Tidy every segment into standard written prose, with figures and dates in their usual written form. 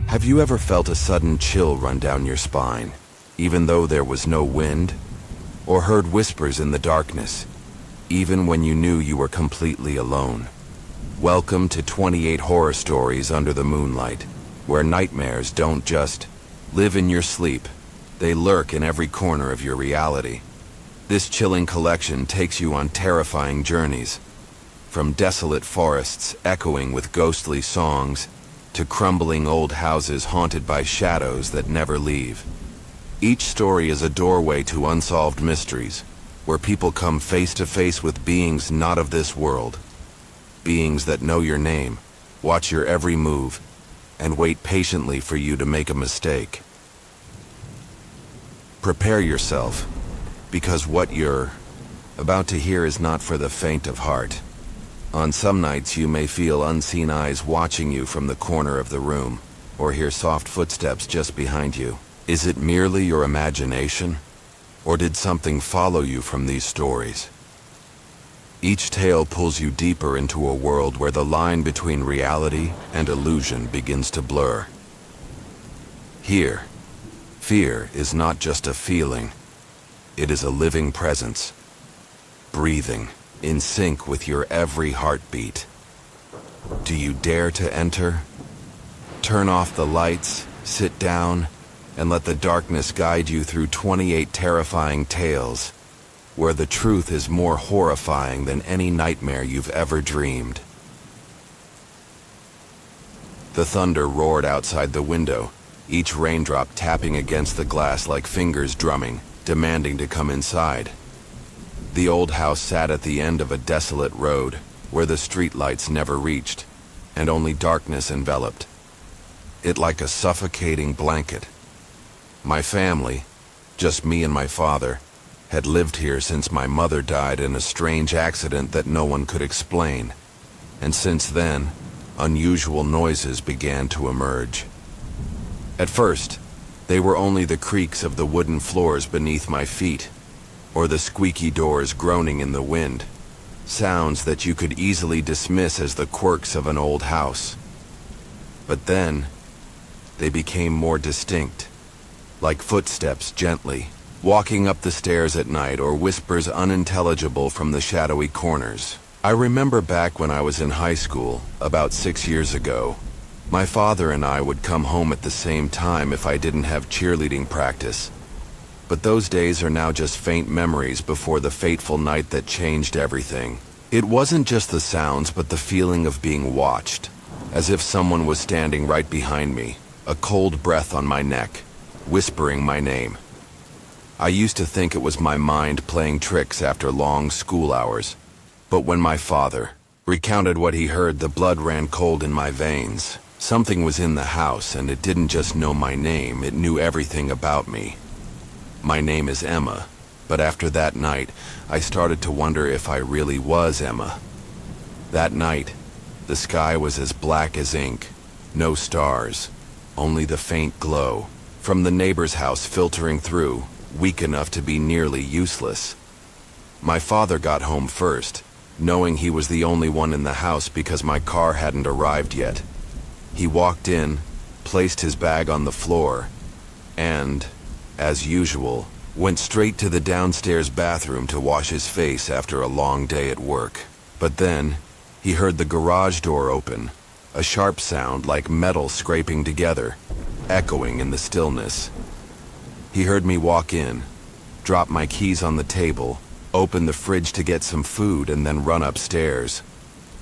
Have you ever felt a sudden chill run down your spine, even though there was no wind? Or heard whispers in the darkness, even when you knew you were completely alone? Welcome to 28 Horror Stories Under the Moonlight, where nightmares don't just live in your sleep, they lurk in every corner of your reality. This chilling collection takes you on terrifying journeys, from desolate forests echoing with ghostly songs, to crumbling old houses haunted by shadows that never leave. Each story is a doorway to unsolved mysteries, where people come face to face with beings not of this world. Beings that know your name, watch your every move, and wait patiently for you to make a mistake. Prepare yourself, because what you're about to hear is not for the faint of heart. On some nights you may feel unseen eyes watching you from the corner of the room, or hear soft footsteps just behind you. Is it merely your imagination, or did something follow you from these stories? Each tale pulls you deeper into a world where the line between reality and illusion begins to blur. Here, fear is not just a feeling, it is a living presence, breathing, in sync with your every heartbeat. Do you dare to enter? Turn off the lights, sit down, and let the darkness guide you through 28 terrifying tales, where the truth is more horrifying than any nightmare you've ever dreamed. The thunder roared outside the window, each raindrop tapping against the glass like fingers drumming, demanding to come inside. The old house sat at the end of a desolate road, where the streetlights never reached, and only darkness enveloped it like a suffocating blanket. My family, just me and my father, had lived here since my mother died in a strange accident that no one could explain, and since then, unusual noises began to emerge. At first, they were only the creaks of the wooden floors beneath my feet, or the squeaky doors groaning in the wind, sounds that you could easily dismiss as the quirks of an old house. But then, they became more distinct, like footsteps gently walking up the stairs at night, or whispers unintelligible from the shadowy corners. I remember back when I was in high school, about 6 years ago, my father and I would come home at the same time if I didn't have cheerleading practice. But those days are now just faint memories before the fateful night that changed everything. It wasn't just the sounds, but the feeling of being watched, as if someone was standing right behind me, a cold breath on my neck, whispering my name. I used to think it was my mind playing tricks after long school hours, but when my father recounted what he heard, the blood ran cold in my veins. Something was in the house, and it didn't just know my name, it knew everything about me. My name is Emma, but after that night, I started to wonder if I really was Emma. That night, the sky was as black as ink, no stars, only the faint glow from the neighbor's house filtering through, weak enough to be nearly useless. My father got home first, knowing he was the only one in the house because my car hadn't arrived yet. He walked in, placed his bag on the floor, and, as usual, went straight to the downstairs bathroom to wash his face after a long day at work. But then, he heard the garage door open, a sharp sound like metal scraping together, echoing in the stillness. He heard me walk in, drop my keys on the table, open the fridge to get some food, and then run upstairs.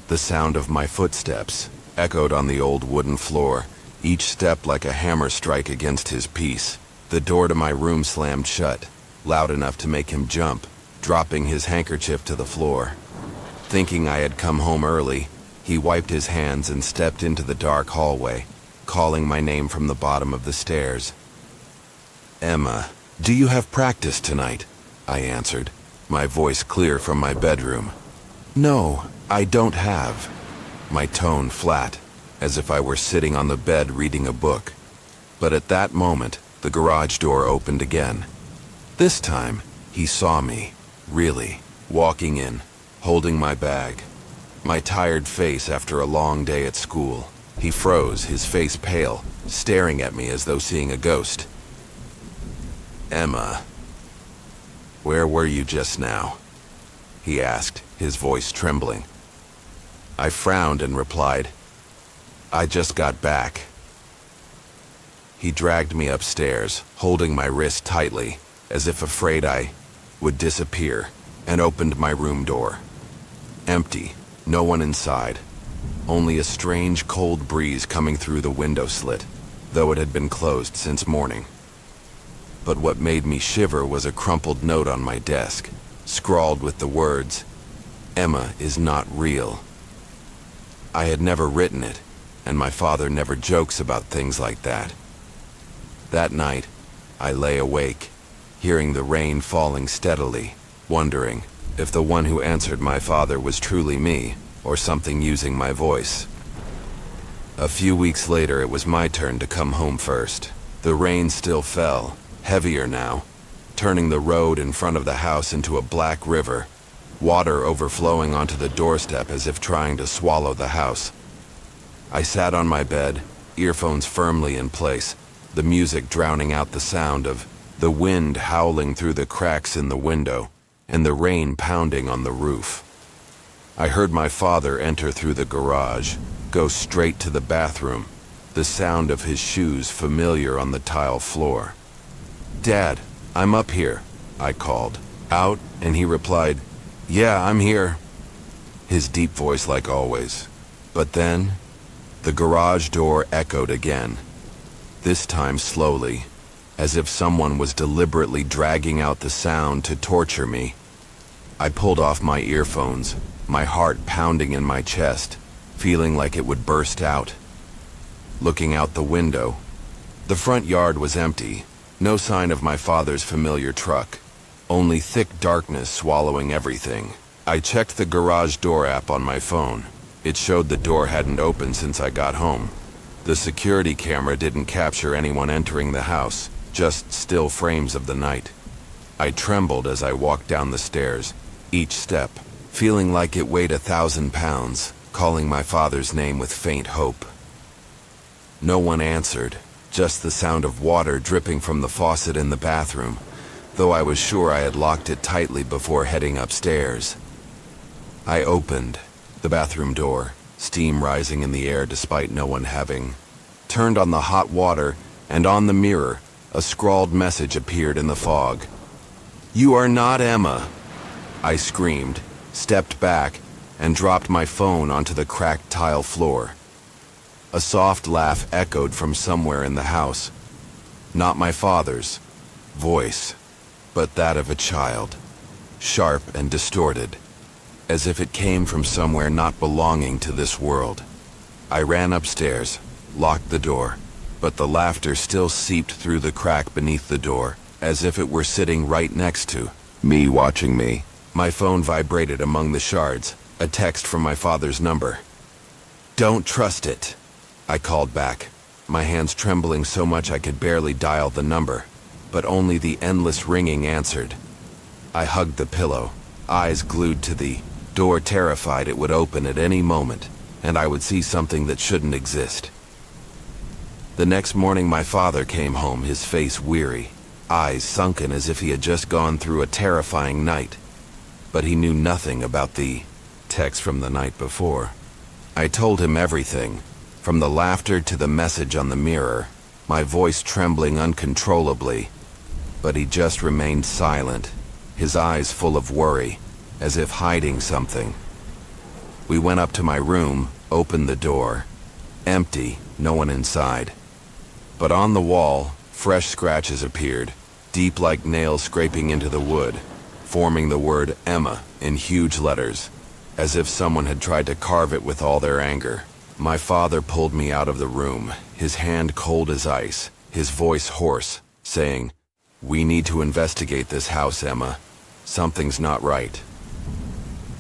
The sound of my footsteps echoed on the old wooden floor, each step like a hammer strike against his peace. The door to my room slammed shut, loud enough to make him jump, dropping his handkerchief to the floor. Thinking I had come home early, he wiped his hands and stepped into the dark hallway, calling my name from the bottom of the stairs. "Emma, do you have practice tonight?" I answered, my voice clear from my bedroom. "No, I don't have." My tone flat, as if I were sitting on the bed reading a book. But at that moment, the garage door opened again. This time, he saw me, really, walking in, holding my bag, my tired face after a long day at school. He froze, his face pale, staring at me as though seeing a ghost. "Emma, where were you just now?" he asked, his voice trembling. I frowned and replied, "I just got back." He dragged me upstairs, holding my wrist tightly, as if afraid I would disappear, and opened my room door. Empty, no one inside. Only a strange cold breeze coming through the window slit, though it had been closed since morning. But what made me shiver was a crumpled note on my desk, scrawled with the words, "Emma is not real." I had never written it, and my father never jokes about things like that. That night, I lay awake, hearing the rain falling steadily, wondering if the one who answered my father was truly me, or something using my voice. A few weeks later, it was my turn to come home first. The rain still fell, heavier now, turning the road in front of the house into a black river, water overflowing onto the doorstep as if trying to swallow the house. I sat on my bed, earphones firmly in place, the music drowning out the sound of the wind howling through the cracks in the window and the rain pounding on the roof. I heard my father enter through the garage, go straight to the bathroom, the sound of his shoes familiar on the tile floor. "Dad, I'm up here," I called out, and he replied, "Yeah, I'm here." His deep voice like always. But then, the garage door echoed again, this time slowly, as if someone was deliberately dragging out the sound to torture me. I pulled off my earphones, my heart pounding in my chest, feeling like it would burst out. Looking out the window, the front yard was empty, no sign of my father's familiar truck, only thick darkness swallowing everything. I checked the garage door app on my phone. It showed the door hadn't opened since I got home. The security camera didn't capture anyone entering the house, just still frames of the night. I trembled as I walked down the stairs, each step feeling like it weighed 1,000 pounds, calling my father's name with faint hope. No one answered, just the sound of water dripping from the faucet in the bathroom, though I was sure I had locked it tightly before heading upstairs. I opened the bathroom door, steam rising in the air despite no one having turned on the hot water, and on the mirror, a scrawled message appeared in the fog. "You are not Emma," I screamed, stepped back, and dropped my phone onto the cracked tile floor. A soft laugh echoed from somewhere in the house. Not my father's voice, but that of a child, sharp and distorted, as if it came from somewhere not belonging to this world. I ran upstairs, locked the door, but the laughter still seeped through the crack beneath the door, as if it were sitting right next to me, watching me. My phone vibrated among the shards, a text from my father's number. "Don't trust it," I called back, my hands trembling so much I could barely dial the number, but only the endless ringing answered. I hugged the pillow, eyes glued to the door, terrified it would open at any moment, and I would see something that shouldn't exist. The next morning my father came home, his face weary, eyes sunken as if he had just gone through a terrifying night. But he knew nothing about the text from the night before. I told him everything, from the laughter to the message on the mirror, my voice trembling uncontrollably, but he just remained silent, his eyes full of worry, as if hiding something. We went up to my room, opened the door. Empty, no one inside. But on the wall, fresh scratches appeared, deep like nails scraping into the wood, forming the word Emma in huge letters, as if someone had tried to carve it with all their anger. My father pulled me out of the room, his hand cold as ice, his voice hoarse, saying, "We need to investigate this house, Emma. Something's not right."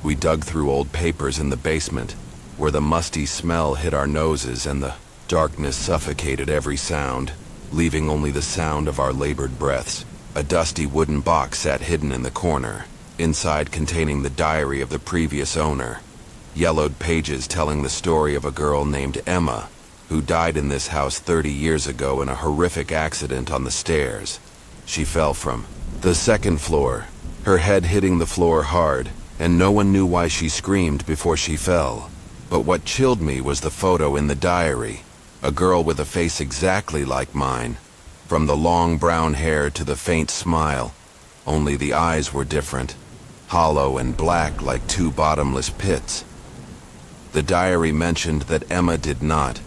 We dug through old papers in the basement, where the musty smell hit our noses and the darkness suffocated every sound, leaving only the sound of our labored breaths. A dusty wooden box sat hidden in the corner, inside containing the diary of the previous owner, yellowed pages telling the story of a girl named Emma, who died in this house 30 years ago in a horrific accident on the stairs. She fell from the second floor, her head hitting the floor hard, and no one knew why she screamed before she fell. But what chilled me was the photo in the diary, a girl with a face exactly like mine, from the long brown hair to the faint smile, only the eyes were different, hollow and black like two bottomless pits. The diary mentioned that Emma did not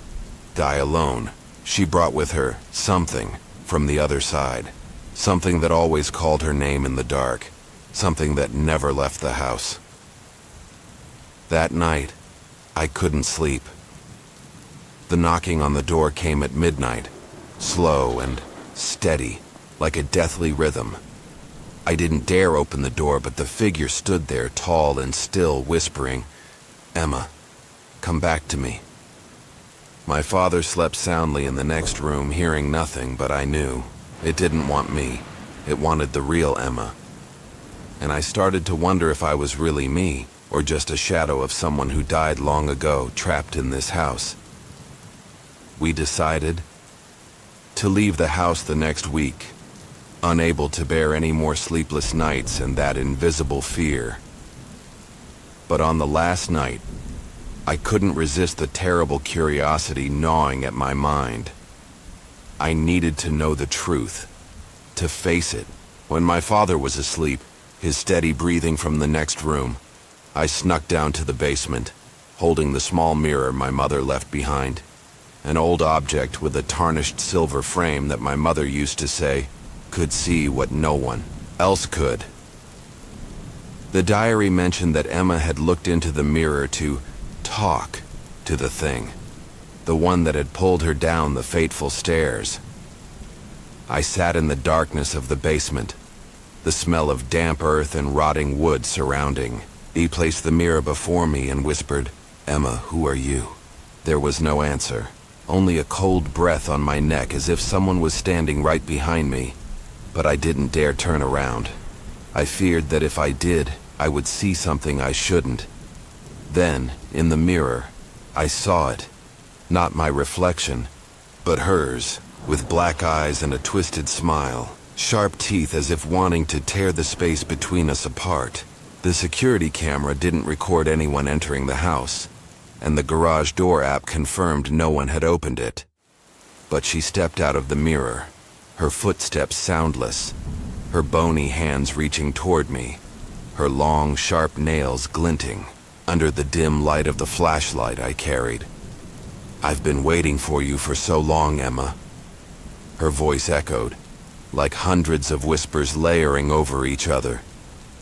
die alone. She brought with her something from the other side, something that always called her name in the dark, something that never left the house. That night, I couldn't sleep. The knocking on the door came at midnight, slow and steady, like a deathly rhythm. I didn't dare open the door, but the figure stood there, tall and still, whispering, "Emma, come back to me." My father slept soundly in the next room, hearing nothing, but I knew it didn't want me. It wanted the real Emma. And I started to wonder if I was really me, or just a shadow of someone who died long ago, trapped in this house. We decided to leave the house the next week, unable to bear any more sleepless nights and that invisible fear. But on the last night, I couldn't resist the terrible curiosity gnawing at my mind. I needed to know the truth, to face it. When my father was asleep, his steady breathing from the next room, I snuck down to the basement, holding the small mirror my mother left behind, an old object with a tarnished silver frame that my mother used to say could see what no one else could. The diary mentioned that Emma had looked into the mirror to talk to the thing, the one that had pulled her down the fateful stairs. I sat in the darkness of the basement, the smell of damp earth and rotting wood surrounding. He placed the mirror before me and whispered, "Emma, who are you?" There was no answer, only a cold breath on my neck as if someone was standing right behind me, but I didn't dare turn around. I feared that if I did, I would see something I shouldn't. Then, in the mirror, I saw it, not my reflection, but hers, with black eyes and a twisted smile, sharp teeth as if wanting to tear the space between us apart. The security camera didn't record anyone entering the house, and the garage door app confirmed no one had opened it. But she stepped out of the mirror, her footsteps soundless, her bony hands reaching toward me, her long, sharp nails glinting under the dim light of the flashlight I carried. "I've been waiting for you for so long, Emma." Her voice echoed, like hundreds of whispers layering over each other,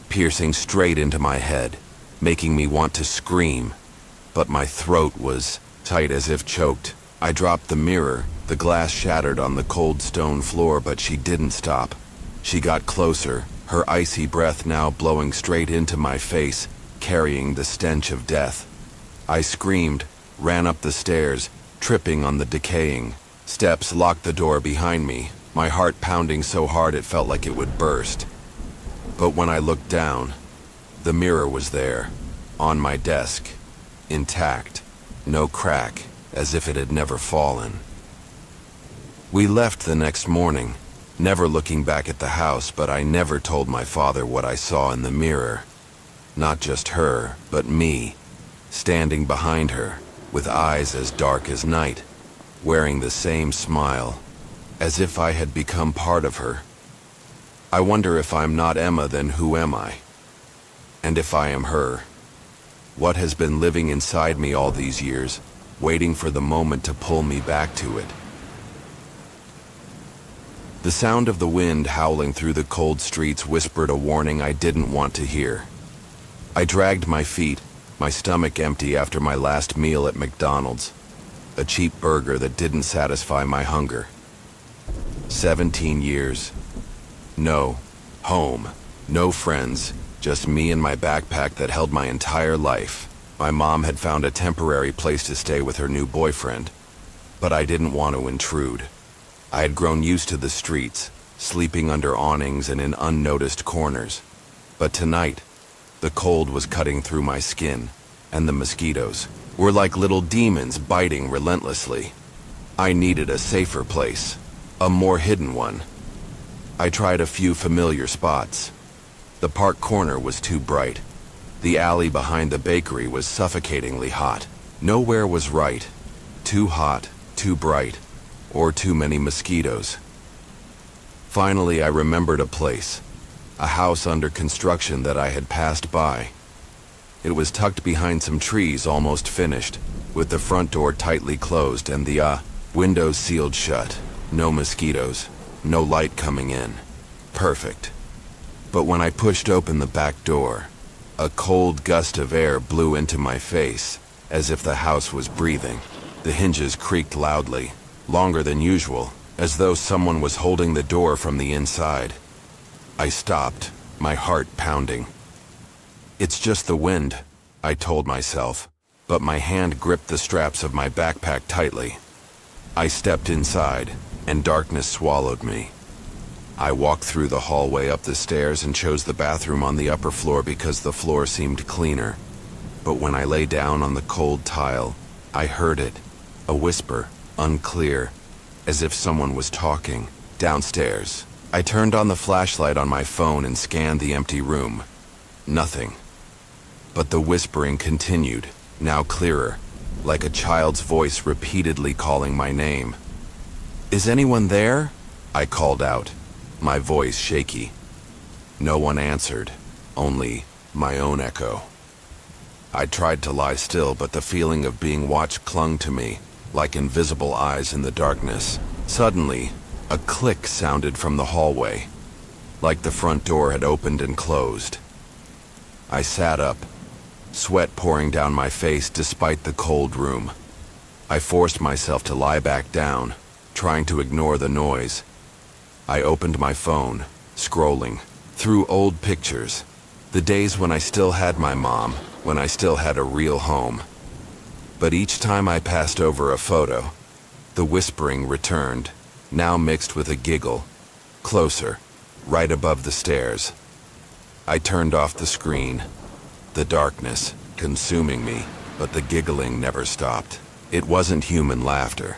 piercing straight into my head, making me want to scream, but my throat was tight as if choked. I dropped the mirror, the glass shattered on the cold stone floor, but she didn't stop. She got closer, her icy breath now blowing straight into my face, carrying the stench of death. I screamed, ran up the stairs, tripping on the decaying steps, locked the door behind me, my heart pounding so hard it felt like it would burst. But when I looked down, the mirror was there, on my desk, intact, no crack, as if it had never fallen. We left the next morning, never looking back at the house, but I never told my father what I saw in the mirror. Not just her, but me, standing behind her, with eyes as dark as night, wearing the same smile, as if I had become part of her. I wonder if I'm not Emma, then who am I? And if I am her, what has been living inside me all these years, waiting for the moment to pull me back to it? The sound of the wind howling through the cold streets whispered a warning I didn't want to hear. I dragged my feet, my stomach empty after my last meal at McDonald's, a cheap burger that didn't satisfy my hunger. 17 years. No home, no friends, just me and my backpack that held my entire life. My mom had found a temporary place to stay with her new boyfriend, but I didn't want to intrude. I had grown used to the streets, sleeping under awnings and in unnoticed corners. But tonight, the cold was cutting through my skin, and the mosquitoes were like little demons biting relentlessly. I needed a safer place, a more hidden one. I tried a few familiar spots. The park corner was too bright. The alley behind the bakery was suffocatingly hot. Nowhere was right. Too hot, too bright, or too many mosquitoes. Finally, I remembered a place, a house under construction that I had passed by. It was tucked behind some trees, almost finished, with the front door tightly closed and the windows sealed shut. No mosquitoes, no light coming in. Perfect. But when I pushed open the back door, a cold gust of air blew into my face, as if the house was breathing. The hinges creaked loudly, longer than usual, as though someone was holding the door from the inside. I stopped, my heart pounding. It's just the wind, I told myself, but my hand gripped the straps of my backpack tightly. I stepped inside, and darkness swallowed me. I walked through the hallway up the stairs and chose the bathroom on the upper floor because the floor seemed cleaner. But when I lay down on the cold tile, I heard it, a whisper, unclear, as if someone was talking, downstairs. I turned on the flashlight on my phone and scanned the empty room. Nothing. But the whispering continued, now clearer, like a child's voice repeatedly calling my name. "Is anyone there?" I called out, my voice shaky. No one answered, only my own echo. I tried to lie still, but the feeling of being watched clung to me, like invisible eyes in the darkness. Suddenly, a click sounded from the hallway, like the front door had opened and closed. I sat up, sweat pouring down my face despite the cold room. I forced myself to lie back down, trying to ignore the noise. I opened my phone, scrolling through old pictures, the days when I still had my mom, when I still had a real home. But each time I passed over a photo, the whispering returned, now mixed with a giggle, closer, right above the stairs. I turned off the screen, the darkness consuming me, but the giggling never stopped. It wasn't human laughter.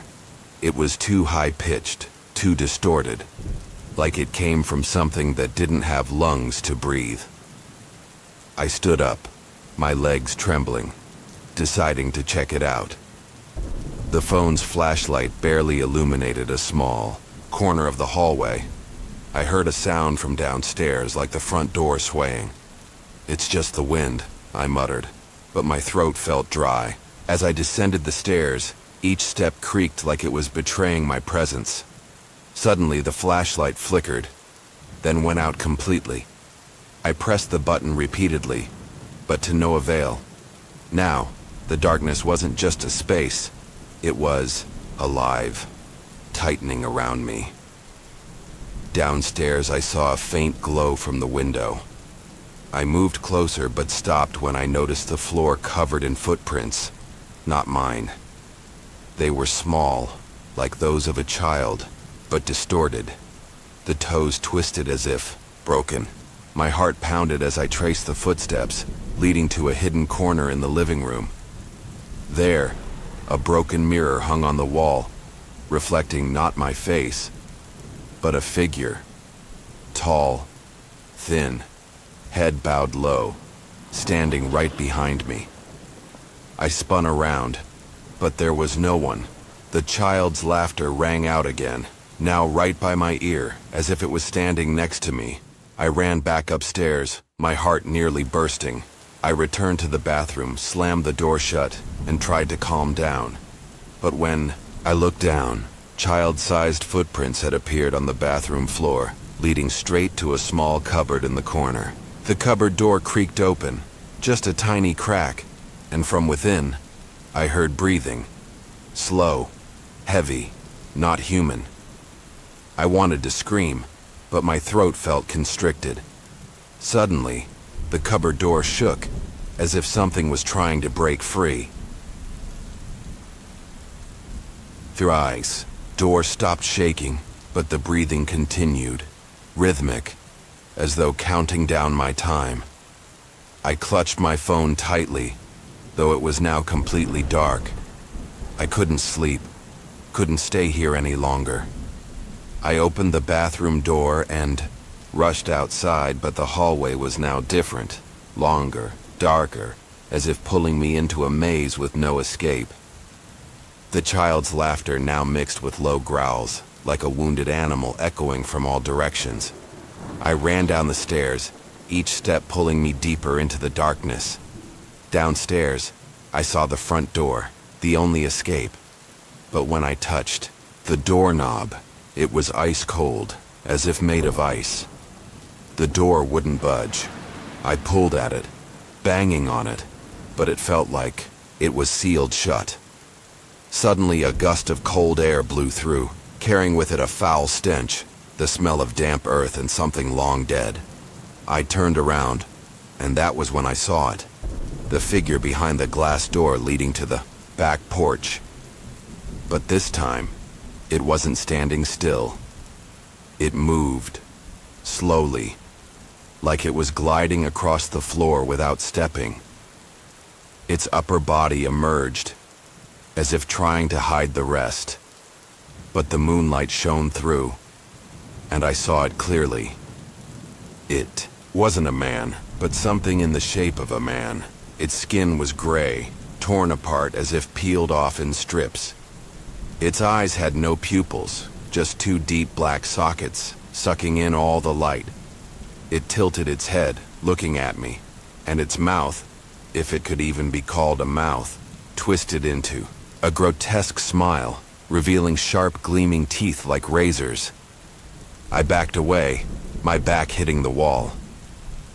It was too high-pitched, too distorted, like it came from something that didn't have lungs to breathe. I stood up, my legs trembling, deciding to check it out. The phone's flashlight barely illuminated a small corner of the hallway. I heard a sound from downstairs, like the front door swaying. "It's just the wind," I muttered, but my throat felt dry. As I descended the stairs, each step creaked like it was betraying my presence. Suddenly, the flashlight flickered, then went out completely. I pressed the button repeatedly, but to no avail. Now, the darkness wasn't just a space, it was alive, tightening around me. Downstairs, I saw a faint glow from the window. I moved closer but stopped when I noticed the floor covered in footprints, not mine. They were small, like those of a child, but distorted. The toes twisted as if broken. My heart pounded as I traced the footsteps, leading to a hidden corner in the living room. There, a broken mirror hung on the wall, reflecting not my face, but a figure. Tall, thin, head bowed low, standing right behind me. I spun around, but there was no one. The child's laughter rang out again, now right by my ear, as if it was standing next to me. I ran back upstairs, my heart nearly bursting. I returned to the bathroom, slammed the door shut, and tried to calm down. But when I looked down, child-sized footprints had appeared on the bathroom floor, leading straight to a small cupboard in the corner. The cupboard door creaked open, just a tiny crack, and from within, I heard breathing. Slow, heavy, not human. I wanted to scream, but my throat felt constricted. Suddenly, the cupboard door shook, as if something was trying to break free. Thrice, door stopped shaking, but the breathing continued, rhythmic, as though counting down my time. I clutched my phone tightly, though it was now completely dark. I couldn't sleep. Couldn't stay here any longer. I opened the bathroom door and rushed outside, but the hallway was now different, longer, darker, as if pulling me into a maze with no escape. The child's laughter now mixed with low growls, like a wounded animal echoing from all directions. I ran down the stairs, each step pulling me deeper into the darkness. Downstairs, I saw the front door, the only escape. But when I touched the doorknob, it was ice cold, as if made of ice. The door wouldn't budge. I pulled at it, banging on it, but it felt like it was sealed shut. Suddenly, a gust of cold air blew through, carrying with it a foul stench, the smell of damp earth and something long dead. I turned around, and that was when I saw it. The figure behind the glass door leading to the back porch. But this time, it wasn't standing still. It moved, slowly, like it was gliding across the floor without stepping. Its upper body emerged, as if trying to hide the rest. But the moonlight shone through, and I saw it clearly. It wasn't a man, but something in the shape of a man. Its skin was gray, torn apart as if peeled off in strips. Its eyes had no pupils, just two deep black sockets, sucking in all the light. It tilted its head, looking at me, and its mouth, if it could even be called a mouth, twisted into a grotesque smile, revealing sharp gleaming teeth like razors. I backed away, my back hitting the wall.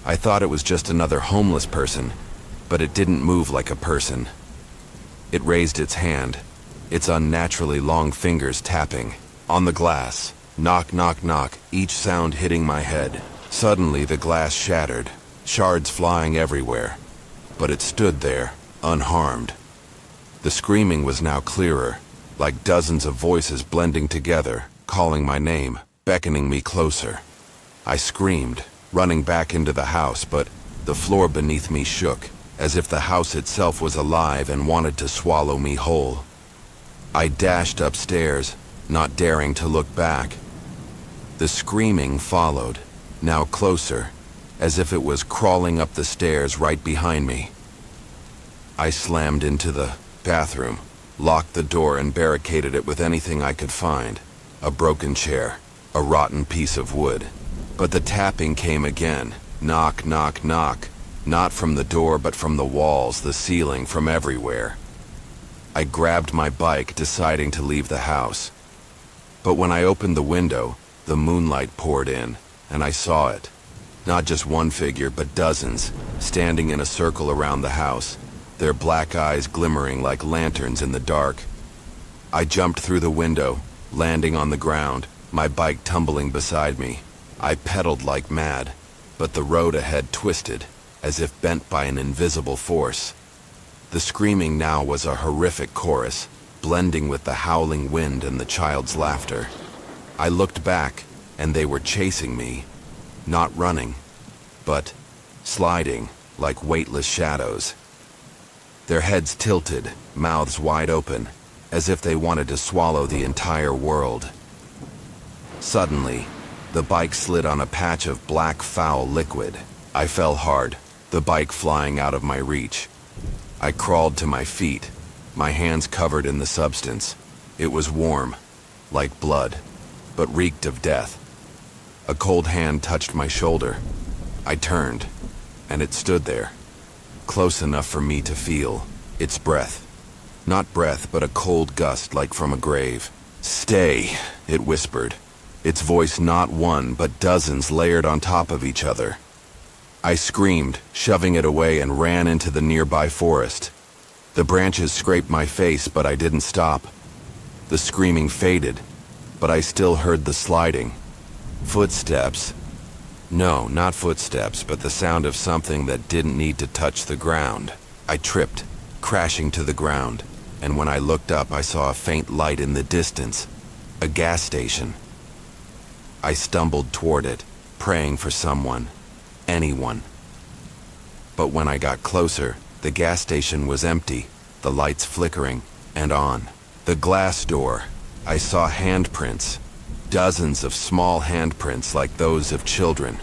I thought it was just another homeless person, but it didn't move like a person. It raised its hand, its unnaturally long fingers tapping on the glass. Knock, knock, knock, each sound hitting my head. Suddenly the glass shattered, shards flying everywhere. But it stood there, unharmed. The screaming was now clearer, like dozens of voices blending together, calling my name, beckoning me closer. I screamed, running back into the house, but the floor beneath me shook, as if the house itself was alive and wanted to swallow me whole. I dashed upstairs, not daring to look back. The screaming followed, now closer, as if it was crawling up the stairs right behind me. I slammed into the bathroom, locked the door and barricaded it with anything I could find. A broken chair, a rotten piece of wood. But the tapping came again. Knock, knock, knock. Not from the door, but from the walls, the ceiling, from everywhere. I grabbed my bike, deciding to leave the house. But when I opened the window, the moonlight poured in, and I saw it. Not just one figure, but dozens, standing in a circle around the house, their black eyes glimmering like lanterns in the dark. I jumped through the window, landing on the ground, my bike tumbling beside me. I pedaled like mad, but the road ahead twisted, as if bent by an invisible force. The screaming now was a horrific chorus, blending with the howling wind and the child's laughter. I looked back, and they were chasing me, not running, but sliding like weightless shadows. Their heads tilted, mouths wide open, as if they wanted to swallow the entire world. Suddenly, the bike slid on a patch of black, foul liquid. I fell hard, the bike flying out of my reach. I crawled to my feet, my hands covered in the substance. It was warm, like blood, but reeked of death. A cold hand touched my shoulder. I turned, and it stood there, close enough for me to feel its breath. Not breath, but a cold gust like from a grave. "Stay," it whispered, its voice not one, but dozens layered on top of each other. I screamed, shoving it away, and ran into the nearby forest. The branches scraped my face, but I didn't stop. The screaming faded, but I still heard the sliding. Footsteps. No, not footsteps, but the sound of something that didn't need to touch the ground. I tripped, crashing to the ground, and when I looked up, I saw a faint light in the distance. A gas station. I stumbled toward it, praying for someone. Anyone. But when I got closer, the gas station was empty, the lights flickering, and on. The glass door, I saw handprints, dozens of small handprints like those of children,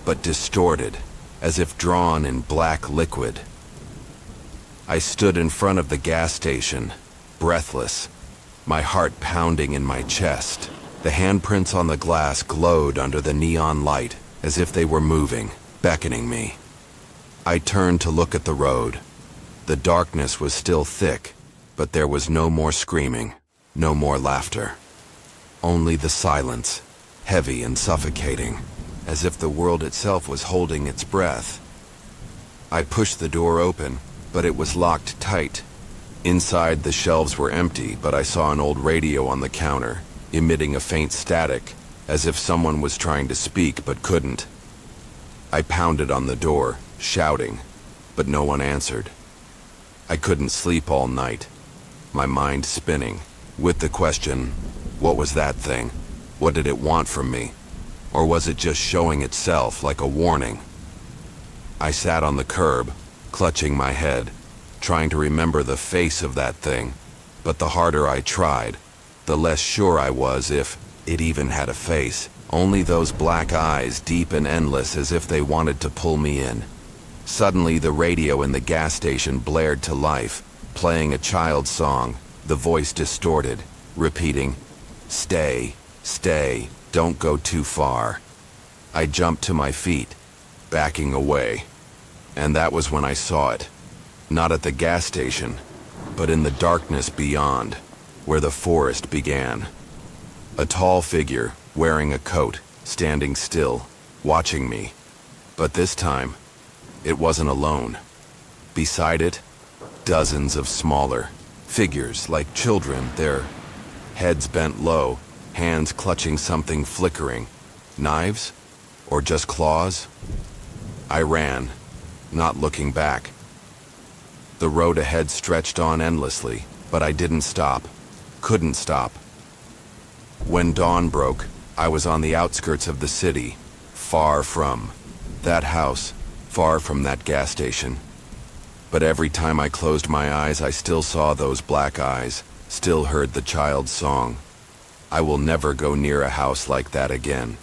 but distorted, as if drawn in black liquid. I stood in front of the gas station, breathless, my heart pounding in my chest. The handprints on the glass glowed under the neon light, as if they were moving, beckoning me. I turned to look at the road. The darkness was still thick, but there was no more screaming, no more laughter. Only the silence, heavy and suffocating, as if the world itself was holding its breath. I pushed the door open, but it was locked tight. Inside, the shelves were empty, but I saw an old radio on the counter, emitting a faint static, as if someone was trying to speak but couldn't. I pounded on the door, shouting, but no one answered. I couldn't sleep all night, my mind spinning, with the question, what was that thing? What did it want from me? Or was it just showing itself like a warning? I sat on the curb, clutching my head, trying to remember the face of that thing, but the harder I tried, the less sure I was if it even had a face. Only those black eyes, deep and endless, as if they wanted to pull me in. Suddenly, the radio in the gas station blared to life, playing a child's song, the voice distorted, repeating, "Stay, stay, don't go too far." I jumped to my feet, backing away, and that was when I saw it. Not at the gas station, but in the darkness beyond, where the forest began. A tall figure, wearing a coat, standing still, watching me. But this time, it wasn't alone. Beside it, dozens of smaller figures like children, their heads bent low, hands clutching something flickering. Knives? Or just claws? I ran, not looking back. The road ahead stretched on endlessly, but I didn't stop, couldn't stop. When dawn broke, I was on the outskirts of the city, far from that house, far from that gas station. But every time I closed my eyes, I still saw those black eyes, still heard the child's song. I will never go near a house like that again.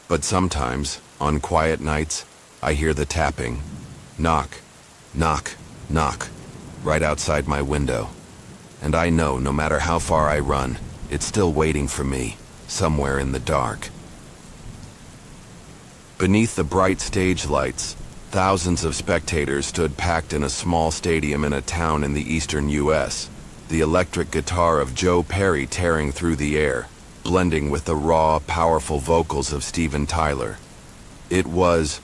But sometimes, on quiet nights, I hear the tapping. Knock, knock, knock, right outside my window. And I know no matter how far I run, it's still waiting for me, somewhere in the dark. Beneath the bright stage lights, thousands of spectators stood packed in a small stadium in a town in the eastern U.S., the electric guitar of Joe Perry tearing through the air, blending with the raw, powerful vocals of Steven Tyler. It was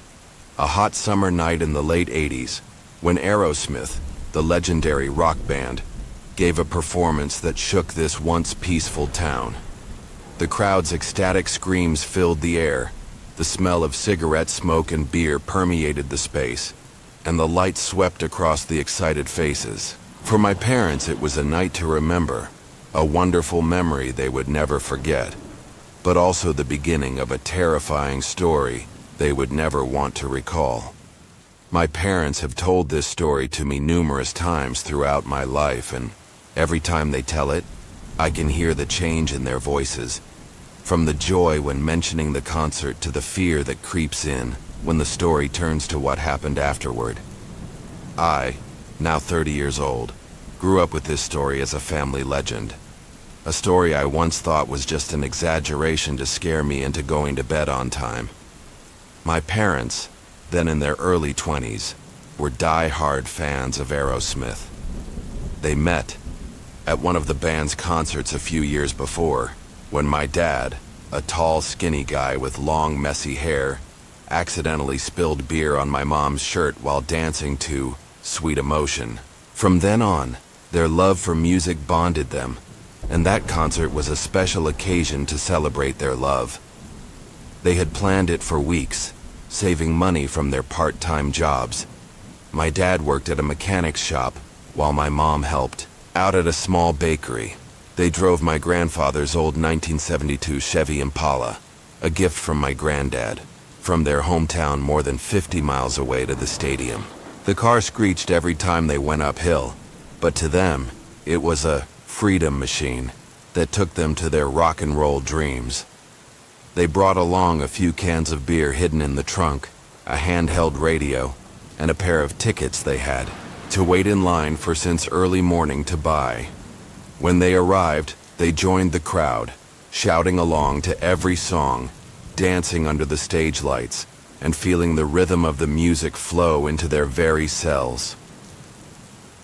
a hot summer night in the late 80s, when Aerosmith, the legendary rock band, gave a performance that shook this once peaceful town. The crowd's ecstatic screams filled the air, the smell of cigarette smoke and beer permeated the space, and the light swept across the excited faces. For my parents, it was a night to remember, a wonderful memory they would never forget, but also the beginning of a terrifying story they would never want to recall. My parents have told this story to me numerous times throughout my life, and every time they tell it, I can hear the change in their voices, from the joy when mentioning the concert to the fear that creeps in when the story turns to what happened afterward. I, now 30 years old, grew up with this story as a family legend. A story I once thought was just an exaggeration to scare me into going to bed on time. My parents, then in their early 20s, were die-hard fans of Aerosmith. They met at one of the band's concerts a few years before, when my dad, a tall, skinny guy with long, messy hair, accidentally spilled beer on my mom's shirt while dancing to Sweet Emotion. From then on, their love for music bonded them, and that concert was a special occasion to celebrate their love. They had planned it for weeks, saving money from their part-time jobs. My dad worked at a mechanic's shop, while my mom helped out at a small bakery. They drove my grandfather's old 1972 Chevy Impala, a gift from my granddad, from their hometown more than 50 miles away to the stadium. The car screeched every time they went uphill, but to them, it was a freedom machine. that took them to their rock and roll dreams. They brought along a few cans of beer hidden in the trunk, a handheld radio, and a pair of tickets they had to wait in line for since early morning to buy. When they arrived, they joined the crowd, shouting along to every song, dancing under the stage lights, and feeling the rhythm of the music flow into their very cells.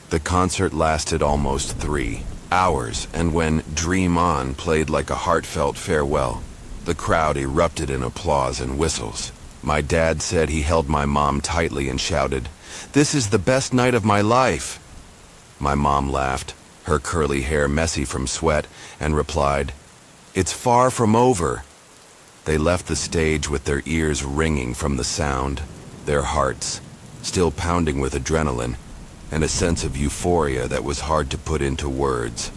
The concert lasted almost 3 hours, and when Dream On played like a heartfelt farewell, the crowd erupted in applause and whistles. My dad said he held my mom tightly and shouted, "This is the best night of my life." My mom laughed, her curly hair messy from sweat, and replied, "It's far from over." They left the stage with their ears ringing from the sound, their hearts still pounding with adrenaline, and a sense of euphoria that was hard to put into words.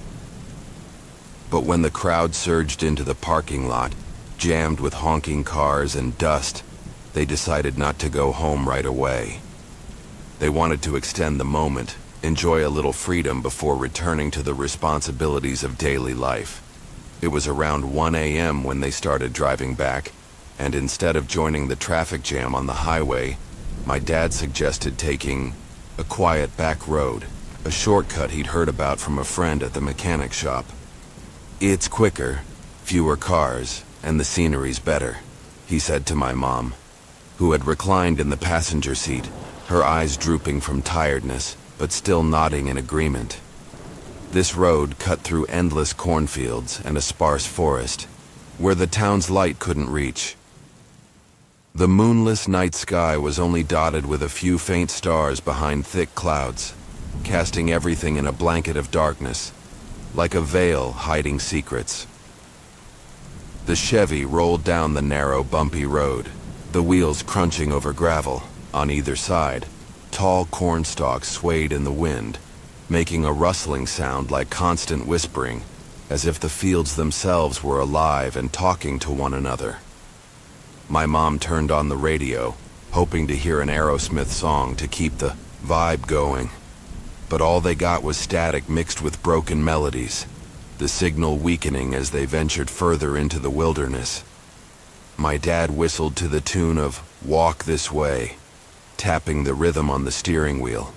But when the crowd surged into the parking lot, jammed with honking cars and dust, they decided not to go home right away. They wanted to extend the moment, enjoy a little freedom before returning to the responsibilities of daily life. It was around 1 a.m. when they started driving back, and instead of joining the traffic jam on the highway, my dad suggested taking a quiet back road, a shortcut he'd heard about from a friend at the mechanic shop. "It's quicker, fewer cars, and the scenery's better," he said to my mom, who had reclined in the passenger seat, her eyes drooping from tiredness, but still nodding in agreement. This road cut through endless cornfields and a sparse forest, where the town's light couldn't reach. The moonless night sky was only dotted with a few faint stars behind thick clouds, casting everything in a blanket of darkness, like a veil hiding secrets. The Chevy rolled down the narrow, bumpy road, the wheels crunching over gravel. On either side, tall corn stalks swayed in the wind, making a rustling sound like constant whispering, as if the fields themselves were alive and talking to one another. My mom turned on the radio, hoping to hear an Aerosmith song to keep the vibe going. But all they got was static mixed with broken melodies, the signal weakening as they ventured further into the wilderness. My dad whistled to the tune of "Walk This Way," tapping the rhythm on the steering wheel.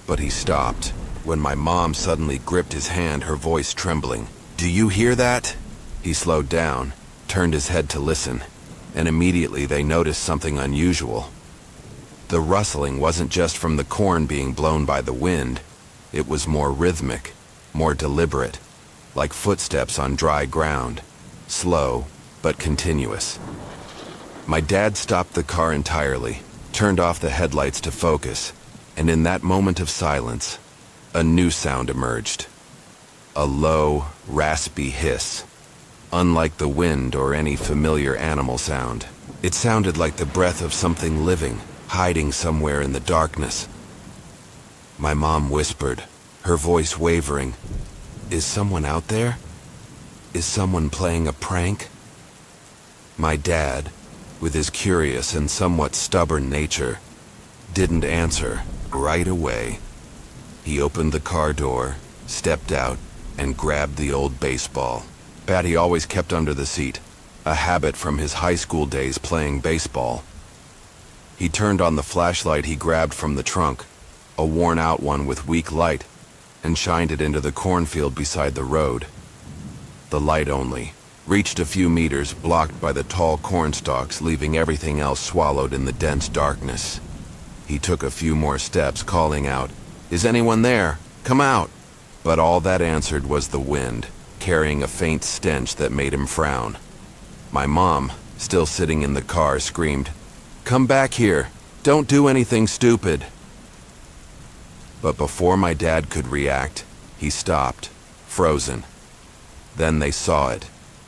But he stopped when my mom suddenly gripped his hand, her voice trembling. "Do you hear that?" He slowed down, turned his head to listen, and immediately they noticed something unusual. The rustling wasn't just from the corn being blown by the wind. It was more rhythmic, more deliberate, like footsteps on dry ground, slow but continuous. My dad stopped the car entirely, turned off the headlights to focus, and in that moment of silence, a new sound emerged. A low, raspy hiss, unlike the wind or any familiar animal sound. It sounded like the breath of something living, hiding somewhere in the darkness. My mom whispered, her voice wavering, "Is someone out there? Is someone playing a prank?" My dad, with his curious and somewhat stubborn nature, didn't answer right away. He opened the car door, stepped out, and grabbed the old baseball bat he always kept under the seat, a habit from his high school days playing baseball. He turned on the flashlight he grabbed from the trunk, a worn-out one with weak light, and shined it into the cornfield beside the road. The light only reached a few meters, blocked by the tall corn stalks, leaving everything else swallowed in the dense darkness. He took a few more steps, calling out, "Is anyone there? Come out!" But all that answered was the wind, carrying a faint stench that made him frown. My mom, still sitting in the car, screamed, "Come back here! Don't do anything stupid!" But before my dad could react, he stopped, frozen. Then they saw it,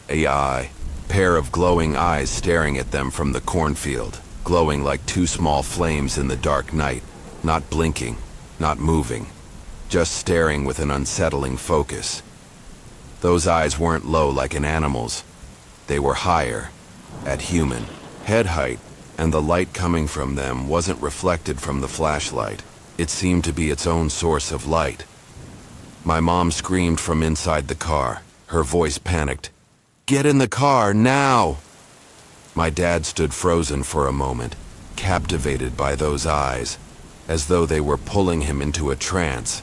a pair of glowing eyes staring at them from the cornfield, glowing like two small flames in the dark night, not blinking, not moving, just staring with an unsettling focus. Those eyes weren't low like an animal's. They were higher, at human head height, and the light coming from them wasn't reflected from the flashlight. It seemed to be its own source of light. My mom screamed from inside the car, Her voice panicked. "Get in the car, now!" My dad stood frozen for a moment, captivated by those eyes, as though they were pulling him into a trance.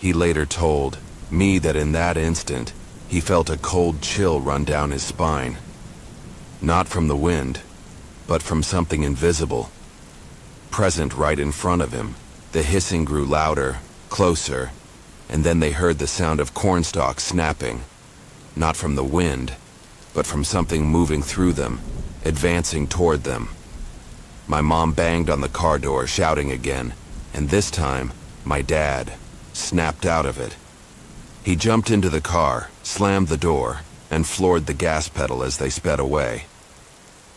He later told me that in that instant, he felt a cold chill run down his spine. Not from the wind, but from something invisible. Present right in front of him, the hissing grew louder, closer, and then they heard the sound of cornstalks snapping. Not from the wind, but from something moving through them, advancing toward them. My mom banged on the car door, shouting again, and this time, my dad snapped out of it. He jumped into the car, slammed the door, and floored the gas pedal as they sped away.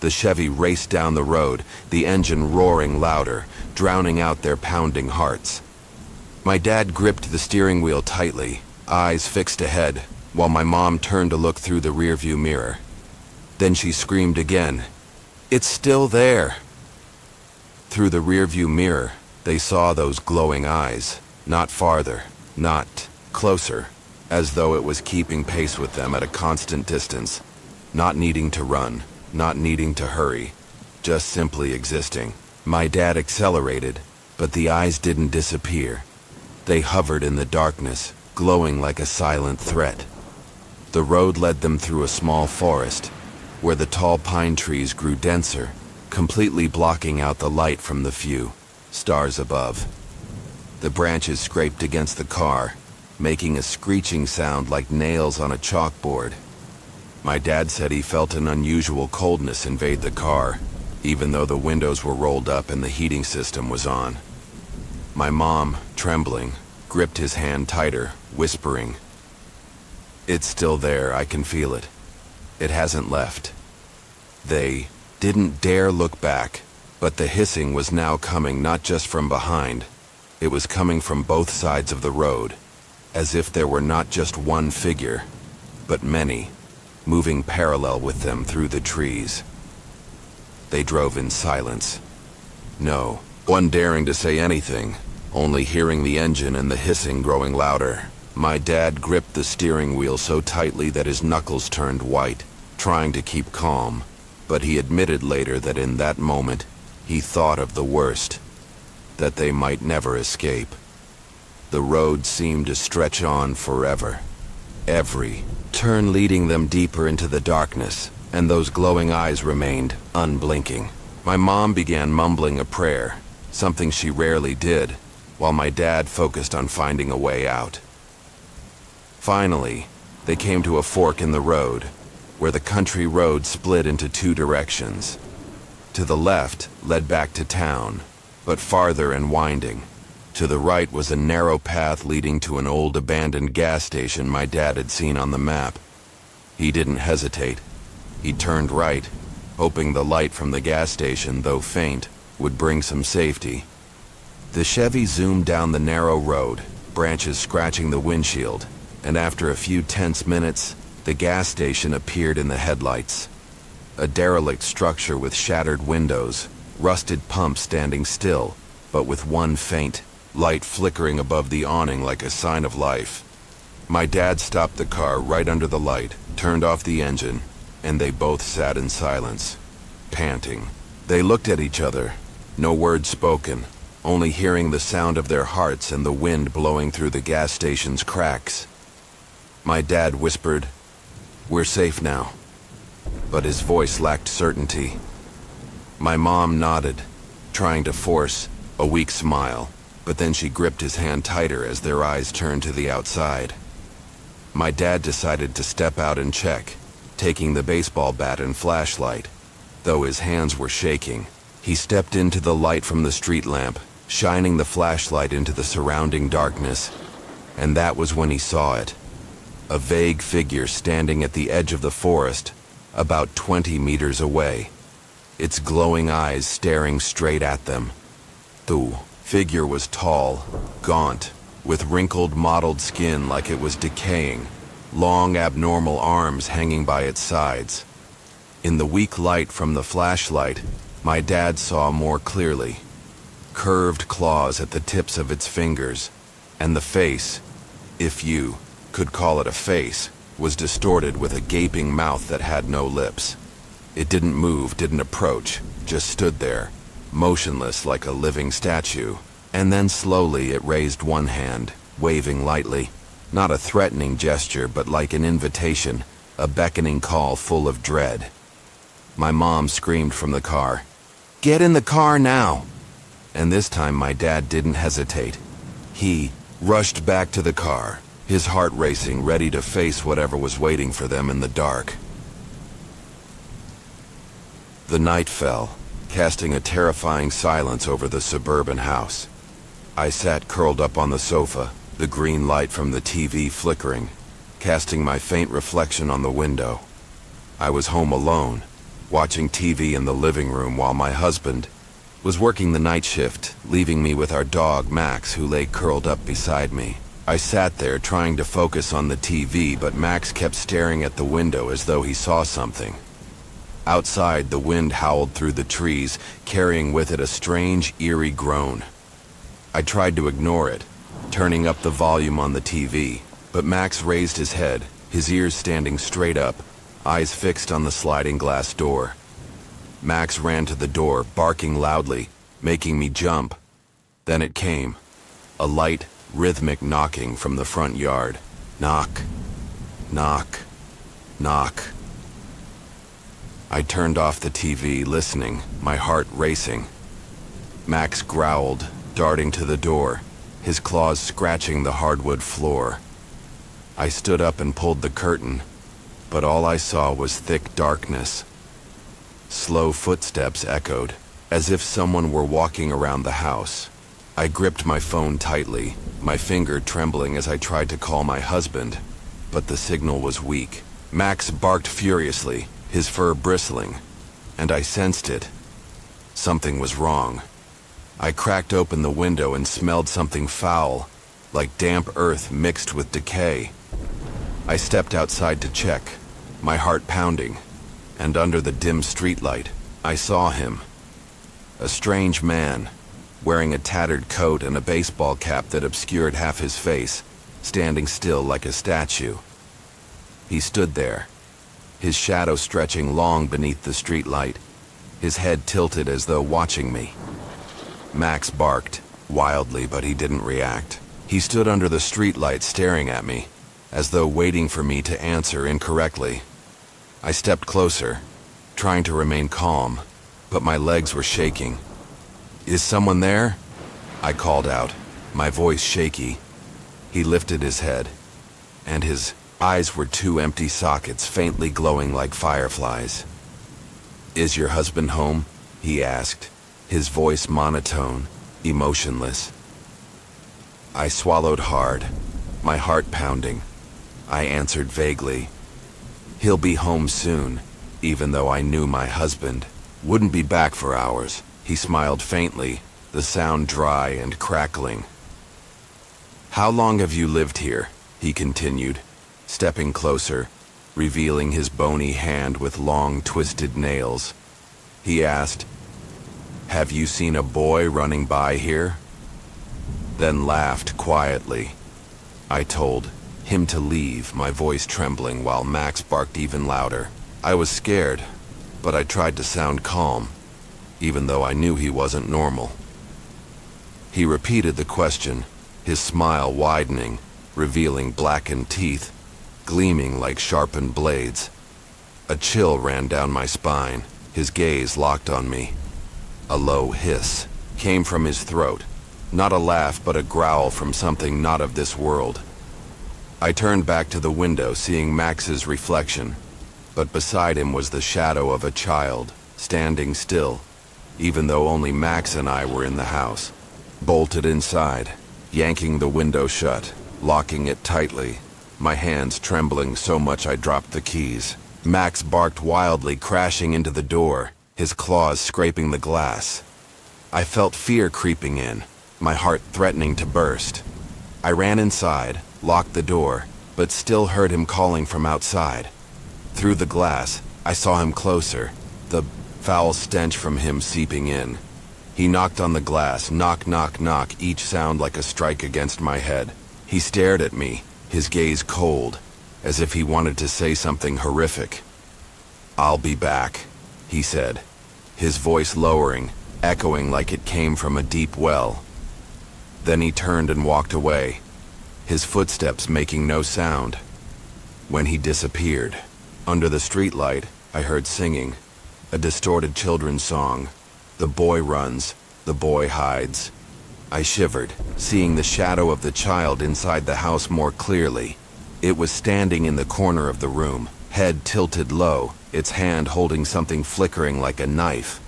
The Chevy raced down the road, the engine roaring louder, drowning out their pounding hearts. My dad gripped the steering wheel tightly, eyes fixed ahead, while my mom turned to look through the rearview mirror. Then she screamed again, "It's still there!" Through the rearview mirror, they saw those glowing eyes, not farther, not closer, as though it was keeping pace with them at a constant distance, not needing to run, not needing to hurry, just simply existing. My dad accelerated, but the eyes didn't disappear. They hovered in the darkness, glowing like a silent threat. The road led them through a small forest, where the tall pine trees grew denser, completely blocking out the light from the few stars above. The branches scraped against the car, making a screeching sound like nails on a chalkboard. My dad said he felt an unusual coldness invade the car, even though the windows were rolled up and the heating system was on. My mom, trembling, gripped his hand tighter, whispering, "It's still there, I can feel it. It hasn't left." They didn't dare look back, but the hissing was now coming not just from behind. It was coming from both sides of the road, as if there were not just one figure, but many, moving parallel with them through the trees. They drove in silence. No one daring to say anything, only hearing the engine and the hissing growing louder. My dad gripped the steering wheel so tightly that his knuckles turned white, trying to keep calm, but he admitted later that in that moment, he thought of the worst, that they might never escape. The road seemed to stretch on forever, every turn leading them deeper into the darkness, and those glowing eyes remained unblinking. My mom began mumbling a prayer, something she rarely did, while my dad focused on finding a way out. Finally, they came to a fork in the road, where the country road split into two directions. To the left led back to town, but farther and winding. To the right was a narrow path leading to an old abandoned gas station my dad had seen on the map. He didn't hesitate. He turned right, hoping the light from the gas station, though faint, would bring some safety. The Chevy zoomed down the narrow road, branches scratching the windshield, and after a few tense minutes, the gas station appeared in the headlights. A derelict structure with shattered windows, rusted pumps standing still, but with one faint light flickering above the awning like a sign of life. My dad stopped the car right under the light, turned off the engine, and they both sat in silence, panting. They looked at each other, no word spoken, only hearing the sound of their hearts and the wind blowing through the gas station's cracks. My dad whispered, "We're safe now," but his voice lacked certainty. My mom nodded, trying to force a weak smile, but then she gripped his hand tighter as their eyes turned to the outside. My dad decided to step out and check, taking the baseball bat and flashlight. Though his hands were shaking, he stepped into the light from the street lamp, shining the flashlight into the surrounding darkness, and that was when he saw it. A vague figure standing at the edge of the forest, about 20 meters away, its glowing eyes staring straight at them. The figure was tall, gaunt, with wrinkled, mottled skin like it was decaying, long, abnormal arms hanging by its sides. In the weak light from the flashlight, my dad saw more clearly. Curved claws at the tips of its fingers, and the face, if you could call it a face, was distorted with a gaping mouth that had no lips. It didn't move, didn't approach, just stood there, motionless like a living statue. And then slowly it raised one hand, waving lightly. Not a threatening gesture, but like an invitation, a beckoning call full of dread. My mom screamed from the car, "Get in the car now!" And this time my dad didn't hesitate. He rushed back to the car, his heart racing, ready to face whatever was waiting for them in the dark. The night fell, casting a terrifying silence over the suburban house. I sat curled up on the sofa, the green light from the TV flickering, casting my faint reflection on the window. I was home alone, watching TV in the living room while my husband was working the night shift, leaving me with our dog Max, who lay curled up beside me. I sat there trying to focus on the TV, but Max kept staring at the window as though he saw something. Outside, the wind howled through the trees, carrying with it a strange, eerie groan. I tried to ignore it, turning up the volume on the TV, but Max raised his head, his ears standing straight up, eyes fixed on the sliding glass door. Max ran to the door, barking loudly, making me jump. Then it came, a light, rhythmic knocking from the front yard. Knock, knock, knock. I turned off the TV, listening, my heart racing. Max growled, darting to the door, his claws scratching the hardwood floor. I stood up and pulled the curtain, but all I saw was thick darkness. Slow footsteps echoed, as if someone were walking around the house. I gripped my phone tightly, my finger trembling as I tried to call my husband, but the signal was weak. Max barked furiously, his fur bristling, and I sensed it. Something was wrong. I cracked open the window and smelled something foul, like damp earth mixed with decay. I stepped outside to check, my heart pounding, and under the dim streetlight, I saw him. A strange man, wearing a tattered coat and a baseball cap that obscured half his face, standing still like a statue. He stood there, his shadow stretching long beneath the streetlight, his head tilted as though watching me. Max barked, wildly, but he didn't react. He stood under the streetlight staring at me, as though waiting for me to answer incorrectly. I stepped closer, trying to remain calm, but my legs were shaking. "Is someone there?" I called out, my voice shaky. He lifted his head, and his eyes were two empty sockets faintly glowing like fireflies. "Is your husband home?" he asked, his voice monotone, emotionless. I swallowed hard, my heart pounding. I answered vaguely, "He'll be home soon," even though I knew my husband wouldn't be back for hours. He smiled faintly, the sound dry and crackling. "How long have you lived here?" he continued, stepping closer, revealing his bony hand with long, twisted nails. He asked, "Have you seen a boy running by here?" Then laughed quietly. I told him to leave, my voice trembling while Max barked even louder. I was scared, but I tried to sound calm, even though I knew he wasn't normal. He repeated the question, his smile widening, revealing blackened teeth, gleaming like sharpened blades. A chill ran down my spine, his gaze locked on me. A low hiss came from his throat, not a laugh but a growl from something not of this world. I turned back to the window, seeing Max's reflection, but beside him was the shadow of a child, standing still, even though only Max and I were in the house. Bolted inside, yanking the window shut, locking it tightly, my hands trembling so much I dropped the keys. Max barked wildly, crashing into the door, his claws scraping the glass. I felt fear creeping in, my heart threatening to burst. I ran inside, locked the door, but still heard him calling from outside. Through the glass, I saw him closer, the foul stench from him seeping in. He knocked on the glass, knock, knock, knock, each sound like a strike against my head. He stared at me, his gaze cold, as if he wanted to say something horrific. "I'll be back," he said, his voice lowering, echoing like it came from a deep well. Then he turned and walked away, his footsteps making no sound. When he disappeared, under the streetlight, I heard singing, a distorted children's song. The boy runs, the boy hides. I shivered, seeing the shadow of the child inside the house more clearly. It was standing in the corner of the room, head tilted low, its hand holding something flickering like a knife.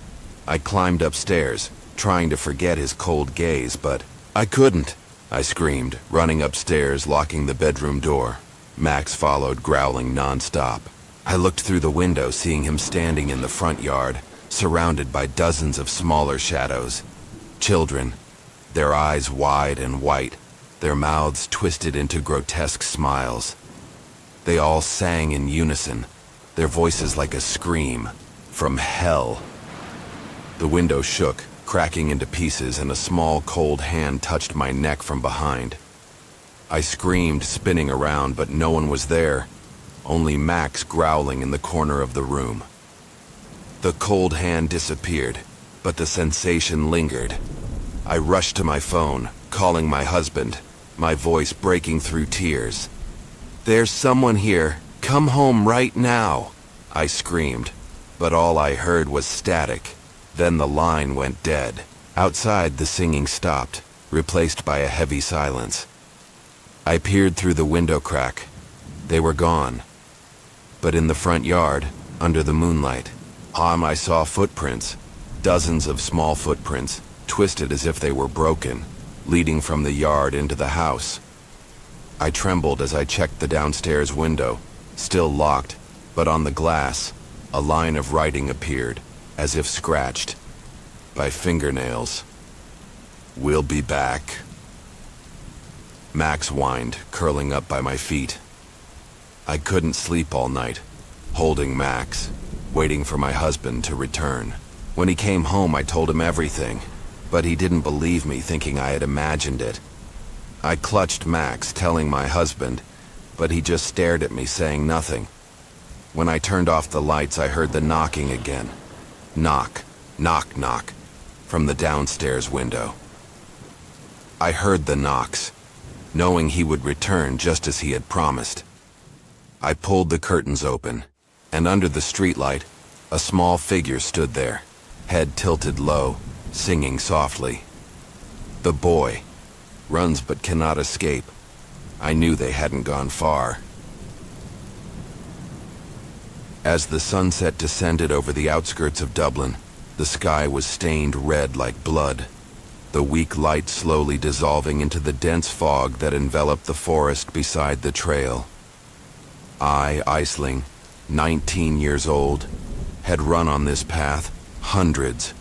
I climbed upstairs, trying to forget his cold gaze, but I couldn't. I screamed, running upstairs, locking the bedroom door. Max followed, growling nonstop. I looked through the window, seeing him standing in the front yard, surrounded by dozens of smaller shadows. Children, their eyes wide and white, their mouths twisted into grotesque smiles. They all sang in unison, their voices like a scream from hell. The window shook, cracking into pieces, and a small, cold hand touched my neck from behind. I screamed, spinning around, but no one was there, only Max growling in the corner of the room. The cold hand disappeared, but the sensation lingered. I rushed to my phone, calling my husband, my voice breaking through tears. "There's someone here. Come home right now," I screamed, but all I heard was static. Then the line went dead. Outside, the singing stopped, replaced by a heavy silence. I peered through the window crack. They were gone. But in the front yard, under the moonlight, I saw footprints, dozens of small footprints, twisted as if they were broken, leading from the yard into the house. I trembled as I checked the downstairs window, still locked, but on the glass, a line of writing appeared, as if scratched by fingernails. "We'll be back." Max whined, curling up by my feet. I couldn't sleep all night, holding Max, waiting for my husband to return. When he came home, I told him everything, but he didn't believe me, thinking I had imagined it. I clutched Max, telling my husband, but he just stared at me, saying nothing. When I turned off the lights, I heard the knocking again. Knock, knock, knock, from the downstairs window. I heard the knocks, knowing he would return just as he had promised. I pulled the curtains open, and under the streetlight, a small figure stood there, head tilted low, singing softly. The boy runs but cannot escape. I knew they hadn't gone far. As the sunset descended over the outskirts of Dublin, the sky was stained red like blood, the weak light slowly dissolving into the dense fog that enveloped the forest beside the trail. I, Aisling, 19 years old, had run on this path hundreds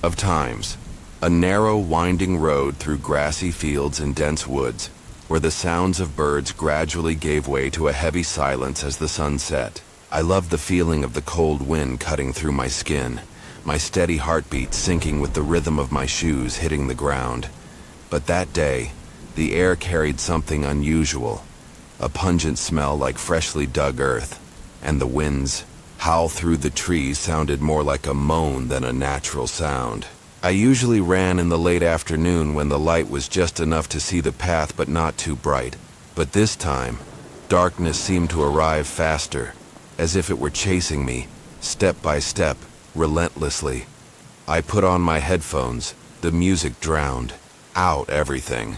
of times, a narrow, winding road through grassy fields and dense woods, where the sounds of birds gradually gave way to a heavy silence as the sun set. I loved the feeling of the cold wind cutting through my skin, my steady heartbeat syncing with the rhythm of my shoes hitting the ground. But that day, the air carried something unusual, a pungent smell like freshly dug earth, and the wind's howl through the trees sounded more like a moan than a natural sound. I usually ran in the late afternoon when the light was just enough to see the path but not too bright. But this time, darkness seemed to arrive faster, as if it were chasing me, step by step, relentlessly. I put on my headphones, the music drowned out everything.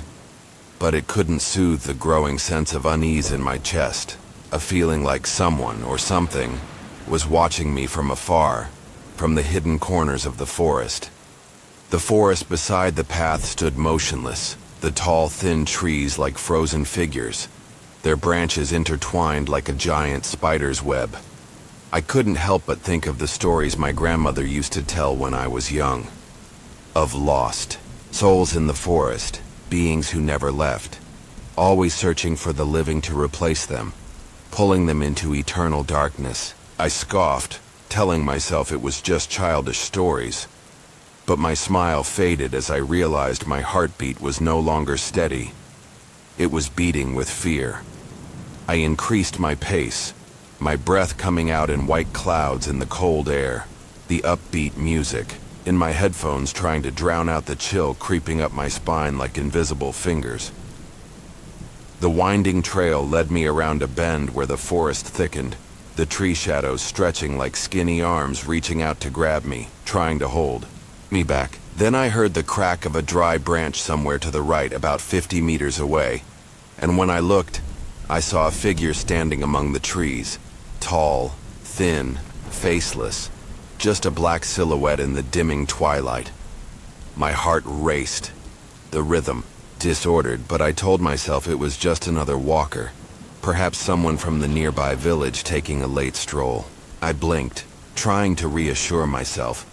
But it couldn't soothe the growing sense of unease in my chest, a feeling like someone or something was watching me from afar, from the hidden corners of the forest. The forest beside the path stood motionless, the tall, thin trees like frozen figures, their branches intertwined like a giant spider's web. I couldn't help but think of the stories my grandmother used to tell when I was young. Of lost souls in the forest, beings who never left, always searching for the living to replace them, pulling them into eternal darkness. I scoffed, telling myself it was just childish stories. But my smile faded as I realized my heartbeat was no longer steady. It was beating with fear. I increased my pace, my breath coming out in white clouds in the cold air, the upbeat music in my headphones trying to drown out the chill creeping up my spine like invisible fingers. The winding trail led me around a bend where the forest thickened, the tree shadows stretching like skinny arms reaching out to grab me, trying to hold me back. Then I heard the crack of a dry branch somewhere to the right, about 50 meters away, and when I looked, I saw a figure standing among the trees, tall, thin, faceless, just a black silhouette in the dimming twilight. My heart raced, the rhythm disordered, but I told myself it was just another walker, perhaps someone from the nearby village taking a late stroll. I blinked, trying to reassure myself,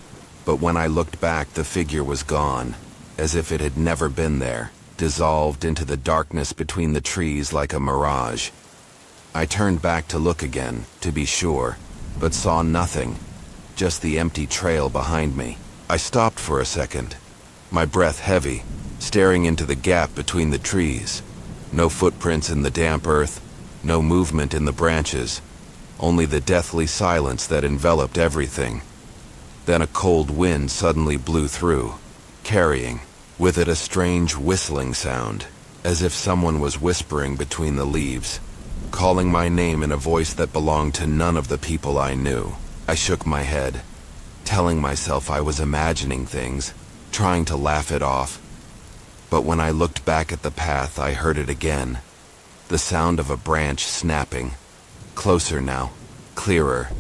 but when I looked back, the figure was gone, as if it had never been there, dissolved into the darkness between the trees like a mirage. I turned back to look again, to be sure, but saw nothing, just the empty trail behind me. I stopped for a second, my breath heavy, staring into the gap between the trees. No footprints in the damp earth, no movement in the branches, only the deathly silence that enveloped everything. Then a cold wind suddenly blew through, carrying with it a strange whistling sound, as if someone was whispering between the leaves, calling my name in a voice that belonged to none of the people I knew. I shook my head, telling myself I was imagining things, trying to laugh it off. But when I looked back at the path, I heard it again, the sound of a branch snapping, closer now, clearer,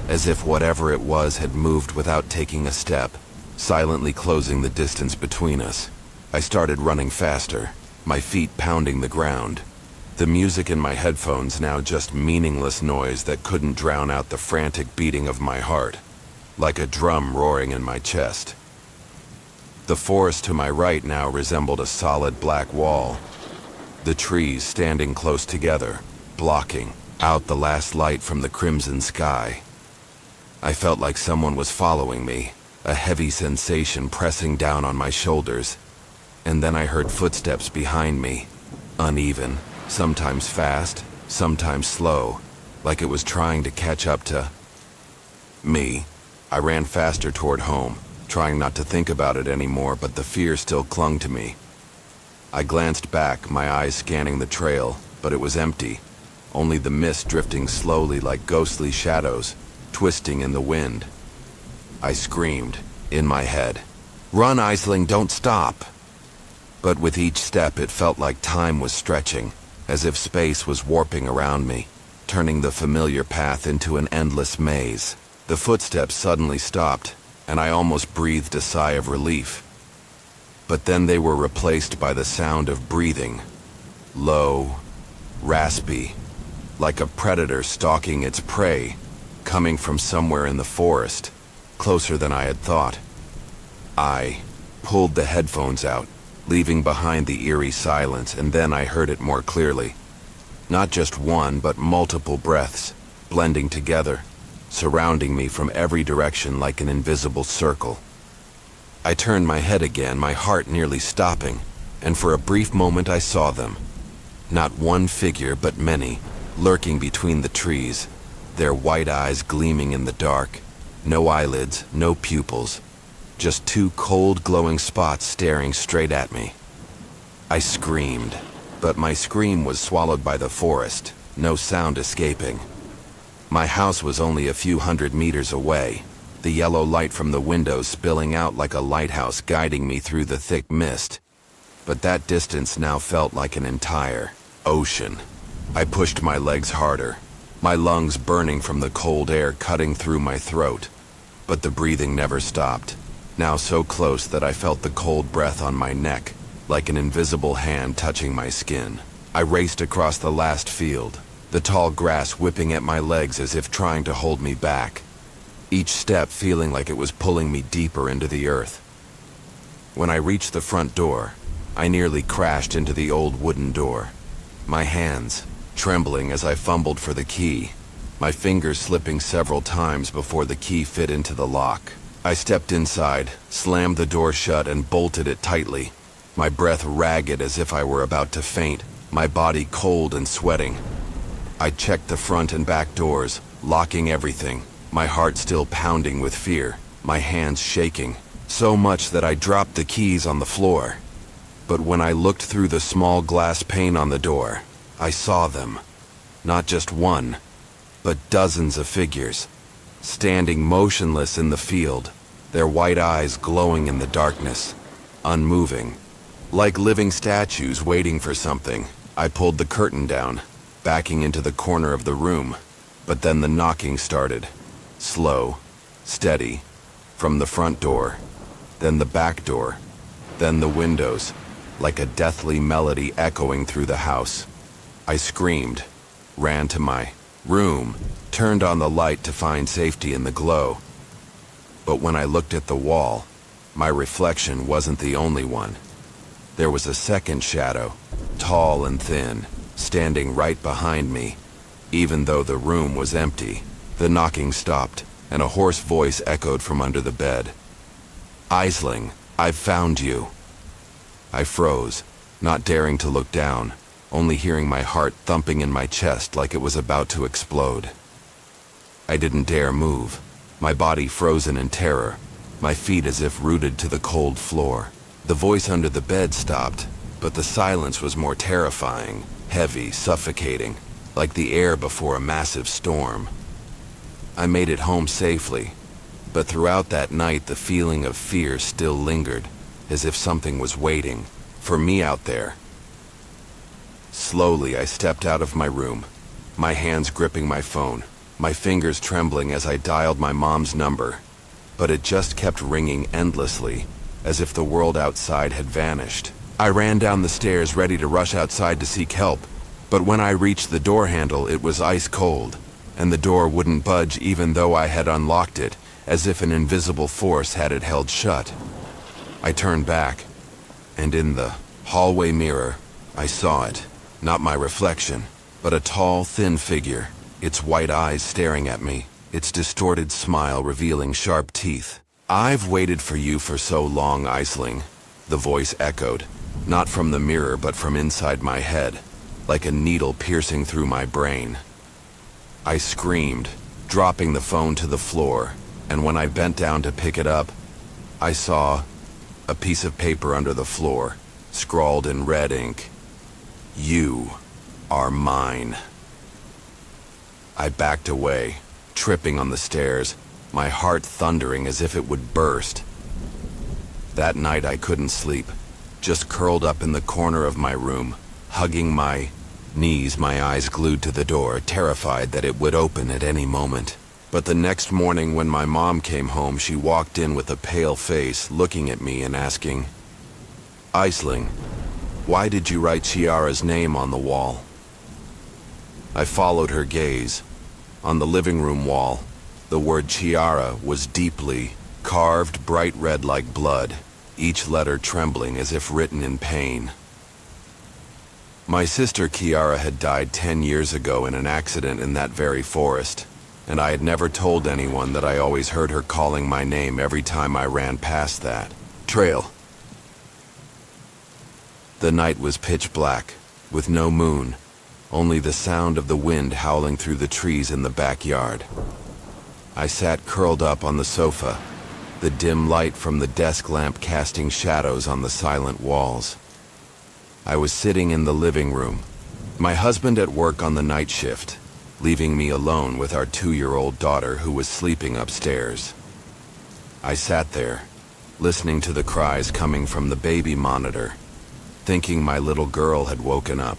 as if whatever it was had moved without taking a step, silently closing the distance between us. I started running faster, my feet pounding the ground, the music in my headphones now just meaningless noise that couldn't drown out the frantic beating of my heart, like a drum roaring in my chest. The forest to my right now resembled a solid black wall, the trees standing close together, blocking out the last light from the crimson sky. I felt like someone was following me, a heavy sensation pressing down on my shoulders, and then I heard footsteps behind me, uneven, sometimes fast, sometimes slow, like it was trying to catch up to me. I ran faster toward home, trying not to think about it anymore, but the fear still clung to me. I glanced back, my eyes scanning the trail, but it was empty, only the mist drifting slowly like ghostly shadows, twisting in the wind. I screamed, in my head, "Run, Aisling, don't stop!" But with each step it felt like time was stretching, as if space was warping around me, turning the familiar path into an endless maze. The footsteps suddenly stopped, and I almost breathed a sigh of relief. But then they were replaced by the sound of breathing, low, raspy, like a predator stalking its prey, coming from somewhere in the forest, closer than I had thought. I pulled the headphones out, leaving behind the eerie silence, and then I heard it more clearly. Not just one, but multiple breaths, blending together, surrounding me from every direction like an invisible circle. I turned my head again, my heart nearly stopping, and for a brief moment I saw them. Not one figure, but many, lurking between the trees, their white eyes gleaming in the dark. No eyelids, no pupils, just two cold, glowing spots staring straight at me. I screamed, but my scream was swallowed by the forest, no sound escaping. My house was only a few hundred meters away, the yellow light from the windows spilling out like a lighthouse guiding me through the thick mist. But that distance now felt like an entire ocean. I pushed my legs harder, my lungs burning from the cold air cutting through my throat. But the breathing never stopped, now so close that I felt the cold breath on my neck, like an invisible hand touching my skin. I raced across the last field, the tall grass whipping at my legs as if trying to hold me back, each step feeling like it was pulling me deeper into the earth. When I reached the front door, I nearly crashed into the old wooden door, my hands trembling as I fumbled for the key, my fingers slipping several times before the key fit into the lock. I stepped inside, slammed the door shut, and bolted it tightly, my breath ragged as if I were about to faint, my body cold and sweating. I checked the front and back doors, locking everything, my heart still pounding with fear, my hands shaking, so much that I dropped the keys on the floor. But when I looked through the small glass pane on the door, I saw them. Not just one, but dozens of figures, standing motionless in the field, their white eyes glowing in the darkness, unmoving, like living statues waiting for something. I pulled the curtain down, backing into the corner of the room, but then the knocking started, slow, steady, from the front door, then the back door, then the windows, like a deathly melody echoing through the house. I screamed, ran to my room, turned on the light to find safety in the glow. But when I looked at the wall, my reflection wasn't the only one. There was a second shadow, tall and thin, standing right behind me. Even though the room was empty, the knocking stopped, and a hoarse voice echoed from under the bed. "Aisling, I've found you." I froze, not daring to look down, only hearing my heart thumping in my chest like it was about to explode. I didn't dare move, my body frozen in terror, my feet as if rooted to the cold floor. The voice under the bed stopped, but the silence was more terrifying, heavy, suffocating, like the air before a massive storm. I made it home safely, but throughout that night the feeling of fear still lingered, as if something was waiting for me out there. Slowly I stepped out of my room, my hands gripping my phone, my fingers trembling as I dialed my mom's number, but it just kept ringing endlessly, as if the world outside had vanished. I ran down the stairs ready to rush outside to seek help, but when I reached the door handle it was ice cold, and the door wouldn't budge even though I had unlocked it, as if an invisible force had it held shut. I turned back, and in the hallway mirror, I saw it, not my reflection, but a tall, thin figure, its white eyes staring at me, its distorted smile revealing sharp teeth. "I've waited for you for so long, Aisling," the voice echoed, not from the mirror but from inside my head, like a needle piercing through my brain. I screamed, dropping the phone to the floor, and when I bent down to pick it up, I saw a piece of paper under the floor, scrawled in red ink. "You are mine." I backed away, tripping on the stairs, my heart thundering as if it would burst. That night I couldn't sleep, just curled up in the corner of my room, hugging my knees, my eyes glued to the door, terrified that it would open at any moment. But the next morning when my mom came home, she walked in with a pale face, looking at me and asking, "Aisling, why did you write Chiara's name on the wall?" I followed her gaze. On the living room wall, the word Chiara was deeply carved, bright red like blood, each letter trembling as if written in pain. My sister Chiara had died 10 years ago in an accident in that very forest, and I had never told anyone that I always heard her calling my name every time I ran past that trail. The night was pitch black, with no moon, only the sound of the wind howling through the trees in the backyard. I sat curled up on the sofa, the dim light from the desk lamp casting shadows on the silent walls. I was sitting in the living room, my husband at work on the night shift, leaving me alone with our 2-year-old daughter who was sleeping upstairs. I sat there, listening to the cries coming from the baby monitor, thinking my little girl had woken up.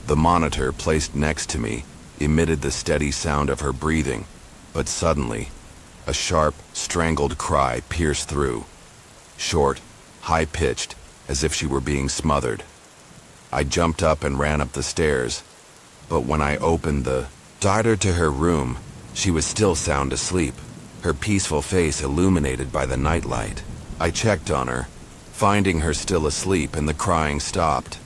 The monitor placed next to me emitted the steady sound of her breathing, but suddenly, a sharp, strangled cry pierced through, short, high-pitched, as if she were being smothered. I jumped up and ran up the stairs, but when I opened the door to her room, she was still sound asleep, her peaceful face illuminated by the nightlight. I checked on her, finding her still asleep, and the crying stopped.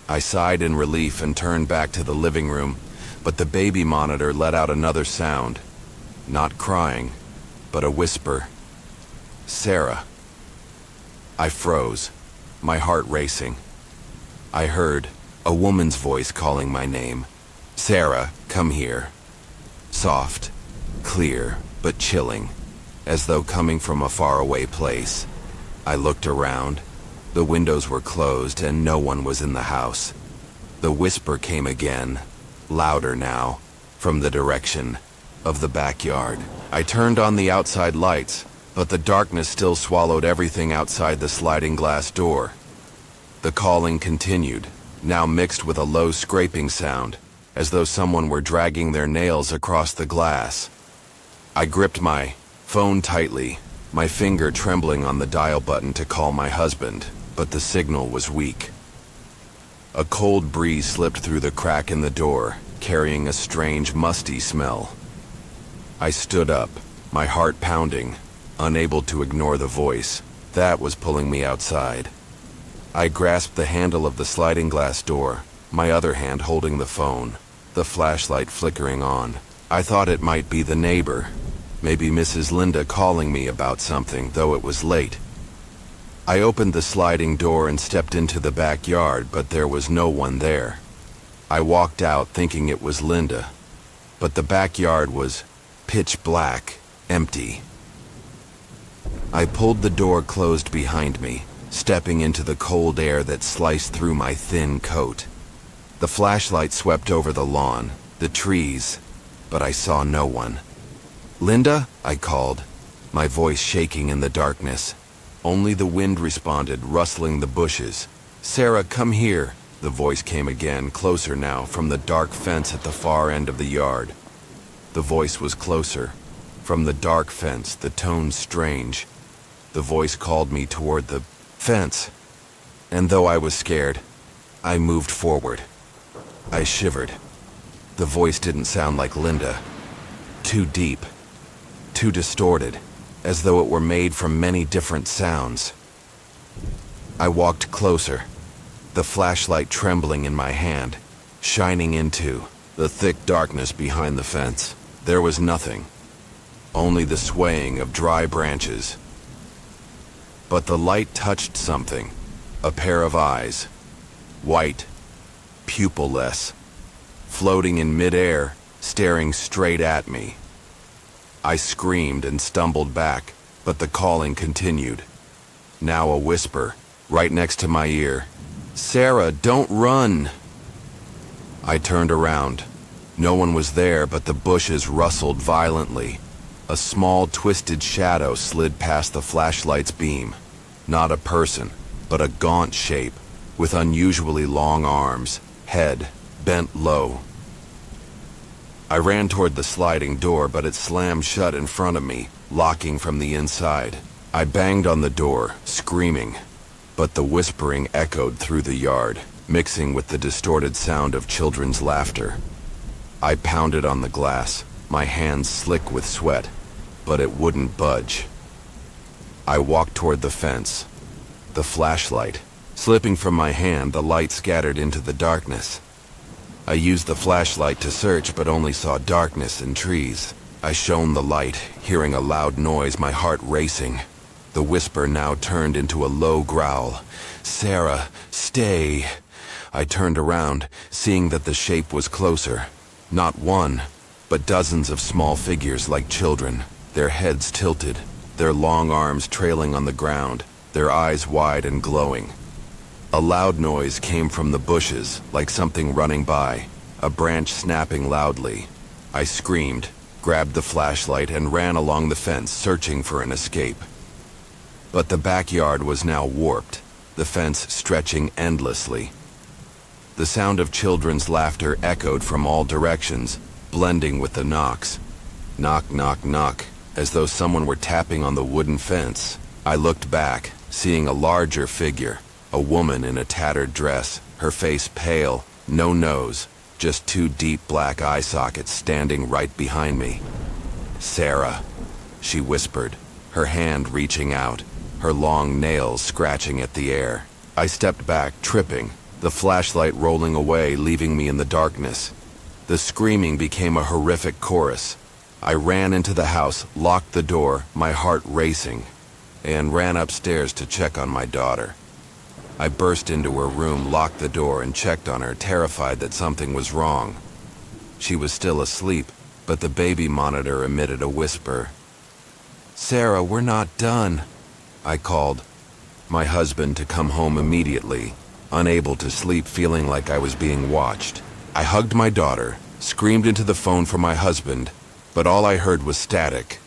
I sighed in relief and turned back to the living room, but the baby monitor let out another sound. Not crying, but a whisper. "Sarah." I froze, my heart racing. I heard a woman's voice calling my name, "Sarah, come here." Soft, clear, but chilling, as though coming from a faraway place. I looked around. The windows were closed and no one was in the house. The whisper came again, louder now, from the direction of the backyard. I turned on the outside lights, but the darkness still swallowed everything outside the sliding glass door. The calling continued, now mixed with a low scraping sound, as though someone were dragging their nails across the glass. I gripped my phone tightly, my finger trembling on the dial button to call my husband, but the signal was weak. A cold breeze slipped through the crack in the door, carrying a strange, musty smell. I stood up, my heart pounding, unable to ignore the voice that was pulling me outside. I grasped the handle of the sliding glass door, my other hand holding the phone, the flashlight flickering on. I thought it might be the neighbor, maybe Mrs. Linda calling me about something, though it was late. I opened the sliding door and stepped into the backyard, but there was no one there. I walked out thinking it was Linda, but the backyard was pitch black, empty. I pulled the door closed behind me, stepping into the cold air that sliced through my thin coat. The flashlight swept over the lawn, the trees, but I saw no one. "Linda?" I called, my voice shaking in the darkness. Only the wind responded, rustling the bushes. "Sarah, come here." The voice came again, closer now, from the dark fence at the far end of the yard. The voice was closer. From the dark fence, the tone strange. The voice called me toward the fence. And though I was scared, I moved forward. I shivered. The voice didn't sound like Linda. Too deep. Too distorted, as though it were made from many different sounds. I walked closer, the flashlight trembling in my hand, shining into the thick darkness behind the fence. There was nothing, only the swaying of dry branches. But the light touched something, a pair of eyes, white, pupil-less, floating in midair, staring straight at me. I screamed and stumbled back, but the calling continued. Now a whisper, right next to my ear. "Sarah, don't run!" I turned around. No one was there, but the bushes rustled violently. A small, twisted shadow slid past the flashlight's beam. Not a person, but a gaunt shape, with unusually long arms, head bent low. I ran toward the sliding door, but it slammed shut in front of me, locking from the inside. I banged on the door, screaming, but the whispering echoed through the yard, mixing with the distorted sound of children's laughter. I pounded on the glass, my hands slick with sweat, but it wouldn't budge. I walked toward the fence. The flashlight, slipping from my hand, the light scattered into the darkness. I used the flashlight to search, but only saw darkness and trees. I shone the light, hearing a loud noise, my heart racing. The whisper now turned into a low growl. "Sarah, stay." I turned around, seeing that the shape was closer. Not one, but dozens of small figures like children, their heads tilted, their long arms trailing on the ground, their eyes wide and glowing. A loud noise came from the bushes, like something running by, a branch snapping loudly. I screamed, grabbed the flashlight, and ran along the fence, searching for an escape. But the backyard was now warped, the fence stretching endlessly. The sound of children's laughter echoed from all directions, blending with the knocks. Knock, knock, knock, as though someone were tapping on the wooden fence. I looked back, seeing a larger figure. A woman in a tattered dress, her face pale, no nose, just two deep black eye sockets standing right behind me. "Sarah," she whispered, her hand reaching out, her long nails scratching at the air. I stepped back, tripping, the flashlight rolling away, leaving me in the darkness. The screaming became a horrific chorus. I ran into the house, locked the door, my heart racing, and ran upstairs to check on my daughter. I burst into her room, locked the door, and checked on her, terrified that something was wrong. She was still asleep, but the baby monitor emitted a whisper. "Sarah, we're not done," I called my husband to come home immediately, unable to sleep, feeling like I was being watched. I hugged my daughter, screamed into the phone for my husband, but all I heard was static.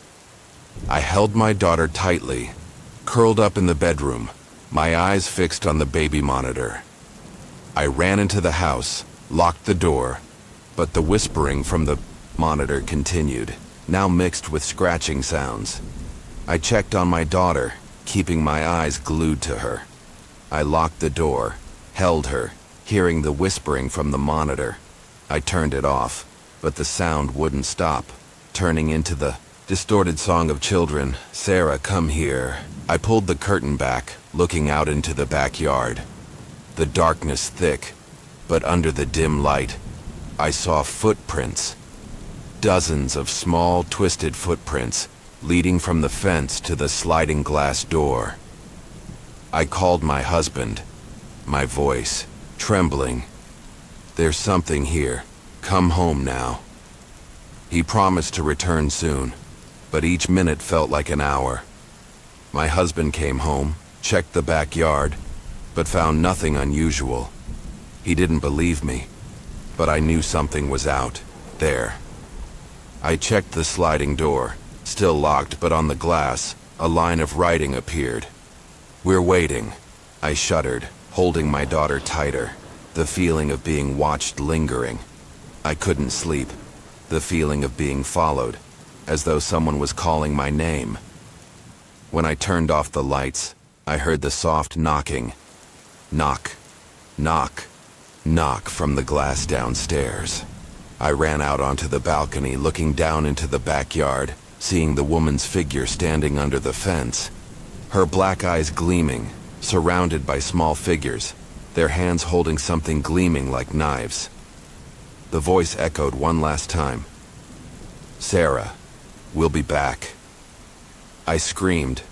I held my daughter tightly, curled up in the bedroom, my eyes fixed on the baby monitor. I ran into the house, locked the door, but the whispering from the monitor continued, now mixed with scratching sounds. I checked on my daughter, keeping my eyes glued to her. I locked the door, held her, hearing the whispering from the monitor. I turned it off, but the sound wouldn't stop, turning into the distorted song of children. "Sarah, come here." I pulled the curtain back, looking out into the backyard. The darkness thick, but under the dim light, I saw footprints. Dozens of small, twisted footprints, leading from the fence to the sliding glass door. I called my husband, my voice trembling. "There's something here. Come home now." He promised to return soon, but each minute felt like an hour. My husband came home, checked the backyard, but found nothing unusual. He didn't believe me, but I knew something was out there. I checked the sliding door, still locked, but on the glass, a line of writing appeared. "We're waiting." I shuddered, holding my daughter tighter, the feeling of being watched lingering. I couldn't sleep, the feeling of being followed, as though someone was calling my name. When I turned off the lights, I heard the soft knocking. Knock, knock, knock from the glass downstairs. I ran out onto the balcony, looking down into the backyard, seeing the woman's figure standing under the fence, her black eyes gleaming, surrounded by small figures, their hands holding something gleaming like knives. The voice echoed one last time. "Sarah, we'll be back." I screamed,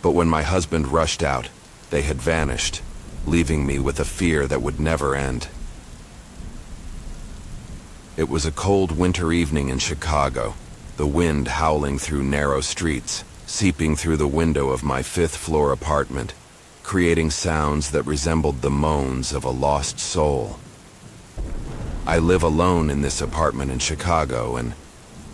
but when my husband rushed out, they had vanished, leaving me with a fear that would never end. It was a cold winter evening in Chicago, the wind howling through narrow streets, seeping through the window of my fifth-floor apartment, creating sounds that resembled the moans of a lost soul. I live alone in this apartment in Chicago, and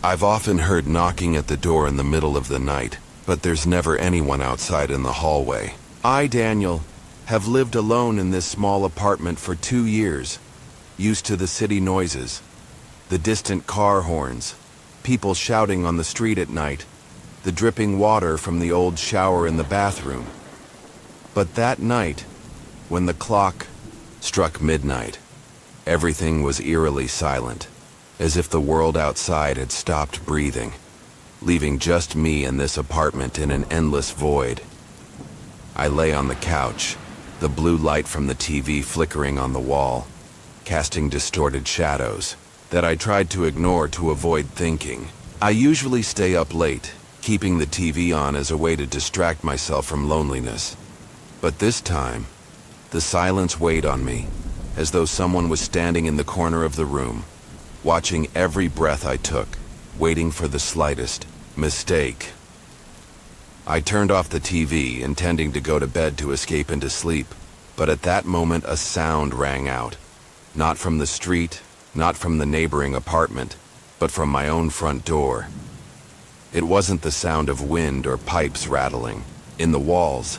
I've often heard knocking at the door in the middle of the night, but there's never anyone outside in the hallway. I, Daniel, have lived alone in this small apartment for 2 years, used to the city noises, the distant car horns, people shouting on the street at night, the dripping water from the old shower in the bathroom. But that night, when the clock struck midnight, everything was eerily silent, as if the world outside had stopped breathing, leaving just me and this apartment in an endless void. I lay on the couch, the blue light from the TV flickering on the wall, casting distorted shadows that I tried to ignore to avoid thinking. I usually stay up late, keeping the TV on as a way to distract myself from loneliness. But this time, the silence weighed on me, as though someone was standing in the corner of the room, watching every breath I took, waiting for the slightest mistake. I turned off the TV, intending to go to bed to escape into sleep, but at that moment a sound rang out, not from the street, not from the neighboring apartment, but from my own front door. It wasn't the sound of wind or pipes rattling in the walls.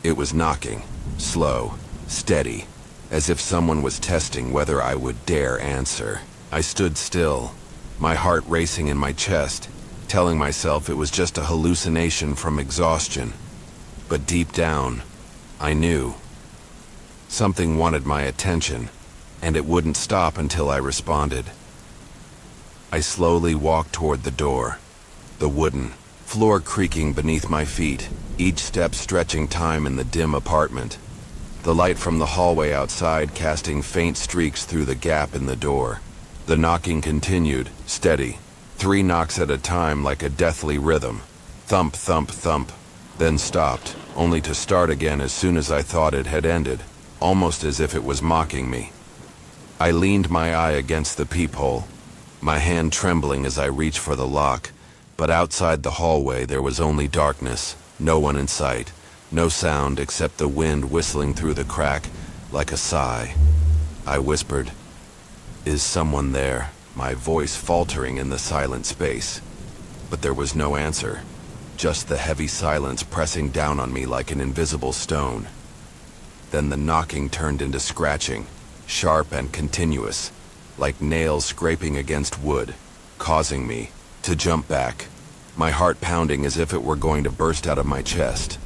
It was knocking, slow, steady, as if someone was testing whether I would dare answer. I stood still, my heart racing in my chest, telling myself it was just a hallucination from exhaustion. But deep down, I knew. Something wanted my attention, and it wouldn't stop until I responded. I slowly walked toward the door, the wooden floor creaking beneath my feet, each step stretching time in the dim apartment. The light from the hallway outside casting faint streaks through the gap in the door. The knocking continued, steady, 3 knocks at a time like a deathly rhythm. Thump, thump, thump, then stopped, only to start again as soon as I thought it had ended, almost as if it was mocking me. I leaned my eye against the peephole, my hand trembling as I reached for the lock, but outside the hallway there was only darkness, no one in sight, no sound except the wind whistling through the crack like a sigh. I whispered, "Is someone there?" my voice faltering in the silent space. But there was no answer, just the heavy silence pressing down on me like an invisible stone. Then the knocking turned into scratching, sharp and continuous, like nails scraping against wood, causing me to jump back, my heart pounding as if it were going to burst out of my chest,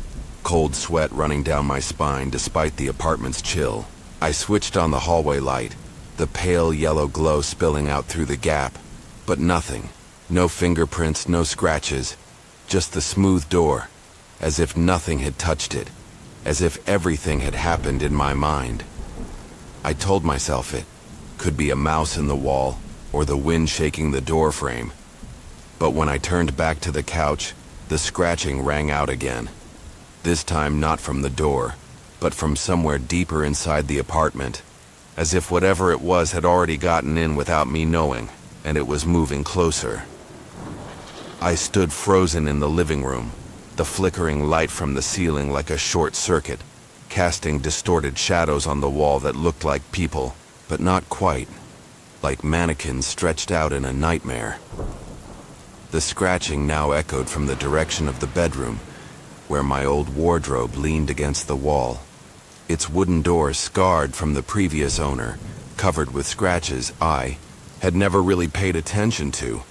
cold sweat running down my spine despite the apartment's chill. I switched on the hallway light, the pale yellow glow spilling out through the gap, but nothing. No fingerprints, no scratches, just the smooth door, as if nothing had touched it, as if everything had happened in my mind. I told myself it could be a mouse in the wall or the wind shaking the door frame. But when I turned back to the couch, the scratching rang out again. This time not from the door, but from somewhere deeper inside the apartment, as if whatever it was had already gotten in without me knowing, and it was moving closer. I stood frozen in the living room, the flickering light from the ceiling like a short circuit, casting distorted shadows on the wall that looked like people, but not quite, like mannequins stretched out in a nightmare. The scratching now echoed from the direction of the bedroom, where my old wardrobe leaned against the wall, its wooden door scarred from the previous owner, covered with scratches I had never really paid attention to.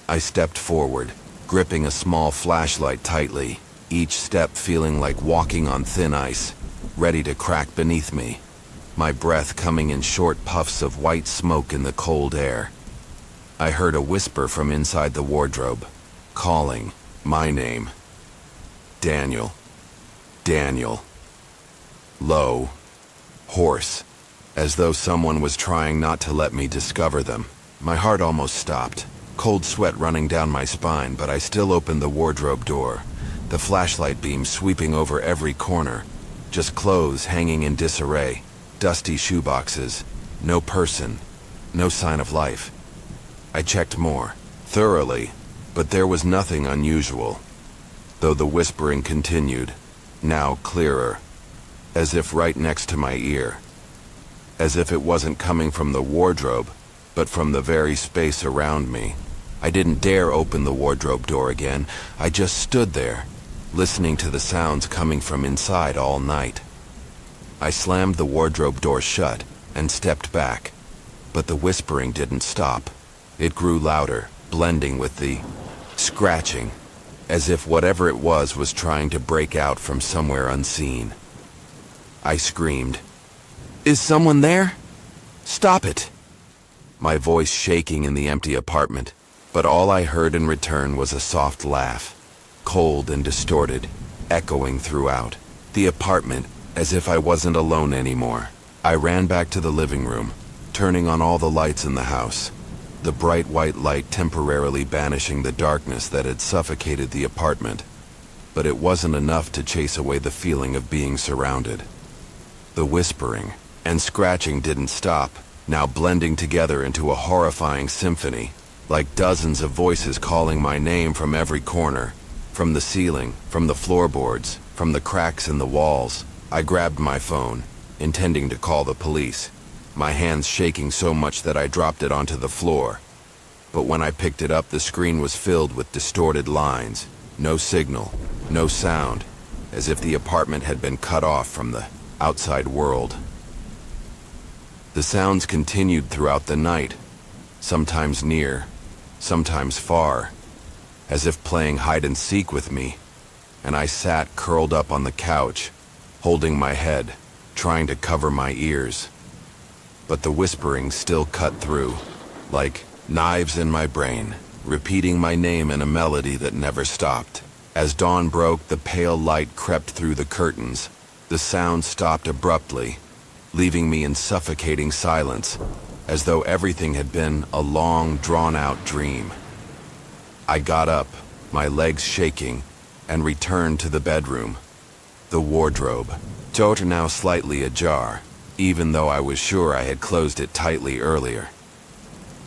I stepped forward, gripping a small flashlight tightly, each step feeling like walking on thin ice, ready to crack beneath me, my breath coming in short puffs of white smoke in the cold air. I heard a whisper from inside the wardrobe, calling my name. Daniel. Daniel. Low. Hoarse, as though someone was trying not to let me discover them. My heart almost stopped, cold sweat running down my spine, but I still opened the wardrobe door, the flashlight beam sweeping over every corner, just clothes hanging in disarray, dusty shoeboxes, no person, no sign of life. I checked more, thoroughly, but there was nothing unusual, though the whispering continued, now clearer, as if right next to my ear, as if it wasn't coming from the wardrobe, but from the very space around me. I didn't dare open the wardrobe door again. I just stood there, listening to the sounds coming from inside all night. I slammed the wardrobe door shut and stepped back, but the whispering didn't stop. It grew louder, blending with the scratching, as if whatever it was trying to break out from somewhere unseen. I screamed, "Is someone there? Stop it!" My voice shaking in the empty apartment, but all I heard in return was a soft laugh, cold and distorted, echoing throughout the apartment as if I wasn't alone anymore. I ran back to the living room, turning on all the lights in the house, the bright white light temporarily banishing the darkness that had suffocated the apartment, but it wasn't enough to chase away the feeling of being surrounded. The whispering and scratching didn't stop, now blending together into a horrifying symphony, like dozens of voices calling my name from every corner, from the ceiling, from the floorboards, from the cracks in the walls. I grabbed my phone, intending to call the police, my hands shaking so much that I dropped it onto the floor. But when I picked it up, the screen was filled with distorted lines, no signal, no sound, as if the apartment had been cut off from the outside world. The sounds continued throughout the night, sometimes near, sometimes far, as if playing hide and seek with me, and I sat curled up on the couch, holding my head, trying to cover my ears. But the whispering still cut through, like knives in my brain, repeating my name in a melody that never stopped. As dawn broke, the pale light crept through the curtains. The sound stopped abruptly, leaving me in suffocating silence, as though everything had been a long, drawn-out dream. I got up, my legs shaking, and returned to the bedroom. The wardrobe, door now slightly ajar, even though I was sure I had closed it tightly earlier.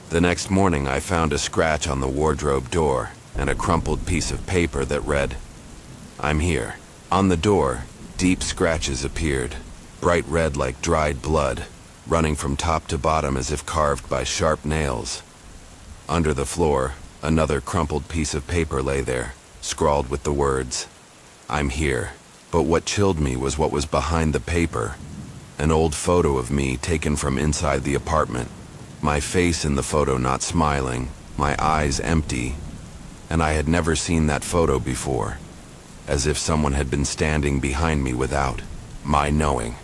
The next morning I found a scratch on the wardrobe door and a crumpled piece of paper that read, "I'm here." On the door, deep scratches appeared, bright red like dried blood, running from top to bottom as if carved by sharp nails. Under the floor, another crumpled piece of paper lay there, scrawled with the words, "I'm here." But what chilled me was what was behind the paper. An old photo of me taken from inside the apartment. My face in the photo not smiling, my eyes empty, and I had never seen that photo before, as if someone had been standing behind me without my knowing.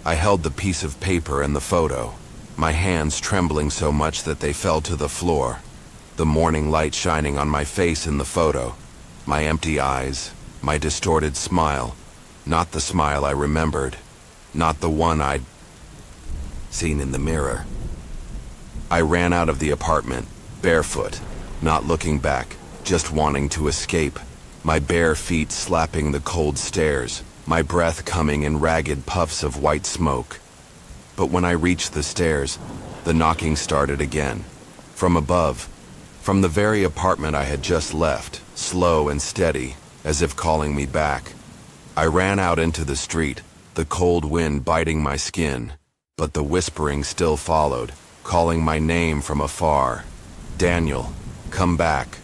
I held the piece of paper and the photo, my hands trembling so much that they fell to the floor, the morning light shining on my face in the photo, my empty eyes, my distorted smile, not the smile I remembered, not the one I'd seen in the mirror. I ran out of the apartment, barefoot, not looking back, just wanting to escape, my bare feet slapping the cold stairs, my breath coming in ragged puffs of white smoke. But when I reached the stairs, the knocking started again. From above, from the very apartment I had just left, slow and steady, as if calling me back. I ran out into the street, the cold wind biting my skin, but the whispering still followed, calling my name from afar. "Daniel, come back,"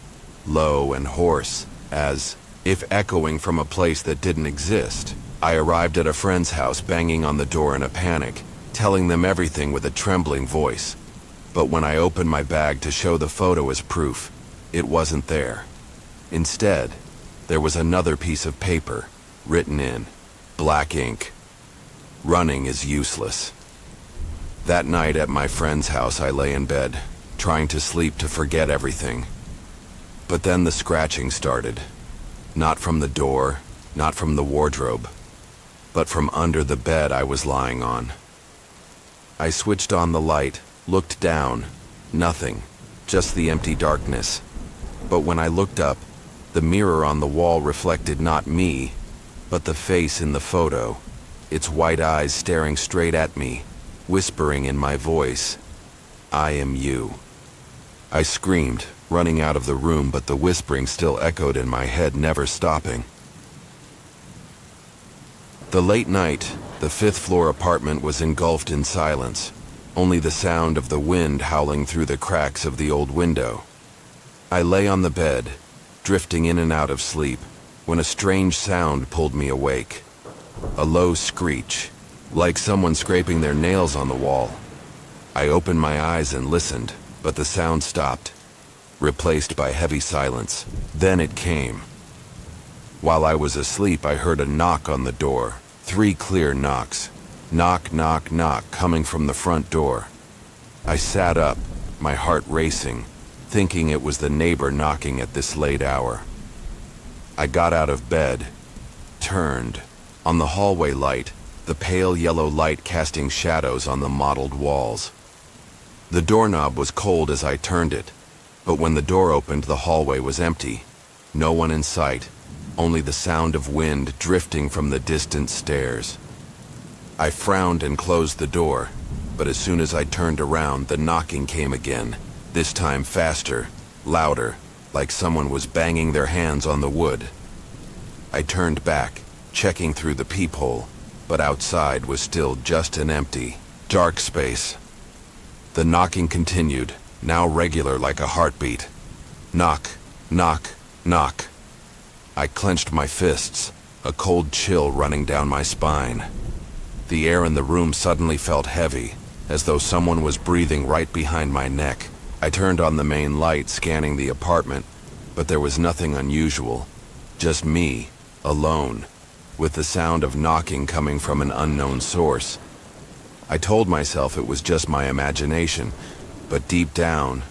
low and hoarse, as if echoing from a place that didn't exist. I arrived at a friend's house banging on the door in a panic, telling them everything with a trembling voice. But when I opened my bag to show the photo as proof, it wasn't there. Instead, there was another piece of paper, written in black ink, "Running is useless." That night at my friend's house I lay in bed, trying to sleep to forget everything. But then the scratching started. Not from the door, not from the wardrobe, but from under the bed I was lying on. I switched on the light, looked down, nothing, just the empty darkness. But when I looked up, the mirror on the wall reflected not me, but the face in the photo, its white eyes staring straight at me, whispering in my voice, "I am you." I screamed, running out of the room, but the whispering still echoed in my head, never stopping. The late night, the fifth-floor apartment was engulfed in silence, only the sound of the wind howling through the cracks of the old window. I lay on the bed, drifting in and out of sleep, when a strange sound pulled me awake. A low screech, like someone scraping their nails on the wall. I opened my eyes and listened, but the sound stopped, replaced by heavy silence. Then it came. While I was asleep, I heard a knock on the door, 3 clear knocks. Knock, knock, knock, coming from the front door. I sat up, my heart racing, thinking it was the neighbor knocking at this late hour. I got out of bed, turned. On the hallway light, the pale yellow light casting shadows on the mottled walls. The doorknob was cold as I turned it, but when the door opened, the hallway was empty. No one in sight, only the sound of wind drifting from the distant stairs. I frowned and closed the door, but as soon as I turned around, the knocking came again, this time faster, louder, like someone was banging their hands on the wood. I turned back, checking through the peephole, but outside was still just an empty, dark space. The knocking continued, now regular like a heartbeat. Knock, knock, knock. I clenched my fists, a cold chill running down my spine. The air in the room suddenly felt heavy, as though someone was breathing right behind my neck. I turned on the main light, scanning the apartment, but there was nothing unusual. Just me, alone, with the sound of knocking coming from an unknown source. I told myself it was just my imagination, but deep down,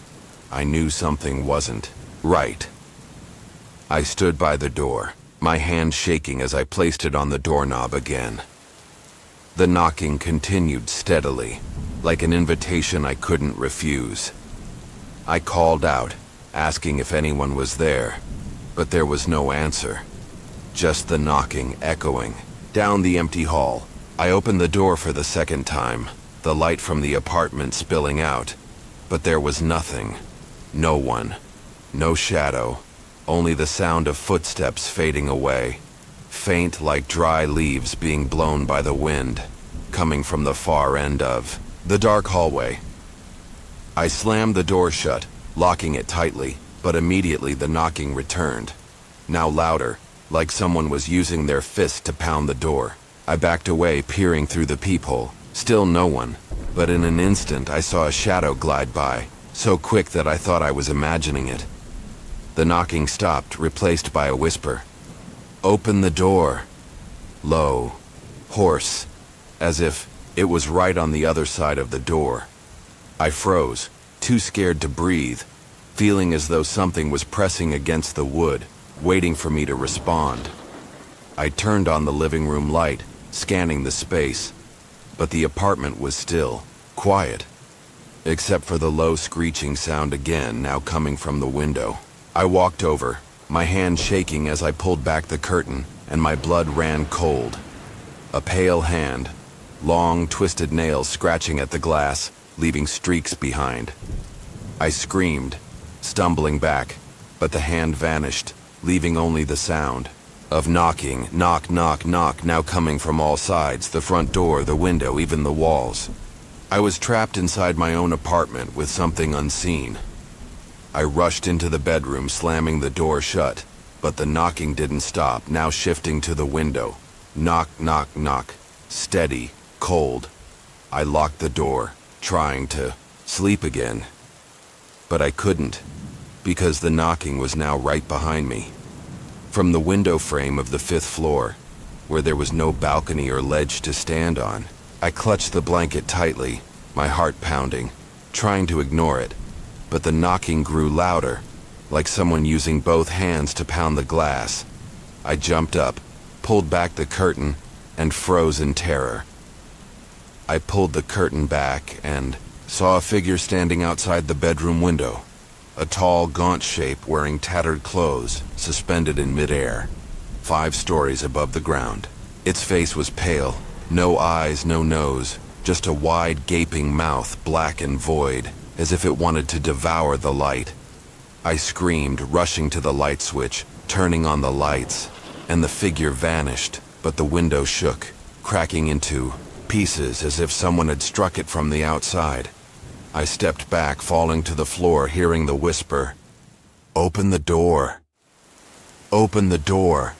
I knew something wasn't right. I stood by the door, my hand shaking as I placed it on the doorknob again. The knocking continued steadily, like an invitation I couldn't refuse. I called out, asking if anyone was there, but there was no answer. Just the knocking echoing. Down the empty hall, I opened the door for the second time, the light from the apartment spilling out. But there was nothing. No one. No shadow. Only the sound of footsteps fading away. Faint like dry leaves being blown by the wind, coming from the far end of the dark hallway. I slammed the door shut, locking it tightly, but immediately the knocking returned. Now louder, like someone was using their fist to pound the door. I backed away, peering through the peephole. Still no one, but in an instant I saw a shadow glide by, so quick that I thought I was imagining it. The knocking stopped, replaced by a whisper. "Open the door." Low, hoarse, as if it was right on the other side of the door. I froze, too scared to breathe, feeling as though something was pressing against the wood, waiting for me to respond. I turned on the living room light, scanning the space, but the apartment was still, quiet, except for the low screeching sound again, now coming from the window. I walked over, my hand shaking as I pulled back the curtain, and my blood ran cold. A pale hand, long twisted nails scratching at the glass, leaving streaks behind. I screamed, stumbling back, but the hand vanished, leaving only the sound of knocking, knock, knock, knock, now coming from all sides, the front door, the window, even the walls. I was trapped inside my own apartment with something unseen. I rushed into the bedroom, slamming the door shut, but the knocking didn't stop, now shifting to the window. Knock, knock, knock, steady, cold. I locked the door, trying to sleep again. But I couldn't, because the knocking was now right behind me. From the window frame of the 5th floor, where there was no balcony or ledge to stand on, I clutched the blanket tightly, my heart pounding, trying to ignore it. But the knocking grew louder, like someone using both hands to pound the glass. I jumped up, pulled back the curtain, and froze in terror. I pulled the curtain back and saw a figure standing outside the bedroom window. A tall, gaunt shape wearing tattered clothes, suspended in midair, 5 stories above the ground. Its face was pale, no eyes, no nose, just a wide, gaping mouth, black and void, as if it wanted to devour the light. I screamed, rushing to the light switch, turning on the lights, and the figure vanished, but the window shook, cracking into pieces as if someone had struck it from the outside. I stepped back, falling to the floor, hearing the whisper, "Open the door. Open the door."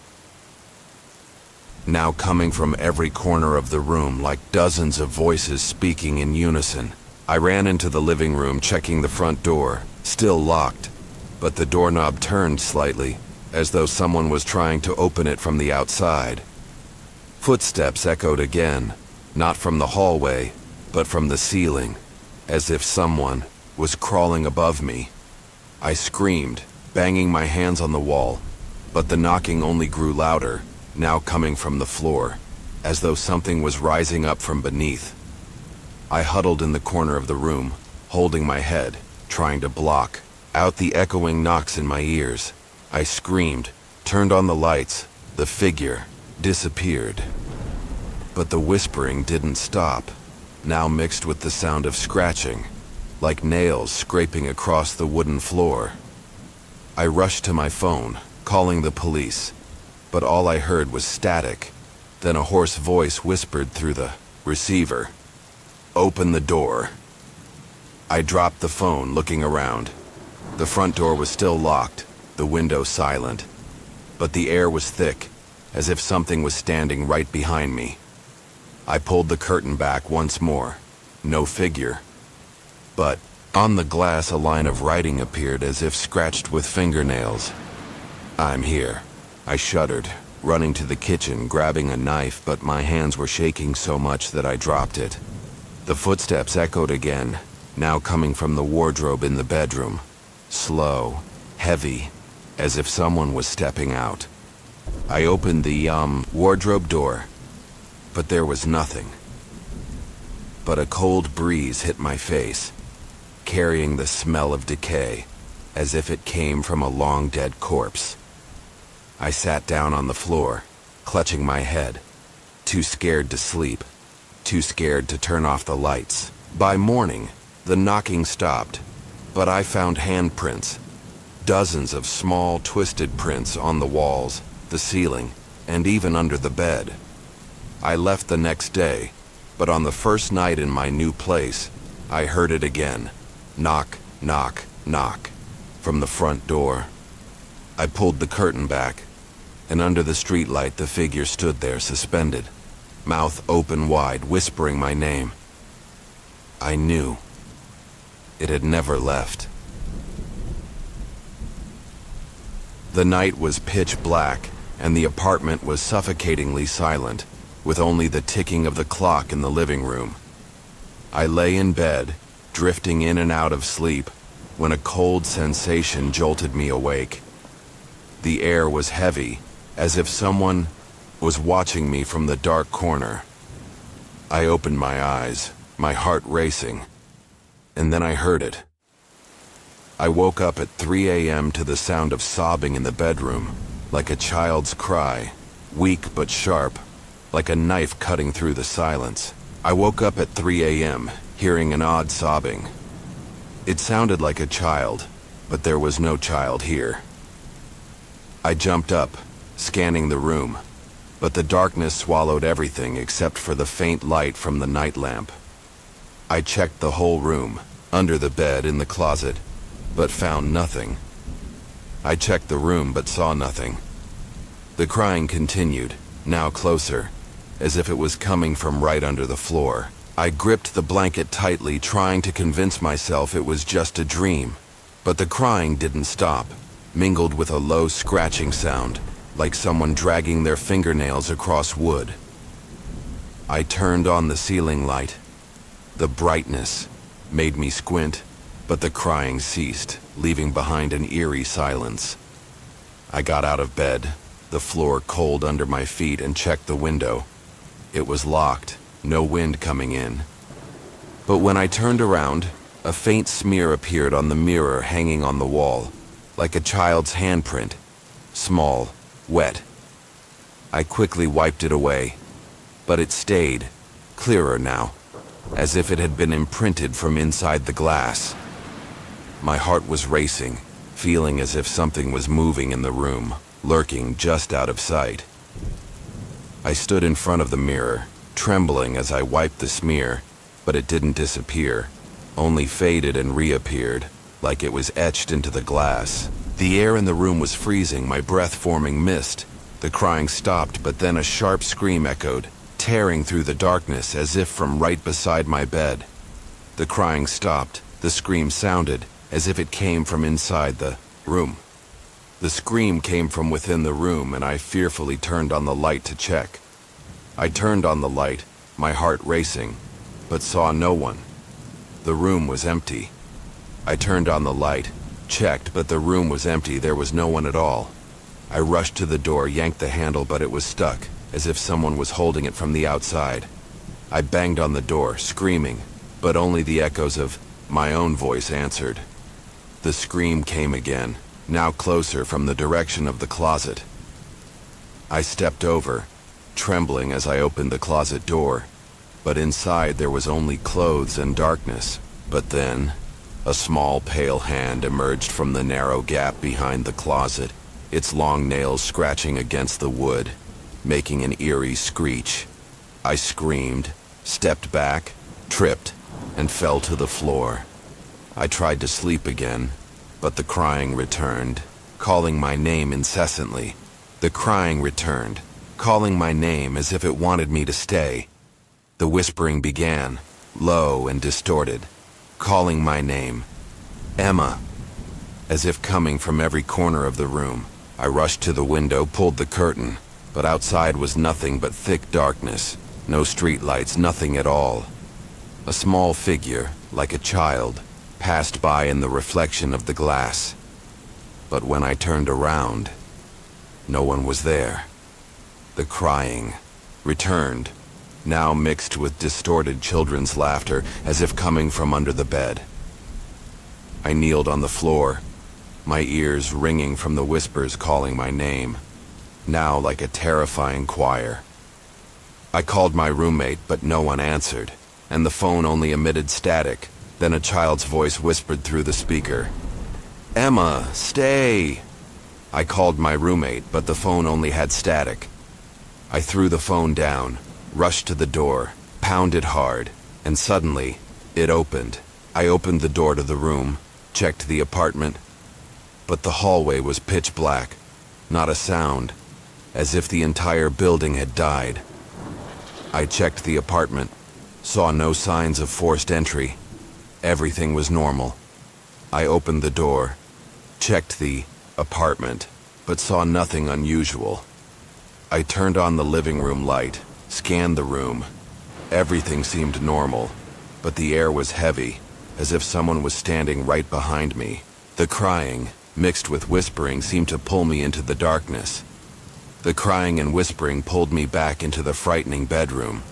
Now coming from every corner of the room, like dozens of voices speaking in unison. I ran into the living room, checking the front door, still locked, but the doorknob turned slightly, as though someone was trying to open it from the outside. Footsteps echoed again, not from the hallway, but from the ceiling, as if someone was crawling above me. I screamed, banging my hands on the wall, but the knocking only grew louder, now coming from the floor, as though something was rising up from beneath. I huddled in the corner of the room, holding my head, trying to block out the echoing knocks in my ears. I screamed, turned on the lights. The figure disappeared. But the whispering didn't stop, now mixed with the sound of scratching, like nails scraping across the wooden floor. I rushed to my phone, calling the police, but all I heard was static. Then a hoarse voice whispered through the receiver, "Open the door." I dropped the phone, looking around. The front door was still locked, the window silent, but the air was thick, as if something was standing right behind me. I pulled the curtain back once more. No figure. But on the glass a line of writing appeared, as if scratched with fingernails. "I'm here." I shuddered, running to the kitchen, grabbing a knife, but my hands were shaking so much that I dropped it. The footsteps echoed again, now coming from the wardrobe in the bedroom. Slow, heavy, as if someone was stepping out. I opened the wardrobe door, but there was nothing. But a cold breeze hit my face, carrying the smell of decay, as if it came from a long-dead corpse. I sat down on the floor, clutching my head, too scared to sleep, too scared to turn off the lights. By morning, The knocking stopped, but I found handprints. Dozens of small, twisted prints on the walls, the ceiling, and even under the bed. I left the next day, but on the first night in my new place, I heard it again. Knock, knock, knock, from the front door. I pulled the curtain back, and under the streetlight the figure stood there suspended, mouth open wide, whispering my name. I knew. It had never left. The night was pitch black, and the apartment was suffocatingly silent, with only the ticking of the clock in the living room. I lay in bed, drifting in and out of sleep, when a cold sensation jolted me awake. The air was heavy, as if someone was watching me from the dark corner. I opened my eyes, my heart racing, and then I heard it. I woke up at 3 a.m. to the sound of sobbing in the bedroom, like a child's cry, weak but sharp, like a knife cutting through the silence. I woke up at 3 a.m., hearing an odd sobbing. It sounded like a child, but there was no child here. I jumped up, scanning the room, but the darkness swallowed everything except for the faint light from the night lamp. I checked the whole room, under the bed, in the closet, but found nothing. I checked the room but saw nothing. The crying continued, now closer, as if it was coming from right under the floor. I gripped the blanket tightly, trying to convince myself it was just a dream, but the crying didn't stop, mingled with a low scratching sound, like someone dragging their fingernails across wood. I turned on the ceiling light. The brightness made me squint, but the crying ceased, leaving behind an eerie silence. I got out of bed, the floor cold under my feet, and checked the window. It was locked, no wind coming in. But when I turned around, a faint smear appeared on the mirror hanging on the wall, like a child's handprint, small, wet. I quickly wiped it away, but it stayed, clearer now, as if it had been imprinted from inside the glass. My heart was racing, feeling as if something was moving in the room, lurking just out of sight. I stood in front of the mirror, trembling as I wiped the smear, but it didn't disappear, only faded and reappeared, like it was etched into the glass. The air in the room was freezing, my breath forming mist. The crying stopped, but then a sharp scream echoed, tearing through the darkness as if from right beside my bed. The crying stopped. The scream sounded as if it came from inside the room. The scream came from within the room, and I fearfully turned on the light to check. I turned on the light, my heart racing, but saw no one. The room was empty. I turned on the light, checked, but the room was empty. There was no one at all. I rushed to the door, yanked the handle, but it was stuck, as if someone was holding it from the outside. I banged on the door, screaming, but only the echoes of my own voice answered. The scream came again, now closer, from the direction of the closet. I stepped over, trembling as I opened the closet door, but inside there was only clothes and darkness. But then, a small pale hand emerged from the narrow gap behind the closet, its long nails scratching against the wood, making an eerie screech. I screamed, stepped back, tripped, and fell to the floor. I tried to sleep again, but the crying returned, calling my name incessantly. The crying returned, calling my name as if it wanted me to stay. The whispering began, low and distorted, calling my name, Emma, as if coming from every corner of the room. I rushed to the window, pulled the curtain, but outside was nothing but thick darkness, no streetlights, nothing at all. A small figure, like a child, passed by in the reflection of the glass. But when I turned around, no one was there. The crying returned, now mixed with distorted children's laughter, as if coming from under the bed. I kneeled on the floor, my ears ringing from the whispers calling my name, now like a terrifying choir. I called my roommate, but no one answered, and the phone only emitted static, Then a child's voice whispered through the speaker, "Emma, stay!" I called my roommate, but the phone only had static. I threw the phone down, rushed to the door, pounded hard, and suddenly, it opened. I opened the door to the room, checked the apartment, but the hallway was pitch black, not a sound, as if the entire building had died. I checked the apartment, saw no signs of forced entry. Everything was normal. I opened the door, checked the apartment, but saw nothing unusual. I turned on the living room light, scanned the room. Everything seemed normal, but the air was heavy, as if someone was standing right behind me. The crying, mixed with whispering, seemed to pull me into the darkness. The crying and whispering pulled me back into the frightening bedroom.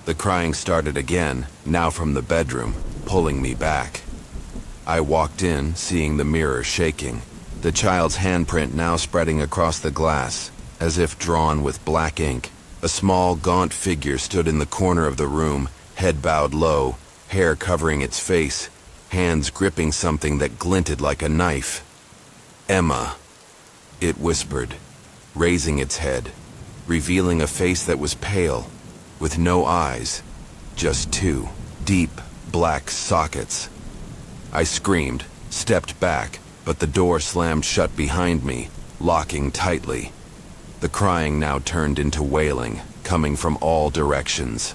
The crying started again, now from the bedroom, pulling me back. I walked in, seeing the mirror shaking, the child's handprint now spreading across the glass, as if drawn with black ink. A small, gaunt figure stood in the corner of the room, head bowed low, hair covering its face, hands gripping something that glinted like a knife. "Emma," it whispered, raising its head, revealing a face that was pale, with no eyes, just two deep, black sockets. I screamed, stepped back, but the door slammed shut behind me, locking tightly. The crying now turned into wailing, coming from all directions.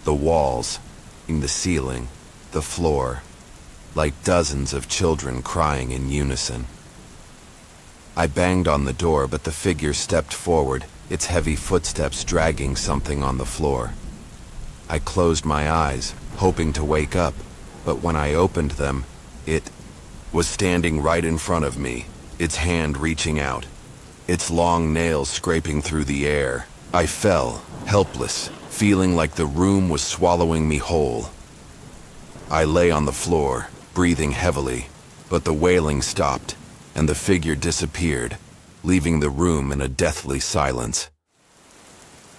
The walls, the ceiling, the floor, like dozens of children crying in unison. I banged on the door, but the figure stepped forward, its heavy footsteps dragging something on the floor. I closed my eyes, hoping to wake up, but when I opened them, it was standing right in front of me, its hand reaching out, its long nails scraping through the air. I fell, helpless, feeling like the room was swallowing me whole. I lay on the floor, breathing heavily, but the wailing stopped, and the figure disappeared, leaving the room in a deathly silence.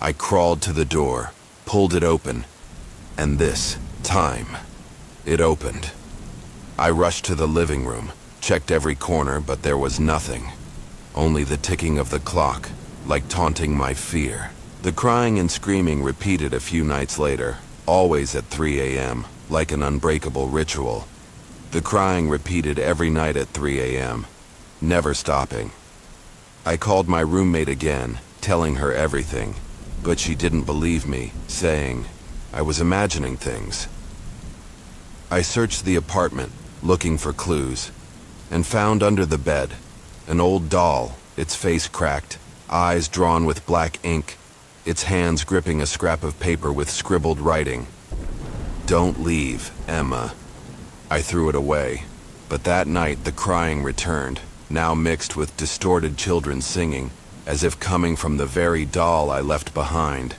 I crawled to the door, pulled it open, and this time, it opened. I rushed to the living room, checked every corner, but there was nothing. Only the ticking of the clock, like taunting my fear. The crying and screaming repeated a few nights later, always at 3 a.m., like an unbreakable ritual. The crying repeated every night at 3 a.m., never stopping. I called my roommate again, telling her everything, but she didn't believe me, saying I was imagining things. I searched the apartment, looking for clues, and found under the bed an old doll, its face cracked, eyes drawn with black ink, its hands gripping a scrap of paper with scribbled writing. "Don't leave, Emma." I threw it away, but that night the crying returned, now mixed with distorted children singing, as if coming from the very doll I left behind.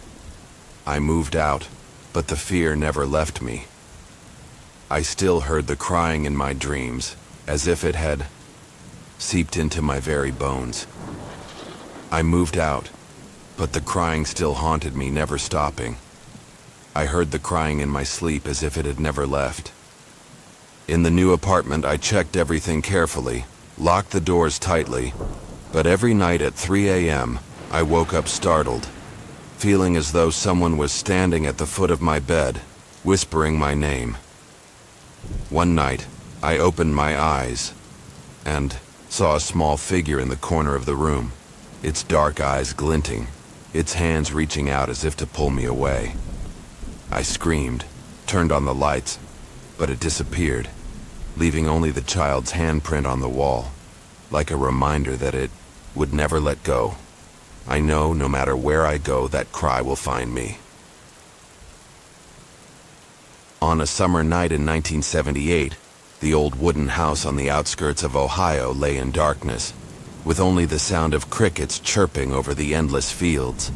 I moved out, but the fear never left me. I still heard the crying in my dreams, as if it had seeped into my very bones. I moved out, but the crying still haunted me, never stopping. I heard the crying in my sleep as if it had never left. In the new apartment, I checked everything carefully, locked the doors tightly, but every night at 3 a.m., I woke up startled, feeling as though someone was standing at the foot of my bed, whispering my name. One night, I opened my eyes and saw a small figure in the corner of the room, its dark eyes glinting, its hands reaching out as if to pull me away. I screamed, turned on the lights, but it disappeared, leaving only the child's handprint on the wall, like a reminder that it would never let go. I know no matter where I go, that cry will find me. On a summer night in 1978, the old wooden house on the outskirts of Ohio lay in darkness, with only the sound of crickets chirping over the endless fields.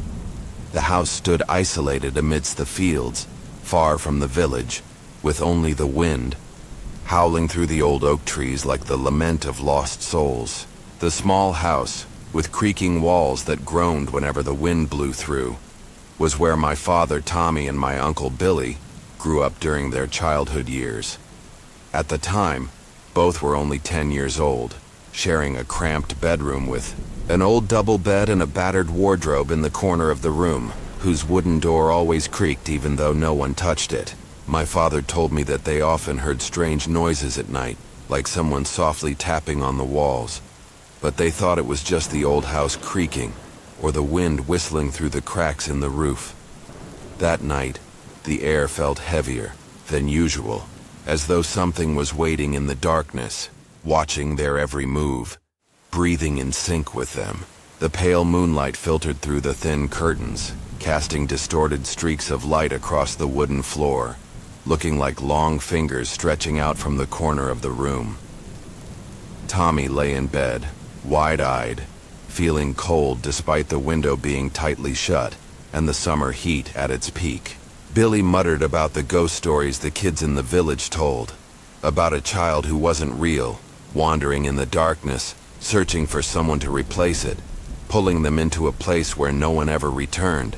The house stood isolated amidst the fields, far from the village, with only the wind, howling through the old oak trees like the lament of lost souls. The small house, with creaking walls that groaned whenever the wind blew through, was where my father Tommy and my uncle Billy grew up during their childhood years. At the time, both were only 10 years old, sharing a cramped bedroom with an old double bed and a battered wardrobe in the corner of the room, whose wooden door always creaked even though no one touched it. My father told me that they often heard strange noises at night, like someone softly tapping on the walls, but they thought it was just the old house creaking or the wind whistling through the cracks in the roof. That night, the air felt heavier than usual, as though something was waiting in the darkness, watching their every move, breathing in sync with them. The pale moonlight filtered through the thin curtains, casting distorted streaks of light across the wooden floor, looking like long fingers stretching out from the corner of the room. Tommy lay in bed, wide-eyed, feeling cold despite the window being tightly shut and the summer heat at its peak. Billy muttered about the ghost stories the kids in the village told, about a child who wasn't real, wandering in the darkness, searching for someone to replace it, pulling them into a place where no one ever returned.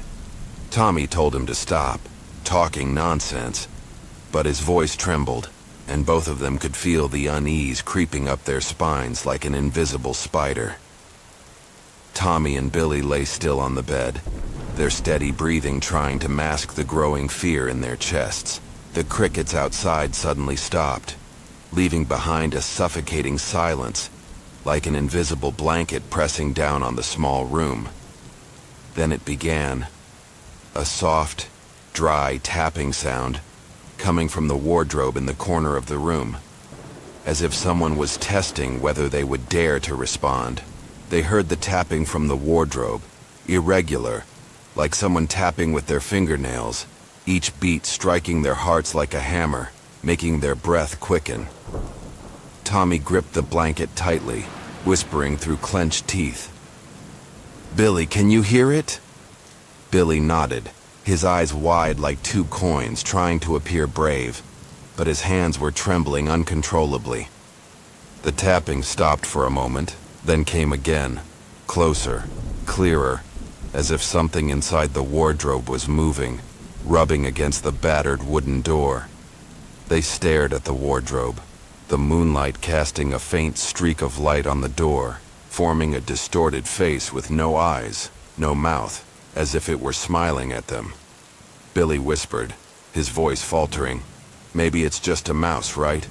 Tommy told him to stop talking nonsense, but his voice trembled, and both of them could feel the unease creeping up their spines like an invisible spider. Tommy and Billy lay still on the bed, their steady breathing trying to mask the growing fear in their chests. The crickets outside suddenly stopped, leaving behind a suffocating silence, like an invisible blanket pressing down on the small room. Then it began, a soft, dry tapping sound coming from the wardrobe in the corner of the room, as if someone was testing whether they would dare to respond. They heard the tapping from the wardrobe, irregular, like someone tapping with their fingernails, each beat striking their hearts like a hammer, making their breath quicken. Tommy gripped the blanket tightly, whispering through clenched teeth, "Billy, can you hear it?" Billy nodded, his eyes wide like two coins, trying to appear brave, but his hands were trembling uncontrollably. The tapping stopped for a moment, then came again, closer, clearer, as if something inside the wardrobe was moving, rubbing against the battered wooden door. They stared at the wardrobe, the moonlight casting a faint streak of light on the door, forming a distorted face with no eyes, no mouth, as if it were smiling at them. Billy whispered, his voice faltering, "Maybe it's just a mouse, right?"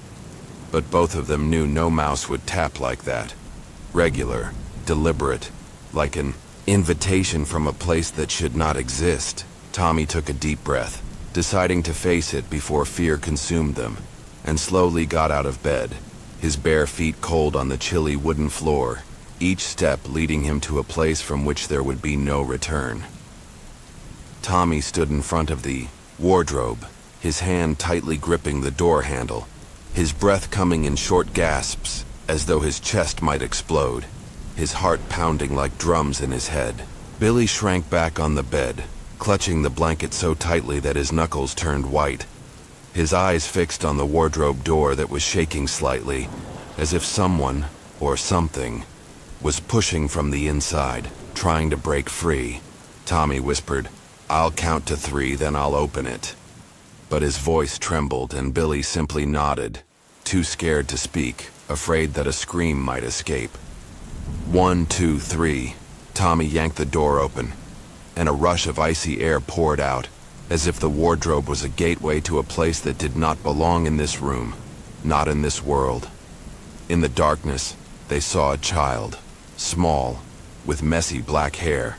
But both of them knew no mouse would tap like that. Regular, deliberate, like an invitation from a place that should not exist. Tommy took a deep breath, deciding to face it before fear consumed them, and slowly got out of bed, his bare feet cold on the chilly wooden floor, each step leading him to a place from which there would be no return. Tommy stood in front of the wardrobe, his hand tightly gripping the door handle, his breath coming in short gasps, as though his chest might explode, his heart pounding like drums in his head. Billy shrank back on the bed, clutching the blanket so tightly that his knuckles turned white, his eyes fixed on the wardrobe door that was shaking slightly, as if someone, or something, was pushing from the inside, trying to break free. Tommy whispered, "I'll count to 3, then I'll open it." But his voice trembled and Billy simply nodded, too scared to speak, afraid that a scream might escape. 1, 2, 3. Tommy yanked the door open, and a rush of icy air poured out, as if the wardrobe was a gateway to a place that did not belong in this room, not in this world. In the darkness, they saw a child, small, with messy black hair,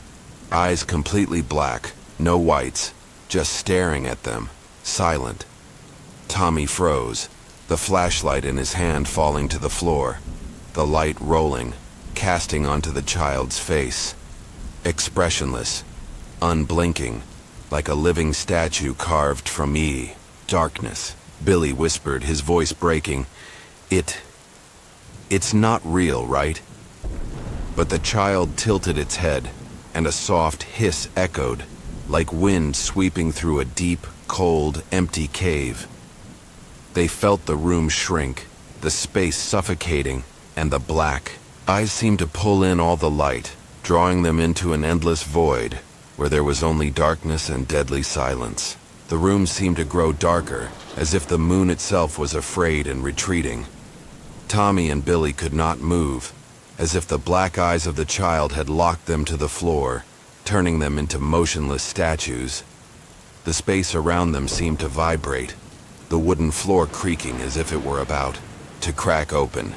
eyes completely black, no whites, just staring at them, silent. Tommy froze, the flashlight in his hand falling to the floor, the light rolling, casting onto the child's face. Expressionless, unblinking, like a living statue carved from darkness. Billy whispered, his voice breaking, It's not real, right?" But the child tilted its head, and a soft hiss echoed, like wind sweeping through a deep, cold, empty cave. They felt the room shrink, the space suffocating, and the black eyes seemed to pull in all the light, drawing them into an endless void where there was only darkness and deadly silence. The room seemed to grow darker, as if the moon itself was afraid and retreating. Tommy and Billy could not move, as if the black eyes of the child had locked them to the floor, turning them into motionless statues. The space around them seemed to vibrate, the wooden floor creaking as if it were about to crack open,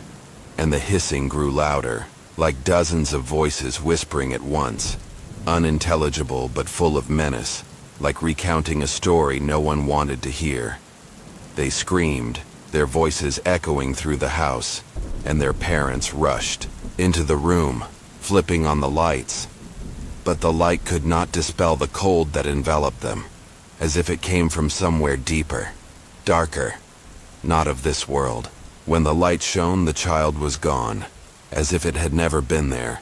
and the hissing grew louder, like dozens of voices whispering at once, unintelligible but full of menace, like recounting a story no one wanted to hear. They screamed, their voices echoing through the house, and their parents rushed into the room, flipping on the lights. But the light could not dispel the cold that enveloped them, as if it came from somewhere deeper, darker, not of this world. When the light shone, the child was gone, as if it had never been there,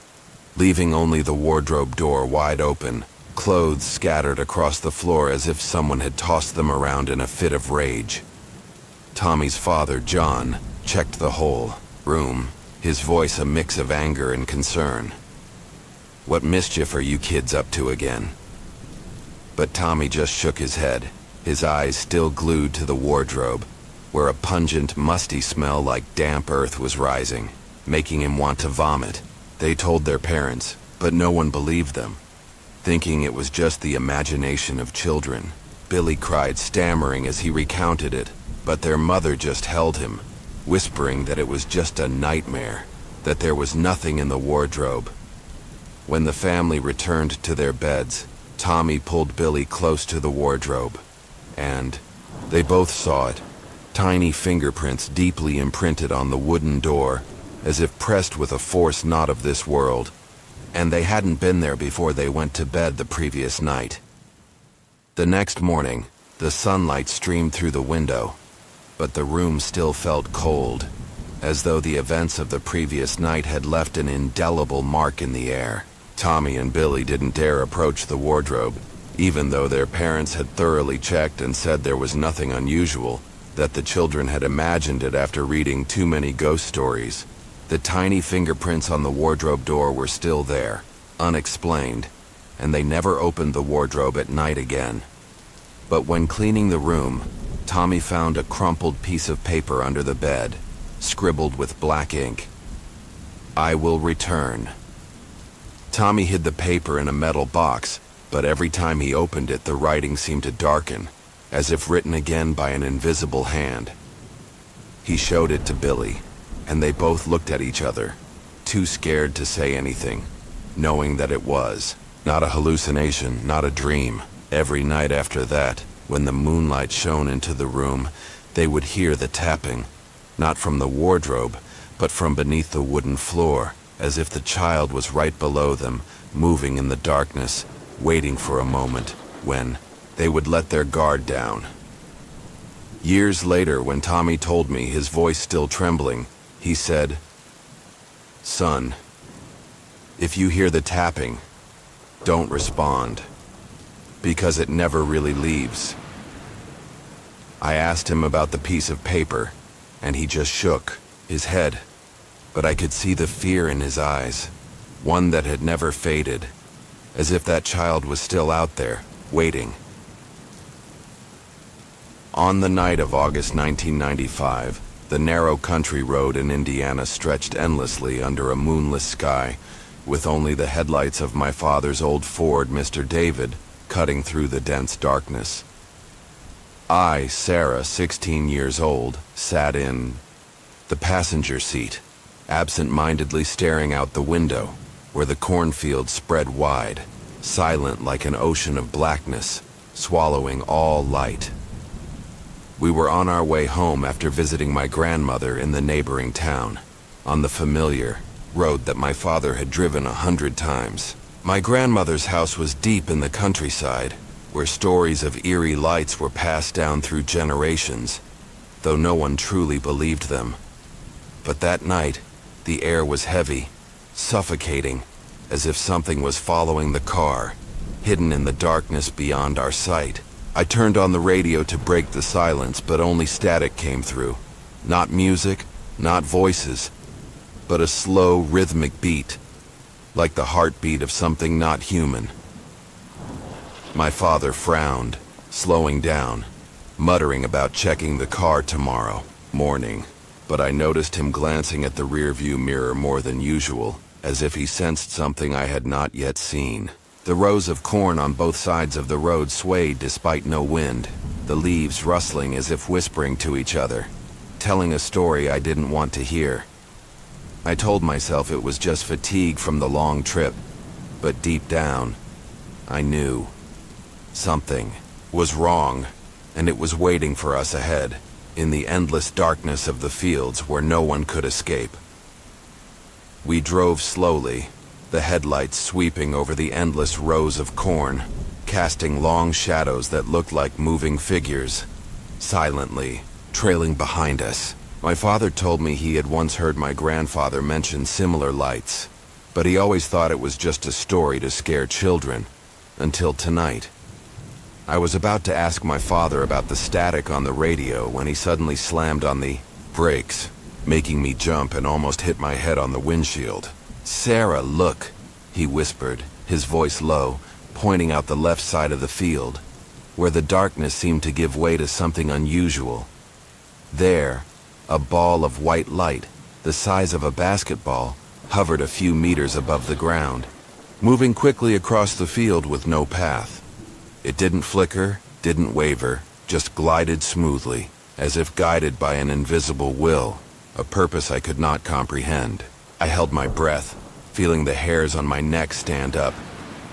leaving only the wardrobe door wide open, clothes scattered across the floor as if someone had tossed them around in a fit of rage. Tommy's father, John, checked the whole room, his voice a mix of anger and concern. "What mischief are you kids up to again?" But Tommy just shook his head, his eyes still glued to the wardrobe, where a pungent, musty smell like damp earth was rising, making him want to vomit. They told their parents, but no one believed them, thinking it was just the imagination of children. Billy cried, stammering as he recounted it, but their mother just held him, whispering that it was just a nightmare, that there was nothing in the wardrobe. When the family returned to their beds, Tommy pulled Billy close to the wardrobe, and they both saw it. Tiny fingerprints deeply imprinted on the wooden door, as if pressed with a force not of this world, and they hadn't been there before they went to bed the previous night. The next morning, the sunlight streamed through the window, but the room still felt cold, as though the events of the previous night had left an indelible mark in the air. Tommy and Billy didn't dare approach the wardrobe, even though their parents had thoroughly checked and said there was nothing unusual, that the children had imagined it after reading too many ghost stories. The tiny fingerprints on the wardrobe door were still there, unexplained, and they never opened the wardrobe at night again. But when cleaning the room, Tommy found a crumpled piece of paper under the bed, scribbled with black ink. "I will return." Tommy hid the paper in a metal box, but every time he opened it, the writing seemed to darken, as if written again by an invisible hand. He showed it to Billy, and they both looked at each other, too scared to say anything, knowing that it was not a hallucination, not a dream. Every night after that, when the moonlight shone into the room, they would hear the tapping, not from the wardrobe, but from beneath the wooden floor, as if the child was right below them, moving in the darkness, waiting for a moment when they would let their guard down. Years later, when Tommy told me, his voice still trembling, he said, "Son, if you hear the tapping, don't respond, because it never really leaves." I asked him about the piece of paper, and he just shook his head, but I could see the fear in his eyes, one that had never faded, as if that child was still out there, waiting. On the night of August 1995, the narrow country road in Indiana stretched endlessly under a moonless sky, with only the headlights of my father's old Ford, Mr. David, cutting through the dense darkness. I, Sarah, 16 years old, sat in the passenger seat, absent-mindedly staring out the window, where the cornfield spread wide, silent like an ocean of blackness, swallowing all light. We were on our way home after visiting my grandmother in the neighboring town, on the familiar road that my father had driven 100 times. My grandmother's house was deep in the countryside, where stories of eerie lights were passed down through generations, though no one truly believed them. But that night, the air was heavy, suffocating, as if something was following the car, hidden in the darkness beyond our sight. I turned on the radio to break the silence, but only static came through. Not music, not voices, but a slow, rhythmic beat, like the heartbeat of something not human. My father frowned, slowing down, muttering about checking the car tomorrow morning. But I noticed him glancing at the rearview mirror more than usual, as if he sensed something I had not yet seen. The rows of corn on both sides of the road swayed despite no wind, the leaves rustling as if whispering to each other, telling a story I didn't want to hear. I told myself it was just fatigue from the long trip, but deep down, I knew something was wrong, and it was waiting for us ahead, in the endless darkness of the fields where no one could escape. We drove slowly, the headlights sweeping over the endless rows of corn, casting long shadows that looked like moving figures, silently trailing behind us. My father told me he had once heard my grandfather mention similar lights, but he always thought it was just a story to scare children, until tonight. I was about to ask my father about the static on the radio when he suddenly slammed on the brakes, making me jump and almost hit my head on the windshield. "Sarah, look," he whispered, his voice low, pointing out the left side of the field, where the darkness seemed to give way to something unusual. There, a ball of white light, the size of a basketball, hovered a few meters above the ground, moving quickly across the field with no path. It didn't flicker, didn't waver, just glided smoothly, as if guided by an invisible will, a purpose I could not comprehend. I held my breath, feeling the hairs on my neck stand up,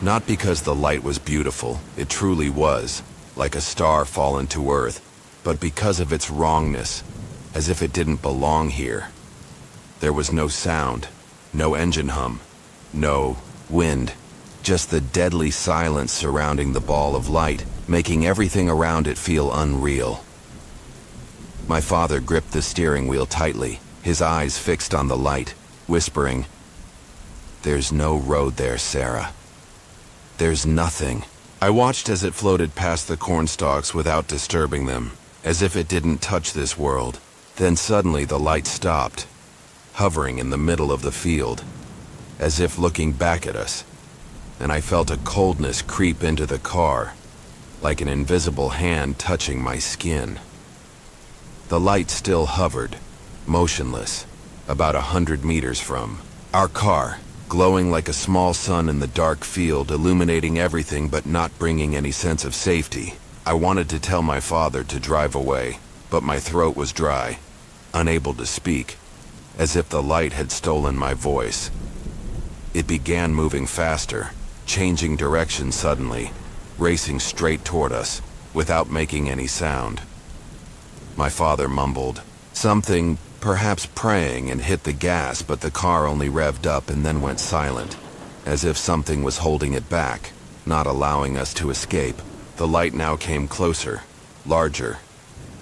not because the light was beautiful, it truly was, like a star fallen to earth, but because of its wrongness, as if it didn't belong here. There was no sound, no engine hum, no wind, just the deadly silence surrounding the ball of light, making everything around it feel unreal. My father gripped the steering wheel tightly, his eyes fixed on the light, whispering, "There's no road there, Sarah. There's nothing." I watched as it floated past the cornstalks without disturbing them, as if it didn't touch this world. Then suddenly the light stopped, hovering in the middle of the field, as if looking back at us, and I felt a coldness creep into the car, like an invisible hand touching my skin. The light still hovered, motionless, about 100 meters from our car, glowing like a small sun in the dark field, illuminating everything but not bringing any sense of safety. I wanted to tell my father to drive away, but my throat was dry, unable to speak, as if the light had stolen my voice. It began moving faster, changing direction suddenly, racing straight toward us, without making any sound. My father mumbled something, perhaps praying, and hit the gas, but the car only revved up and then went silent, as if something was holding it back, not allowing us to escape. The light now came closer, larger,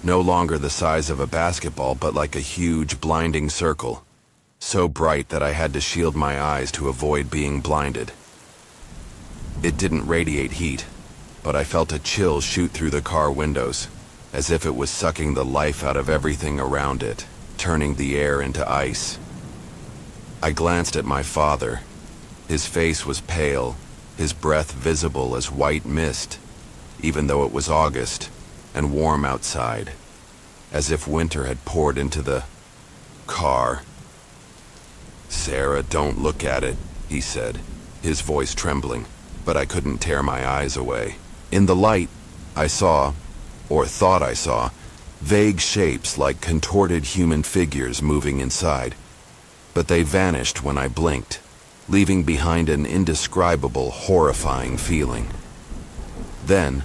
no longer the size of a basketball, but like a huge, blinding circle, so bright that I had to shield my eyes to avoid being blinded. It didn't radiate heat, but I felt a chill shoot through the car windows, as if it was sucking the life out of everything around it, turning the air into ice. I glanced at my father. His face was pale, his breath visible as white mist, even though it was August and warm outside, as if winter had poured into the car. "Sarah, don't look at it," he said, his voice trembling, but I couldn't tear my eyes away. In the light, I saw, or thought I saw, vague shapes like contorted human figures moving inside, but they vanished when I blinked, leaving behind an indescribable, horrifying feeling. Then,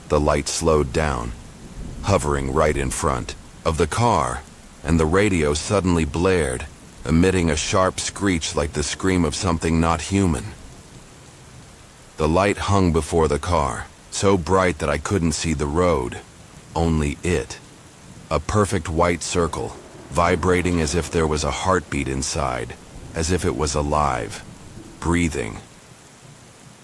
the light slowed down, hovering right in front of the car, and the radio suddenly blared, emitting a sharp screech like the scream of something not human. The light hung before the car, so bright that I couldn't see the road, only it. A perfect white circle, vibrating as if there was a heartbeat inside, as if it was alive, breathing.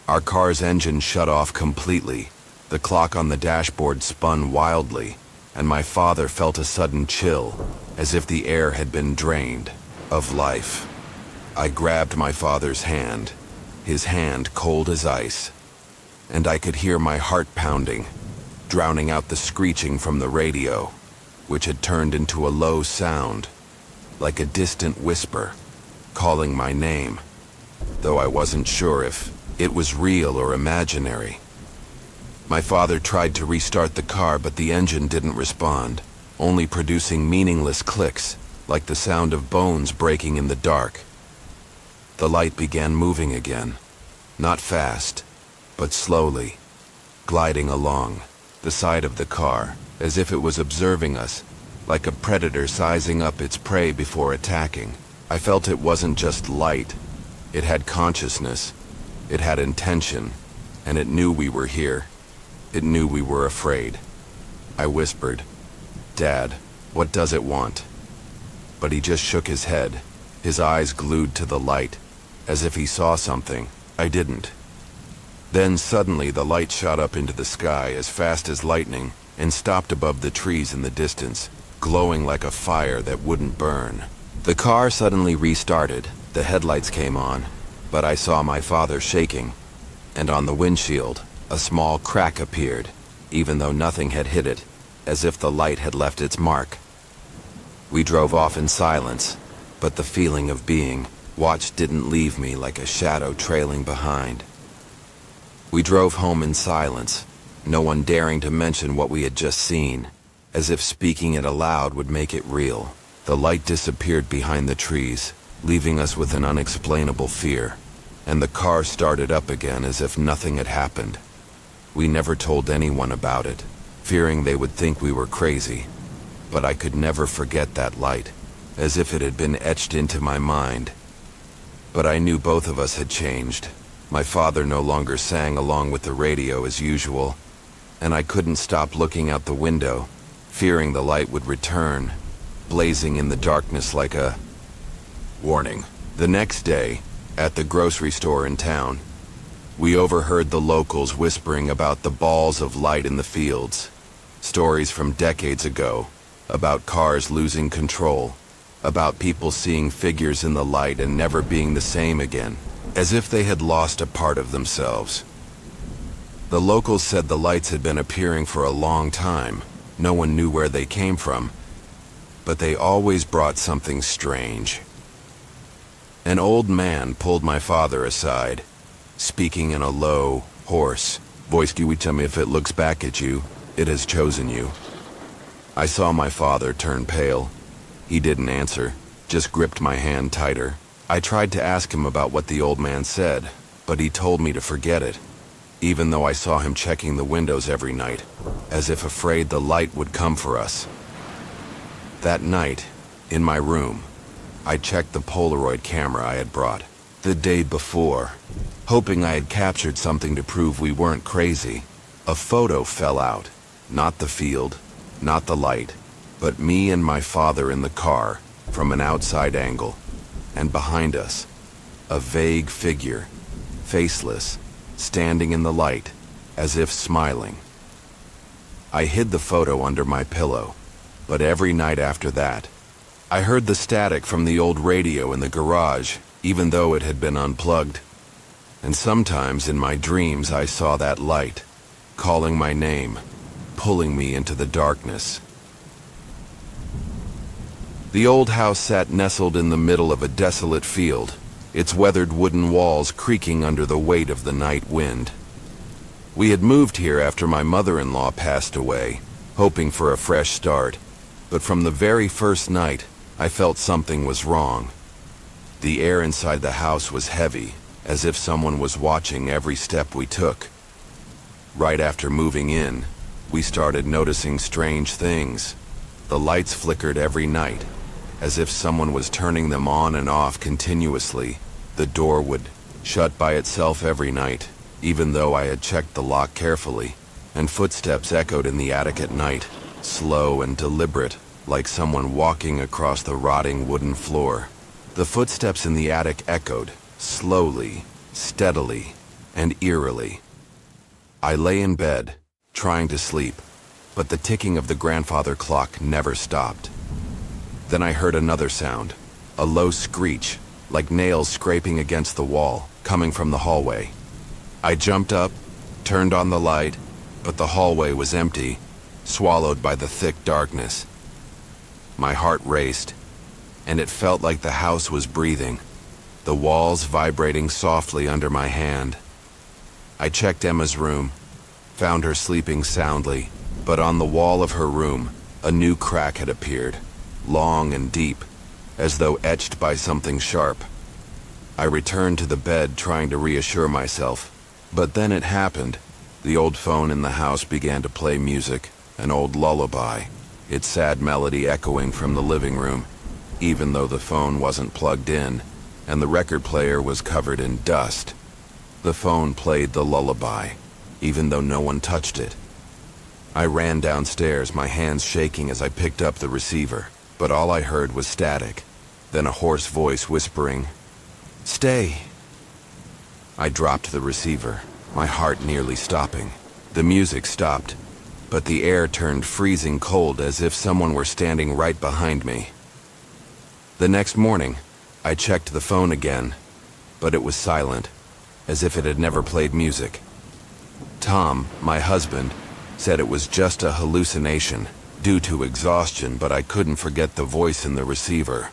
Our car's engine shut off completely. The clock on the dashboard spun wildly, and my father felt a sudden chill, as if the air had been drained of life. I grabbed my father's hand, his hand cold as ice, and I could hear my heart pounding, drowning out the screeching from the radio, which had turned into a low sound, like a distant whisper, calling my name, though I wasn't sure if it was real or imaginary. My father tried to restart the car, but the engine didn't respond, only producing meaningless clicks, like the sound of bones breaking in the dark. The light began moving again, not fast, but slowly, gliding along the side of the car, as if it was observing us, like a predator sizing up its prey before attacking. I felt it wasn't just light. It had consciousness, it had intention, and it knew we were here. It knew we were afraid. I whispered, "Dad, what does it want?" But he just shook his head, his eyes glued to the light, as if he saw something I didn't. Then suddenly the light shot up into the sky as fast as lightning and stopped above the trees in the distance, glowing like a fire that wouldn't burn. The car suddenly restarted, the headlights came on, but I saw my father shaking, and on the windshield, a small crack appeared, even though nothing had hit it, as if the light had left its mark. We drove off in silence, but the feeling of being watched didn't leave me, like a shadow trailing behind. We drove home in silence, no one daring to mention what we had just seen, as if speaking it aloud would make it real. The light disappeared behind the trees, leaving us with an unexplainable fear, and the car started up again as if nothing had happened. We never told anyone about it, fearing they would think we were crazy, but I could never forget that light, as if it had been etched into my mind. But I knew both of us had changed. My father no longer sang along with the radio as usual, and I couldn't stop looking out the window, fearing the light would return, blazing in the darkness like a warning. The next day, at the grocery store in town, we overheard the locals whispering about the balls of light in the fields, stories from decades ago, about cars losing control, about people seeing figures in the light and never being the same again, as if they had lost a part of themselves. The locals said the lights had been appearing for a long time. No one knew where they came from, but they always brought something strange. An old man pulled my father aside, speaking in a low, hoarse voice. "You tell me if it looks back at you, it has chosen you." I saw my father turn pale. He didn't answer, just gripped my hand tighter. I tried to ask him about what the old man said, but he told me to forget it, even though I saw him checking the windows every night, as if afraid the light would come for us. That night, in my room, I checked the Polaroid camera I had brought the day before, hoping I had captured something to prove we weren't crazy. A photo fell out, not the field, not the light, but me and my father in the car from an outside angle, and behind us, a vague figure, faceless, standing in the light, as if smiling. I hid the photo under my pillow, but every night after that, I heard the static from the old radio in the garage, even though it had been unplugged. And sometimes in my dreams I saw that light, calling my name, pulling me into the darkness. The old house sat nestled in the middle of a desolate field, its weathered wooden walls creaking under the weight of the night wind. We had moved here after my mother-in-law passed away, hoping for a fresh start, but from the very first night, I felt something was wrong. The air inside the house was heavy, as if someone was watching every step we took. Right after moving in, we started noticing strange things. The lights flickered every night, as if someone was turning them on and off continuously. The door would shut by itself every night, even though I had checked the lock carefully, and footsteps echoed in the attic at night, slow and deliberate, like someone walking across the rotting wooden floor. The footsteps in the attic echoed, slowly, steadily, and eerily. I lay in bed, trying to sleep, but the ticking of the grandfather clock never stopped. Then I heard another sound, a low screech, like nails scraping against the wall, coming from the hallway. I jumped up, turned on the light, but the hallway was empty, swallowed by the thick darkness. My heart raced, and it felt like the house was breathing, the walls vibrating softly under my hand. I checked Emma's room, found her sleeping soundly, but on the wall of her room, a new crack had appeared, long and deep, as though etched by something sharp. I returned to the bed, trying to reassure myself, but then it happened. The old phone in the house began to play music, an old lullaby, its sad melody echoing from the living room, even though the phone wasn't plugged in, and the record player was covered in dust. The phone played the lullaby, even though no one touched it. I ran downstairs, my hands shaking as I picked up the receiver, but all I heard was static, then a hoarse voice whispering, "Stay." I dropped the receiver, my heart nearly stopping. The music stopped, but the air turned freezing cold as if someone were standing right behind me. The next morning, I checked the phone again, but it was silent, as if it had never played music. Tom, my husband, said it was just a hallucination due to exhaustion, but I couldn't forget the voice in the receiver.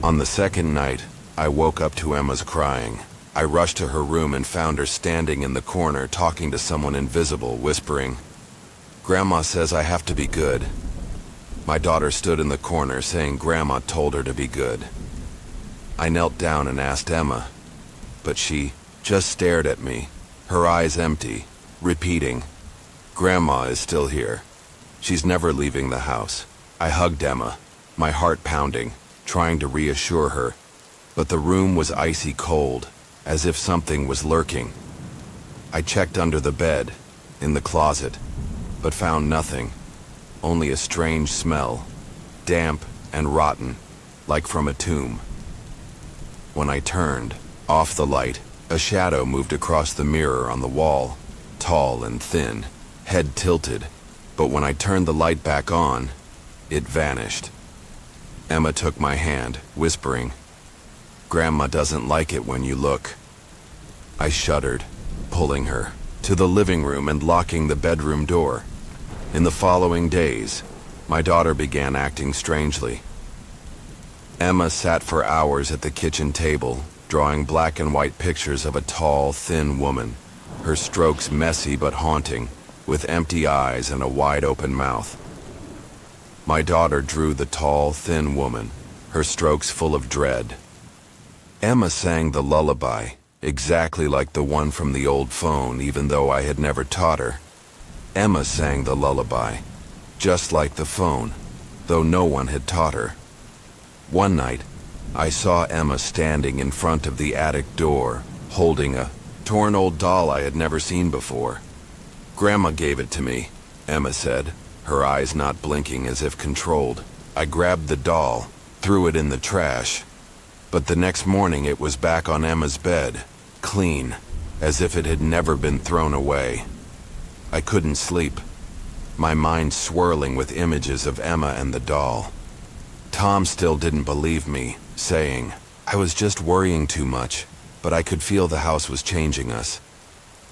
On the second night, I woke up to Emma's crying. I rushed to her room and found her standing in the corner talking to someone invisible, whispering, "Grandma says I have to be good." My daughter stood in the corner saying Grandma told her to be good. I knelt down and asked Emma, but she just stared at me, her eyes empty, repeating, "Grandma is still here. She's never leaving the house." I hugged Emma, my heart pounding, trying to reassure her, but the room was icy cold, as if something was lurking. I checked under the bed, in the closet, but found nothing, only a strange smell, damp and rotten, like from a tomb. When I turned off the light, a shadow moved across the mirror on the wall, tall and thin, head tilted, but when I turned the light back on, it vanished. Emma took my hand, whispering, "Grandma doesn't like it when you look." I shuddered, pulling her to the living room and locking the bedroom door. In the following days, my daughter began acting strangely. Emma sat for hours at the kitchen table, drawing black and white pictures of a tall, thin woman, her strokes messy but haunting, with empty eyes and a wide-open mouth. My daughter drew the tall, thin woman, her strokes full of dread. Emma sang the lullaby, exactly like the one from the old phone, even though I had never taught her. Emma sang the lullaby, just like the phone, though no one had taught her. One night, I saw Emma standing in front of the attic door, holding a torn old doll I had never seen before. "Grandma gave it to me," Emma said, her eyes not blinking, as if controlled. I grabbed the doll, threw it in the trash, but the next morning it was back on Emma's bed, clean, as if it had never been thrown away. I couldn't sleep, my mind swirling with images of Emma and the doll. Tom still didn't believe me, saying, I was just worrying too much, but I could feel the house was changing us.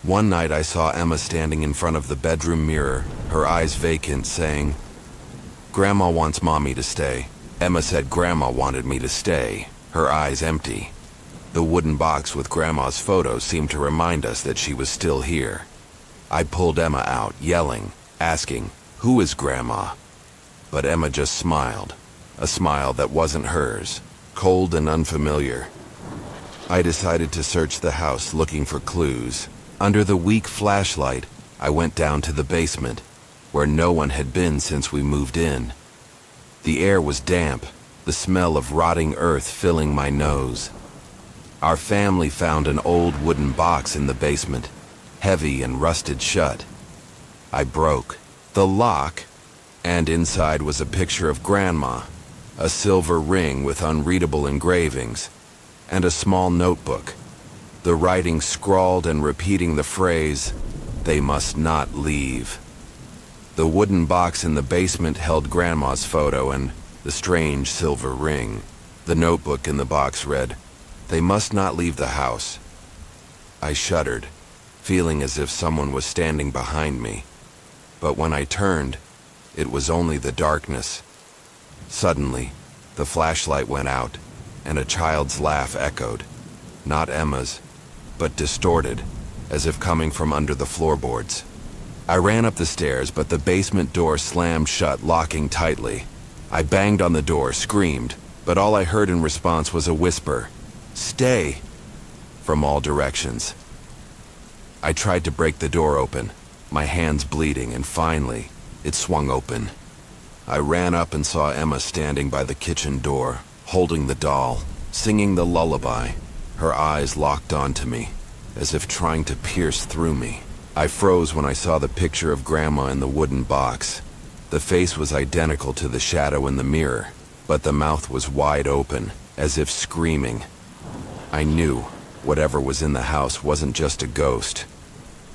One night I saw Emma standing in front of the bedroom mirror, her eyes vacant, saying, "Grandma wants Mommy to stay." Emma said Grandma wanted me to stay, her eyes empty. The wooden box with Grandma's photo seemed to remind us that she was still here. I pulled Emma out, yelling, asking, "Who is Grandma?" But Emma just smiled, a smile that wasn't hers, cold and unfamiliar. I decided to search the house looking for clues. Under the weak flashlight, I went down to the basement, where no one had been since we moved in. The air was damp, the smell of rotting earth filling my nose. Our family found an old wooden box in the basement, heavy and rusted shut. I broke the lock, and inside was a picture of Grandma, a silver ring with unreadable engravings, and a small notebook, the writing scrawled and repeating the phrase, "They must not leave." The wooden box in the basement held Grandma's photo and the strange silver ring. The notebook in the box read, "They must not leave the house." I shuddered, feeling as if someone was standing behind me, But when I turned, it was only the darkness. Suddenly, the flashlight went out, and a child's laugh echoed. Not Emma's, but distorted, as if coming from under the floorboards. I ran up the stairs, but the basement door slammed shut, locking tightly. I banged on the door, screamed, but all I heard in response was a whisper, "Stay," from all directions. I tried to break the door open, my hands bleeding, and finally, it swung open. I ran up and saw Emma standing by the kitchen door, holding the doll, singing the lullaby, her eyes locked onto me, as if trying to pierce through me. I froze when I saw the picture of Grandma in the wooden box. The face was identical to the shadow in the mirror, but the mouth was wide open, as if screaming. I knew whatever was in the house wasn't just a ghost.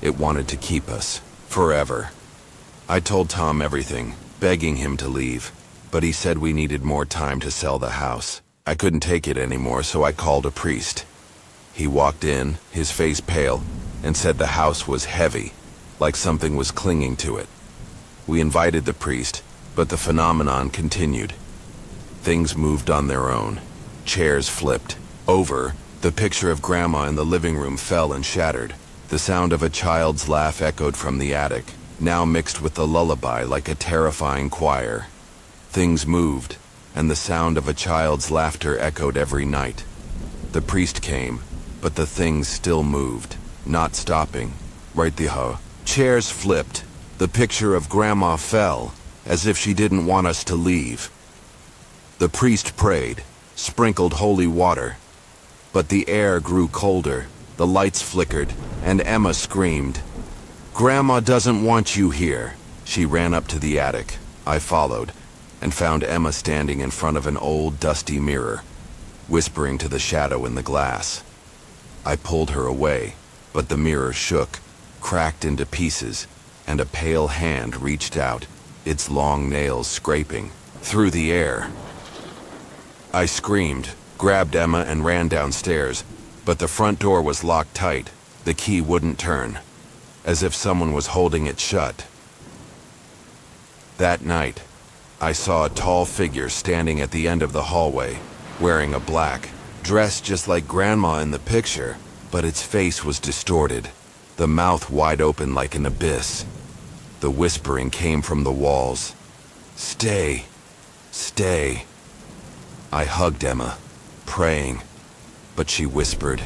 It wanted to keep us, forever. I told Tom everything, begging him to leave, but he said we needed more time to sell the house. I couldn't take it anymore, so I called a priest. He walked in, his face pale, and said the house was heavy, like something was clinging to it. We invited the priest, but the phenomenon continued. Things moved on their own. Chairs flipped over. The picture of Grandma in the living room fell and shattered. The sound of a child's laugh echoed from the attic, now mixed with the lullaby like a terrifying choir. Things moved, and the sound of a child's laughter echoed every night. The priest came, but the things still moved, not stopping. Right the chairs flipped. The picture of Grandma fell, as if she didn't want us to leave. The priest prayed, sprinkled holy water. But the air grew colder, the lights flickered, and Emma screamed, "Grandma doesn't want you here." She ran up to the attic. I followed, and found Emma standing in front of an old, dusty mirror, whispering to the shadow in the glass. I pulled her away, but the mirror shook, cracked into pieces, and a pale hand reached out, its long nails scraping through the air. I screamed, grabbed Emma, and ran downstairs, but the front door was locked tight. The key wouldn't turn, as if someone was holding it shut. That night, I saw a tall figure standing at the end of the hallway, wearing a black dress just like Grandma in the picture, but its face was distorted, the mouth wide open like an abyss. The whispering came from the walls. "Stay, stay." I hugged Emma, praying, but she whispered,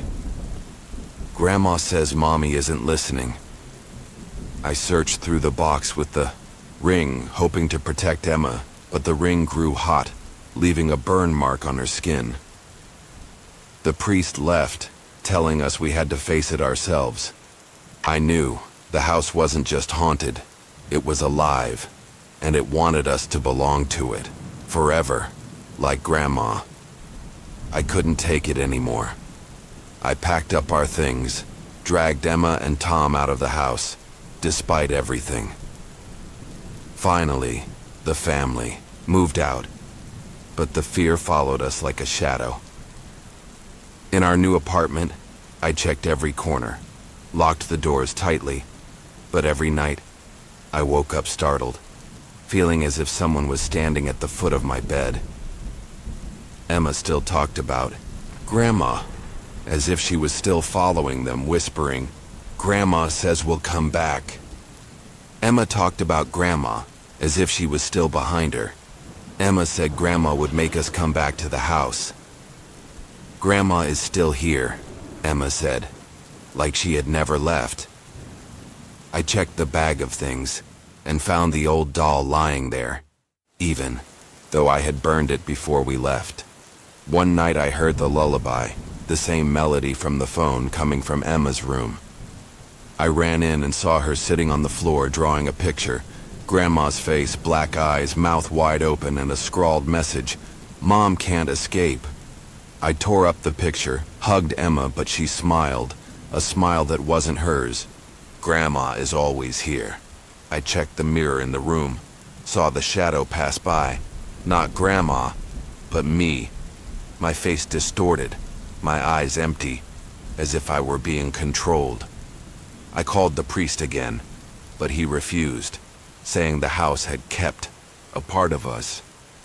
"Grandma says Mommy isn't listening." I searched through the box with the ring, hoping to protect Emma, but the ring grew hot, leaving a burn mark on her skin. The priest left, telling us we had to face it ourselves. I knew the house wasn't just haunted, it was alive, and it wanted us to belong to it, forever, like Grandma. I couldn't take it anymore. I packed up our things, dragged Emma and Tom out of the house, despite everything. Finally, the family moved out, but the fear followed us like a shadow. In our new apartment, I checked every corner, locked the doors tightly, but every night, I woke up startled, feeling as if someone was standing at the foot of my bed. Emma still talked about Grandma, as if she was still following them, whispering, "Grandma says we'll come back." Emma talked about Grandma, as if she was still behind her. Emma said Grandma would make us come back to the house. "Grandma is still here," Emma said, like she had never left. I checked the bag of things, and found the old doll lying there, even though I had burned it before we left. One night I heard the lullaby, the same melody from the phone coming from Emma's room. I ran in and saw her sitting on the floor drawing a picture, Grandma's face, black eyes, mouth wide open, and a scrawled message, "Mom can't escape." I tore up the picture, hugged Emma, but she smiled, a smile that wasn't hers. "Grandma is always here." I checked the mirror in the room, saw the shadow pass by, not Grandma, but me. My face distorted, my eyes empty, as if I were being controlled. I called the priest again, but he refused. saying the house had kept a part of us.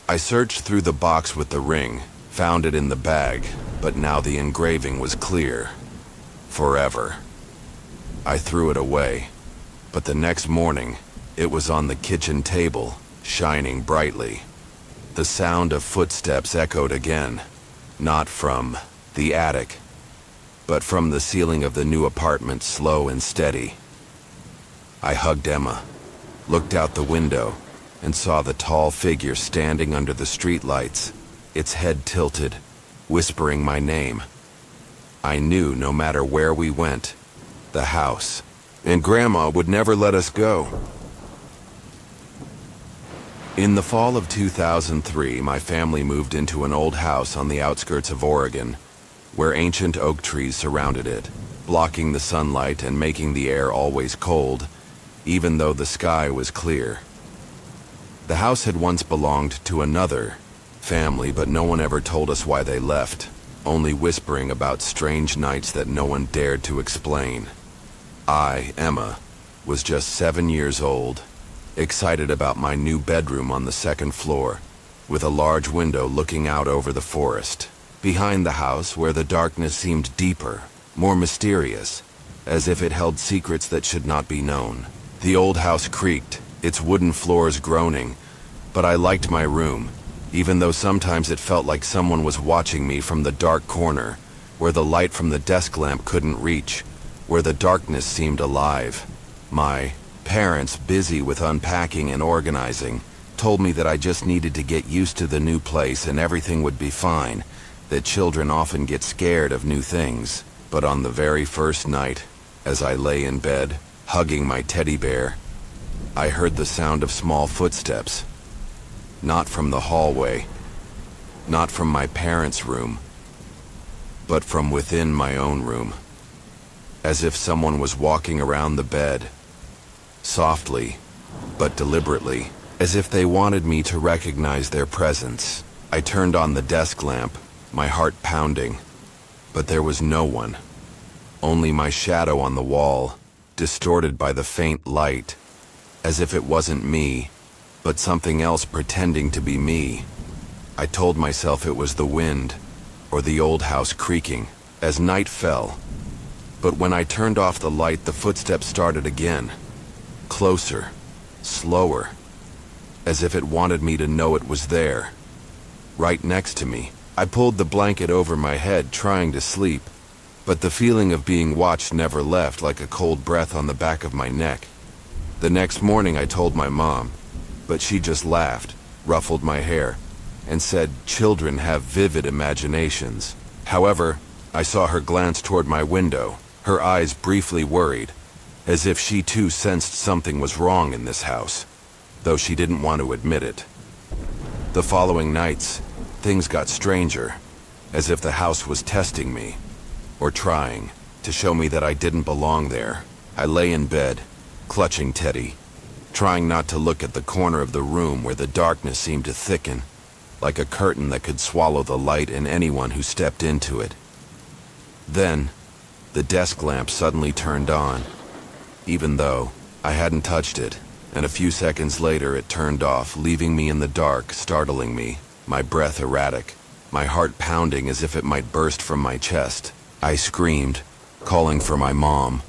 I searched through the box with the ring, found it in the bag, but now the engraving was clear. Forever. I threw it away, but the next morning, it was on the kitchen table, shining brightly. The sound of footsteps echoed again, not from the attic, but from the ceiling of the new apartment, slow and steady. I hugged Emma, looked out the window, and saw the tall figure standing under the streetlights, its head tilted, whispering my name. I knew no matter where we went, the house and Grandma would never let us go. In the fall of 2003, my family moved into an old house on the outskirts of Oregon, where ancient oak trees surrounded it, blocking the sunlight and making the air always cold, even though the sky was clear. The house had once belonged to another family, but no one ever told us why they left, only whispering about strange nights that no one dared to explain. I, Emma, was just 7 years old, excited about my new bedroom on the second floor, with a large window looking out over the forest. Behind the house, where the darkness seemed deeper, more mysterious, as if it held secrets that should not be known. The old house creaked, its wooden floors groaning, but I liked my room, even though sometimes it felt like someone was watching me from the dark corner, where the light from the desk lamp couldn't reach, where the darkness seemed alive. My parents, busy with unpacking and organizing, told me that I just needed to get used to the new place and everything would be fine, that children often get scared of new things. But on the very first night, as I lay in bed, hugging my teddy bear, I heard the sound of small footsteps. Not from the hallway, not from my parents' room, but from within my own room, as if someone was walking around the bed, softly, but deliberately, as if they wanted me to recognize their presence. I turned on the desk lamp, my heart pounding, but there was no one, only my shadow on the wall, distorted by the faint light, as if it wasn't me, but something else pretending to be me. I told myself it was the wind, or the old house creaking, as night fell. But when I turned off the light, the footsteps started again. Closer, slower, as if it wanted me to know it was there, right next to me. I pulled the blanket over my head, trying to sleep, but the feeling of being watched never left, like a cold breath on the back of my neck. The next morning I told my mom, but she just laughed, ruffled my hair, and said children have vivid imaginations. However, I saw her glance toward my window, her eyes briefly worried, as if she too sensed something was wrong in this house, though she didn't want to admit it. The following nights, things got stranger, as if the house was testing me, or trying to show me that I didn't belong there. I lay in bed, clutching Teddy, trying not to look at the corner of the room where the darkness seemed to thicken, like a curtain that could swallow the light and anyone who stepped into it. Then, the desk lamp suddenly turned on, even though I hadn't touched it, and a few seconds later it turned off, leaving me in the dark, startling me, my breath erratic, my heart pounding as if it might burst from my chest. I screamed, calling for my mom.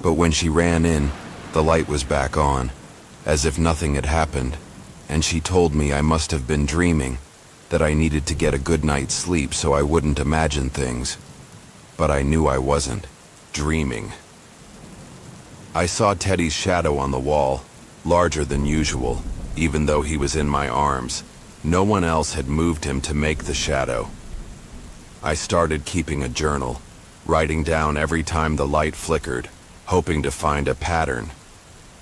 But when she ran in, the light was back on, as if nothing had happened, and she told me I must have been dreaming, that I needed to get a good night's sleep so I wouldn't imagine things. But I knew I wasn't dreaming. I saw Teddy's shadow on the wall, larger than usual, even though he was in my arms. No one else had moved him to make the shadow. I started keeping a journal, writing down every time the light flickered, hoping to find a pattern.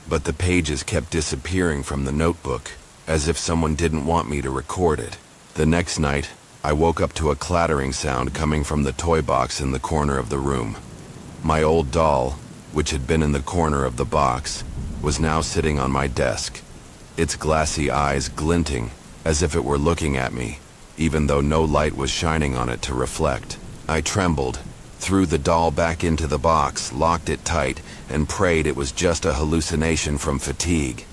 But the pages kept disappearing from the notebook, as if someone didn't want me to record it. The next night, I woke up to a clattering sound coming from the toy box in the corner of the room. My old doll, which had been in the corner of the box, was now sitting on my desk, its glassy eyes glinting as if it were looking at me, even though no light was shining on it to reflect. I trembled, threw the doll back into the box, locked it tight, and prayed it was just a hallucination from fatigue.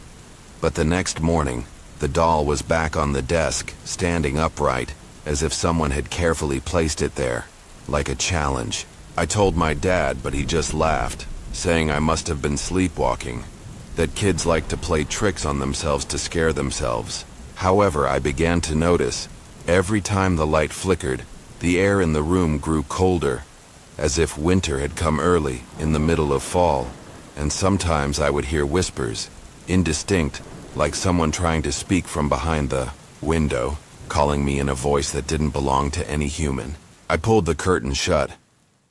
But the next morning, the doll was back on the desk, standing upright, as if someone had carefully placed it there, like a challenge. I told my dad, but he just laughed, saying I must have been sleepwalking, that kids like to play tricks on themselves to scare themselves. However, I began to notice, every time the light flickered, the air in the room grew colder, as if winter had come early, in the middle of fall, and sometimes I would hear whispers, indistinct, like someone trying to speak from behind the window, calling me in a voice that didn't belong to any human. I pulled the curtain shut,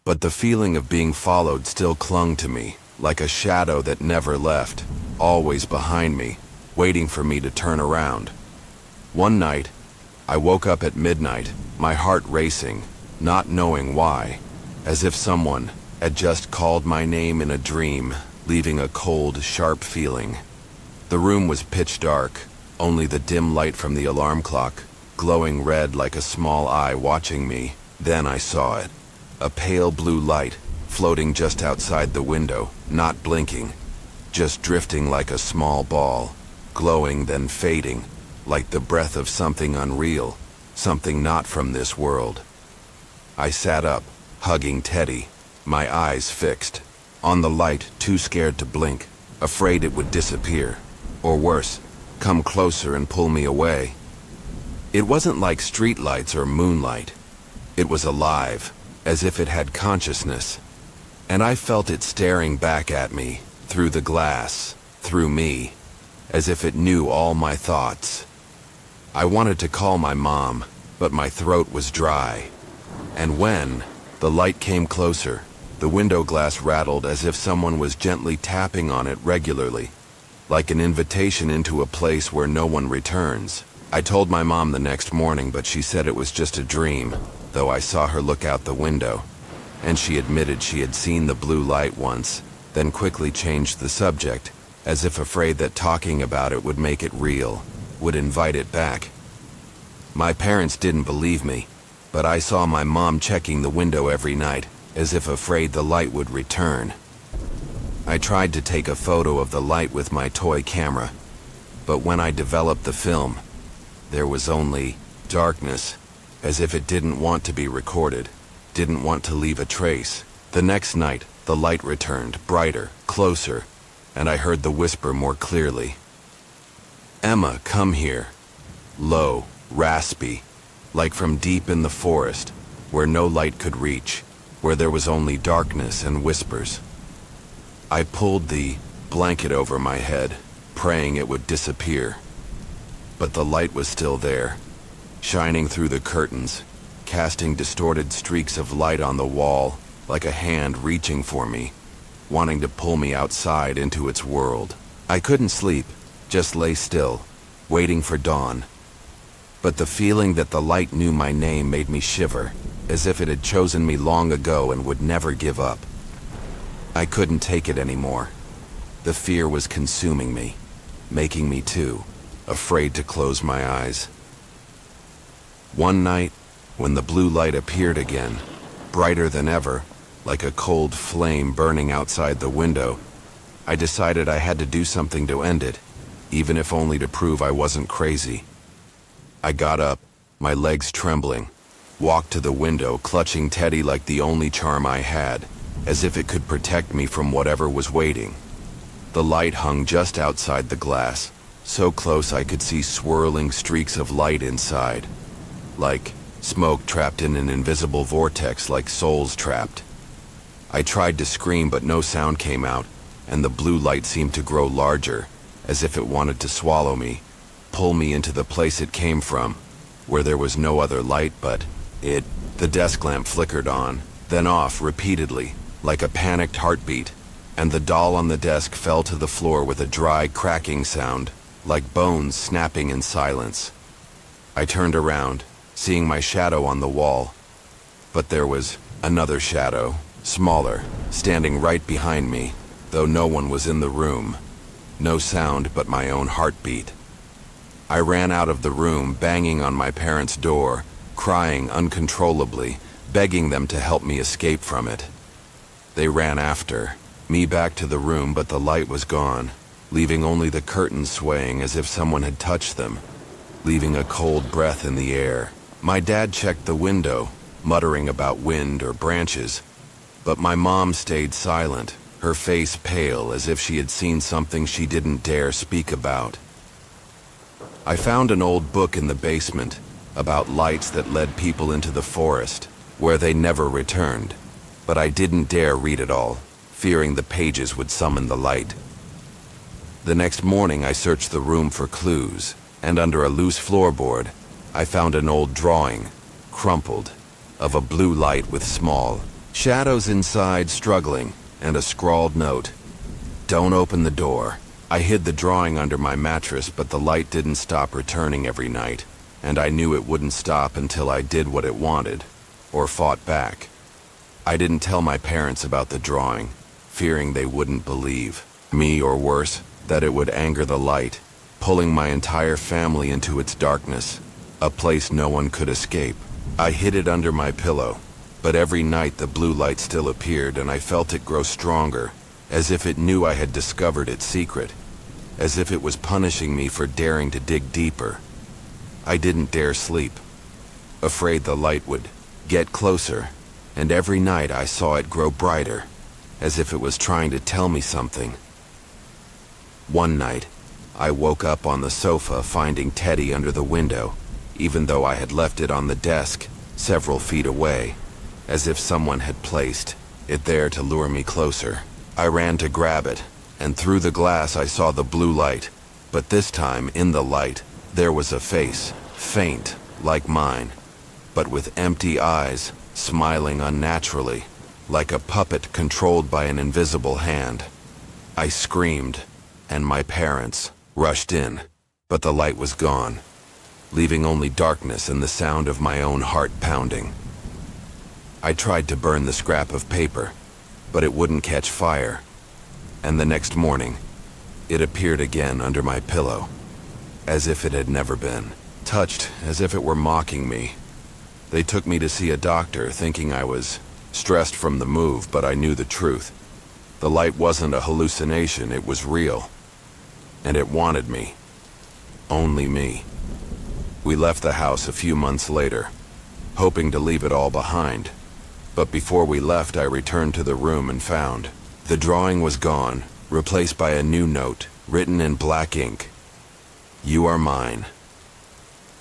but the feeling of being followed still clung to me, like a shadow that never left, always behind me, waiting for me to turn around. One night, I woke up at midnight, my heart racing, not knowing why, as if someone had just called my name in a dream, leaving a cold, sharp feeling. The room was pitch dark, only the dim light from the alarm clock, glowing red like a small eye watching me. Then I saw it. A pale blue light, floating just outside the window, not blinking, just drifting like a small ball, glowing then fading, like the breath of something unreal, something not from this world. I sat up, hugging Teddy, my eyes fixed on the light, too scared to blink, afraid it would disappear, or worse, come closer and pull me away. It wasn't like street lights or moonlight. It was alive, as if it had consciousness, and I felt it staring back at me, through the glass, through me, as if it knew all my thoughts. I wanted to call my mom, but my throat was dry. And when the light came closer, the window glass rattled as if someone was gently tapping on it regularly, like an invitation into a place where no one returns. I told my mom the next morning, but she said it was just a dream, though I saw her look out the window, and she admitted she had seen the blue light once, then quickly changed the subject, as if afraid that talking about it would make it real, would invite it back. My parents didn't believe me, but I saw my mom checking the window every night, as if afraid the light would return. I tried to take a photo of the light with my toy camera, but when I developed the film, there was only darkness, as if it didn't want to be recorded, didn't want to leave a trace. The next night, the light returned, brighter, closer, and I heard the whisper more clearly. "Emma, come here." Low, raspy, like from deep in the forest, where no light could reach, where there was only darkness and whispers. I pulled the blanket over my head, praying it would disappear. But the light was still there, shining through the curtains, casting distorted streaks of light on the wall, like a hand reaching for me, wanting to pull me outside into its world. I couldn't sleep, just lay still, waiting for dawn. But the feeling that the light knew my name made me shiver, as if it had chosen me long ago and would never give up. I couldn't take it anymore. The fear was consuming me, making me too afraid to close my eyes. One night, when the blue light appeared again, brighter than ever, like a cold flame burning outside the window, I decided I had to do something to end it, even if only to prove I wasn't crazy. I got up, my legs trembling, walked to the window, clutching Teddy like the only charm I had, as if it could protect me from whatever was waiting. The light hung just outside the glass, so close I could see swirling streaks of light inside, like smoke trapped in an invisible vortex, like souls trapped. I tried to scream, but no sound came out, and the blue light seemed to grow larger, as if it wanted to swallow me, pull me into the place it came from, where there was no other light but it. The desk lamp flickered on, then off repeatedly, like a panicked heartbeat, and the doll on the desk fell to the floor with a dry, cracking sound, like bones snapping in silence. I turned around, seeing my shadow on the wall, but there was another shadow, smaller, standing right behind me, though no one was in the room. No sound but my own heartbeat. I ran out of the room, banging on my parents' door, crying uncontrollably, begging them to help me escape from it. They ran after me back to the room, but the light was gone. leaving only the curtains swaying as if someone had touched them, leaving a cold breath in the air. My dad checked the window, muttering about wind or branches, but my mom stayed silent, her face pale as if she had seen something she didn't dare speak about. I found an old book in the basement about lights that led people into the forest, where they never returned, but I didn't dare read it all, fearing the pages would summon the light. The next morning I searched the room for clues, and under a loose floorboard, I found an old drawing, crumpled, of a blue light with small shadows inside struggling, and a scrawled note, "Don't open the door." I hid the drawing under my mattress, but the light didn't stop returning every night, and I knew it wouldn't stop until I did what it wanted, or fought back. I didn't tell my parents about the drawing, fearing they wouldn't believe me, or worse, that it would anger the light, pulling my entire family into its darkness, a place no one could escape. I hid it under my pillow, but every night the blue light still appeared, and I felt it grow stronger, as if it knew I had discovered its secret, as if it was punishing me for daring to dig deeper. I didn't dare sleep, afraid the light would get closer, and every night I saw it grow brighter, as if it was trying to tell me something. One night, I woke up on the sofa finding Teddy under the window, even though I had left it on the desk several feet away, as if someone had placed it there to lure me closer. I ran to grab it, and through the glass I saw the blue light, but this time in the light there was a face, faint like mine, but with empty eyes, smiling unnaturally, like a puppet controlled by an invisible hand. I screamed, and my parents rushed in, but the light was gone, leaving only darkness and the sound of my own heart pounding. I tried to burn the scrap of paper, but it wouldn't catch fire, and the next morning, it appeared again under my pillow, as if it had never been touched, as if it were mocking me. They took me to see a doctor, thinking I was stressed from the move, but I knew the truth. The light wasn't a hallucination, it was real, and it wanted me. Only me. We left the house a few months later, hoping to leave it all behind. But before we left, I returned to the room and found the drawing was gone, replaced by a new note, written in black ink. "You are mine."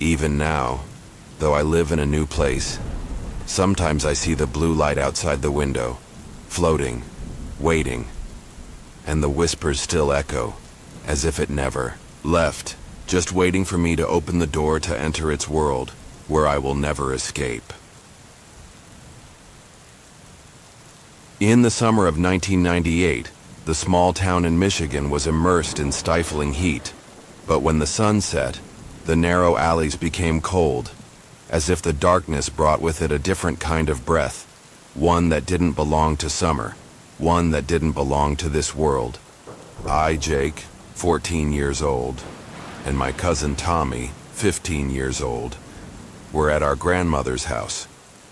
Even now, though I live in a new place, sometimes I see the blue light outside the window, floating, waiting, and the whispers still echo, as if it never left, just waiting for me to open the door to enter its world, where I will never escape. In the summer of 1998, the small town in Michigan was immersed in stifling heat, but when the sun set, the narrow alleys became cold, as if the darkness brought with it a different kind of breath, one that didn't belong to summer, one that didn't belong to this world. I, Jake, 14 years old, and my cousin Tommy, 15 years old, were at our grandmother's house,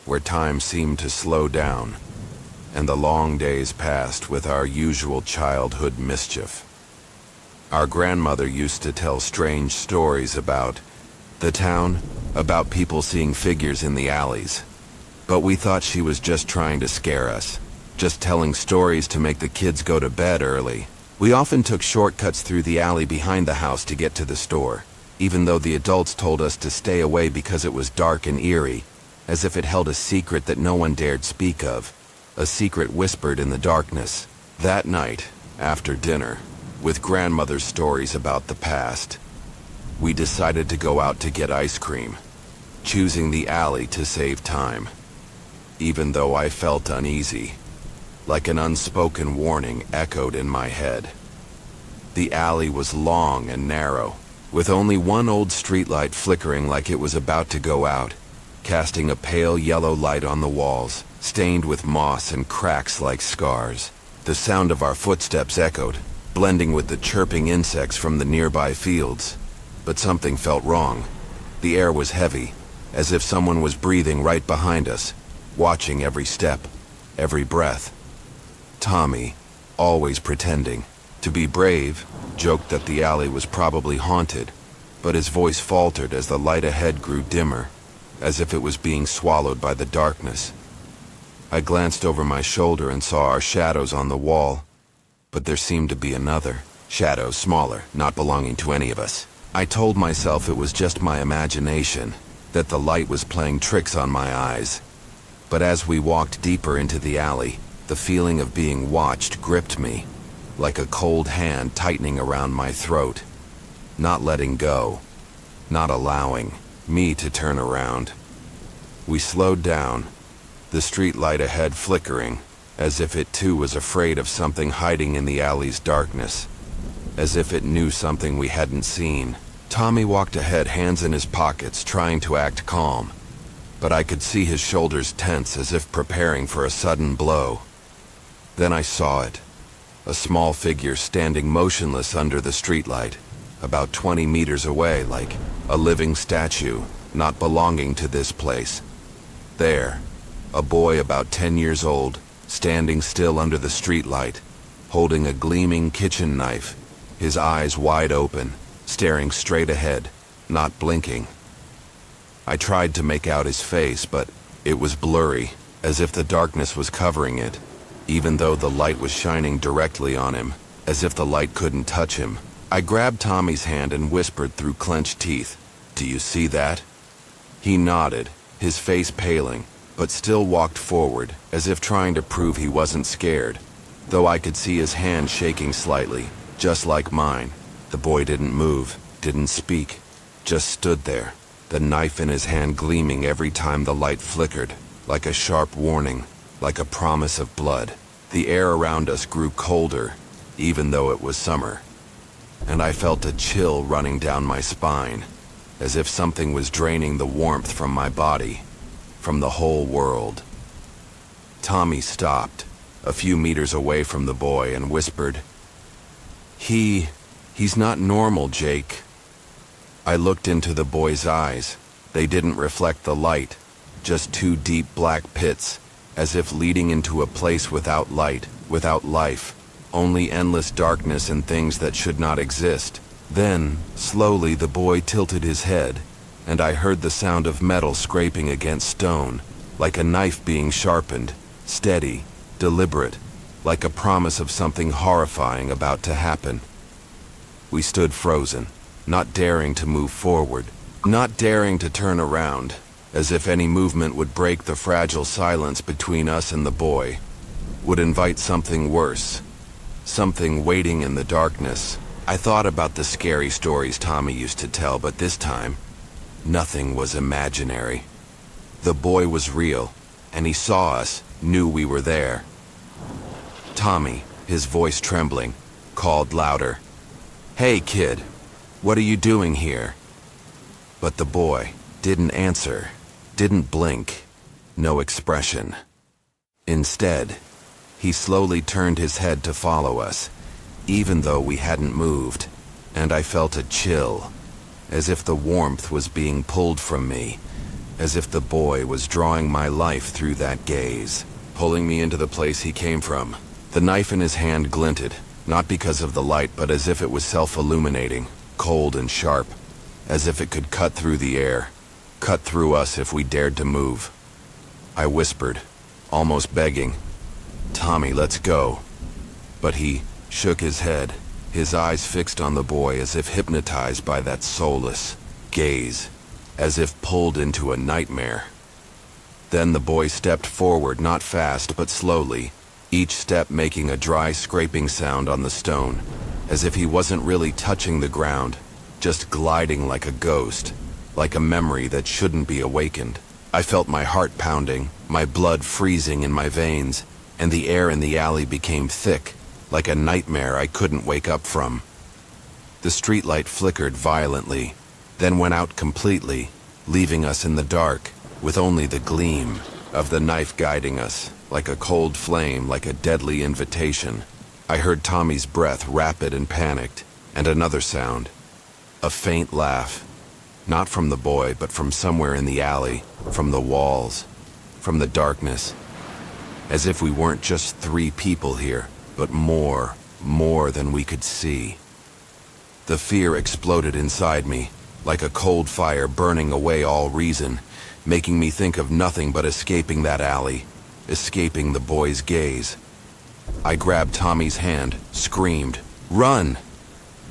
where time seemed to slow down, and the long days passed with our usual childhood mischief. Our grandmother used to tell strange stories about the town, about people seeing figures in the alleys. But we thought she was just trying to scare us, just telling stories to make the kids go to bed early. We often took shortcuts through the alley behind the house to get to the store, even though the adults told us to stay away because it was dark and eerie, as if it held a secret that no one dared speak of, a secret whispered in the darkness. That night, after dinner, with grandmother's stories about the past, we decided to go out to get ice cream, choosing the alley to save time, even though I felt uneasy, like an unspoken warning echoed in my head. The alley was long and narrow, with only one old streetlight flickering like it was about to go out, casting a pale yellow light on the walls, stained with moss and cracks like scars. The sound of our footsteps echoed, blending with the chirping insects from the nearby fields. But something felt wrong. The air was heavy, as if someone was breathing right behind us, watching every step, every breath. Tommy, always pretending To be brave, joked that the alley was probably haunted, but his voice faltered as the light ahead grew dimmer, as if it was being swallowed by the darkness. I glanced over my shoulder and saw our shadows on the wall, but there seemed to be another shadow, smaller, not belonging to any of us. I told myself it was just my imagination, that the light was playing tricks on my eyes. But as we walked deeper into the alley, the feeling of being watched gripped me, like a cold hand tightening around my throat, not letting go, not allowing me to turn around. We slowed down, the street light ahead flickering, as if it too was afraid of something hiding in the alley's darkness, as if it knew something we hadn't seen. Tommy walked ahead, hands in his pockets, trying to act calm, but I could see his shoulders tense as if preparing for a sudden blow. Then I saw it, a small figure standing motionless under the streetlight, about 20 meters away, like a living statue, not belonging to this place. There, a boy about 10 years old, standing still under the streetlight, holding a gleaming kitchen knife, his eyes wide open, staring straight ahead, not blinking. I tried to make out his face, but it was blurry, as if the darkness was covering it, even though the light was shining directly on him, as if the light couldn't touch him. I grabbed Tommy's hand and whispered through clenched teeth, "Do you see that?" He nodded, his face paling, but still walked forward, as if trying to prove he wasn't scared, though I could see his hand shaking slightly, just like mine. The boy didn't move, didn't speak, just stood there, the knife in his hand gleaming every time the light flickered, like a sharp warning, like a promise of blood. The air around us grew colder, even though it was summer, and I felt a chill running down my spine, as if something was draining the warmth from my body, from the whole world. Tommy stopped, a few meters away from the boy, and whispered, He's not normal, Jake." I looked into the boy's eyes. They didn't reflect the light, just two deep black pits, as if leading into a place without light, without life, only endless darkness and things that should not exist. Then, slowly, the boy tilted his head, and I heard the sound of metal scraping against stone, like a knife being sharpened, steady, deliberate, like a promise of something horrifying about to happen. We stood frozen, not daring to move forward, not daring to turn around, as if any movement would break the fragile silence between us and the boy, would invite something worse, something waiting in the darkness. I thought about the scary stories Tommy used to tell, but this time, nothing was imaginary. The boy was real, and he saw us, knew we were there. Tommy, his voice trembling, called louder, "Hey, kid, what are you doing here?" But the boy didn't answer, didn't blink, no expression. Instead, he slowly turned his head to follow us, even though we hadn't moved, and I felt a chill, as if the warmth was being pulled from me, as if the boy was drawing my life through that gaze, pulling me into the place he came from. The knife in his hand glinted, not because of the light, but as if it was self-illuminating, cold and sharp, as if it could cut through the air, cut through us if we dared to move. I whispered, almost begging, "Tommy, let's go." But he shook his head, his eyes fixed on the boy as if hypnotized by that soulless gaze, as if pulled into a nightmare. Then the boy stepped forward, not fast but slowly, each step making a dry scraping sound on the stone, as if he wasn't really touching the ground, just gliding like a ghost, like a memory that shouldn't be awakened. I felt my heart pounding, my blood freezing in my veins, and the air in the alley became thick, like a nightmare I couldn't wake up from. The streetlight flickered violently, then went out completely, leaving us in the dark, with only the gleam of the knife guiding us, like a cold flame, like a deadly invitation. I heard Tommy's breath, rapid and panicked, and another sound, a faint laugh, not from the boy, but from somewhere in the alley, from the walls, from the darkness, as if we weren't just three people here, but more, more than we could see. The fear exploded inside me, like a cold fire burning away all reason, making me think of nothing but escaping that alley, escaping the boy's gaze. I grabbed Tommy's hand, screamed, "Run!"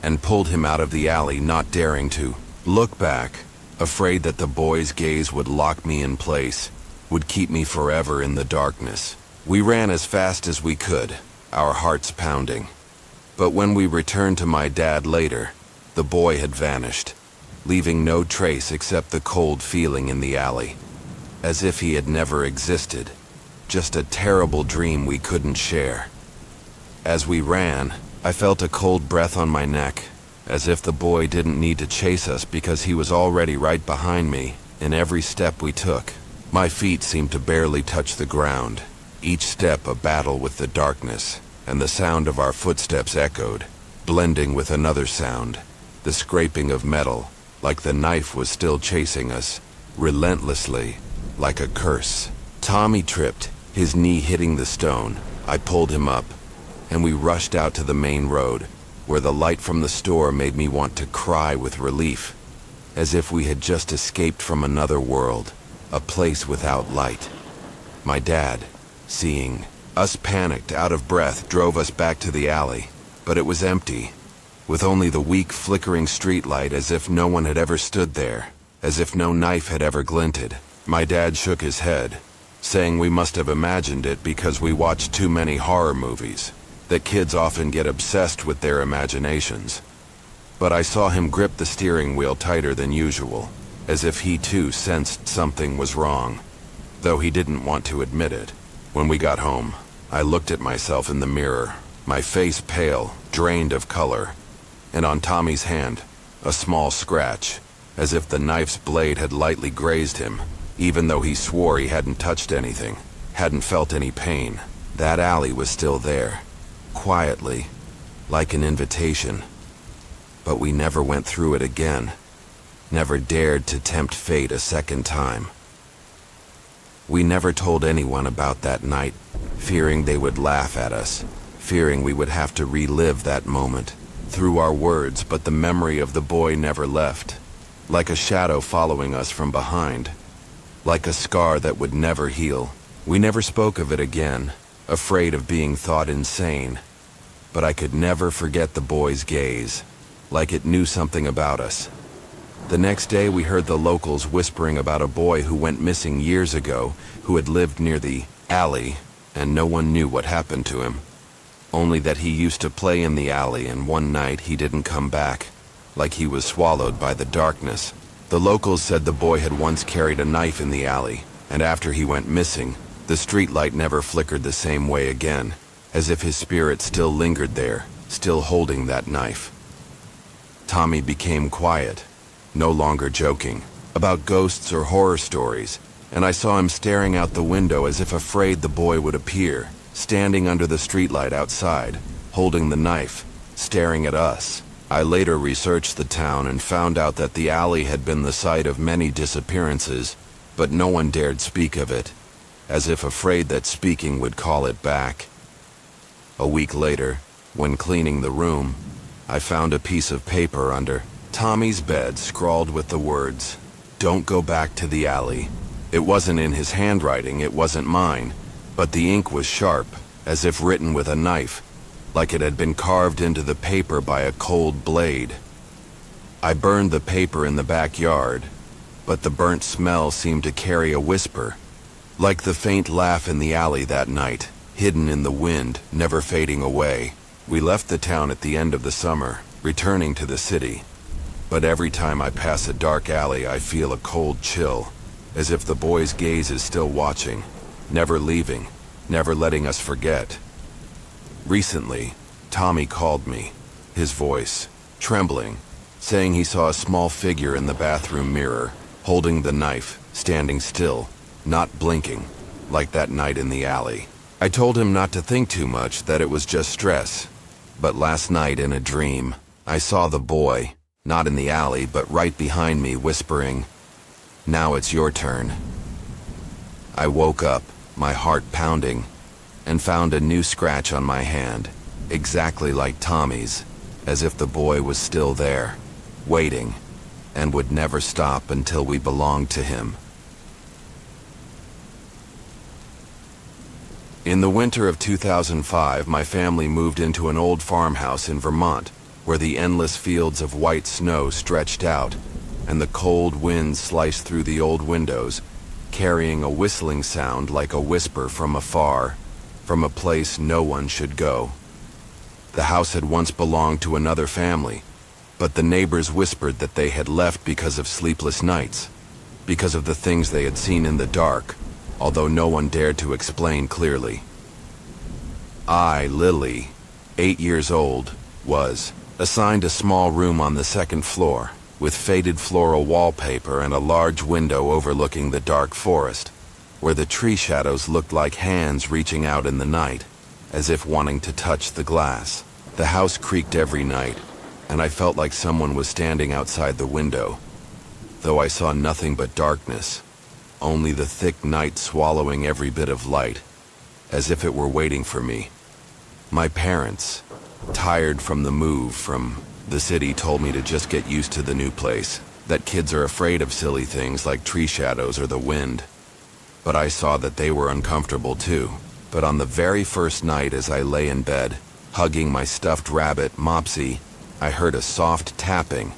and pulled him out of the alley, not daring to look back, afraid that the boy's gaze would lock me in place, would keep me forever in the darkness. We ran as fast as we could, our hearts pounding. But when we returned to my dad later, the boy had vanished, leaving no trace except the cold feeling in the alley, as if he had never existed, just a terrible dream we couldn't share. As we ran, I felt a cold breath on my neck, as if the boy didn't need to chase us because he was already right behind me in every step we took. My feet seemed to barely touch the ground, each step a battle with the darkness, and the sound of our footsteps echoed, blending with another sound, the scraping of metal, like the knife was still chasing us, relentlessly, like a curse. Tommy tripped, his knee hitting the stone. I pulled him up, and we rushed out to the main road, where the light from the store made me want to cry with relief, as if we had just escaped from another world, a place without light. My dad, seeing us panicked, out of breath, drove us back to the alley, but it was empty, with only the weak flickering streetlight, as if no one had ever stood there, as if no knife had ever glinted. My dad shook his head, saying we must have imagined it because we watched too many horror movies, that kids often get obsessed with their imaginations. But I saw him grip the steering wheel tighter than usual, as if he too sensed something was wrong, though he didn't want to admit it. When we got home, I looked at myself in the mirror, my face pale, drained of color, and on Tommy's hand, a small scratch, as if the knife's blade had lightly grazed him, even though he swore he hadn't touched anything, hadn't felt any pain. That alley was still there, quietly, like an invitation. But we never went through it again, never dared to tempt fate a second time. We never told anyone about that night, fearing they would laugh at us, fearing we would have to relive that moment through our words, but the memory of the boy never left, like a shadow following us from behind, like a scar that would never heal. We never spoke of it again, afraid of being thought insane, but I could never forget the boy's gaze, like it knew something about us. The next day we heard the locals whispering about a boy who went missing years ago, who had lived near the alley, and no one knew what happened to him. Only that he used to play in the alley, and one night he didn't come back, like he was swallowed by the darkness. The locals said the boy had once carried a knife in the alley, and after he went missing, the streetlight never flickered the same way again, as if his spirit still lingered there, still holding that knife. Tommy became quiet, no longer joking about ghosts or horror stories, and I saw him staring out the window as if afraid the boy would appear, standing under the streetlight outside, holding the knife, staring at us. I later researched the town and found out that the alley had been the site of many disappearances, but no one dared speak of it, as if afraid that speaking would call it back. A week later, when cleaning the room, I found a piece of paper under Tommy's bed scrawled with the words, "Don't go back to the alley." It wasn't in his handwriting, it wasn't mine, but the ink was sharp, as if written with a knife, like it had been carved into the paper by a cold blade. I burned the paper in the backyard, but the burnt smell seemed to carry a whisper, like the faint laugh in the alley that night, hidden in the wind, never fading away. We left the town at the end of the summer, returning to the city. But every time I pass a dark alley, I feel a cold chill, as if the boy's gaze is still watching, never leaving, never letting us forget. Recently, Tommy called me, his voice trembling, saying he saw a small figure in the bathroom mirror, holding the knife, standing still, not blinking, like that night in the alley. I told him not to think too much, that it was just stress. But last night in a dream, I saw the boy, not in the alley, but right behind me, whispering, "Now it's your turn." I woke up, my heart pounding, and found a new scratch on my hand, exactly like Tommy's, as if the boy was still there, waiting, and would never stop until we belonged to him. In the winter of 2005, my family moved into an old farmhouse in Vermont, where the endless fields of white snow stretched out, and the cold wind sliced through the old windows, carrying a whistling sound like a whisper from afar, from a place no one should go. The house had once belonged to another family, but the neighbors whispered that they had left because of sleepless nights, because of the things they had seen in the dark, although no one dared to explain clearly. I, Lily, 8 years old, was assigned a small room on the second floor, with faded floral wallpaper and a large window overlooking the dark forest, where the tree shadows looked like hands reaching out in the night, as if wanting to touch the glass. The house creaked every night, and I felt like someone was standing outside the window, though I saw nothing but darkness, only the thick night swallowing every bit of light, as if it were waiting for me. My parents, tired from the move from the city, told me to just get used to the new place, that kids are afraid of silly things like tree shadows or the wind. But I saw that they were uncomfortable too. But on the very first night, as I lay in bed, hugging my stuffed rabbit, Mopsy, I heard a soft tapping,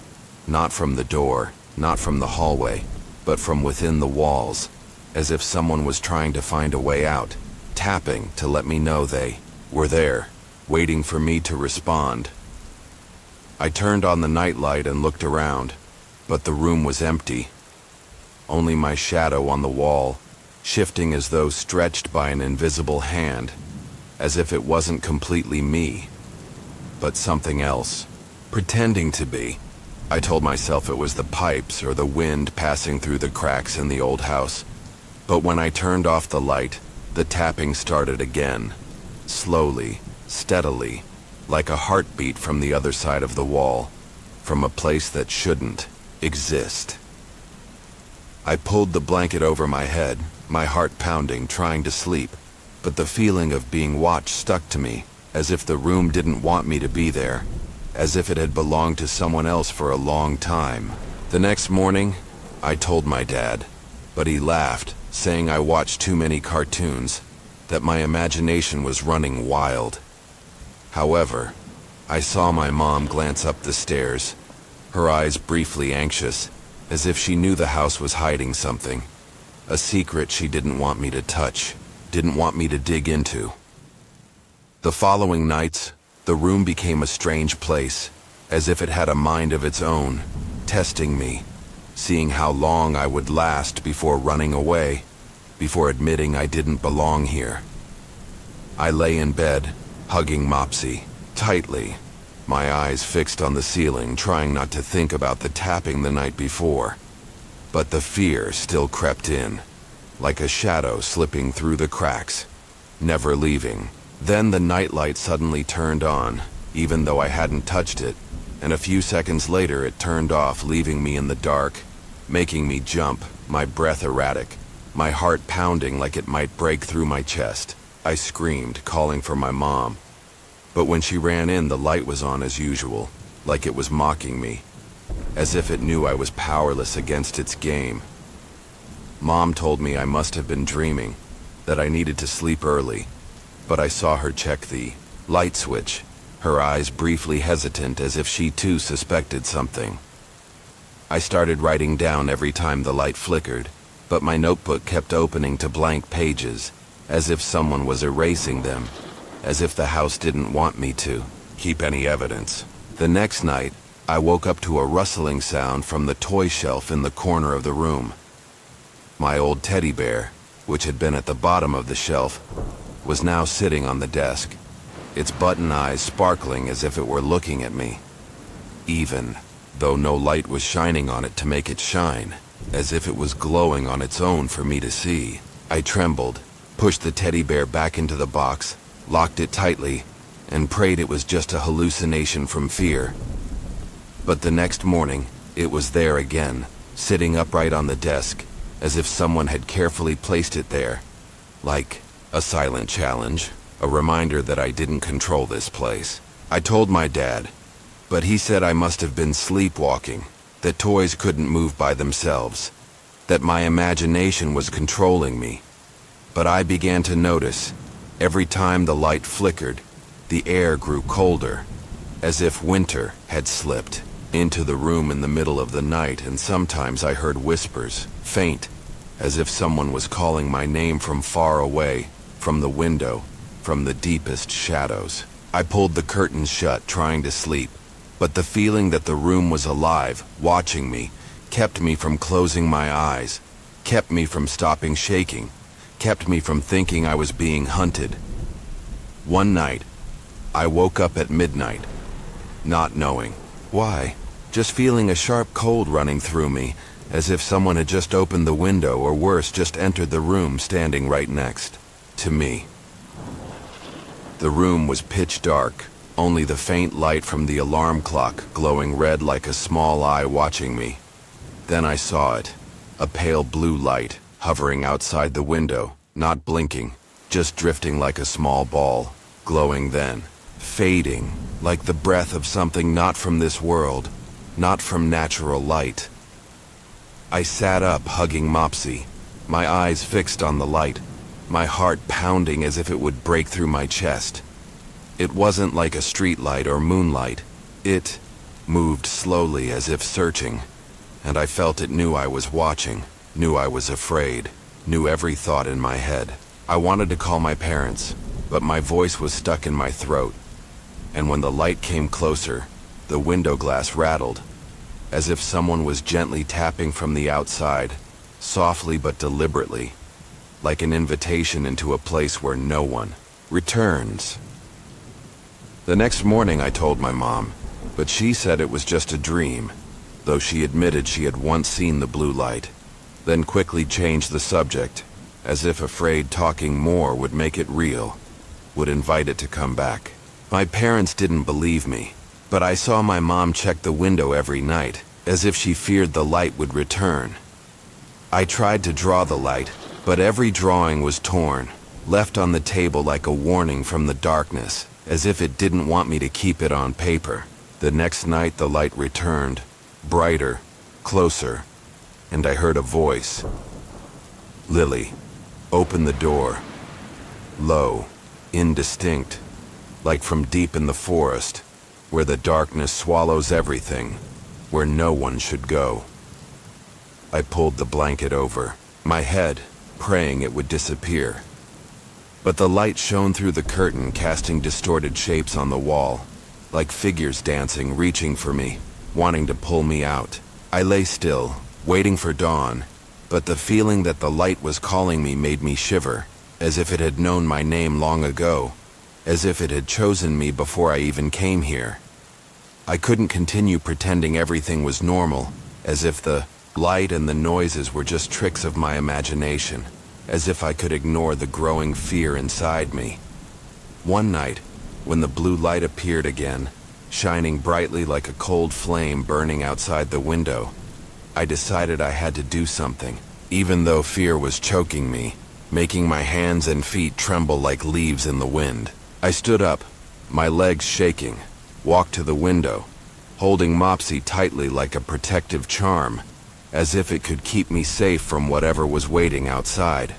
not from the door, not from the hallway, but from within the walls, as if someone was trying to find a way out, tapping to let me know they were there, waiting for me to respond. I turned on the nightlight and looked around, but the room was empty. Only my shadow on the wall, shifting as though stretched by an invisible hand, as if it wasn't completely me, but something else, pretending to be. I told myself it was the pipes or the wind passing through the cracks in the old house. But when I turned off the light, the tapping started again, slowly, steadily, like a heartbeat from the other side of the wall, from a place that shouldn't exist. I pulled the blanket over my head, my heart pounding, trying to sleep, but the feeling of being watched stuck to me, as if the room didn't want me to be there, as if it had belonged to someone else for a long time. The next morning, I told my dad, but he laughed, saying I watched too many cartoons, that my imagination was running wild. However, I saw my mom glance up the stairs, her eyes briefly anxious, as if she knew the house was hiding something, a secret she didn't want me to touch, didn't want me to dig into. The following nights, the room became a strange place, as if it had a mind of its own, testing me, seeing how long I would last before running away, before admitting I didn't belong here. I lay in bed, hugging Mopsy tightly, my eyes fixed on the ceiling, trying not to think about the tapping the night before. But the fear still crept in, like a shadow slipping through the cracks, never leaving. Then the nightlight suddenly turned on, even though I hadn't touched it, and a few seconds later it turned off, leaving me in the dark, making me jump, my breath erratic, my heart pounding like it might break through my chest. I screamed, calling for my mom. But when she ran in, the light was on as usual, like it was mocking me, as if it knew I was powerless against its game. Mom told me I must have been dreaming, that I needed to sleep early, but I saw her check the light switch, her eyes briefly hesitant as if she too suspected something. I started writing down every time the light flickered, but my notebook kept opening to blank pages, as if someone was erasing them, as if the house didn't want me to keep any evidence. The next night, I woke up to a rustling sound from the toy shelf in the corner of the room. My old teddy bear, which had been at the bottom of the shelf, was now sitting on the desk, its button eyes sparkling as if it were looking at me, even though no light was shining on it to make it shine, as if it was glowing on its own for me to see. I trembled, pushed the teddy bear back into the box, locked it tightly, and prayed it was just a hallucination from fear. But the next morning, it was there again, sitting upright on the desk, as if someone had carefully placed it there, like a silent challenge. a reminder that I didn't control this place. I told my dad, but he said I must have been sleepwalking, that toys couldn't move by themselves, that my imagination was controlling me. But I began to notice, every time the light flickered, the air grew colder, as if winter had slipped into the room in the middle of the night, and sometimes I heard whispers, faint, as if someone was calling my name from far away, from the window, from the deepest shadows. I pulled the curtains shut, trying to sleep, but the feeling that the room was alive, watching me, kept me from closing my eyes, kept me from stopping shaking, kept me from thinking I was being hunted. One night, I woke up at midnight, not knowing why, just feeling a sharp cold running through me, as if someone had just opened the window, or worse, just entered the room standing right next to me. The room was pitch dark, only the faint light from the alarm clock glowing red like a small eye watching me. Then I saw it, a pale blue light, hovering outside the window, not blinking, just drifting like a small ball, glowing then, fading, like the breath of something not from this world, not from natural light. I sat up, hugging Mopsy, my eyes fixed on the light, my heart pounding as if it would break through my chest. It wasn't like a street light or moonlight. It moved slowly as if searching, and I felt it knew I was watching, knew I was afraid, knew every thought in my head. I wanted to call my parents, but my voice was stuck in my throat. And when the light came closer, the window glass rattled, as if someone was gently tapping from the outside, softly but deliberately, like an invitation into a place where no one returns. The next morning I told my mom, but she said it was just a dream, though she admitted she had once seen the blue light, then quickly changed the subject, as if afraid talking more would make it real, would invite it to come back. My parents didn't believe me, but I saw my mom check the window every night, as if she feared the light would return. I tried to draw the light, but every drawing was torn, left on the table like a warning from the darkness, as if it didn't want me to keep it on paper. The next night the light returned, brighter, closer, and I heard a voice. "Lily, open the door." Low, indistinct, like from deep in the forest, where the darkness swallows everything, where no one should go. I pulled the blanket over my head, praying it would disappear. But the light shone through the curtain, casting distorted shapes on the wall, like figures dancing, reaching for me, wanting to pull me out. I lay still, waiting for dawn, but the feeling that the light was calling me made me shiver, as if it had known my name long ago, as if it had chosen me before I even came here. I couldn't continue pretending everything was normal, as if the light and the noises were just tricks of my imagination, as if I could ignore the growing fear inside me. One night, when the blue light appeared again, shining brightly like a cold flame burning outside the window, I decided I had to do something, even though fear was choking me, making my hands and feet tremble like leaves in the wind. I stood up, my legs shaking, walked to the window, holding Mopsy tightly like a protective charm, as if it could keep me safe from whatever was waiting outside.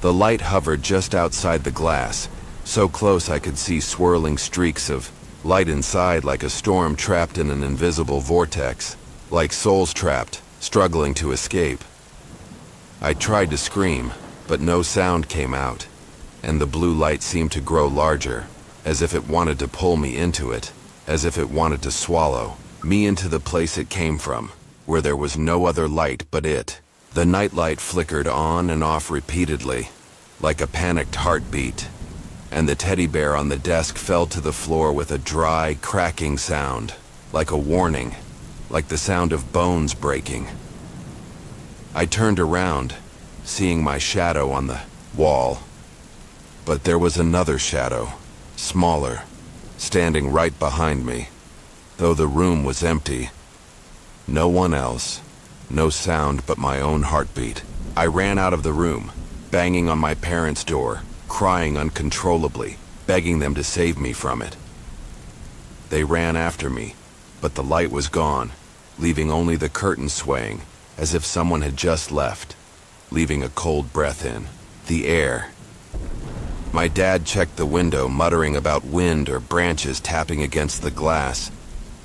The light hovered just outside the glass, so close I could see swirling streaks of light inside, like a storm trapped in an invisible vortex, like souls trapped, struggling to escape. I tried to scream, but no sound came out, and the blue light seemed to grow larger, as if it wanted to pull me into it, as if it wanted to swallow me into the place it came from, where there was no other light but it. The nightlight flickered on and off repeatedly, like a panicked heartbeat, and the teddy bear on the desk fell to the floor with a dry, cracking sound, like a warning, like the sound of bones breaking. I turned around, seeing my shadow on the wall, but there was another shadow, smaller, standing right behind me, though the room was empty. No one else, no sound but my own heartbeat. I ran out of the room, banging on my parents' door, crying uncontrollably, begging them to save me from it. They ran after me, but the light was gone, leaving only the curtains swaying, as if someone had just left, leaving a cold breath in the air. My dad checked the window, muttering about wind or branches tapping against the glass,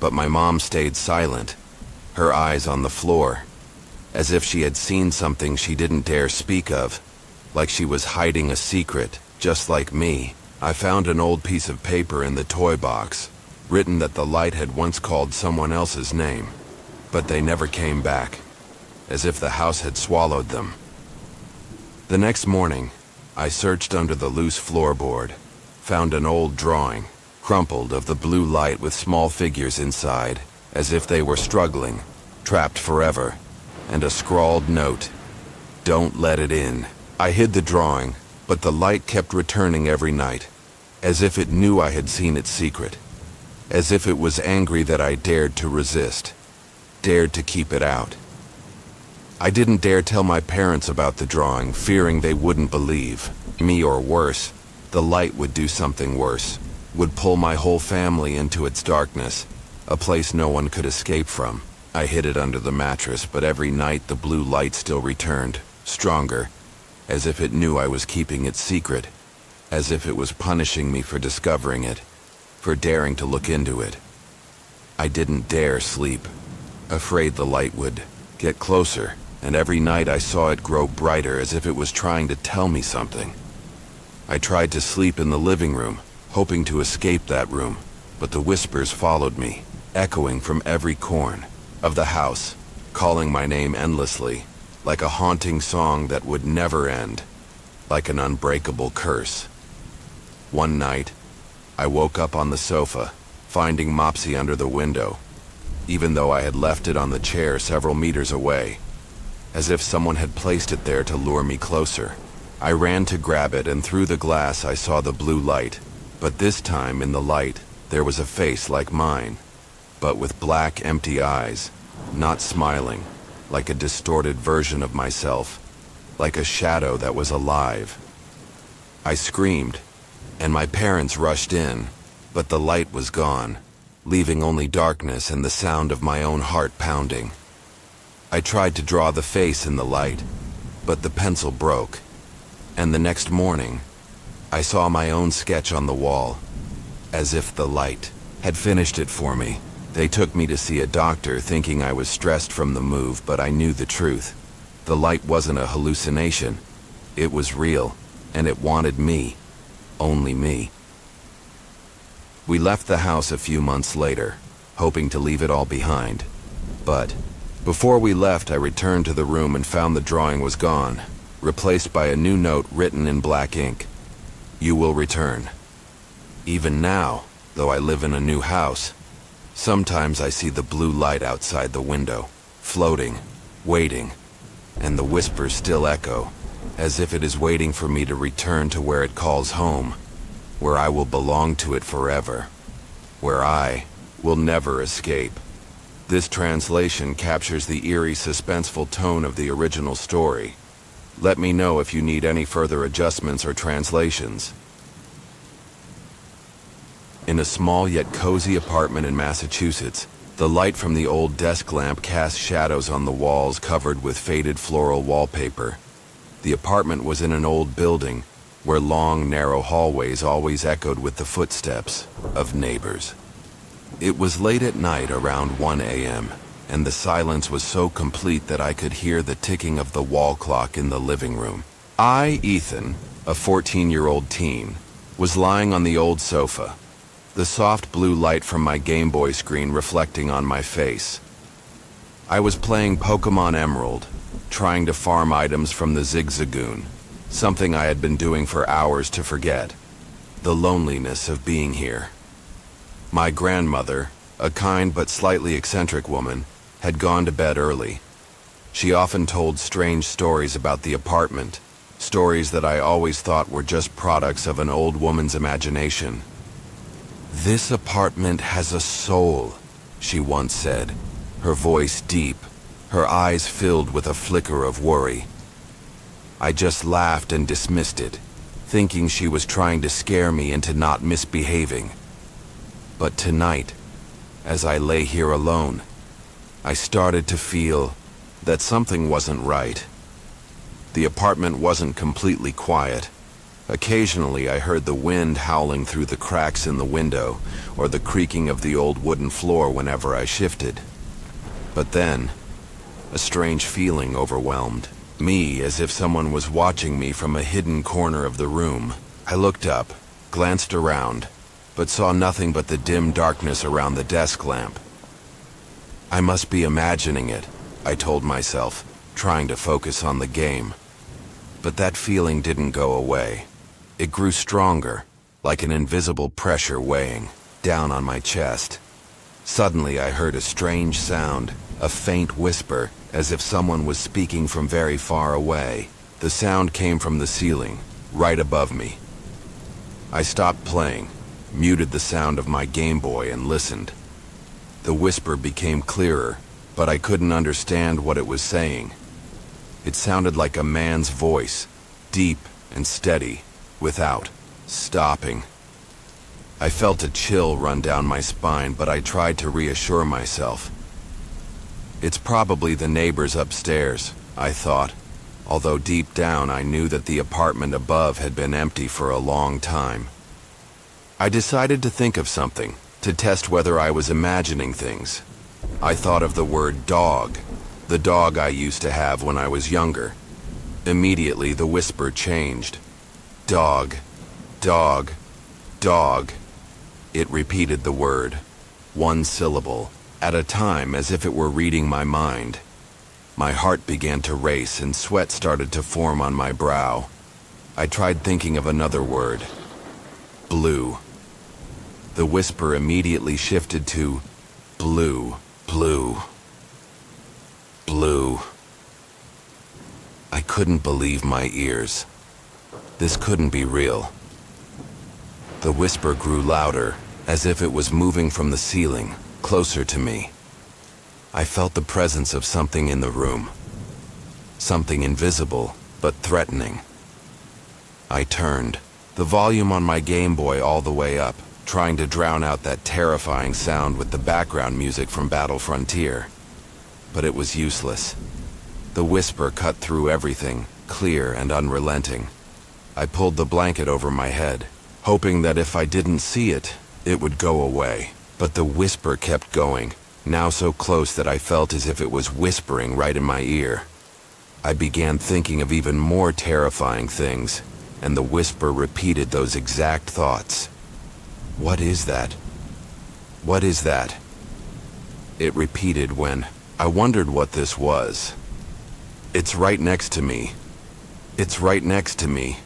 but my mom stayed silent, her eyes on the floor, as if she had seen something she didn't dare speak of, like she was hiding a secret, just like me. I found an old piece of paper in the toy box, written that the light had once called someone else's name, but they never came back, as if the house had swallowed them. The next morning, I searched under the loose floorboard, found an old drawing, crumpled, of the blue light with small figures inside, as if they were struggling, trapped forever, and a scrawled note, "Don't let it in." I hid the drawing, but the light kept returning every night, as if it knew I had seen its secret, as if it was angry that I dared to resist, dared to keep it out. I didn't dare tell my parents about the drawing, fearing they wouldn't believe me, or worse, the light would do something worse, would pull my whole family into its darkness, a place no one could escape from. I hid it under the mattress, but every night the blue light still returned, stronger, as if it knew I was keeping its secret, as if it was punishing me for discovering it, for daring to look into it. I didn't dare sleep, afraid the light would get closer, and every night I saw it grow brighter, as if it was trying to tell me something. I tried to sleep in the living room, hoping to escape that room, but the whispers followed me, echoing from every corner of the house, calling my name endlessly, like a haunting song that would never end, like an unbreakable curse. One night, I woke up on the sofa, finding Mopsy under the window, even though I had left it on the chair several meters away, as if someone had placed it there to lure me closer. I ran to grab it, and through the glass I saw the blue light, but this time in the light there was a face like mine, but with black, empty eyes, not smiling, like a distorted version of myself, like a shadow that was alive. I screamed, and my parents rushed in, but the light was gone, leaving only darkness and the sound of my own heart pounding. I tried to draw the face in the light, but the pencil broke, and the next morning, I saw my own sketch on the wall, as if the light had finished it for me. They took me to see a doctor, thinking I was stressed from the move, but I knew the truth. The light wasn't a hallucination. It was real, and it wanted me. Only me. We left the house a few months later, hoping to leave it all behind. But before we left, I returned to the room and found the drawing was gone, replaced by a new note written in black ink. "You will return." Even now, though I live in a new house, sometimes I see the blue light outside the window, floating, waiting, and the whispers still echo, as if it is waiting for me to return to where it calls home, where I will belong to it forever, where I will never escape. This translation captures the eerie, suspenseful tone of the original story. Let me know if you need any further adjustments or translations. In a small yet cozy apartment in Massachusetts, the light from the old desk lamp cast shadows on the walls covered with faded floral wallpaper. The apartment was in an old building, where long, narrow hallways always echoed with the footsteps of neighbors. It was late at night, around 1 a.m., and the silence was so complete that I could hear the ticking of the wall clock in the living room. I, Ethan, a 14-year-old teen, was lying on the old sofa, the soft blue light from my Game Boy screen reflecting on my face. I was playing Pokemon Emerald, trying to farm items from the Zigzagoon, something I had been doing for hours to forget the loneliness of being here. My grandmother, a kind but slightly eccentric woman, had gone to bed early. She often told strange stories about the apartment, stories that I always thought were just products of an old woman's imagination. "This apartment has a soul," she once said, her voice deep, her eyes filled with a flicker of worry. I just laughed and dismissed it, thinking she was trying to scare me into not misbehaving. But tonight, as I lay here alone, I started to feel that something wasn't right. The apartment wasn't completely quiet. Occasionally I heard the wind howling through the cracks in the window, or the creaking of the old wooden floor whenever I shifted. But then, a strange feeling overwhelmed me, as if someone was watching me from a hidden corner of the room. I looked up, glanced around, but saw nothing but the dim darkness around the desk lamp. I must be imagining it, I told myself, trying to focus on the game. But that feeling didn't go away. It grew stronger, like an invisible pressure weighing down on my chest. Suddenly I heard a strange sound, a faint whisper, as if someone was speaking from very far away. The sound came from the ceiling, right above me. I stopped playing, muted the sound of my Game Boy, and listened. The whisper became clearer, but I couldn't understand what it was saying. It sounded like a man's voice, deep and steady, without stopping. I felt a chill run down my spine, but I tried to reassure myself. It's probably the neighbors upstairs, I thought, although deep down I knew that the apartment above had been empty for a long time. I decided to think of something, to test whether I was imagining things. I thought of the word dog, the dog I used to have when I was younger. Immediately the whisper changed. Dog, dog, dog. It repeated the word, one syllable, at a time, as if it were reading my mind. My heart began to race and sweat started to form on my brow. I tried thinking of another word. Blue. The whisper immediately shifted to blue, blue, blue. I couldn't believe my ears. This couldn't be real. The whisper grew louder, as if it was moving from the ceiling, closer to me. I felt the presence of something in the room. Something invisible, but threatening. I turned, the volume on my Game Boy all the way up, trying to drown out that terrifying sound with the background music from Battle Frontier. But it was useless. The whisper cut through everything, clear and unrelenting. I pulled the blanket over my head, hoping that if I didn't see it, it would go away. But the whisper kept going, now so close that I felt as if it was whispering right in my ear. I began thinking of even more terrifying things, and the whisper repeated those exact thoughts. What is that? What is that? It repeated when I wondered what this was. It's right next to me. It's right next to me.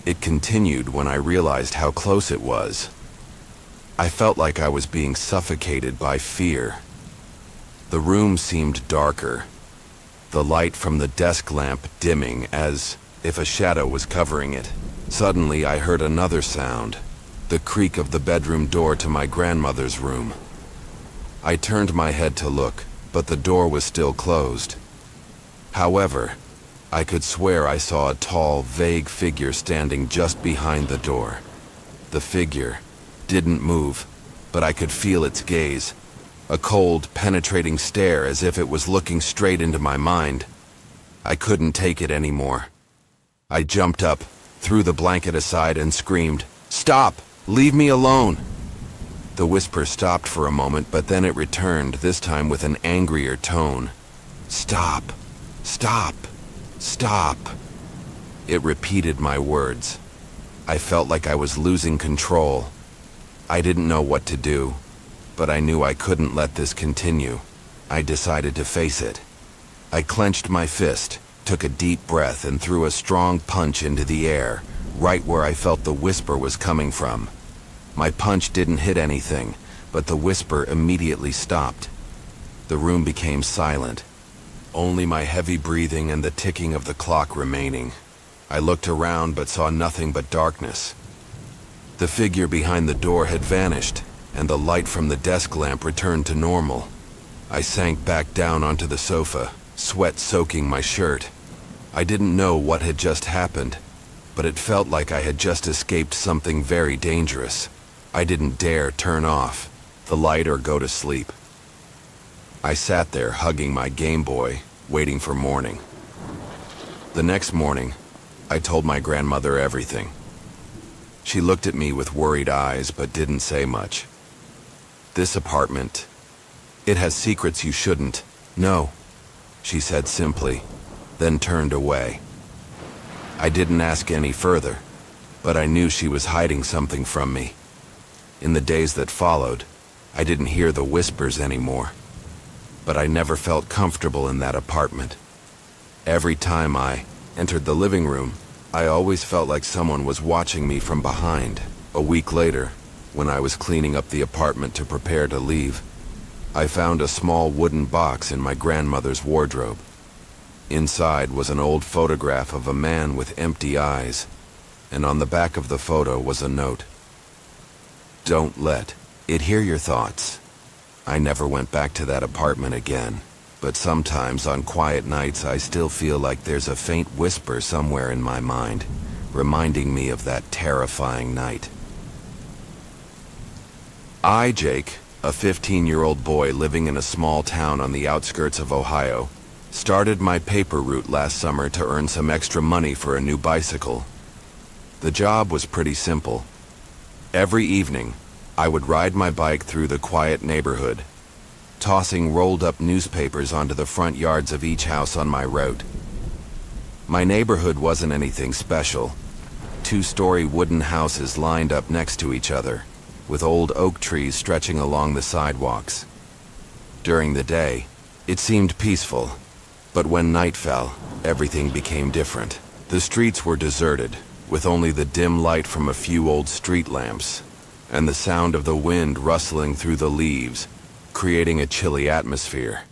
It continued when I realized how close it was. I felt like I was being suffocated by fear. The room seemed darker, the light from the desk lamp dimming as if a shadow was covering it. Suddenly I heard another sound, the creak of the bedroom door to my grandmother's room. I turned my head to look, but the door was still closed. However, I could swear I saw a tall, vague figure standing just behind the door. The figure didn't move, but I could feel its gaze, a cold, penetrating stare as if it was looking straight into my mind. I couldn't take it anymore. I jumped up, threw the blanket aside and screamed, "Stop! Leave me alone!" The whisper stopped for a moment, but then it returned, this time with an angrier tone. "Stop! Stop! Stop!" It repeated my words. I felt like I was losing control. I didn't know what to do, but I knew I couldn't let this continue. I decided to face it. I clenched my fist, took a deep breath, and threw a strong punch into the air, right where I felt the whisper was coming from. My punch didn't hit anything, but the whisper immediately stopped. The room became silent, only my heavy breathing and the ticking of the clock remaining. I looked around but saw nothing but darkness. The figure behind the door had vanished, and the light from the desk lamp returned to normal. I sank back down onto the sofa, sweat soaking my shirt. I didn't know what had just happened, but it felt like I had just escaped something very dangerous. I didn't dare turn off the light or go to sleep. I sat there hugging my Game Boy, waiting for morning. The next morning, I told my grandmother everything. She looked at me with worried eyes but didn't say much. "This apartment, it has secrets you shouldn't know," she said simply, then turned away. I didn't ask any further, but I knew she was hiding something from me. In the days that followed, I didn't hear the whispers anymore, but I never felt comfortable in that apartment. Every time I entered the living room, I always felt like someone was watching me from behind. A week later, when I was cleaning up the apartment to prepare to leave, I found a small wooden box in my grandmother's wardrobe. Inside was an old photograph of a man with empty eyes, and on the back of the photo was a note. "Don't let it hear your thoughts." I never went back to that apartment again, but sometimes on quiet nights I still feel like there's a faint whisper somewhere in my mind, reminding me of that terrifying night. I, Jake, a 15-year-old boy living in a small town on the outskirts of Ohio, started my paper route last summer to earn some extra money for a new bicycle. The job was pretty simple. Every evening, I would ride my bike through the quiet neighborhood, tossing rolled-up newspapers onto the front yards of each house on my route. My neighborhood wasn't anything special. 2-story wooden houses lined up next to each other, with old oak trees stretching along the sidewalks. During the day, it seemed peaceful, but when night fell, everything became different. The streets were deserted, with only the dim light from a few old street lamps, and the sound of the wind rustling through the leaves, creating a chilly atmosphere.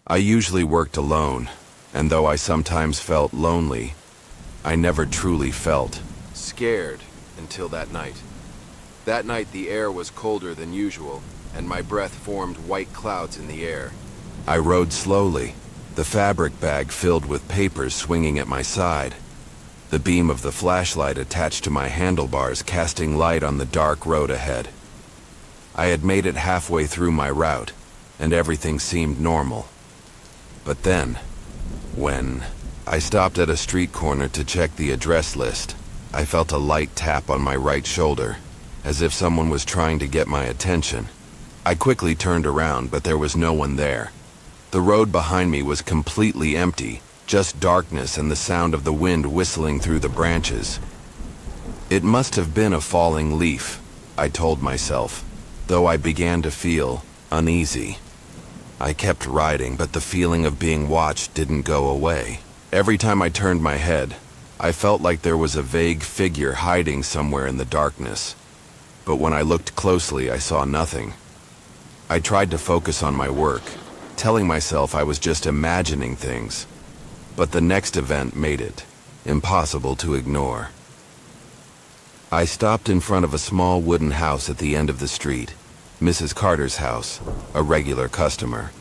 I usually worked alone, and though I sometimes felt lonely, I never truly felt scared until that night. That night the air was colder than usual, and my breath formed white clouds in the air. I rode slowly, the fabric bag filled with papers swinging at my side, the beam of the flashlight attached to my handlebars casting light on the dark road ahead. I had made it halfway through my route, and everything seemed normal. But then, when I stopped at a street corner to check the address list, I felt a light tap on my right shoulder, as if someone was trying to get my attention. I quickly turned around, but there was no one there. The road behind me was completely empty, just darkness and the sound of the wind whistling through the branches. It must have been a falling leaf, I told myself, though I began to feel uneasy. I kept riding, but the feeling of being watched didn't go away. Every time I turned my head, I felt like there was a vague figure hiding somewhere in the darkness. But when I looked closely, I saw nothing. I tried to focus on my work, telling myself I was just imagining things. But the next event made it impossible to ignore. I stopped in front of a small wooden house at the end of the street, Mrs. Carter's house, a regular customer.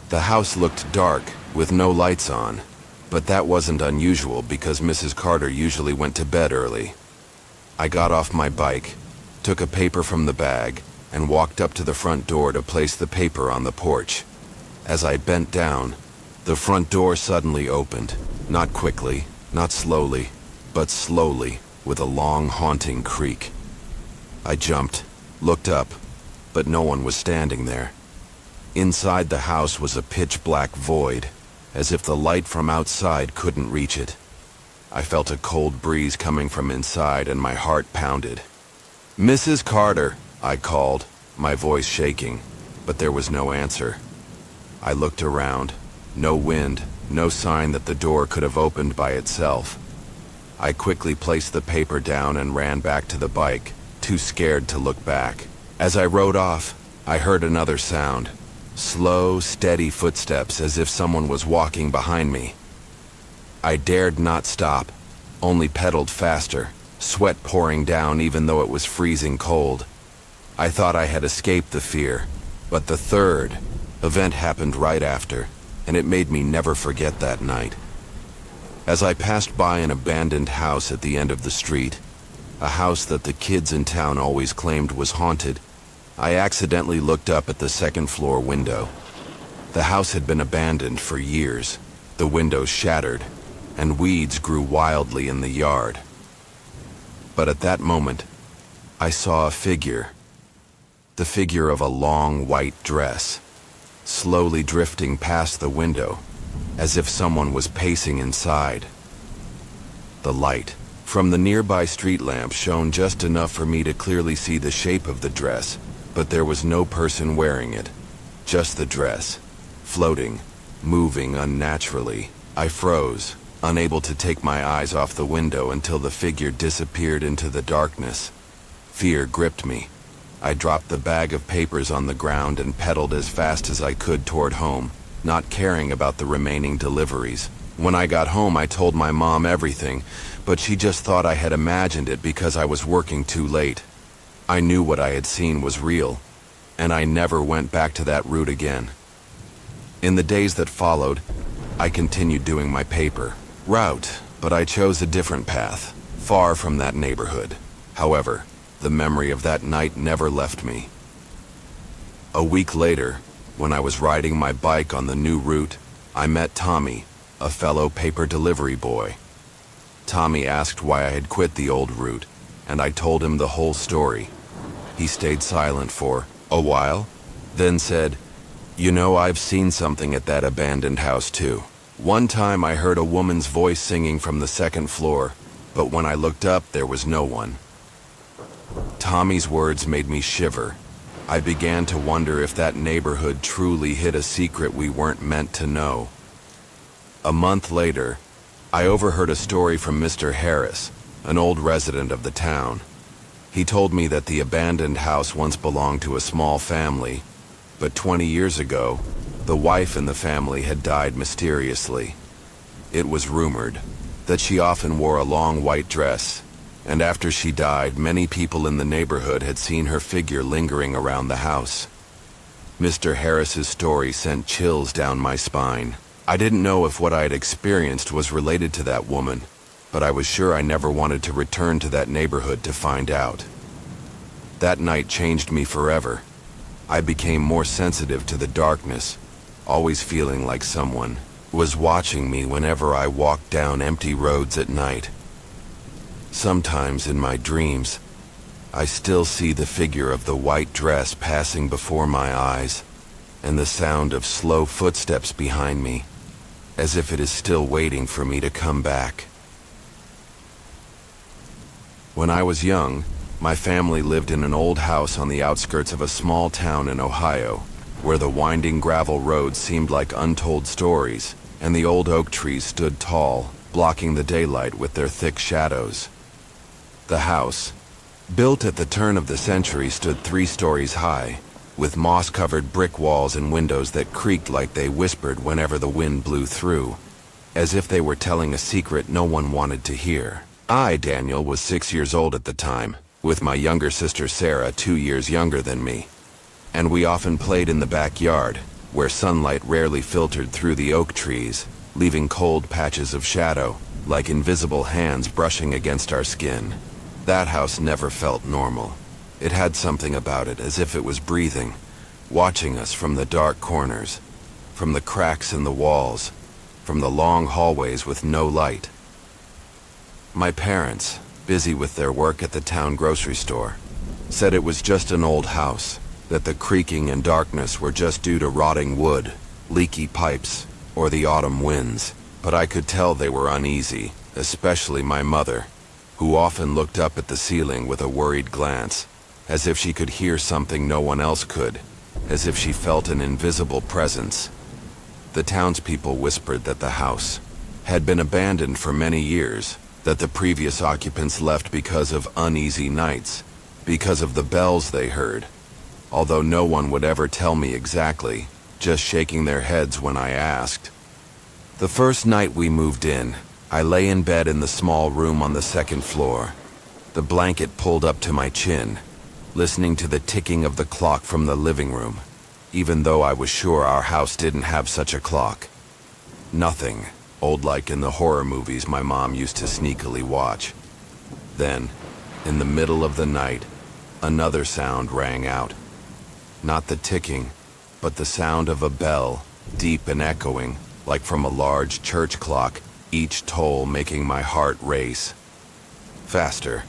The house looked dark, with no lights on, but that wasn't unusual because Mrs. Carter usually went to bed early. I got off my bike, took a paper from the bag, and walked up to the front door to place the paper on the porch. As I bent down, the front door suddenly opened, not quickly, not slowly, but slowly, with a long, haunting creak. I jumped, looked up, but no one was standing there. Inside the house was a pitch-black void, as if the light from outside couldn't reach it. I felt a cold breeze coming from inside and my heart pounded. "Mrs. Carter," I called, my voice shaking, but there was no answer. I looked around. No wind, no sign that the door could have opened by itself. I quickly placed the paper down and ran back to the bike, too scared to look back. As I rode off, I heard another sound. Slow, steady footsteps as if someone was walking behind me. I dared not stop, only pedaled faster, sweat pouring down even though it was freezing cold. I thought I had escaped the fear, but the third event happened right after, and it made me never forget that night. As I passed by an abandoned house at the end of the street, a house that the kids in town always claimed was haunted, I accidentally looked up at the second-floor window. The house had been abandoned for years, the windows shattered, and weeds grew wildly in the yard. But at that moment, I saw a figure. The figure of a long white dress, slowly drifting past the window, as if someone was pacing inside. The light from the nearby street lamp shone just enough for me to clearly see the shape of the dress, but there was no person wearing it, just the dress, floating, moving unnaturally. I froze, unable to take my eyes off the window until the figure disappeared into the darkness. Fear gripped me. I dropped the bag of papers on the ground and pedaled as fast as I could toward home, not caring about the remaining deliveries. When I got home, I told my mom everything, but she just thought I had imagined it because I was working too late. I knew what I had seen was real, and I never went back to that route again. In the days that followed, I continued doing my paper route, but I chose a different path, far from that neighborhood. However, the memory of that night never left me. A week later, when I was riding my bike on the new route, I met Tommy, a fellow paper delivery boy. Tommy asked why I had quit the old route, and I told him the whole story. He stayed silent for a while, then said, "You know, I've seen something at that abandoned house too. One time I heard a woman's voice singing from the second floor, but when I looked up, there was no one." Tommy's words made me shiver. I began to wonder if that neighborhood truly hid a secret we weren't meant to know. A month later, I overheard a story from Mr. Harris, an old resident of the town. He told me that the abandoned house once belonged to a small family, but 20 years ago, the wife in the family had died mysteriously. It was rumored that she often wore a long white dress, and after she died, many people in the neighborhood had seen her figure lingering around the house. Mr. Harris's story sent chills down my spine. I didn't know if what I had experienced was related to that woman, but I was sure I never wanted to return to that neighborhood to find out. That night changed me forever. I became more sensitive to the darkness, always feeling like someone was watching me whenever I walked down empty roads at night. Sometimes in my dreams, I still see the figure of the white dress passing before my eyes, and the sound of slow footsteps behind me, as if it is still waiting for me to come back. When I was young, my family lived in an old house on the outskirts of a small town in Ohio, where the winding gravel roads seemed like untold stories, and the old oak trees stood tall, blocking the daylight with their thick shadows. The house, built at the turn of the century, stood 3 stories high, with moss-covered brick walls and windows that creaked like they whispered whenever the wind blew through, as if they were telling a secret no one wanted to hear. I, Daniel, was 6 years old at the time, with my younger sister Sarah 2 years younger than me, and we often played in the backyard, where sunlight rarely filtered through the oak trees, leaving cold patches of shadow, like invisible hands brushing against our skin. That house never felt normal. It had something about it, as if it was breathing, watching us from the dark corners, from the cracks in the walls, from the long hallways with no light. My parents, busy with their work at the town grocery store, said it was just an old house, that the creaking and darkness were just due to rotting wood, leaky pipes, or the autumn winds. But I could tell they were uneasy, especially my mother, who often looked up at the ceiling with a worried glance, as if she could hear something no one else could, as if she felt an invisible presence. The townspeople whispered that the house had been abandoned for many years, that the previous occupants left because of uneasy nights, because of the bells they heard, although no one would ever tell me exactly, just shaking their heads when I asked. The first night we moved in, I lay in bed in the small room on the second floor, the blanket pulled up to my chin, listening to the ticking of the clock from the living room, even though I was sure our house didn't have such a clock. Nothing, old like in the horror movies my mom used to sneakily watch. Then, in the middle of the night, another sound rang out. Not the ticking, but the sound of a bell, deep and echoing, like from a large church clock, each toll making my heart race. Faster,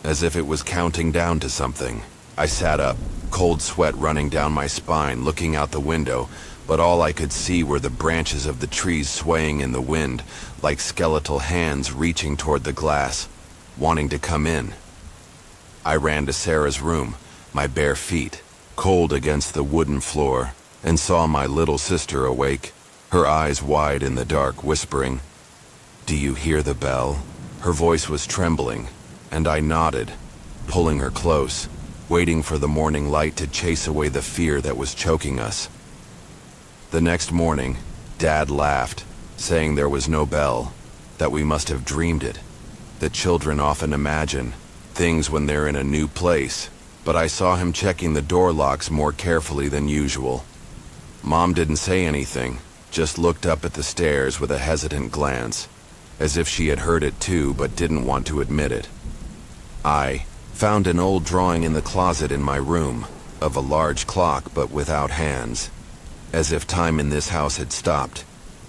as if it was counting down to something. I sat up, cold sweat running down my spine, looking out the window, but all I could see were the branches of the trees swaying in the wind, like skeletal hands reaching toward the glass, wanting to come in. I ran to Sarah's room, my bare feet, cold against the wooden floor, and saw my little sister awake, her eyes wide in the dark, whispering, "Do you hear the bell?" Her voice was trembling, and I nodded, pulling her close, waiting for the morning light to chase away the fear that was choking us. The next morning, Dad laughed, saying there was no bell, that we must have dreamed it, that children often imagine things when they're in a new place, but I saw him checking the door locks more carefully than usual. Mom didn't say anything, just looked up at the stairs with a hesitant glance, as if she had heard it too but didn't want to admit it. I found an old drawing in the closet in my room, of a large clock but without hands, as if time in this house had stopped,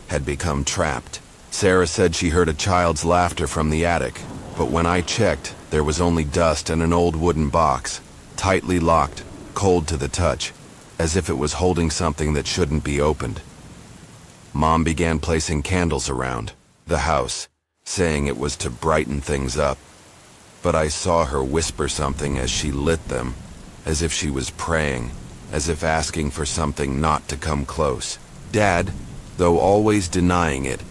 had become trapped. Sarah said she heard a child's laughter from the attic, but when I checked, there was only dust and an old wooden box, tightly locked, cold to the touch, as if it was holding something that shouldn't be opened. Mom began placing candles around the house, saying it was to brighten things up, but I saw her whisper something as she lit them, as if she was praying, as if asking for something not to come close. Dad, though always denying it,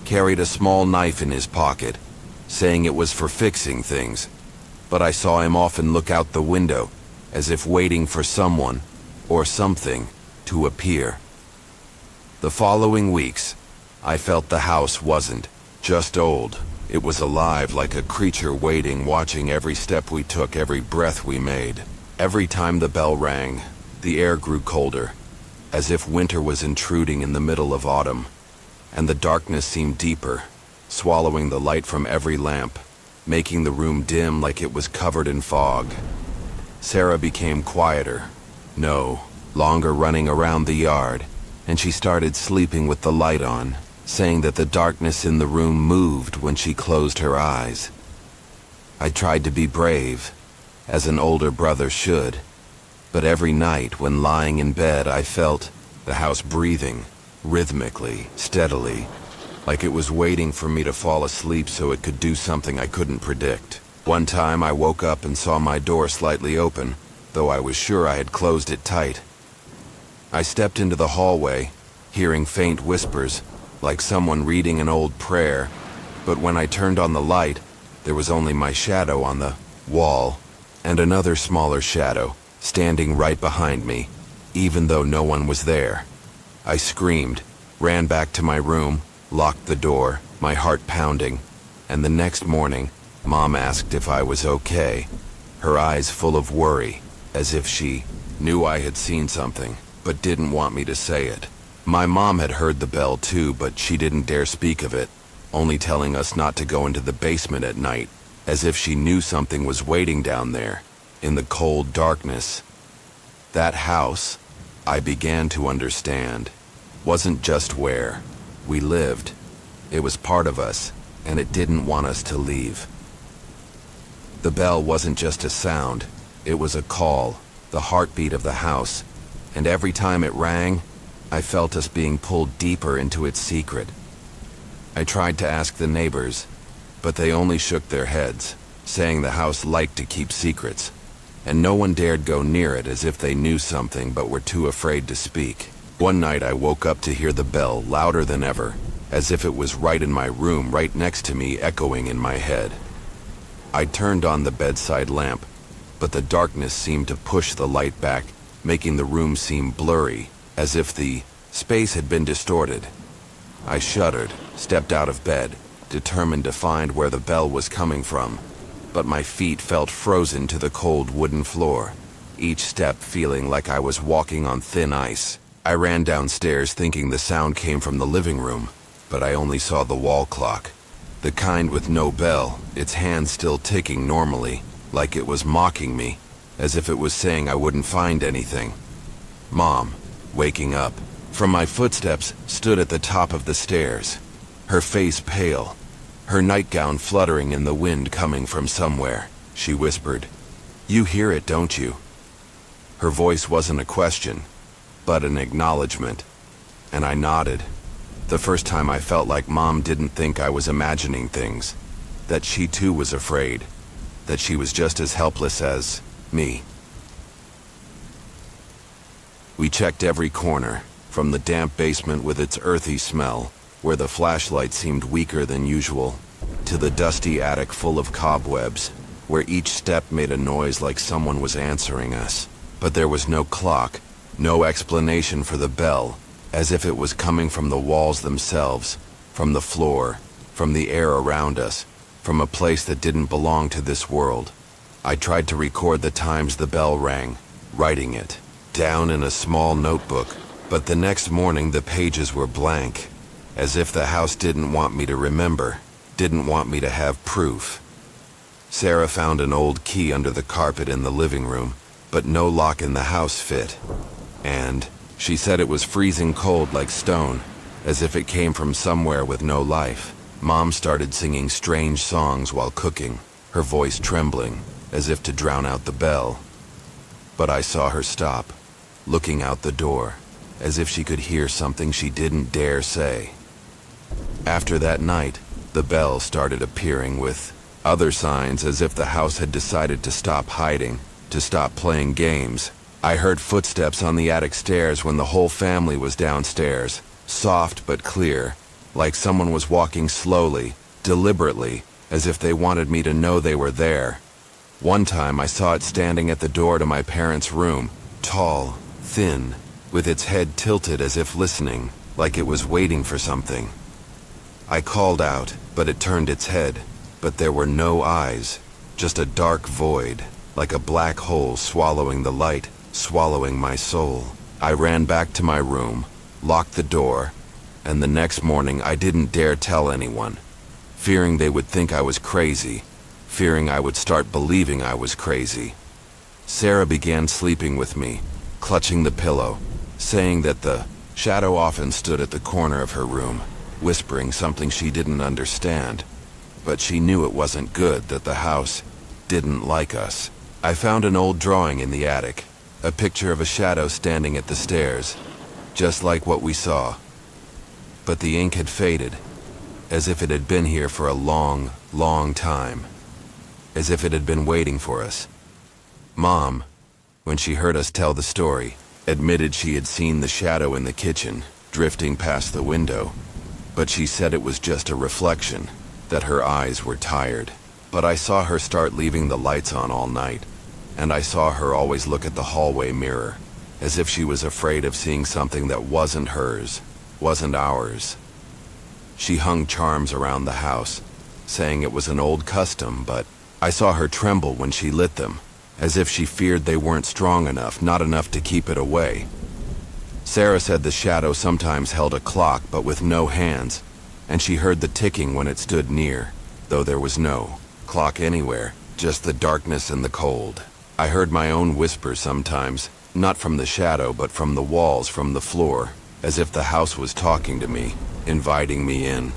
carried a small knife in his pocket, saying it was for fixing things, but I saw him often look out the window, as if waiting for someone, or something, to appear. The following weeks, I felt the house wasn't just old. It was alive, like a creature waiting, watching every step we took, every breath we made. Every time the bell rang, the air grew colder, as if winter was intruding in the middle of autumn, and the darkness seemed deeper, swallowing the light from every lamp, making the room dim like it was covered in fog. Sarah became quieter, no longer running around the yard, and she started sleeping with the light on, saying that the darkness in the room moved when she closed her eyes. I tried to be brave, as an older brother should, but every night when lying in bed I felt the house breathing, rhythmically, steadily, like it was waiting for me to fall asleep so it could do something I couldn't predict. One time I woke up and saw my door slightly open, though I was sure I had closed it tight. I stepped into the hallway, hearing faint whispers, like someone reading an old prayer, but when I turned on the light, there was only my shadow on the wall, and another smaller shadow, standing right behind me, even though no one was there. I screamed, ran back to my room, locked the door, my heart pounding, and the next morning, Mom asked if I was okay, her eyes full of worry, as if she knew I had seen something, but didn't want me to say it. My mom had heard the bell too, but she didn't dare speak of it, only telling us not to go into the basement at night, as if she knew something was waiting down there, in the cold darkness. That house, I began to understand, wasn't just where we lived. It was part of us, and it didn't want us to leave. The bell wasn't just a sound, it was a call, the heartbeat of the house, and every time it rang, I felt us being pulled deeper into its secret. I tried to ask the neighbors, but they only shook their heads, saying the house liked to keep secrets, and no one dared go near it, as if they knew something but were too afraid to speak. One night I woke up to hear the bell louder than ever, as if it was right in my room, right next to me, echoing in my head. I turned on the bedside lamp, but the darkness seemed to push the light back, making the room seem blurry, as if the space had been distorted. I shuddered, stepped out of bed, determined to find where the bell was coming from, but my feet felt frozen to the cold wooden floor, each step feeling like I was walking on thin ice. I ran downstairs thinking the sound came from the living room, but I only saw the wall clock. The kind with no bell, its hands still ticking normally, like it was mocking me, as if it was saying I wouldn't find anything. Mom, waking up from my footsteps, stood at the top of the stairs, her face pale, her nightgown fluttering in the wind coming from somewhere. She whispered, "You hear it, don't you?" Her voice wasn't a question, but an acknowledgement, and I nodded. The first time I felt like Mom didn't think I was imagining things, that she too was afraid, that she was just as helpless as me. We checked every corner, from the damp basement with its earthy smell, where the flashlight seemed weaker than usual, to the dusty attic full of cobwebs, where each step made a noise like someone was answering us. But there was no clock, no explanation for the bell, as if it was coming from the walls themselves, from the floor, from the air around us, from a place that didn't belong to this world. I tried to record the times the bell rang, writing it down in a small notebook, but the next morning the pages were blank, as if the house didn't want me to remember, didn't want me to have proof. Sarah found an old key under the carpet in the living room, but no lock in the house fit. And she said it was freezing cold like stone, as if it came from somewhere with no life. Mom started singing strange songs while cooking, her voice trembling, as if to drown out the bell. But I saw her stop, looking out the door, as if she could hear something she didn't dare say. After that night, the bell started appearing with other signs, as if the house had decided to stop hiding, to stop playing games. I heard footsteps on the attic stairs when the whole family was downstairs, soft but clear, like someone was walking slowly, deliberately, as if they wanted me to know they were there. One time I saw it standing at the door to my parents' room, tall, thin, with its head tilted as if listening, like it was waiting for something. I called out, but it turned its head, but there were no eyes, just a dark void, like a black hole swallowing the light, swallowing my soul. I ran back to my room, locked the door, and the next morning I didn't dare tell anyone, fearing they would think I was crazy, fearing I would start believing I was crazy. Sarah began sleeping with me, clutching the pillow, saying that the shadow often stood at the corner of her room, whispering something she didn't understand, but she knew it wasn't good, that the house didn't like us. I found an old drawing in the attic, a picture of a shadow standing at the stairs, just like what we saw. But the ink had faded, as if it had been here for a long, long time, as if it had been waiting for us. Mom, when she heard us tell the story, admitted she had seen the shadow in the kitchen, drifting past the window, but she said it was just a reflection, that her eyes were tired. But I saw her start leaving the lights on all night, and I saw her always look at the hallway mirror, as if she was afraid of seeing something that wasn't hers, wasn't ours. She hung charms around the house, saying it was an old custom, but I saw her tremble when she lit them, as if she feared they weren't strong enough, not enough to keep it away. Sarah said the shadow sometimes held a clock, but with no hands, and she heard the ticking when it stood near, though there was no clock anywhere, just the darkness and the cold. I heard my own whispers sometimes, not from the shadow, but from the walls, from the floor, as if the house was talking to me, inviting me in.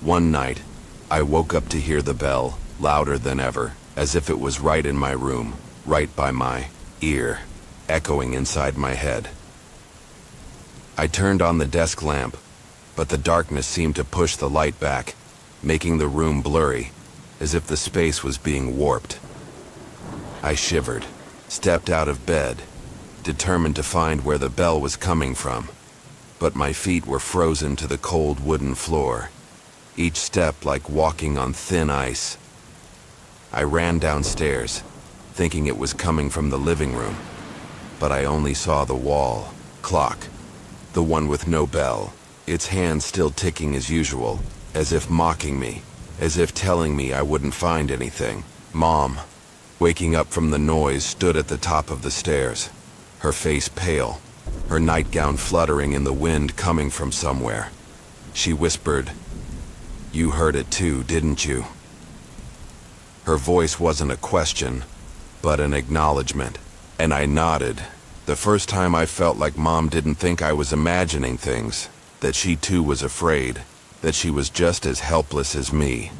One night, I woke up to hear the bell, louder than ever, as if it was right in my room, right by my ear, echoing inside my head. I turned on the desk lamp, but the darkness seemed to push the light back, making the room blurry, as if the space was being warped. I shivered, stepped out of bed, determined to find where the bell was coming from, but my feet were frozen to the cold wooden floor, each step like walking on thin ice. I ran downstairs, thinking it was coming from the living room, but I only saw the wall clock, the one with no bell, its hands still ticking as usual, as if mocking me, as if telling me I wouldn't find anything. Mom, waking up from the noise, stood at the top of the stairs, her face pale, her nightgown fluttering in the wind coming from somewhere. She whispered, "You heard it too, didn't you?" Her voice wasn't a question, but an acknowledgement, and I nodded. The first time I felt like Mom didn't think I was imagining things, that she too was afraid, that she was just as helpless as me.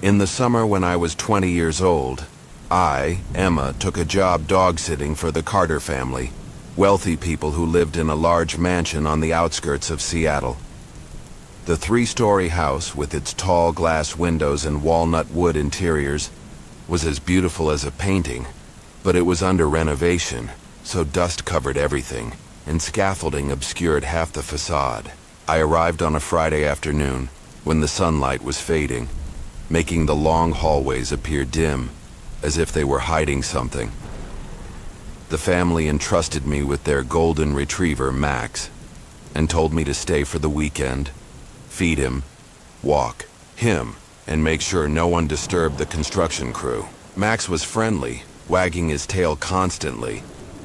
In the summer when I was 20 years old, Emma, took a job dog-sitting for the Carter family, wealthy people who lived in a large mansion on the outskirts of Seattle. The 3-story house, with its tall glass windows and walnut wood interiors, was as beautiful as a painting, but it was under renovation, so dust covered everything, and scaffolding obscured half the facade. I arrived on a Friday afternoon, when the sunlight was fading, making the long hallways appear dim, as if they were hiding something. The family entrusted me with their golden retriever, Max, and told me to stay for the weekend, feed him, walk him, and make sure no one disturbed the construction crew. Max was friendly, wagging his tail constantly,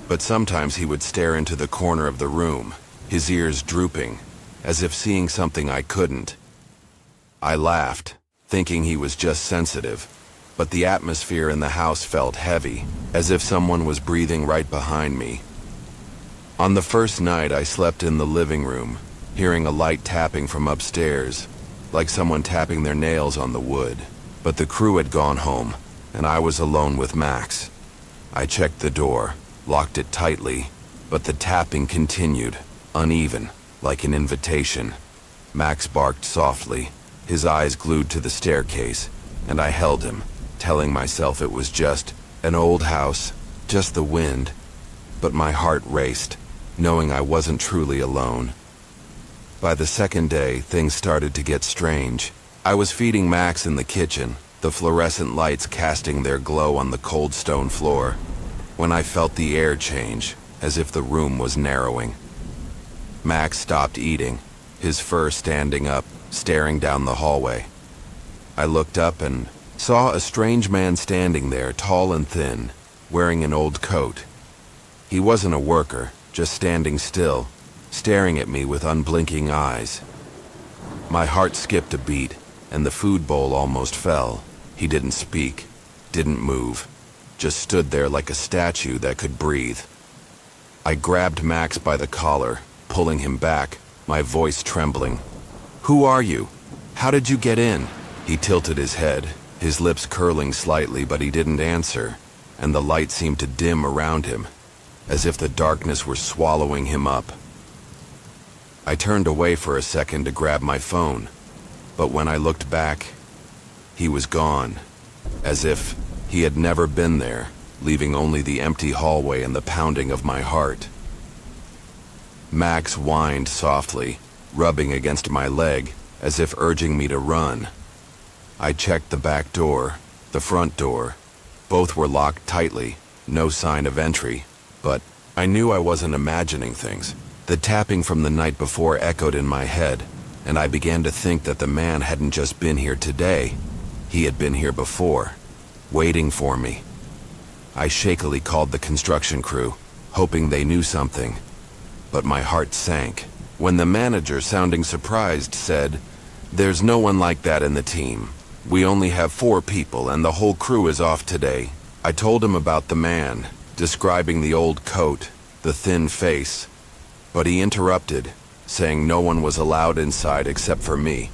but sometimes he would stare into the corner of the room, his ears drooping, as if seeing something I couldn't. I laughed, thinking he was just sensitive, but the atmosphere in the house felt heavy, as if someone was breathing right behind me. On the first night, I slept in the living room, hearing a light tapping from upstairs, like someone tapping their nails on the wood. But the crew had gone home, and I was alone with Max. I checked the door, locked it tightly, but the tapping continued, uneven, like an invitation. Max barked softly, his eyes glued to the staircase, and I held him, telling myself it was just an old house, just the wind. But my heart raced, knowing I wasn't truly alone. By the second day, things started to get strange. I was feeding Max in the kitchen, the fluorescent lights casting their glow on the cold stone floor, when I felt the air change, as if the room was narrowing. Max stopped eating, his fur standing up, staring down the hallway. I looked up and saw a strange man standing there, tall and thin, wearing an old coat. He wasn't a worker, just standing still, staring at me with unblinking eyes. My heart skipped a beat, and the food bowl almost fell. He didn't speak, didn't move, just stood there like a statue that could breathe. I grabbed Max by the collar, pulling him back, my voice trembling. "Who are you? How did you get in?" He tilted his head, his lips curling slightly, but he didn't answer, and the light seemed to dim around him, as if the darkness were swallowing him up. I turned away for a second to grab my phone, but when I looked back, he was gone, as if he had never been there, leaving only the empty hallway and the pounding of my heart. Max whined softly, rubbing against my leg, as if urging me to run. I checked the back door, the front door. Both were locked tightly, no sign of entry, but I knew I wasn't imagining things. The tapping from the night before echoed in my head, and I began to think that the man hadn't just been here today. He had been here before, waiting for me. I shakily called the construction crew, hoping they knew something, but my heart sank when the manager, sounding surprised, said, "There's no one like that in the team. We only have 4 people and the whole crew is off today." I told him about the man, describing the old coat, the thin face, but he interrupted, saying no one was allowed inside except for me.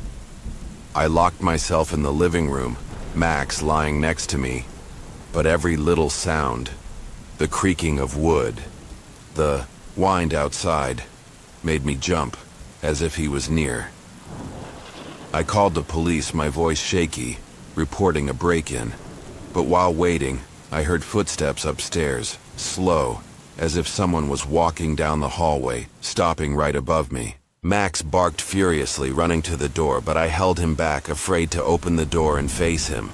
I locked myself in the living room, Max lying next to me, but every little sound, the creaking of wood, the wind outside, made me jump, as if he was near. I called the police, my voice shaky, reporting a break-in, but while waiting, I heard footsteps upstairs, slow, as if someone was walking down the hallway, stopping right above me. Max barked furiously, running to the door, but I held him back, afraid to open the door and face him.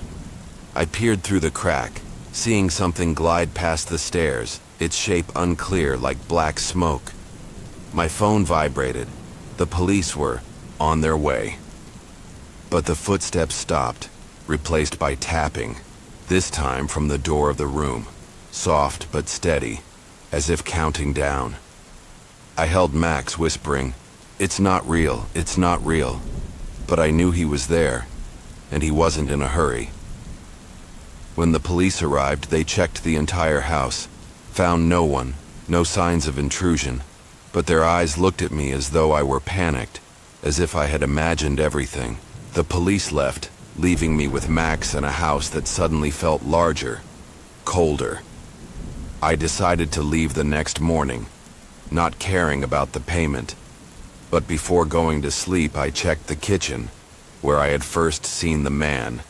I peered through the crack, seeing something glide past the stairs, its shape unclear like black smoke. My phone vibrated. The police were on their way. But the footsteps stopped, replaced by tapping, this time from the door of the room, soft but steady, as if counting down. I held Max, whispering, "It's not real, it's not real." But I knew he was there, and he wasn't in a hurry. When the police arrived, they checked the entire house, found no one, no signs of intrusion, but their eyes looked at me as though I were panicked, as if I had imagined everything. The police left, leaving me with Max in a house that suddenly felt larger, colder. I decided to leave the next morning, not caring about the payment. But before going to sleep, I checked the kitchen, where I had first seen the man,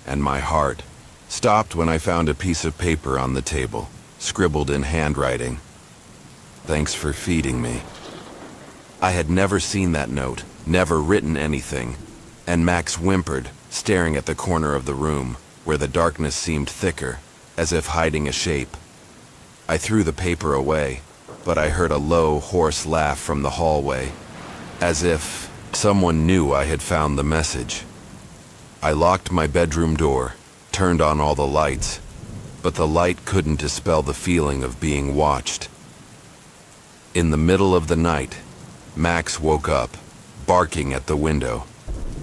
and my heart stopped when I found a piece of paper on the table, scribbled in handwriting. "Thanks for feeding me." I had never seen that note, never written anything, and Max whimpered, staring at the corner of the room, where the darkness seemed thicker, as if hiding a shape. I threw the paper away, but I heard a low, hoarse laugh from the hallway, as if someone knew I had found the message. I locked my bedroom door, turned on all the lights, but the light couldn't dispel the feeling of being watched. In the middle of the night, Max woke up, barking at the window,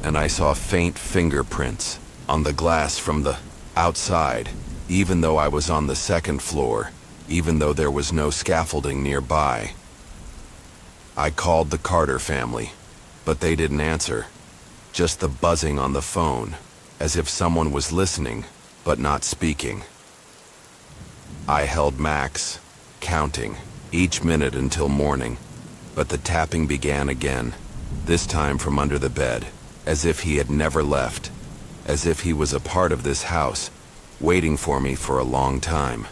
and I saw faint fingerprints on the glass from the outside, even though I was on the second floor, even though there was no scaffolding nearby. I called the Carter family, but they didn't answer, just the buzzing on the phone, as if someone was listening, but not speaking. I held Max, counting each minute until morning, but the tapping began again, this time from under the bed, as if he had never left, as if he was a part of this house, waiting for me for a long time.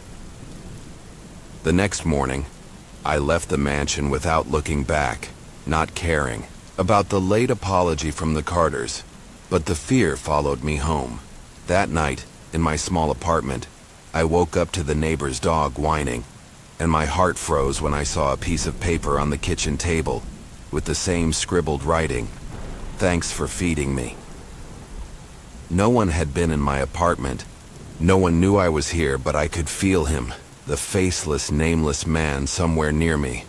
The next morning, I left the mansion without looking back, not caring about the late apology from the Carters, but the fear followed me home. That night, in my small apartment, I woke up to the neighbor's dog whining, and my heart froze when I saw a piece of paper on the kitchen table with the same scribbled writing, "Thanks for feeding me." No one had been in my apartment. No one knew I was here, but I could feel him, the faceless, nameless man somewhere near me.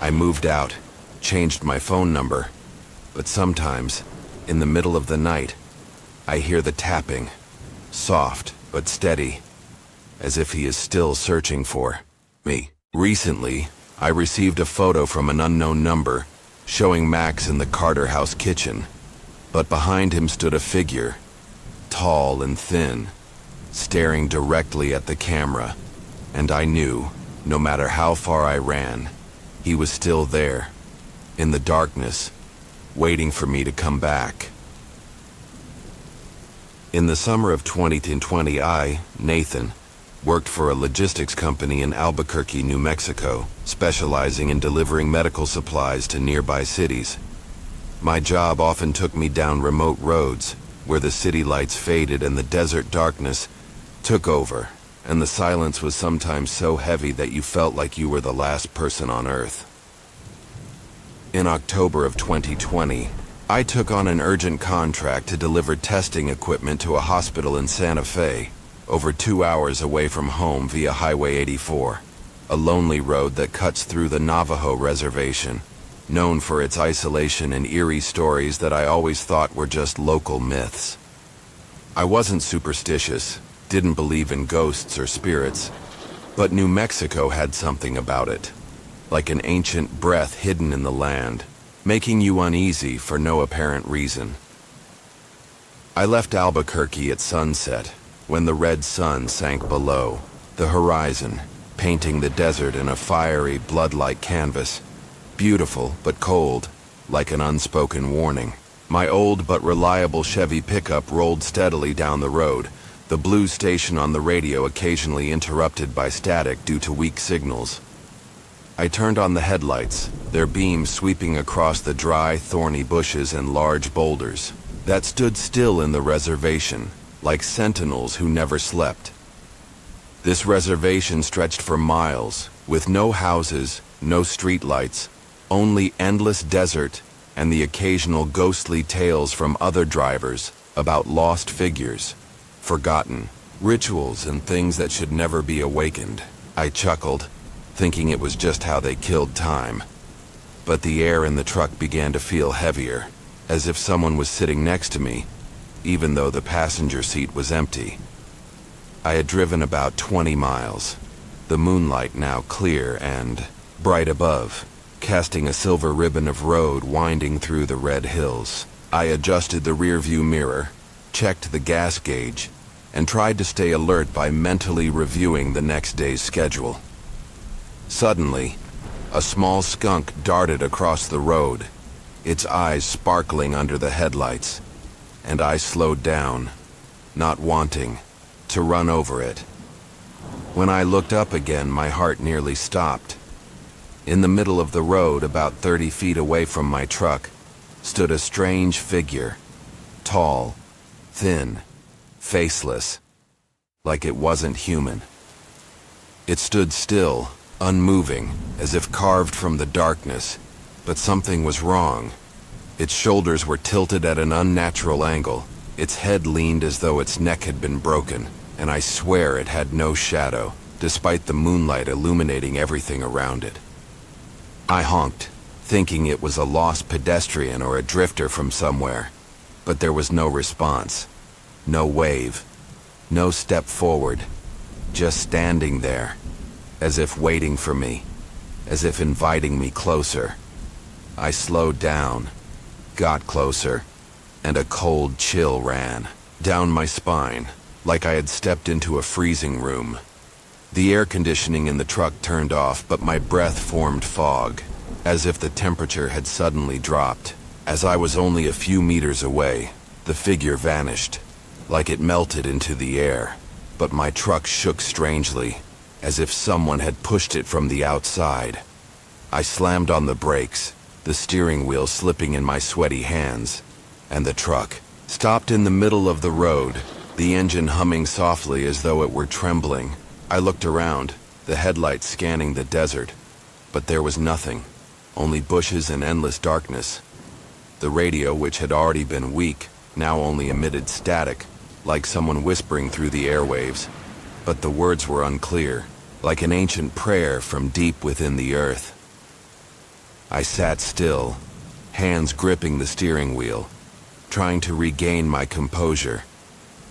I moved out, changed my phone number, but sometimes, in the middle of the night, I hear the tapping, soft but steady, as if he is still searching for me. Recently, I received a photo from an unknown number showing Max in the Carter house kitchen, but behind him stood a figure, tall and thin, staring directly at the camera, and I knew, no matter how far I ran, he was still there, in the darkness, waiting for me to come back. In the summer of 2020, I, Nathan, worked for a logistics company in Albuquerque, New Mexico, specializing in delivering medical supplies to nearby cities. My job often took me down remote roads, where the city lights faded and the desert darkness took over, and the silence was sometimes so heavy that you felt like you were the last person on Earth. In October of 2020, I took on an urgent contract to deliver testing equipment to a hospital in Santa Fe, over 2 hours away from home via Highway 84, a lonely road that cuts through the Navajo reservation, known for its isolation and eerie stories that I always thought were just local myths. I wasn't superstitious, didn't believe in ghosts or spirits, but New Mexico had something about it, like an ancient breath hidden in the land, making you uneasy for no apparent reason. I left Albuquerque at sunset, when the red sun sank below the horizon, painting the desert in a fiery, blood-like canvas, beautiful but cold, like an unspoken warning. My old but reliable Chevy pickup rolled steadily down the road, the blues station on the radio occasionally interrupted by static due to weak signals. I turned on the headlights, their beams sweeping across the dry, thorny bushes and large boulders that stood still in the reservation, like sentinels who never slept. This reservation stretched for miles, with no houses, no streetlights, only endless desert and the occasional ghostly tales from other drivers about lost figures, forgotten rituals and things that should never be awakened. I chuckled, thinking it was just how they killed time. But the air in the truck began to feel heavier, as if someone was sitting next to me, even though the passenger seat was empty. I had driven about 20 miles, the moonlight now clear and bright above, casting a silver ribbon of road winding through the red hills. I adjusted the rearview mirror, checked the gas gauge, and tried to stay alert by mentally reviewing the next day's schedule. Suddenly, a small skunk darted across the road, its eyes sparkling under the headlights, and I slowed down, not wanting to run over it. When I looked up again, my heart nearly stopped. In the middle of the road, about 30 feet away from my truck, stood a strange figure, tall, thin, faceless, like it wasn't human. It stood still, unmoving, as if carved from the darkness, but something was wrong. Its shoulders were tilted at an unnatural angle, its head leaned as though its neck had been broken, and I swear it had no shadow, despite the moonlight illuminating everything around it. I honked, thinking it was a lost pedestrian or a drifter from somewhere, but there was no response, no wave, no step forward, just standing there, as if waiting for me, as if inviting me closer. I slowed down, got closer, and a cold chill ran down my spine, like I had stepped into a freezing room. The air conditioning in the truck turned off, but my breath formed fog, as if the temperature had suddenly dropped. As I was only a few meters away, the figure vanished, like it melted into the air, but my truck shook strangely, as if someone had pushed it from the outside. I slammed on the brakes, the steering wheel slipping in my sweaty hands, and the truck stopped in the middle of the road, the engine humming softly as though it were trembling. I looked around, the headlights scanning the desert, but there was nothing, only bushes and endless darkness. The radio, which had already been weak, now only emitted static, like someone whispering through the airwaves, but the words were unclear, like an ancient prayer from deep within the earth. I sat still, hands gripping the steering wheel, trying to regain my composure,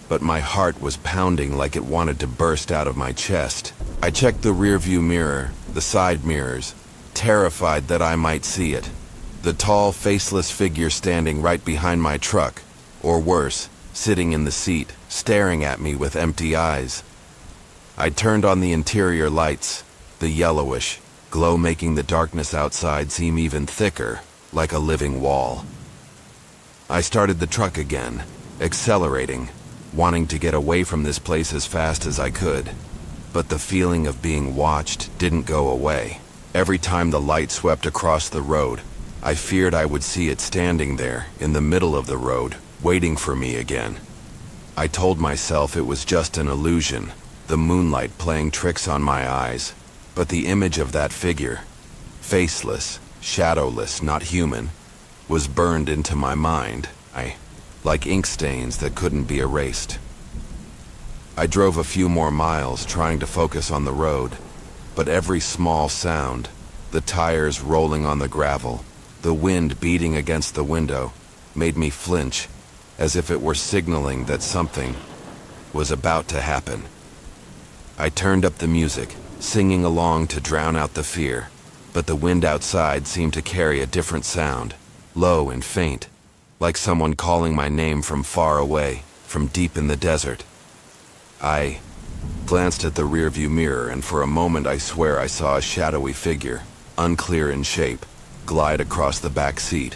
but my heart was pounding like it wanted to burst out of my chest. I checked the rearview mirror, the side mirrors, terrified that I might see it. The tall, faceless figure standing right behind my truck, or worse, sitting in the seat, staring at me with empty eyes. I turned on the interior lights, the yellowish glow making the darkness outside seem even thicker, like a living wall. I started the truck again, accelerating, wanting to get away from this place as fast as I could. But the feeling of being watched didn't go away. Every time the light swept across the road, I feared I would see it standing there, in the middle of the road, waiting for me again. I told myself it was just an illusion, the moonlight playing tricks on my eyes. But the image of that figure, faceless, shadowless, not human, was burned into my mind, like ink stains that couldn't be erased. I drove a few more miles, trying to focus on the road, but every small sound, the tires rolling on the gravel, the wind beating against the window, made me flinch, as if it were signaling that something was about to happen. I turned up the music, singing along to drown out the fear, but the wind outside seemed to carry a different sound, low and faint, like someone calling my name from far away, from deep in the desert. I glanced at the rearview mirror, and for a moment I swear I saw a shadowy figure, unclear in shape, glide across the back seat.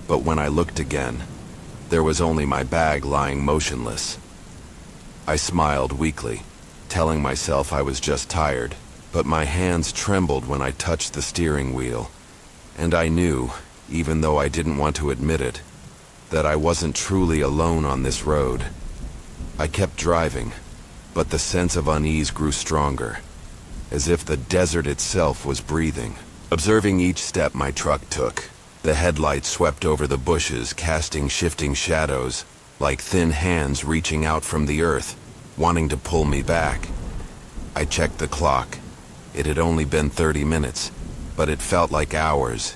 But when I looked again, there was only my bag lying motionless. I smiled weakly, telling myself I was just tired, but my hands trembled when I touched the steering wheel, and I knew, even though I didn't want to admit it, that I wasn't truly alone on this road. I kept driving, but the sense of unease grew stronger, as if the desert itself was breathing. Observing each step my truck took, the headlights swept over the bushes, casting shifting shadows, like thin hands reaching out from the earth, wanting to pull me back. I checked the clock. It had only been 30 minutes, but it felt like hours,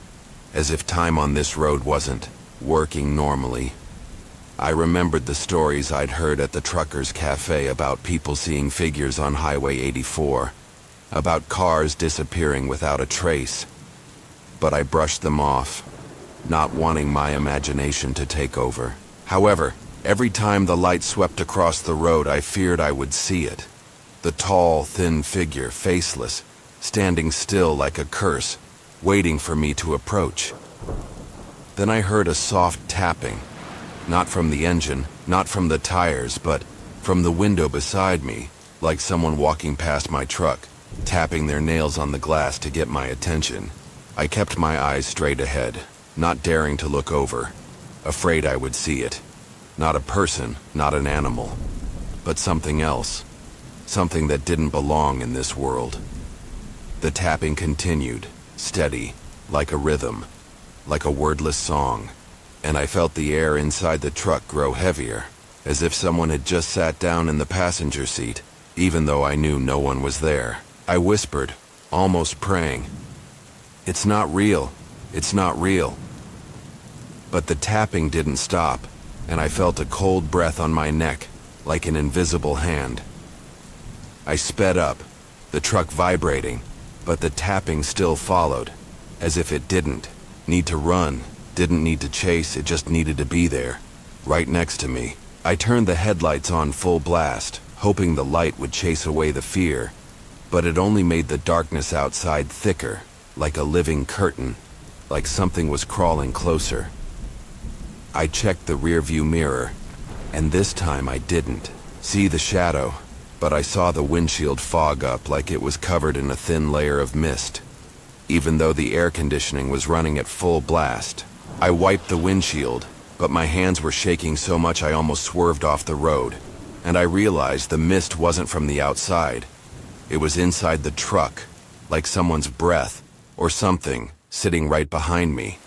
as if time on this road wasn't working normally. I remembered the stories I'd heard at the truckers' cafe about people seeing figures on Highway 84, about cars disappearing without a trace. But I brushed them off, not wanting my imagination to take over. However, every time the light swept across the road, I feared I would see it. The tall, thin figure, faceless, standing still like a curse, waiting for me to approach. Then I heard a soft tapping, not from the engine, not from the tires, but from the window beside me, like someone walking past my truck, tapping their nails on the glass to get my attention. I kept my eyes straight ahead, not daring to look over, afraid I would see it. Not a person, not an animal, but something else, something that didn't belong in this world. The tapping continued, steady, like a rhythm, like a wordless song, and I felt the air inside the truck grow heavier, as if someone had just sat down in the passenger seat, even though I knew no one was there. I whispered, almost praying, "It's not real, it's not real." But the tapping didn't stop, and I felt a cold breath on my neck, like an invisible hand. I sped up, the truck vibrating, but the tapping still followed, as if it didn't need to run, didn't need to chase, it just needed to be there, right next to me. I turned the headlights on full blast, hoping the light would chase away the fear, but it only made the darkness outside thicker, like a living curtain, like something was crawling closer. I checked the rearview mirror, and this time I didn't see the shadow, but I saw the windshield fog up like it was covered in a thin layer of mist. Even though the air conditioning was running at full blast, I wiped the windshield, but my hands were shaking so much I almost swerved off the road, and I realized the mist wasn't from the outside. It was inside the truck, like someone's breath, or something, sitting right behind me.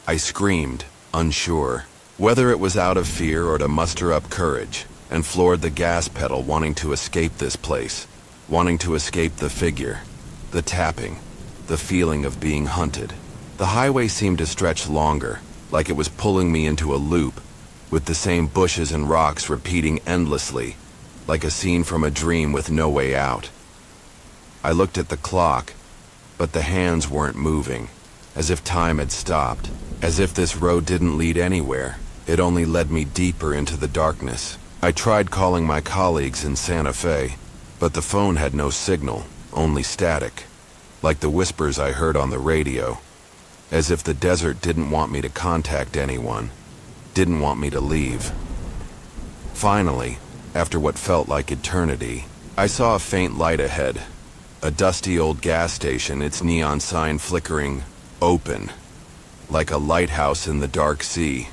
I screamed, unsure, whether it was out of fear or to muster up courage, and floored the gas pedal, wanting to escape this place, wanting to escape the figure, the tapping, the feeling of being hunted. The highway seemed to stretch longer, like it was pulling me into a loop, with the same bushes and rocks repeating endlessly, like a scene from a dream with no way out. I looked at the clock, but the hands weren't moving, as if time had stopped, as if this road didn't lead anywhere. It only led me deeper into the darkness. I tried calling my colleagues in Santa Fe, but the phone had no signal, only static, like the whispers I heard on the radio, as if the desert didn't want me to contact anyone, didn't want me to leave. Finally, after what felt like eternity, I saw a faint light ahead, a dusty old gas station, its neon sign flickering, open, like a lighthouse in the dark sea.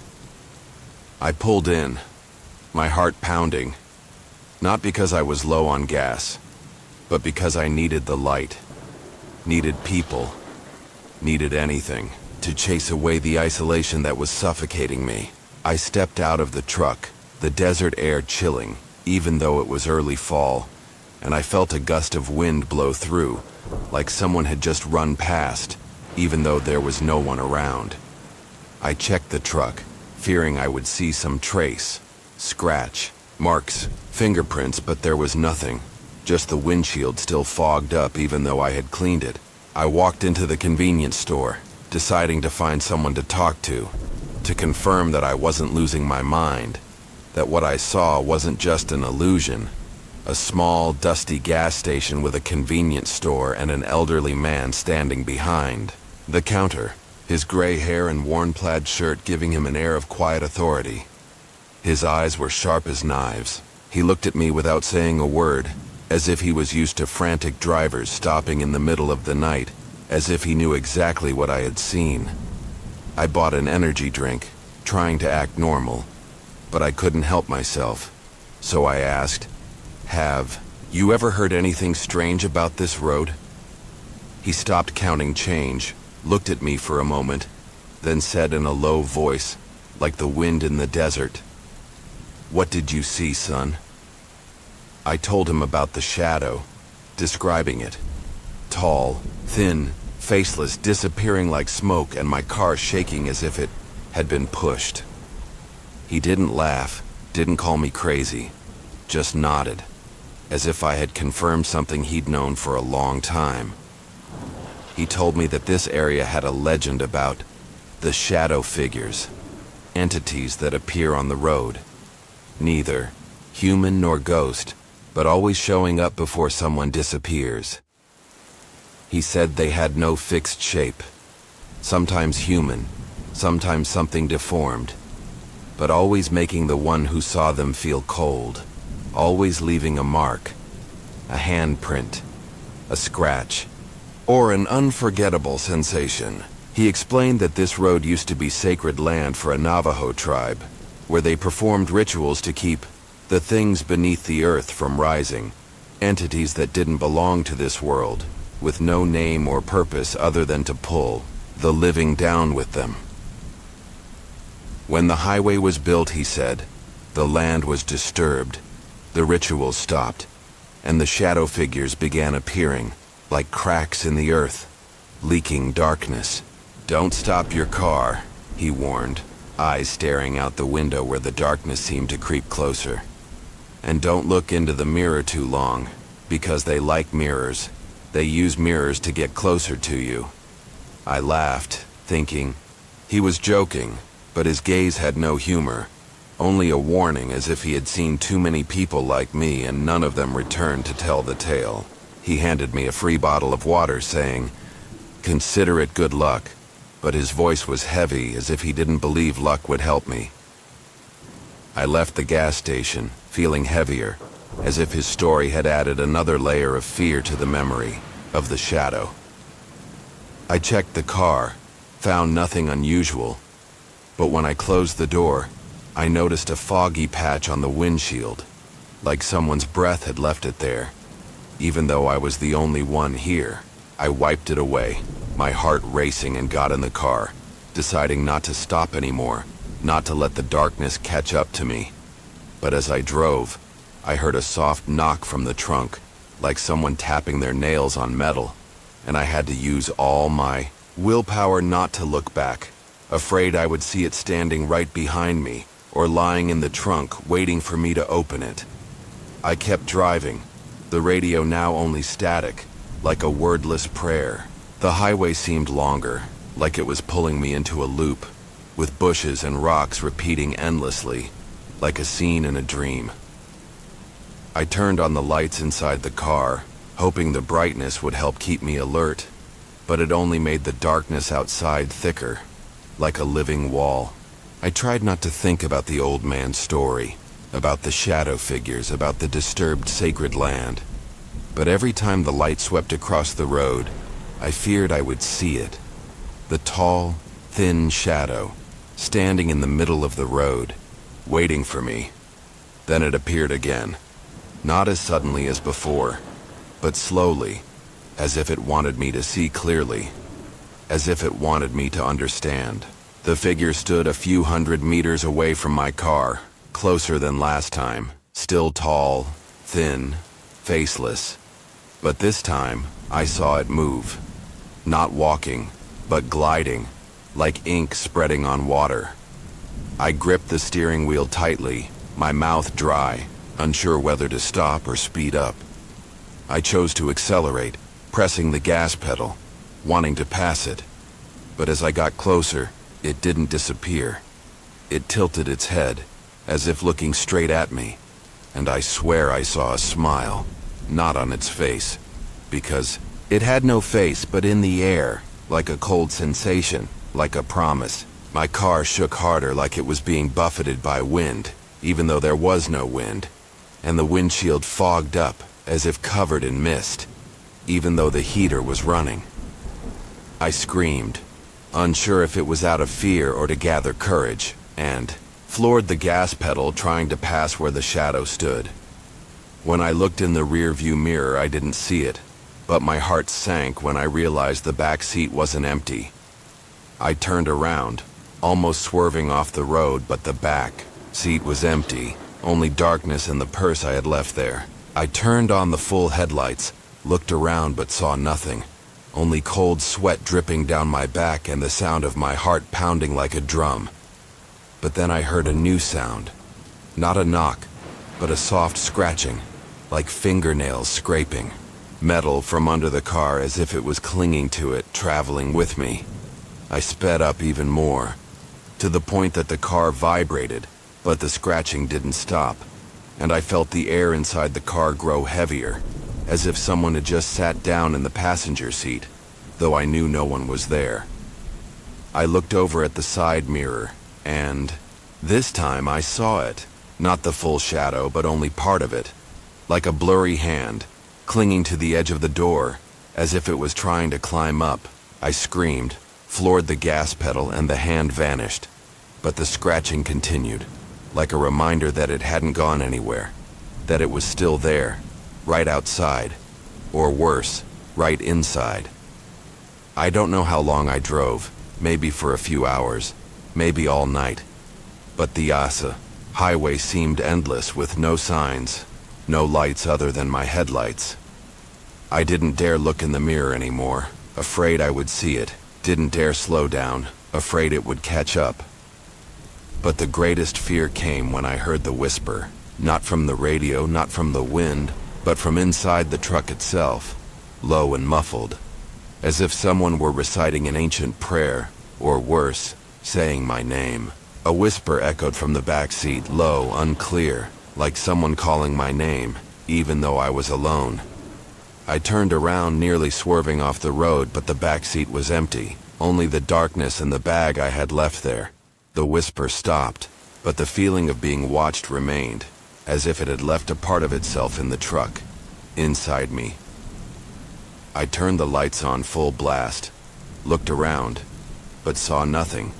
I pulled in, my heart pounding, not because I was low on gas, but because I needed the light, needed people, needed anything to chase away the isolation that was suffocating me. I stepped out of the truck, the desert air chilling, even though it was early fall, and I felt a gust of wind blow through, like someone had just run past, even though there was no one around. I checked the truck, fearing I would see some trace, scratch, marks, fingerprints, but there was nothing, just the windshield still fogged up even though I had cleaned it. I walked into the convenience store, deciding to find someone to talk to confirm that I wasn't losing my mind, that what I saw wasn't just an illusion. A small, dusty gas station with a convenience store and an elderly man standing behind the counter, his gray hair and worn plaid shirt giving him an air of quiet authority. His eyes were sharp as knives. He looked at me without saying a word, as if he was used to frantic drivers stopping in the middle of the night, as if he knew exactly what I had seen. I bought an energy drink, trying to act normal, but I couldn't help myself. So I asked, "Have you ever heard anything strange about this road?" He stopped counting change, looked at me for a moment, then said in a low voice, like the wind in the desert, "What did you see, son?" I told him about the shadow, describing it. Tall, thin, faceless, disappearing like smoke, and my car shaking as if it had been pushed. He didn't laugh, didn't call me crazy, just nodded, as if I had confirmed something he'd known for a long time. He told me that this area had a legend about the shadow figures, entities that appear on the road, neither human nor ghost, but always showing up before someone disappears. He said they had no fixed shape, sometimes human, sometimes something deformed, but always making the one who saw them feel cold, always leaving a mark, a handprint, a scratch, or an unforgettable sensation. He explained that this road used to be sacred land for a Navajo tribe, where they performed rituals to keep the things beneath the earth from rising, entities that didn't belong to this world, with no name or purpose other than to pull the living down with them. When the highway was built, he said, the land was disturbed, the rituals stopped, and the shadow figures began appearing like cracks in the earth, leaking darkness. "Don't stop your car," he warned, eyes staring out the window where the darkness seemed to creep closer. "And don't look into the mirror too long, because they like mirrors. They use mirrors to get closer to you." I laughed, thinking he was joking, but his gaze had no humor, only a warning, as if he had seen too many people like me and none of them returned to tell the tale. He handed me a free bottle of water, saying, "Consider it good luck," but his voice was heavy, as if he didn't believe luck would help me. I left the gas station, feeling heavier, as if his story had added another layer of fear to the memory of the shadow. I checked the car, found nothing unusual, but when I closed the door, I noticed a foggy patch on the windshield, like someone's breath had left it there. Even though I was the only one here, I wiped it away, my heart racing, and got in the car, deciding not to stop anymore, not to let the darkness catch up to me. But as I drove, I heard a soft knock from the trunk, like someone tapping their nails on metal, and I had to use all my willpower not to look back, afraid I would see it standing right behind me, or lying in the trunk waiting for me to open it. I kept driving, the radio now only static, like a wordless prayer. The highway seemed longer, like it was pulling me into a loop, with bushes and rocks repeating endlessly, like a scene in a dream. I turned on the lights inside the car, hoping the brightness would help keep me alert, but it only made the darkness outside thicker, like a living wall. I tried not to think about the old man's story, about the shadow figures, about the disturbed sacred land. But every time the light swept across the road, I feared I would see it. The tall, thin shadow, standing in the middle of the road, waiting for me. Then it appeared again, not as suddenly as before, but slowly, as if it wanted me to see clearly, as if it wanted me to understand. The figure stood a few hundred meters away from my car, closer than last time, still tall, thin, faceless. But this time, I saw it move. Not walking, but gliding, like ink spreading on water. I gripped the steering wheel tightly, my mouth dry, unsure whether to stop or speed up. I chose to accelerate, pressing the gas pedal, wanting to pass it. But as I got closer, it didn't disappear. It tilted its head, as if looking straight at me, and I swear I saw a smile, not on its face, because it had no face, but in the air, like a cold sensation, like a promise. My car shook harder, like it was being buffeted by wind, even though there was no wind, and the windshield fogged up, as if covered in mist, even though the heater was running. I screamed, unsure if it was out of fear or to gather courage, and floored the gas pedal, trying to pass where the shadow stood. When I looked in the rear-view mirror, I didn't see it, but my heart sank when I realized the back seat wasn't empty. I turned around, almost swerving off the road, but the back seat was empty, only darkness and the purse I had left there. I turned on the full headlights, looked around but saw nothing. Only cold sweat dripping down my back and the sound of my heart pounding like a drum. But then I heard a new sound. Not a knock, but a soft scratching, like fingernails scraping. Metal from under the car as if it was clinging to it, traveling with me. I sped up even more, to the point that the car vibrated, but the scratching didn't stop, and I felt the air inside the car grow heavier, as if someone had just sat down in the passenger seat, though I knew no one was there. I looked over at the side mirror, and this time I saw it. Not the full shadow, but only part of it, like a blurry hand, clinging to the edge of the door, as if it was trying to climb up. I screamed, floored the gas pedal, and the hand vanished. But the scratching continued, like a reminder that it hadn't gone anywhere, that it was still there, right outside, or worse, right inside. I don't know how long I drove, maybe for a few hours, maybe all night. But the highway seemed endless with no signs, no lights other than my headlights. I didn't dare look in the mirror anymore, afraid I would see it. Didn't dare slow down, afraid it would catch up. But the greatest fear came when I heard the whisper, not from the radio, not from the wind, but from inside the truck itself, low and muffled, as if someone were reciting an ancient prayer, or worse, saying my name. A whisper echoed from the back seat, low, unclear, like someone calling my name, even though I was alone. I turned around, nearly swerving off the road, but the back seat was empty, only the darkness and the bag I had left there. The whisper stopped, but the feeling of being watched remained, as if it had left a part of itself in the truck, inside me. I turned the lights on full blast, looked around, but saw nothing.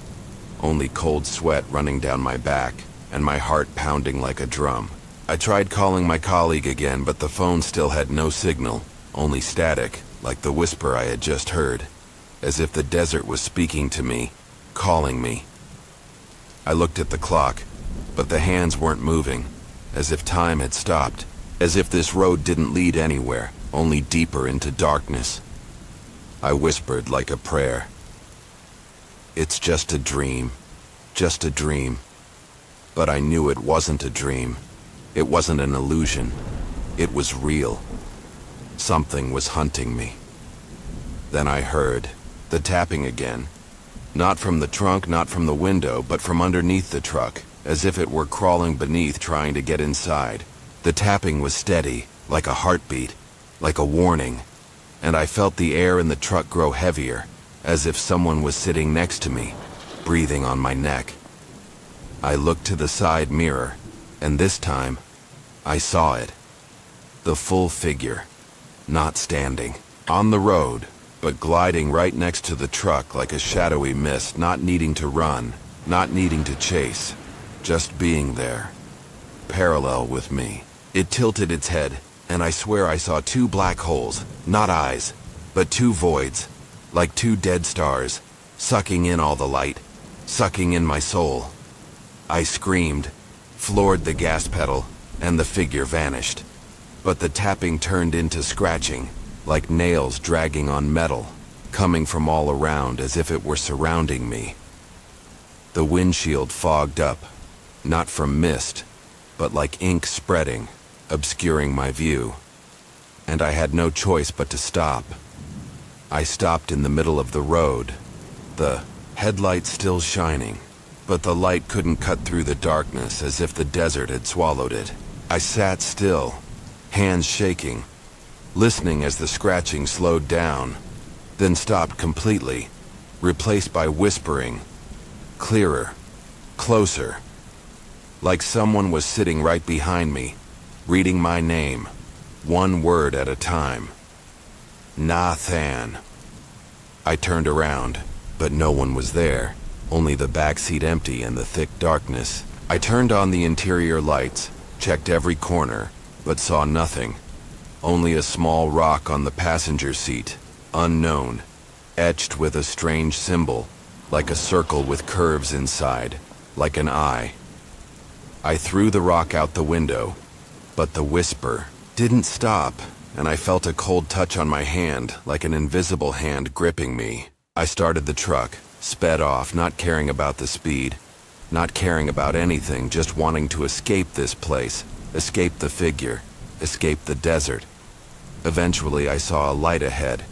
Only cold sweat running down my back, and my heart pounding like a drum. I tried calling my colleague again, but the phone still had no signal, only static, like the whisper I had just heard, as if the desert was speaking to me, calling me. I looked at the clock, but the hands weren't moving, as if time had stopped, as if this road didn't lead anywhere, only deeper into darkness. I whispered like a prayer. It's just a dream, just a dream. But I knew it wasn't a dream. It wasn't an illusion. It was real. Something was hunting me. Then I heard the tapping again. Not from the trunk, not from the window, but from underneath the truck, as if it were crawling beneath, trying to get inside. The tapping was steady, like a heartbeat, like a warning, and I felt the air in the truck grow heavier, as if someone was sitting next to me, breathing on my neck. I looked to the side mirror, and this time, I saw it. The full figure, not standing, on the road, but gliding right next to the truck like a shadowy mist, not needing to run, not needing to chase, just being there, parallel with me. It tilted its head, and I swear I saw two black holes, not eyes, but two voids, like two dead stars, sucking in all the light, sucking in my soul. I screamed, floored the gas pedal, and the figure vanished. But the tapping turned into scratching, like nails dragging on metal, coming from all around as if it were surrounding me. The windshield fogged up, not from mist, but like ink spreading, obscuring my view. And I had no choice but to stop. I stopped in the middle of the road, the headlight still shining, but the light couldn't cut through the darkness, as if the desert had swallowed it. I sat still, hands shaking, listening as the scratching slowed down, then stopped completely, replaced by whispering, clearer, closer, like someone was sitting right behind me, reading my name, one word at a time. Nathan. I turned around, but no one was there, only the back seat empty and the thick darkness. I turned on the interior lights, checked every corner, but saw nothing. Only a small rock on the passenger seat, unknown, etched with a strange symbol, like a circle with curves inside, like an eye. I threw the rock out the window, but the whisper didn't stop. and I felt a cold touch on my hand, like an invisible hand gripping me. I started the truck, sped off, not caring about the speed, not caring about anything, just wanting to escape this place, escape the figure, escape the desert. Eventually, I saw a light ahead.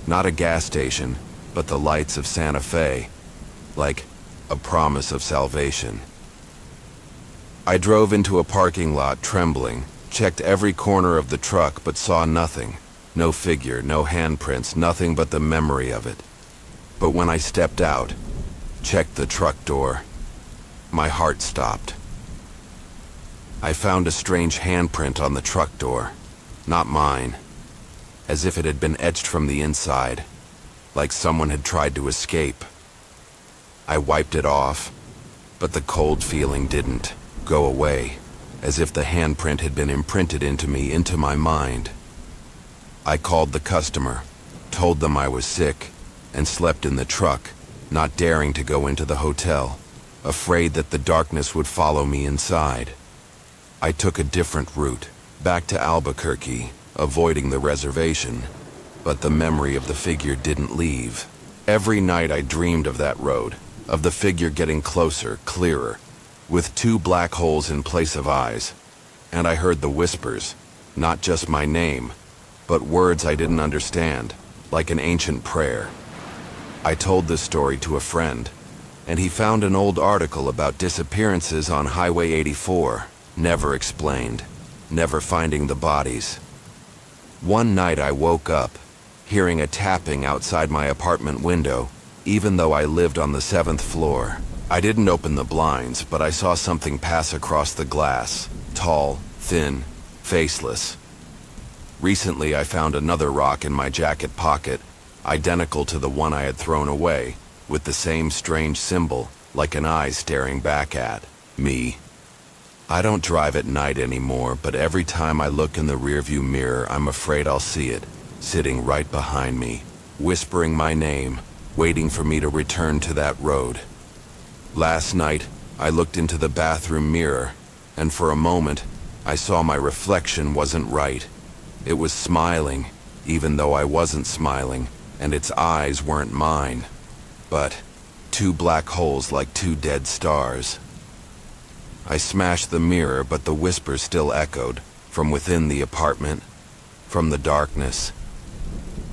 Not a gas station, but the lights of Santa Fe, like a promise of salvation. I drove into a parking lot, trembling, checked every corner of the truck, but saw nothing. No figure, no handprints, nothing but the memory of it. But when I stepped out, checked the truck door, my heart stopped. I found a strange handprint on the truck door. Not mine. As if it had been etched from the inside, like someone had tried to escape. I wiped it off, but the cold feeling didn't go away, as if the handprint had been imprinted into me, into my mind. I called the customer, told them I was sick, and slept in the truck, not daring to go into the hotel, afraid that the darkness would follow me inside. I took a different route, back to Albuquerque, avoiding the reservation, but the memory of the figure didn't leave. Every night I dreamed of that road, of the figure getting closer, clearer, with 2 black holes in place of eyes. And I heard the whispers, not just my name, but words I didn't understand, like an ancient prayer. I told this story to a friend, and he found an old article about disappearances on Highway 84, never explained, never finding the bodies. One night I woke up, hearing a tapping outside my apartment window, even though I lived on the 7th floor. I didn't open the blinds, but I saw something pass across the glass, tall, thin, faceless. Recently I found another rock in my jacket pocket, identical to the one I had thrown away, with the same strange symbol, like an eye staring back at me. I don't drive at night anymore, but every time I look in the rearview mirror, I'm afraid I'll see it, sitting right behind me, whispering my name, waiting for me to return to that road. Last night, I looked into the bathroom mirror, and for a moment, I saw my reflection wasn't right. It was smiling, even though I wasn't smiling, and its eyes weren't mine, but 2 black holes like 2 dead stars. I smashed the mirror, but the whisper still echoed, from within the apartment, from the darkness,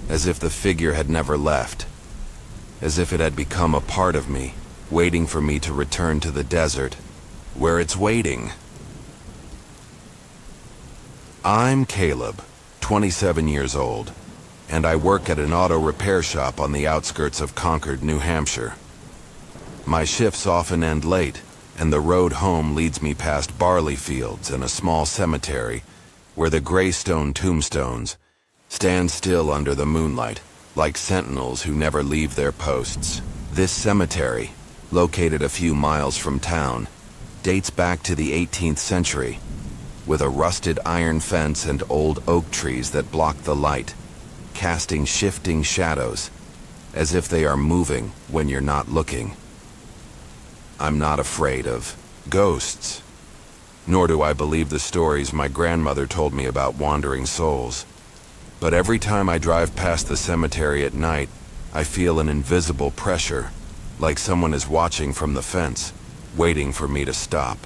as if the figure had never left, as if it had become a part of me, waiting for me to return to the desert, where it's waiting. I'm Caleb, 27 years old, and I work at an auto repair shop on the outskirts of Concord, New Hampshire. My shifts often end late, and the road home leads me past barley fields and a small cemetery where the gray stone tombstones stand still under the moonlight, like sentinels who never leave their posts. This cemetery, located a few miles from town, dates back to the 18th century, with a rusted iron fence and old oak trees that block the light, casting shifting shadows, as if they are moving when you're not looking. I'm not afraid of ghosts, nor do I believe the stories my grandmother told me about wandering souls. But every time I drive past the cemetery at night, I feel an invisible pressure, like someone is watching from the fence, waiting for me to stop.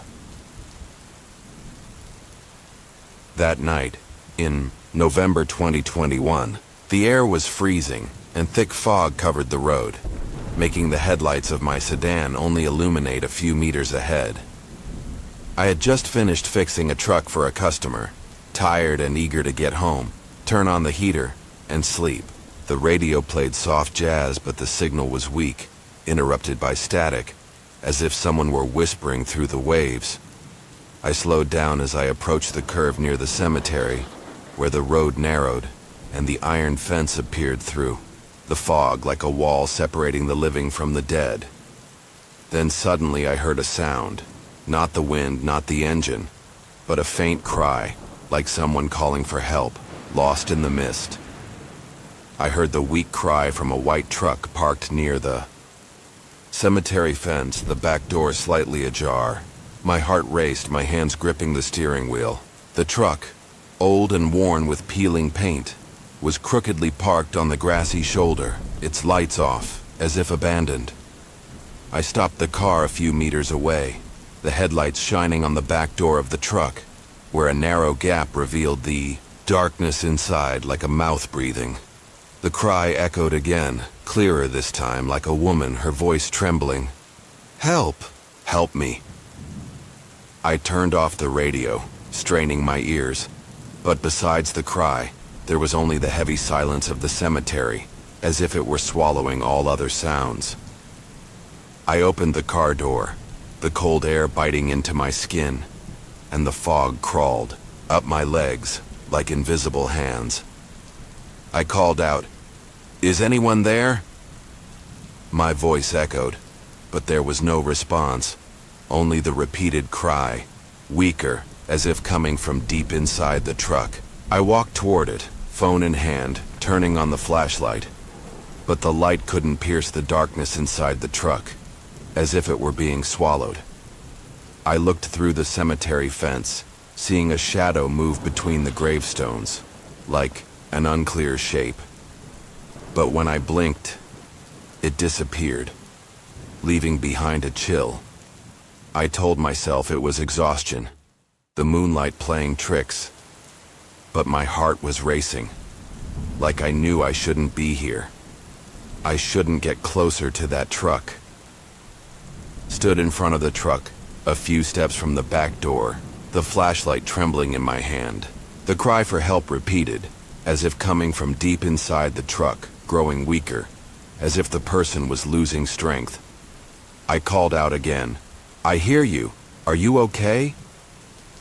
That night, in November 2021, the air was freezing and thick fog covered the road, making the headlights of my sedan only illuminate a few meters ahead. I had just finished fixing a truck for a customer, tired and eager to get home, turn on the heater, and sleep. The radio played soft jazz, but the signal was weak, interrupted by static, as if someone were whispering through the waves. I slowed down as I approached the curve near the cemetery, where the road narrowed and the iron fence appeared through the fog like a wall separating the living from the dead. Then suddenly I heard a sound, not the wind, not the engine, but a faint cry, like someone calling for help, lost in the mist. I heard the weak cry from a white truck parked near the cemetery fence, the back door slightly ajar. My heart raced, my hands gripping the steering wheel. The truck, old and worn with peeling paint, was crookedly parked on the grassy shoulder, its lights off, as if abandoned. I stopped the car a few meters away, the headlights shining on the back door of the truck, where a narrow gap revealed the darkness inside like a mouth breathing. The cry echoed again, clearer this time, like a woman, her voice trembling. "Help! Help me!" I turned off the radio, straining my ears, but besides the cry, there was only the heavy silence of the cemetery, as if it were swallowing all other sounds. I opened the car door, the cold air biting into my skin, and the fog crawled up my legs like invisible hands. I called out, "Is anyone there?" My voice echoed, but there was no response, only the repeated cry, weaker, as if coming from deep inside the truck. I walked toward it, phone in hand, turning on the flashlight, but the light couldn't pierce the darkness inside the truck, as if it were being swallowed. I looked through the cemetery fence, seeing a shadow move between the gravestones, like an unclear shape. But when I blinked, it disappeared, leaving behind a chill. I told myself it was exhaustion, the moonlight playing tricks, but my heart was racing, like I knew I shouldn't be here. I shouldn't get closer to that truck. Stood in front of the truck, a few steps from the back door, the flashlight trembling in my hand. The cry for help repeated, as if coming from deep inside the truck, growing weaker, as if the person was losing strength. I called out again, "I hear you. Are you okay?"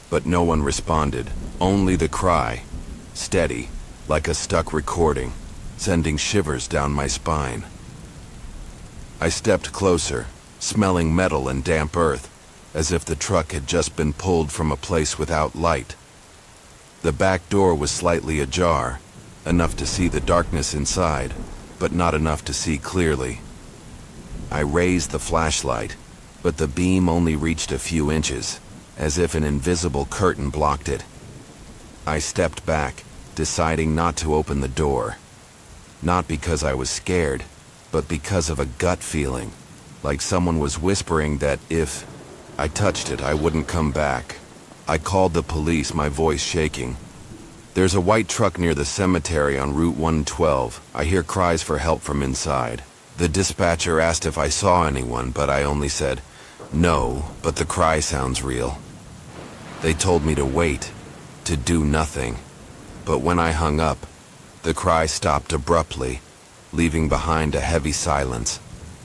But no one responded, only the cry, steady, like a stuck recording, sending shivers down my spine. I stepped closer, smelling metal and damp earth, as if the truck had just been pulled from a place without light. The back door was slightly ajar, enough to see the darkness inside, but not enough to see clearly. I raised the flashlight, but the beam only reached a few inches, as if an invisible curtain blocked it. I stepped back, deciding not to open the door. Not because I was scared, but because of a gut feeling, like someone was whispering that if I touched it, I wouldn't come back. I called the police, my voice shaking. "There's a white truck near the cemetery on Route 112. I hear cries for help from inside." The dispatcher asked if I saw anyone, but I only said, "No, but the cry sounds real." They told me to wait, to do nothing. But when I hung up, the cry stopped abruptly, leaving behind a heavy silence,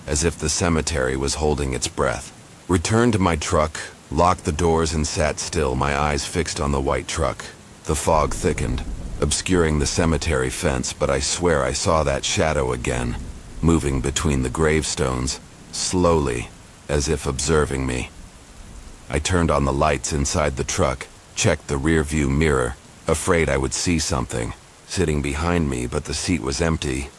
as if the cemetery was holding its breath. Returned to my truck, locked the doors and sat still, my eyes fixed on the white truck. The fog thickened, obscuring the cemetery fence, but I swear I saw that shadow again, moving between the gravestones, slowly, as if observing me. I turned on the lights inside the truck, checked the rearview mirror, afraid I would see something sitting behind me, but the seat was empty.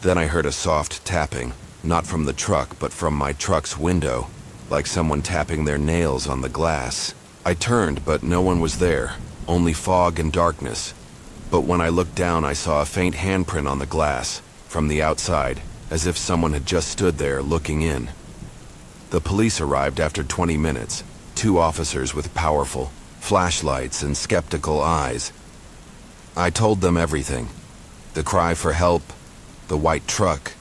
Then I heard a soft tapping, not from the truck, but from my truck's window, like someone tapping their nails on the glass. I turned, but no one was there, only fog and darkness. But when I looked down, I saw a faint handprint on the glass, from the outside, as if someone had just stood there looking in. The police arrived after 20 minutes, 2 officers with powerful flashlights and skeptical eyes. I told them everything. The cry for help, the white truck,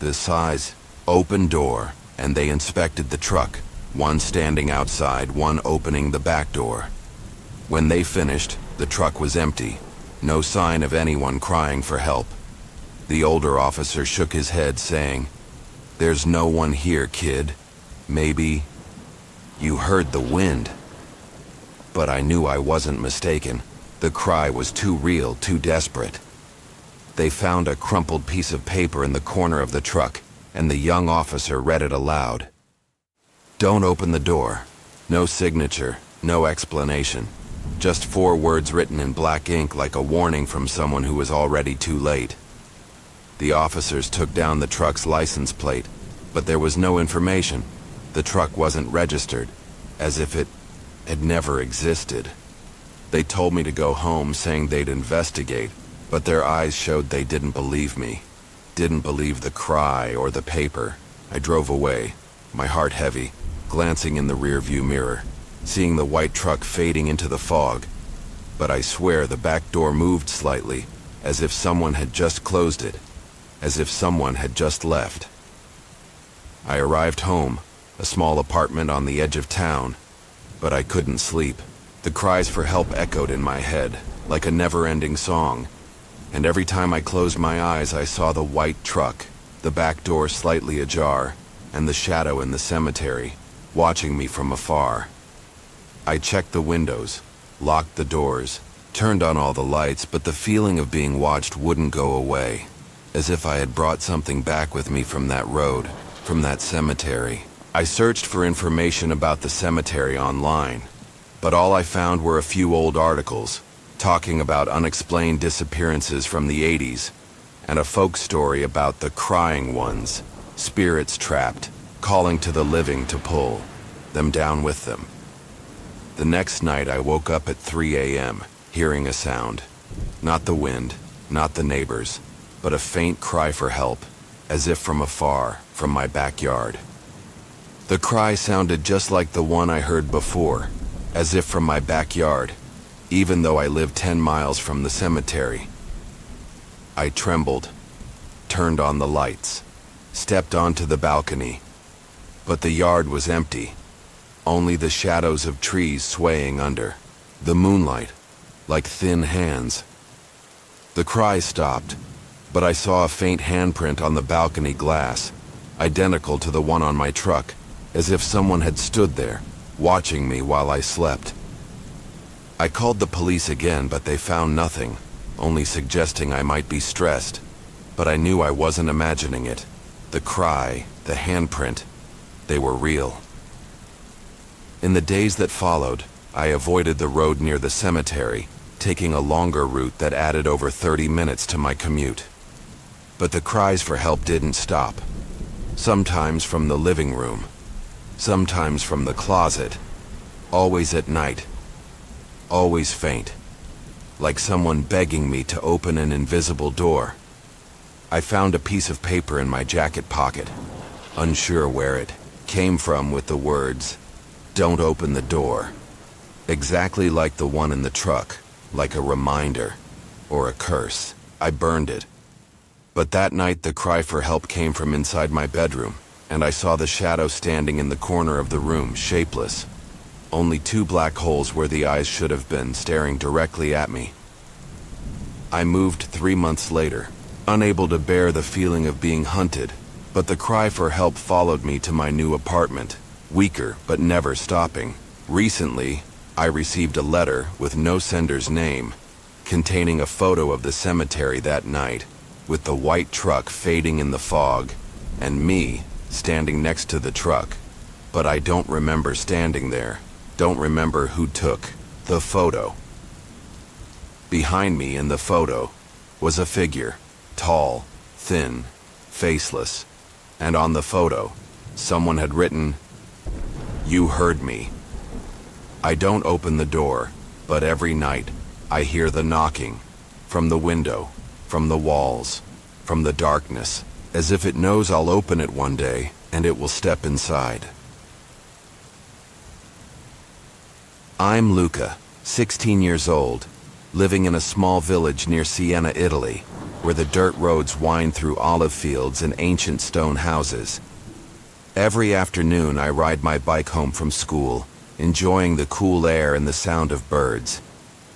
the size, open door, and they inspected the truck, one standing outside, one opening the back door. When they finished, the truck was empty, no sign of anyone crying for help. The older officer shook his head, saying, "There's no one here, kid. Maybe you heard the wind." But I knew I wasn't mistaken. The cry was too real, too desperate. They found a crumpled piece of paper in the corner of the truck, and the young officer read it aloud. "Don't open the door." No signature, no explanation. Just 4 words written in black ink like a warning from someone who was already too late. The officers took down the truck's license plate, but there was no information. The truck wasn't registered, as if it had never existed. They told me to go home, saying they'd investigate, but their eyes showed they didn't believe me. Didn't believe the cry or the paper. I drove away, my heart heavy, glancing in the rearview mirror, seeing the white truck fading into the fog. But I swear the back door moved slightly, as if someone had just closed it, as if someone had just left. I arrived home, a small apartment on the edge of town, but I couldn't sleep. The cries for help echoed in my head, like a never-ending song, and every time I closed my eyes I saw the white truck, the back door slightly ajar, and the shadow in the cemetery, watching me from afar. I checked the windows, locked the doors, turned on all the lights, but the feeling of being watched wouldn't go away, as if I had brought something back with me from that road, from that cemetery. I searched for information about the cemetery online, but all I found were a few old articles, talking about unexplained disappearances from the 80s, and a folk story about the crying ones, spirits trapped, calling to the living to pull them down with them. The next night I woke up at 3 a.m., hearing a sound. Not the wind, not the neighbors, but a faint cry for help, as if from afar, from my backyard. The cry sounded just like the one I heard before, as if from my backyard, even though I lived 10 miles from the cemetery. I trembled, turned on the lights, stepped onto the balcony, but the yard was empty, only the shadows of trees swaying under the moonlight, like thin hands. The cry stopped, but I saw a faint handprint on the balcony glass, identical to the one on my truck, as if someone had stood there, watching me while I slept. I called the police again, but they found nothing, only suggesting I might be stressed. But I knew I wasn't imagining it. The cry, the handprint, they were real. In the days that followed, I avoided the road near the cemetery, taking a longer route that added over 30 minutes to my commute. But the cries for help didn't stop. Sometimes from the living room, sometimes from the closet, always at night, always faint, like someone begging me to open an invisible door. I found a piece of paper in my jacket pocket, unsure where it came from, with the words, "Don't open the door," exactly like the one in the truck, like a reminder or a curse. I burned it. But that night the cry for help came from inside my bedroom, and I saw the shadow standing in the corner of the room, shapeless. Only 2 black holes where the eyes should have been, staring directly at me. I moved 3 months later, unable to bear the feeling of being hunted, but the cry for help followed me to my new apartment, weaker but never stopping. Recently, I received a letter with no sender's name, containing a photo of the cemetery that night, with the white truck fading in the fog, and me standing next to the truck. But I don't remember standing there, don't remember who took the photo. Behind me in the photo was a figure, tall, thin, faceless, and on the photo, someone had written, "You heard me." I don't open the door, but every night I hear the knocking, from the window, from the walls, from the darkness, as if it knows I'll open it one day and it will step inside. I'm Luca, 16 years old, living in a small village near Siena, Italy, where the dirt roads wind through olive fields and ancient stone houses. Every afternoon I ride my bike home from school, enjoying the cool air and the sound of birds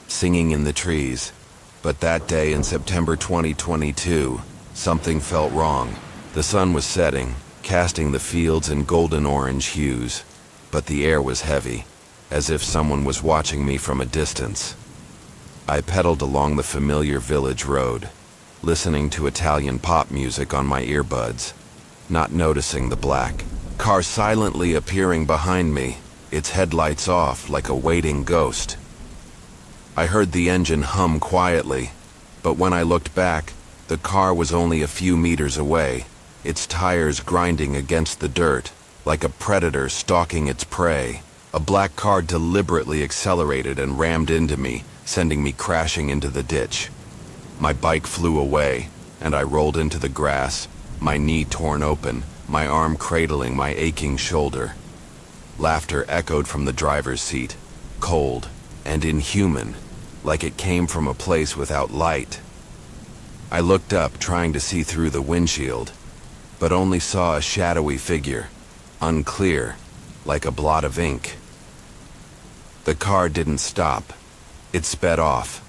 singing in the trees. But that day in September 2022, something felt wrong. The sun was setting, casting the fields in golden orange hues, but the air was heavy, as if someone was watching me from a distance. I pedaled along the familiar village road, listening to Italian pop music on my earbuds, not noticing the black car silently appearing behind me, its headlights off like a waiting ghost. I heard the engine hum quietly, but when I looked back, the car was only a few meters away, its tires grinding against the dirt, like a predator stalking its prey. A black car deliberately accelerated and rammed into me, sending me crashing into the ditch. My bike flew away, and I rolled into the grass, my knee torn open, my arm cradling my aching shoulder. Laughter echoed from the driver's seat, cold and inhuman, like it came from a place without light. I looked up, trying to see through the windshield, but only saw a shadowy figure, unclear, like a blot of ink. The car didn't stop. It sped off,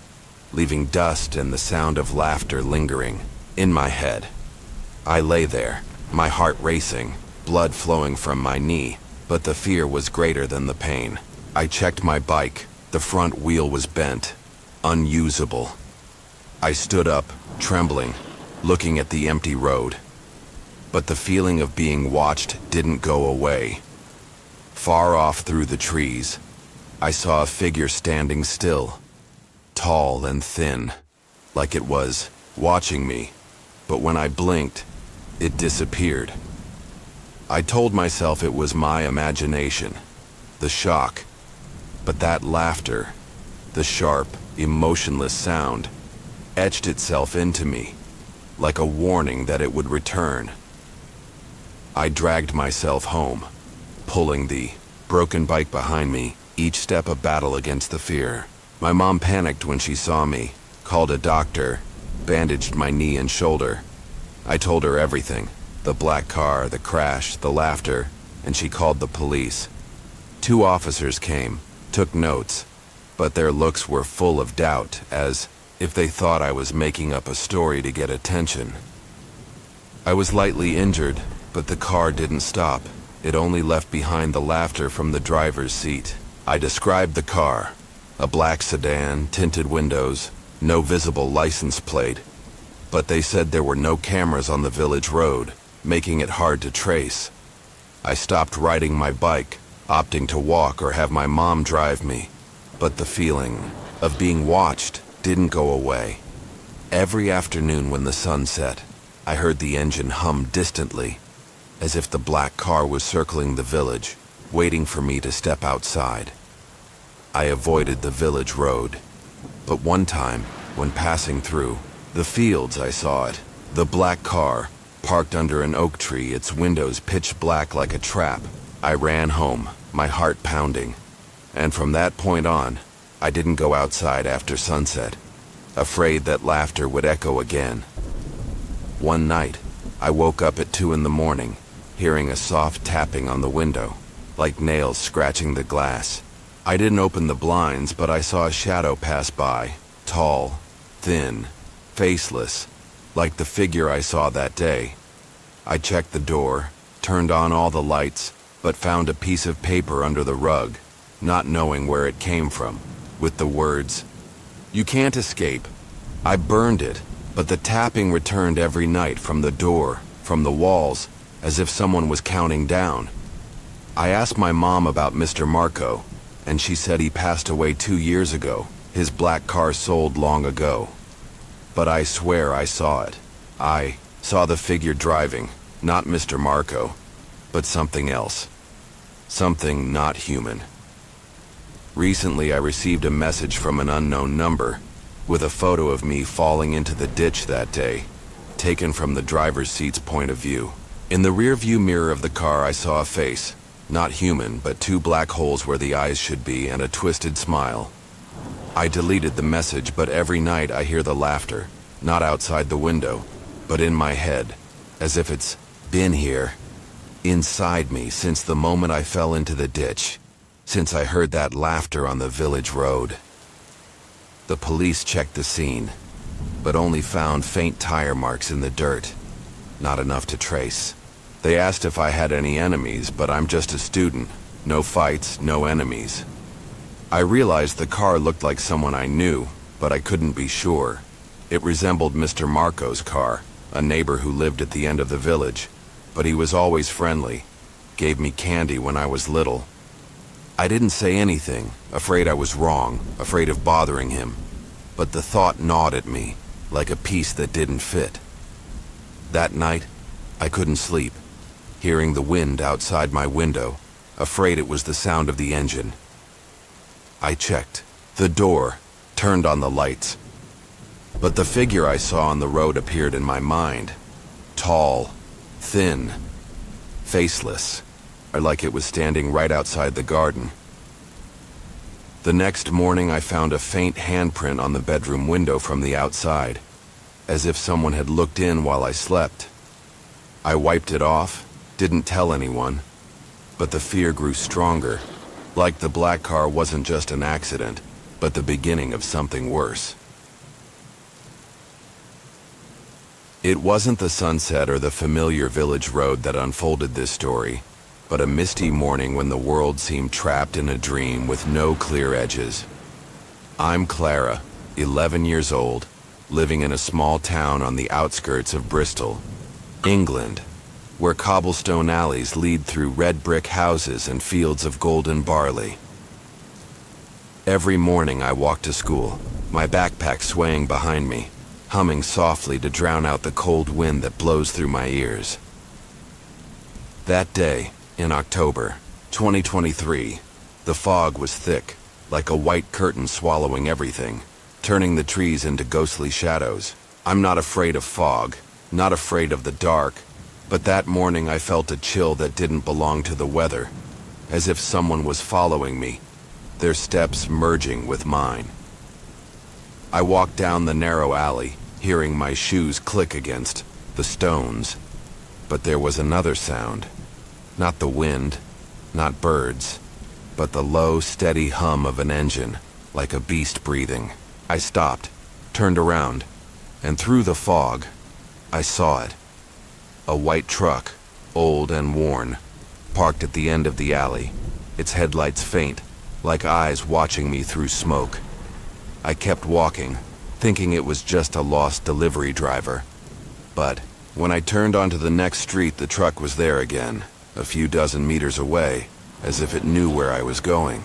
leaving dust and the sound of laughter lingering in my head. I lay there, my heart racing, blood flowing from my knee, but the fear was greater than the pain. I checked my bike. The front wheel was bent, unusable. I stood up, trembling, looking at the empty road. But the feeling of being watched didn't go away. Far off through the trees, I saw a figure standing still, tall and thin, like it was watching me. But when I blinked, it disappeared. I told myself it was my imagination, the shock. But that laughter, the sharp, emotionless sound, etched itself into me, like a warning that it would return. I dragged myself home, pulling the broken bike behind me, each step a battle against the fear. My mom panicked when she saw me, called a doctor, bandaged my knee and shoulder. I told her everything, the black car, the crash, the laughter, and she called the police. 2 officers came, took notes, but their looks were full of doubt, as if they thought I was making up a story to get attention. I was lightly injured, but the car didn't stop. It only left behind the laughter from the driver's seat. I described the car, a black sedan, tinted windows, no visible license plate, but they said there were no cameras on the village road, making it hard to trace. I stopped riding my bike, opting to walk or have my mom drive me, but the feeling of being watched didn't go away. Every afternoon when the sun set, I heard the engine hum distantly, as if the black car was circling the village, waiting for me to step outside. I avoided the village road, but one time, when passing through the fields, I saw it. The black car, parked under an oak tree, its windows pitch black like a trap. I ran home, my heart pounding, and from that point on, I didn't go outside after sunset, afraid that laughter would echo again. One night, I woke up at 2 in the morning, hearing a soft tapping on the window, like nails scratching the glass. I didn't open the blinds, but I saw a shadow pass by, tall, thin, faceless, like the figure I saw that day. I checked the door, turned on all the lights, but found a piece of paper under the rug, not knowing where it came from, with the words, "You can't escape." I burned it, but the tapping returned every night from the door, from the walls, as if someone was counting down. I asked my mom about Mr. Marco, and she said he passed away 2 years ago. His black car sold long ago. But I swear I saw it. I saw the figure driving, not Mr. Marco, but something else. Something not human. Recently I received a message from an unknown number, with a photo of me falling into the ditch that day, taken from the driver's seat's point of view. In the rear-view mirror of the car I saw a face, not human, but 2 black holes where the eyes should be and a twisted smile. I deleted the message, but every night I hear the laughter, not outside the window, but in my head, as if it's been here, inside me since the moment I fell into the ditch, since I heard that laughter on the village road. The police checked the scene, but only found faint tire marks in the dirt, not enough to trace. They asked if I had any enemies, but I'm just a student. No fights, no enemies. I realized the car looked like someone I knew, but I couldn't be sure. It resembled Mr. Marco's car, a neighbor who lived at the end of the village, but he was always friendly, gave me candy when I was little. I didn't say anything, afraid I was wrong, afraid of bothering him, but the thought gnawed at me, like a piece that didn't fit. That night, I couldn't sleep, hearing the wind outside my window, afraid it was the sound of the engine. I checked the door, turned on the lights. But the figure I saw on the road appeared in my mind. Tall, thin, faceless, or like it was standing right outside the garden. The next morning I found a faint handprint on the bedroom window from the outside, as if someone had looked in while I slept. I wiped it off, didn't tell anyone, but the fear grew stronger, like the black car wasn't just an accident, but the beginning of something worse. It wasn't the sunset or the familiar village road that unfolded this story, but a misty morning when the world seemed trapped in a dream with no clear edges. I'm Clara, 11 years old, living in a small town on the outskirts of Bristol, England, where cobblestone alleys lead through red brick houses and fields of golden barley. Every morning I walk to school, my backpack swaying behind me, humming softly to drown out the cold wind that blows through my ears. That day, in October 2023, the fog was thick, like a white curtain swallowing everything, turning the trees into ghostly shadows. I'm not afraid of fog, not afraid of the dark, but that morning I felt a chill that didn't belong to the weather, as if someone was following me, their steps merging with mine. I walked down the narrow alley, hearing my shoes click against the stones. But there was another sound. Not the wind, not birds, but the low, steady hum of an engine, like a beast breathing. I stopped, turned around, and through the fog, I saw it. A white truck, old and worn, parked at the end of the alley, its headlights faint, like eyes watching me through smoke. I kept walking, thinking it was just a lost delivery driver. But when I turned onto the next street, the truck was there again, a few dozen meters away, as if it knew where I was going.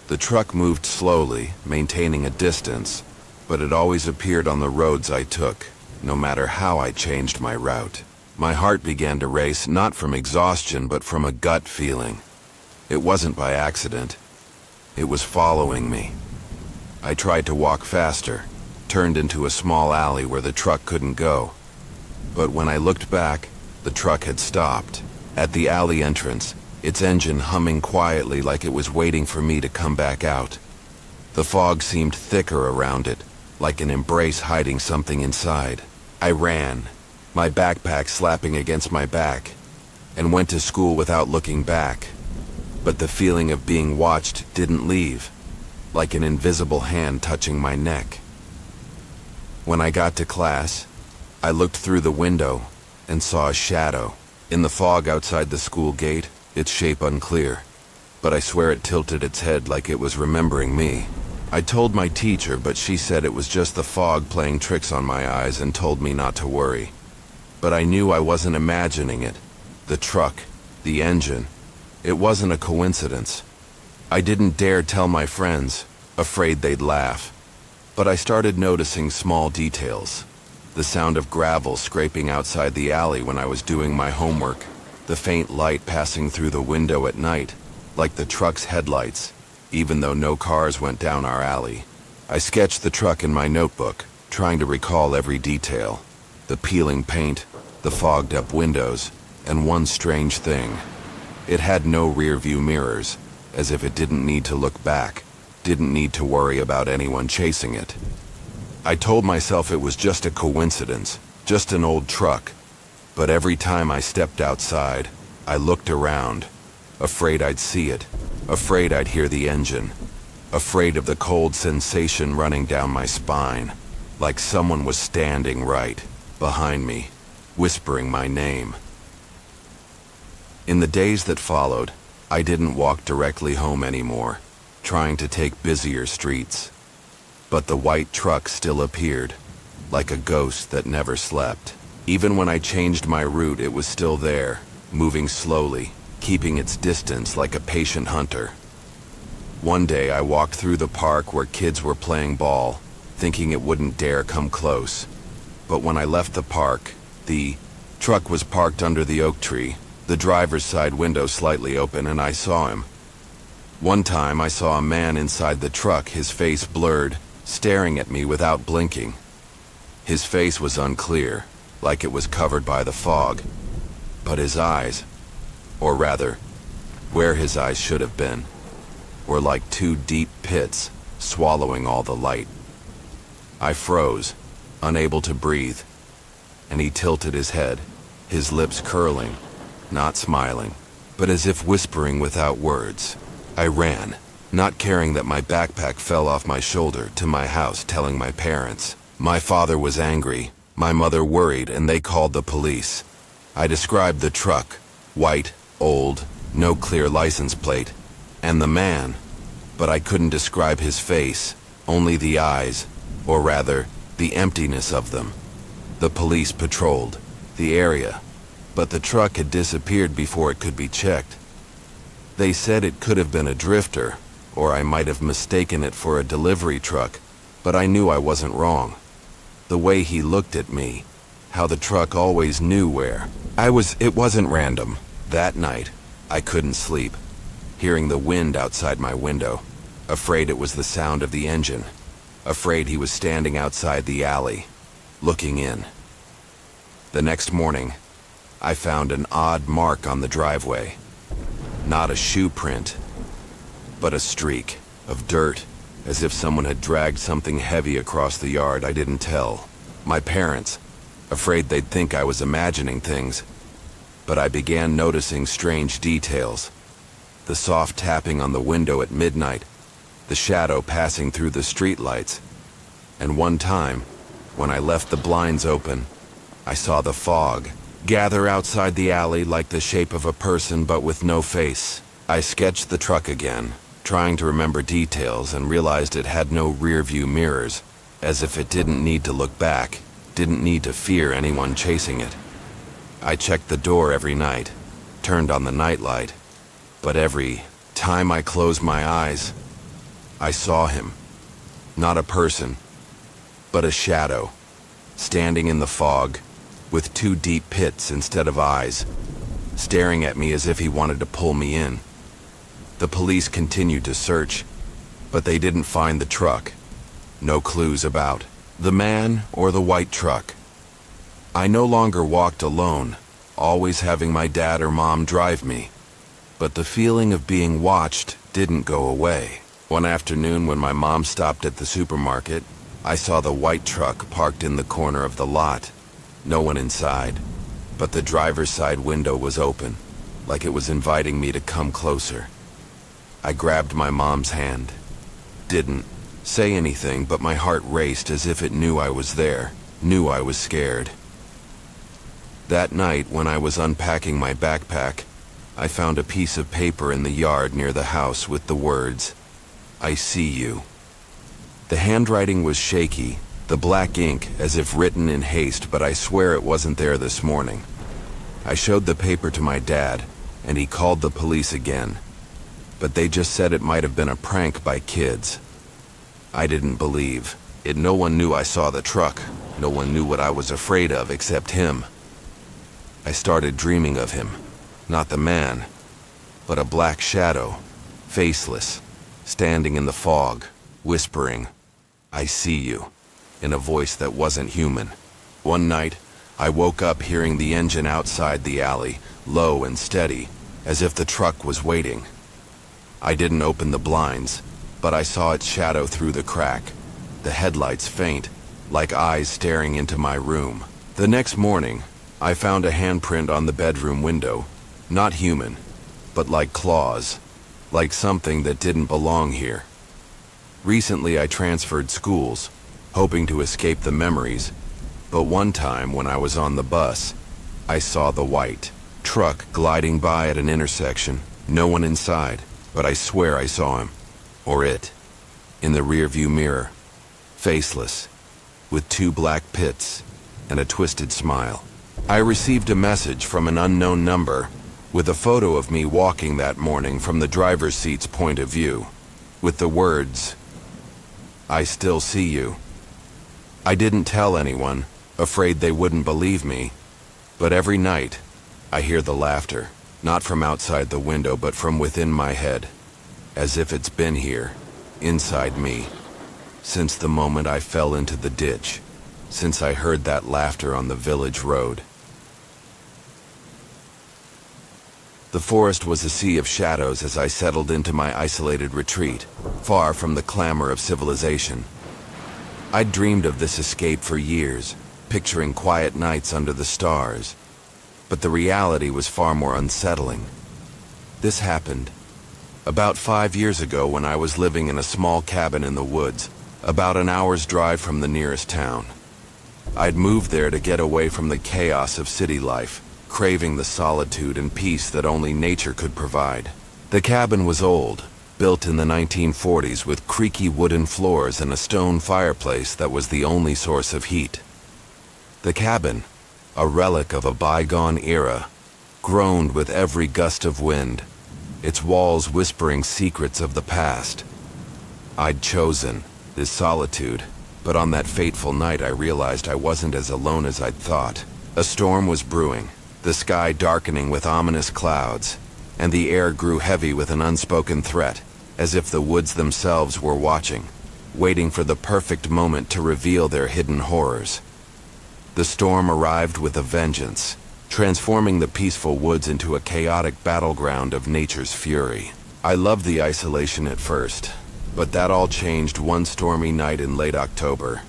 The truck moved slowly, maintaining a distance, but it always appeared on the roads I took, no matter how I changed my route. My heart began to race, not from exhaustion, but from a gut feeling. It wasn't by accident. It was following me. I tried to walk faster, turned into a small alley where the truck couldn't go. But when I looked back, the truck had stopped. At the alley entrance, its engine humming quietly like it was waiting for me to come back out. The fog seemed thicker around it, like an embrace hiding something inside. I ran, my backpack slapping against my back, and went to school without looking back. But the feeling of being watched didn't leave, like an invisible hand touching my neck. When I got to class, I looked through the window and saw a shadow. In the fog outside the school gate, its shape unclear, but I swear it tilted its head like it was remembering me. I told my teacher, but she said it was just the fog playing tricks on my eyes and told me not to worry. But I knew I wasn't imagining it. The truck, the engine, it wasn't a coincidence. I didn't dare tell my friends, afraid they'd laugh. But I started noticing small details. The sound of gravel scraping outside the alley when I was doing my homework. The faint light passing through the window at night, like the truck's headlights, even though no cars went down our alley. I sketched the truck in my notebook, trying to recall every detail. The peeling paint, the fogged up windows, and one strange thing. It had no rear view mirrors, as if it didn't need to look back, didn't need to worry about anyone chasing it. I told myself it was just a coincidence, just an old truck. But every time I stepped outside, I looked around, afraid I'd see it, afraid I'd hear the engine, afraid of the cold sensation running down my spine, like someone was standing right behind me, whispering my name. In the days that followed, I didn't walk directly home anymore, trying to take busier streets. But the white truck still appeared, like a ghost that never slept. Even when I changed my route, it was still there, moving slowly, keeping its distance like a patient hunter. One day I walked through the park where kids were playing ball, thinking it wouldn't dare come close. But when I left the park, the truck was parked under the oak tree, the driver's side window slightly open, and I saw him. One time I saw a man inside the truck, his face blurred, staring at me without blinking. His face was unclear, like it was covered by the fog, but his eyes, or rather, where his eyes should have been, were like two deep pits, swallowing all the light. I froze, unable to breathe, and he tilted his head, his lips curling, not smiling, but as if whispering without words. I ran, not caring that my backpack fell off my shoulder, to my house, telling my parents. My father was angry, my mother worried, and they called the police. I described the truck, white, old, no clear license plate, and the man, but I couldn't describe his face, only the eyes, or rather, the emptiness of them. The police patrolled the area, but the truck had disappeared before it could be checked. They said it could have been a drifter, or I might have mistaken it for a delivery truck, but I knew I wasn't wrong. The way he looked at me, how the truck always knew where. It wasn't random. That night, I couldn't sleep, hearing the wind outside my window, afraid it was the sound of the engine, afraid he was standing outside the alley, looking in. The next morning, I found an odd mark on the driveway. Not a shoe print, but a streak of dirt, as if someone had dragged something heavy across the yard. I didn't tell my parents, afraid they'd think I was imagining things, but I began noticing strange details. The soft tapping on the window at midnight, the shadow passing through the streetlights, and one time, when I left the blinds open, I saw the fog gather outside the alley like the shape of a person but with no face. I sketched the truck again, trying to remember details, and realized it had no rear-view mirrors, as if it didn't need to look back, didn't need to fear anyone chasing it. I checked the door every night, turned on the nightlight, but every time I closed my eyes, I saw him. Not a person, but a shadow, standing in the fog, with two deep pits instead of eyes, staring at me as if he wanted to pull me in. The police continued to search, but they didn't find the truck. No clues about the man or the white truck. I no longer walked alone, always having my dad or mom drive me, but the feeling of being watched didn't go away. One afternoon when my mom stopped at the supermarket, I saw the white truck parked in the corner of the lot. No one inside, but the driver's side window was open, like it was inviting me to come closer. I grabbed my mom's hand. Didn't say anything, but my heart raced as if it knew I was there, knew I was scared. That night, when I was unpacking my backpack, I found a piece of paper in the yard near the house with the words, "I see you." The handwriting was shaky, the black ink as if written in haste, but I swear it wasn't there this morning. I showed the paper to my dad, and he called the police again, but they just said it might have been a prank by kids. I didn't believe it. No one knew I saw the truck. No one knew what I was afraid of except him. I started dreaming of him, not the man, but a black shadow, faceless, standing in the fog, whispering, "I see you," in a voice that wasn't human. One night, I woke up hearing the engine outside the alley, low and steady, as if the truck was waiting. I didn't open the blinds, but I saw its shadow through the crack, the headlights faint, like eyes staring into my room. The next morning, I found a handprint on the bedroom window, not human, but like claws, like something that didn't belong here. Recently, I transferred schools, hoping to escape the memories, but one time when I was on the bus, I saw the white truck gliding by at an intersection, no one inside, but I swear I saw him, or it, in the rearview mirror, faceless, with two black pits and a twisted smile. I received a message from an unknown number with a photo of me walking that morning from the driver's seat's point of view, with the words, "I still see you." I didn't tell anyone, afraid they wouldn't believe me, but every night I hear the laughter. not from outside the window, but from within my head, as if it's been here, inside me, since the moment I fell into the ditch, since I heard that laughter on the village road. The forest was a sea of shadows as I settled into my isolated retreat, far from the clamor of civilization. I'd dreamed of this escape for years, picturing quiet nights under the stars, but the reality was far more unsettling. This happened about 5 years ago when I was living in a small cabin in the woods, about an hour's drive from the nearest town. I'd moved there to get away from the chaos of city life, craving the solitude and peace that only nature could provide. The cabin was old, built in the 1940s with creaky wooden floors and a stone fireplace that was the only source of heat. The cabin, a relic of a bygone era, groaned with every gust of wind, its walls whispering secrets of the past. I'd chosen this solitude, but on that fateful night I realized I wasn't as alone as I'd thought. A storm was brewing, the sky darkening with ominous clouds, and the air grew heavy with an unspoken threat, as if the woods themselves were watching, waiting for the perfect moment to reveal their hidden horrors. The storm arrived with a vengeance, transforming the peaceful woods into a chaotic battleground of nature's fury. I loved the isolation at first, but that all changed one stormy night in late October.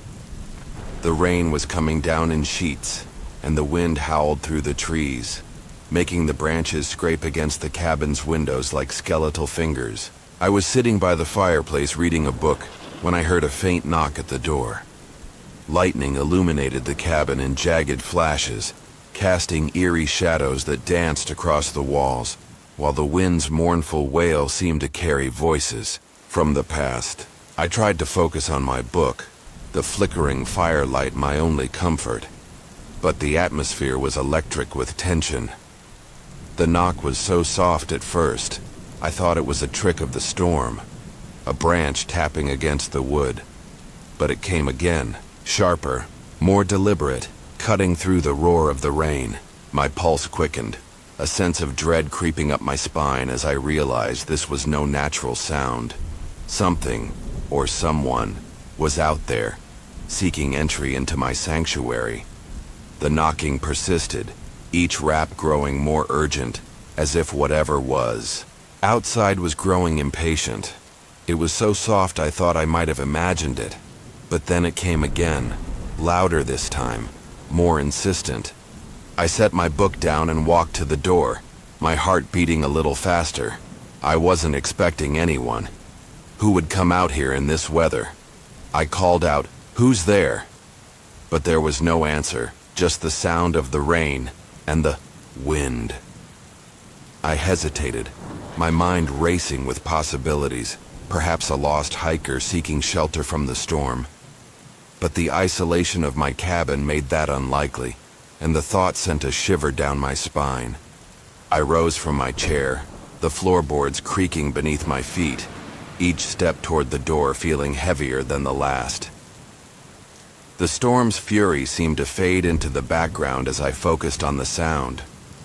The rain was coming down in sheets, and the wind howled through the trees, making the branches scrape against the cabin's windows like skeletal fingers. I was sitting by the fireplace reading a book when I heard a faint knock at the door. Lightning illuminated the cabin in jagged flashes, casting eerie shadows that danced across the walls, while the wind's mournful wail seemed to carry voices from the past. I tried to focus on my book, the flickering firelight my only comfort, but the atmosphere was electric with tension. The knock was so soft at first, I thought it was a trick of the storm, a branch tapping against the wood. But it came again, sharper, more deliberate, cutting through the roar of the rain. My pulse quickened, a sense of dread creeping up my spine as I realized this was no natural sound. Something, or someone, was out there, seeking entry into my sanctuary. The knocking persisted, each rap growing more urgent, as if whatever was outside was growing impatient. It was so soft I thought I might have imagined it, but then it came again, louder this time, more insistent. I set my book down and walked to the door, my heart beating a little faster. I wasn't expecting anyone. Who would come out here in this weather? I called out, "Who's there?" But there was no answer, just the sound of the rain and the wind. I hesitated, my mind racing with possibilities, perhaps a lost hiker seeking shelter from the storm. But the isolation of my cabin made that unlikely, and the thought sent a shiver down my spine. I rose from my chair, the floorboards creaking beneath my feet, each step toward the door feeling heavier than the last. The storm's fury seemed to fade into the background as I focused on the sound,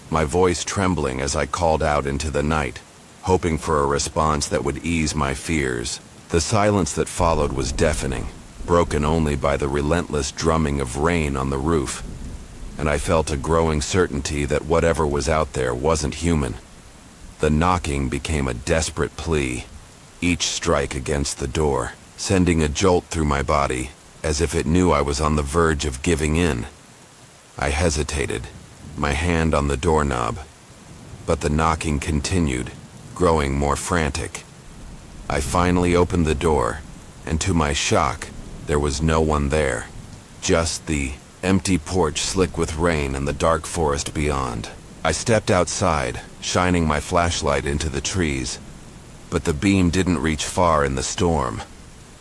my voice trembling as I called out into the night, hoping for a response that would ease my fears. The silence that followed was deafening, broken only by the relentless drumming of rain on the roof, and I felt a growing certainty that whatever was out there wasn't human. The knocking became a desperate plea, each strike against the door, sending a jolt through my body, as if it knew I was on the verge of giving in. I hesitated, my hand on the doorknob, but the knocking continued, growing more frantic. I finally opened the door, and to my shock, there was no one there, just the empty porch slick with rain and the dark forest beyond. I stepped outside, shining my flashlight into the trees, but the beam didn't reach far in the storm.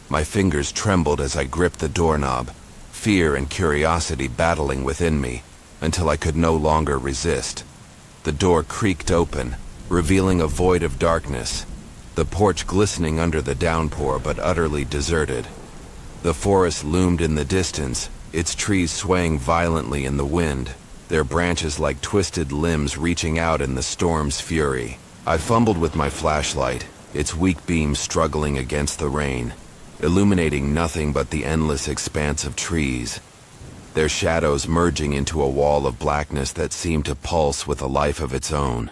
My fingers trembled as I gripped the doorknob, fear and curiosity battling within me, until I could no longer resist. The door creaked open, revealing a void of darkness, the porch glistening under the downpour but utterly deserted. The forest loomed in the distance, its trees swaying violently in the wind, their branches like twisted limbs reaching out in the storm's fury. I fumbled with my flashlight, its weak beam struggling against the rain, illuminating nothing but the endless expanse of trees, their shadows merging into a wall of blackness that seemed to pulse with a life of its own.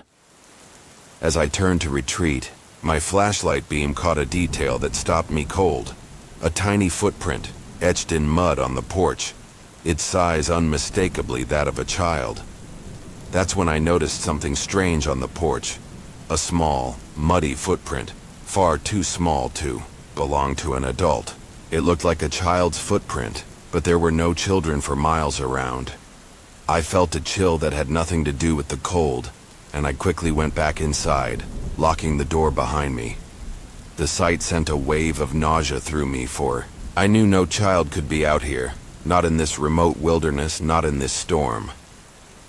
As I turned to retreat, my flashlight beam caught a detail that stopped me cold. A tiny footprint, etched in mud on the porch, its size unmistakably that of a child. That's when I noticed something strange on the porch. A small, muddy footprint, far too small to belong to an adult. It looked like a child's footprint, but there were no children for miles around. I felt a chill that had nothing to do with the cold, and I quickly went back inside, locking the door behind me. The sight sent a wave of nausea through me, for I knew no child could be out here, not in this remote wilderness, not in this storm.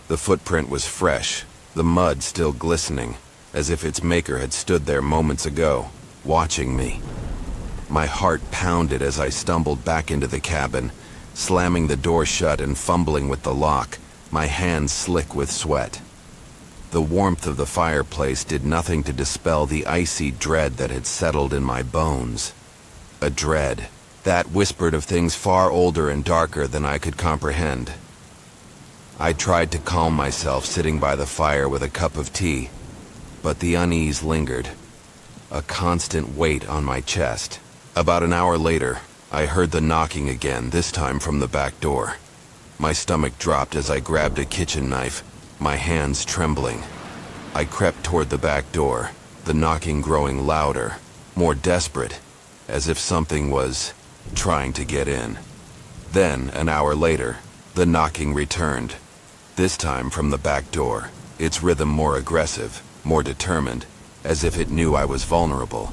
The footprint was fresh, the mud still glistening, as if its maker had stood there moments ago, watching me. My heart pounded as I stumbled back into the cabin, slamming the door shut and fumbling with the lock, my hands slick with sweat. The warmth of the fireplace did nothing to dispel the icy dread that had settled in my bones. A dread that whispered of things far older and darker than I could comprehend. I tried to calm myself sitting by the fire with a cup of tea, but the unease lingered, a constant weight on my chest. About an hour later, I heard the knocking again, this time from the back door. My stomach dropped as I grabbed a kitchen knife, my hands trembling. I crept toward the back door, the knocking growing louder, more desperate, as if something was trying to get in. Then, an hour later, the knocking returned, this time from the back door, its rhythm more aggressive, more determined, as if it knew I was vulnerable.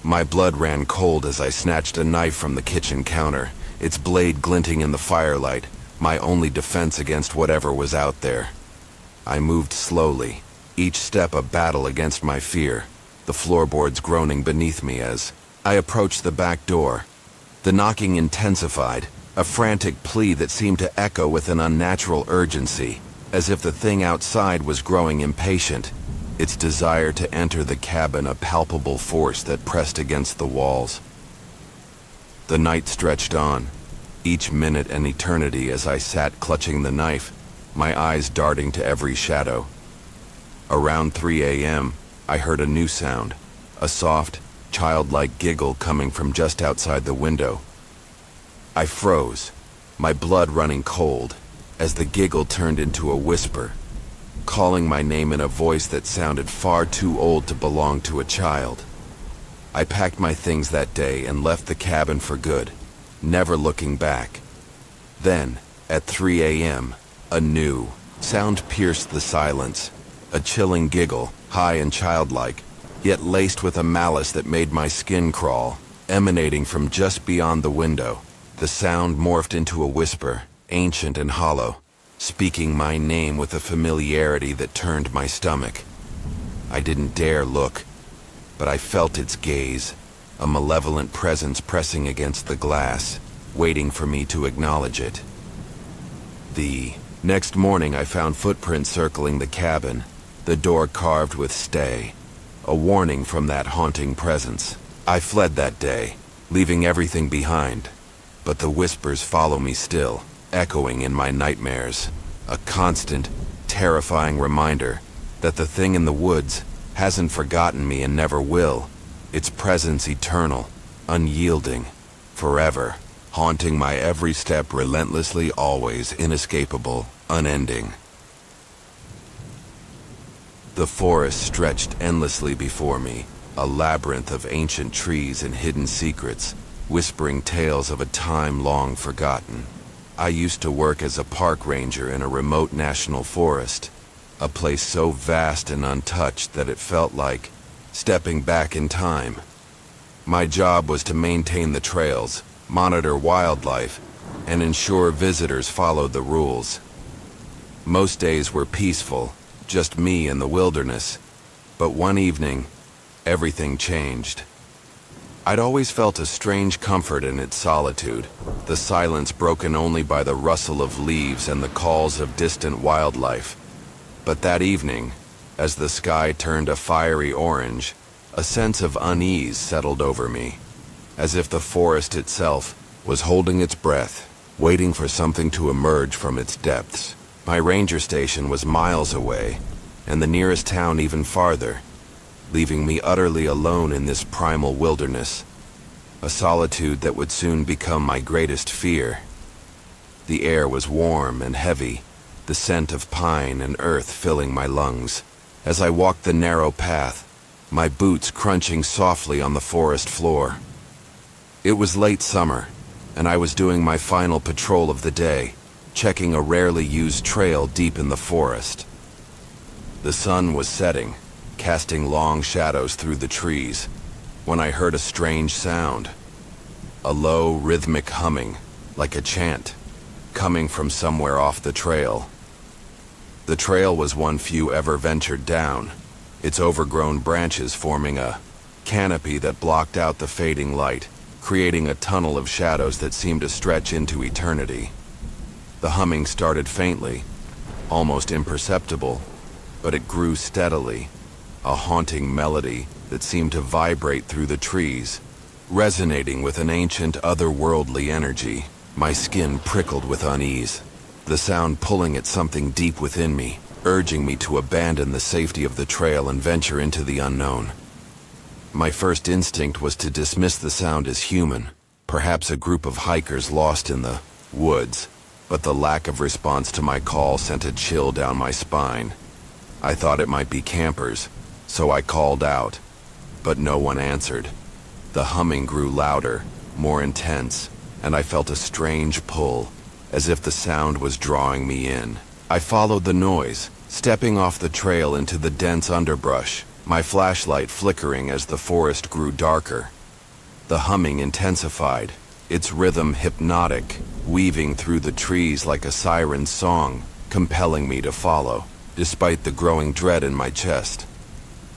My blood ran cold as I snatched a knife from the kitchen counter, its blade glinting in the firelight, my only defense against whatever was out there. I moved slowly, each step a battle against my fear, the floorboards groaning beneath me as I approached the back door. The knocking intensified, a frantic plea that seemed to echo with an unnatural urgency, as if the thing outside was growing impatient, its desire to enter the cabin a palpable force that pressed against the walls. The night stretched on, each minute an eternity as I sat clutching the knife, my eyes darting to every shadow. Around 3 a.m., I heard a new sound, a soft, childlike giggle coming from just outside the window. I froze, my blood running cold, as the giggle turned into a whisper, calling my name in a voice that sounded far too old to belong to a child. I packed my things that day and left the cabin for good, never looking back. Then, at 3 a.m., a new sound pierced the silence, a chilling giggle, high and childlike, yet laced with a malice that made my skin crawl, emanating from just beyond the window. The sound morphed into a whisper, ancient and hollow, speaking my name with a familiarity that turned my stomach. I didn't dare look, but I felt its gaze, a malevolent presence pressing against the glass, waiting for me to acknowledge it. The next morning I found footprints circling the cabin, the door carved with "Stay," a warning from that haunting presence. I fled that day, leaving everything behind, but the whispers follow me still, echoing in my nightmares, a constant, terrifying reminder that the thing in the woods hasn't forgotten me and never will, its presence eternal, unyielding, forever, haunting my every step relentlessly, always inescapable, unending. The forest stretched endlessly before me, a labyrinth of ancient trees and hidden secrets, whispering tales of a time long forgotten. I used to work as a park ranger in a remote national forest, a place so vast and untouched that it felt like stepping back in time. My job was to maintain the trails, monitor wildlife, and ensure visitors followed the rules. Most days were peaceful, just me and the wilderness, but one evening, everything changed. I'd always felt a strange comfort in its solitude, the silence broken only by the rustle of leaves and the calls of distant wildlife. But that evening, as the sky turned a fiery orange, a sense of unease settled over me, as if the forest itself was holding its breath, waiting for something to emerge from its depths. My ranger station was miles away, and the nearest town even farther, leaving me utterly alone in this primal wilderness, a solitude that would soon become my greatest fear. The air was warm and heavy, the scent of pine and earth filling my lungs. As I walked the narrow path, my boots crunching softly on the forest floor. It was late summer, and I was doing my final patrol of the day, checking a rarely used trail deep in the forest. The sun was setting, casting long shadows through the trees, when I heard a strange sound. A low, rhythmic humming, like a chant, coming from somewhere off the trail. The trail was one few ever ventured down, its overgrown branches forming a canopy that blocked out the fading light, creating a tunnel of shadows that seemed to stretch into eternity. The humming started faintly, almost imperceptible, but it grew steadily, a haunting melody that seemed to vibrate through the trees, resonating with an ancient otherworldly energy. My skin prickled with unease, the sound pulling at something deep within me, urging me to abandon the safety of the trail and venture into the unknown. My first instinct was to dismiss the sound as human, perhaps a group of hikers lost in the woods, but the lack of response to my call sent a chill down my spine. I thought it might be campers, so I called out, but no one answered. The humming grew louder, more intense, and I felt a strange pull, as if the sound was drawing me in. I followed the noise, stepping off the trail into the dense underbrush, my flashlight flickering as the forest grew darker. The humming intensified, its rhythm hypnotic, weaving through the trees like a siren's song, compelling me to follow, despite the growing dread in my chest.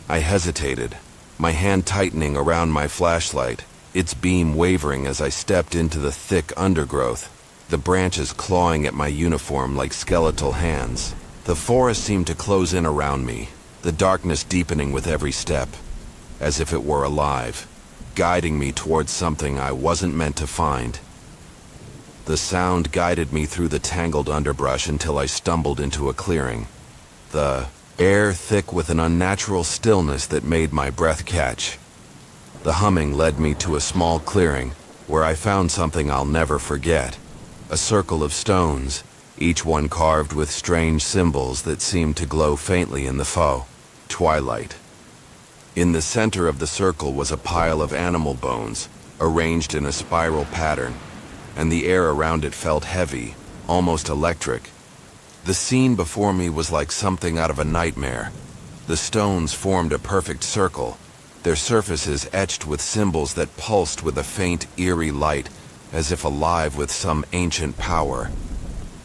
I hesitated, my hand tightening around my flashlight, its beam wavering as I stepped into the thick undergrowth, the branches clawing at my uniform like skeletal hands. The forest seemed to close in around me, the darkness deepening with every step, as if it were alive, guiding me towards something I wasn't meant to find. The sound guided me through the tangled underbrush until I stumbled into a clearing, the air thick with an unnatural stillness that made my breath catch. The humming led me to a small clearing where I found something I'll never forget, a circle of stones, each one carved with strange symbols that seemed to glow faintly in the faux twilight. In the center of the circle was a pile of animal bones, arranged in a spiral pattern, and the air around it felt heavy, almost electric. The scene before me was like something out of a nightmare. The stones formed a perfect circle, their surfaces etched with symbols that pulsed with a faint, eerie light, as if alive with some ancient power.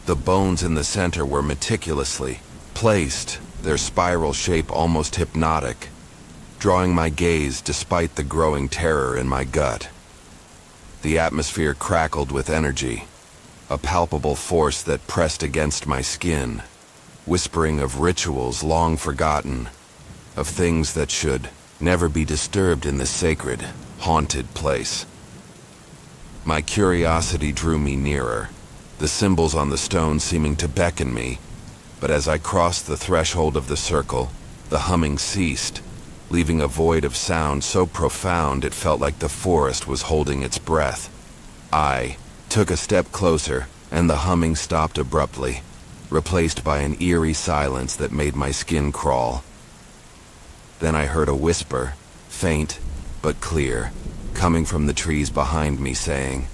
The bones in the center were meticulously placed, their spiral shape almost hypnotic, drawing my gaze despite the growing terror in my gut. The atmosphere crackled with energy, a palpable force that pressed against my skin, whispering of rituals long forgotten, of things that should never be disturbed in this sacred, haunted place. My curiosity drew me nearer, the symbols on the stone seeming to beckon me, but as I crossed the threshold of the circle, the humming ceased, leaving a void of sound so profound it felt like the forest was holding its breath. I took a step closer, and the humming stopped abruptly, replaced by an eerie silence that made my skin crawl. Then I heard a whisper, faint but clear, coming from the trees behind me saying,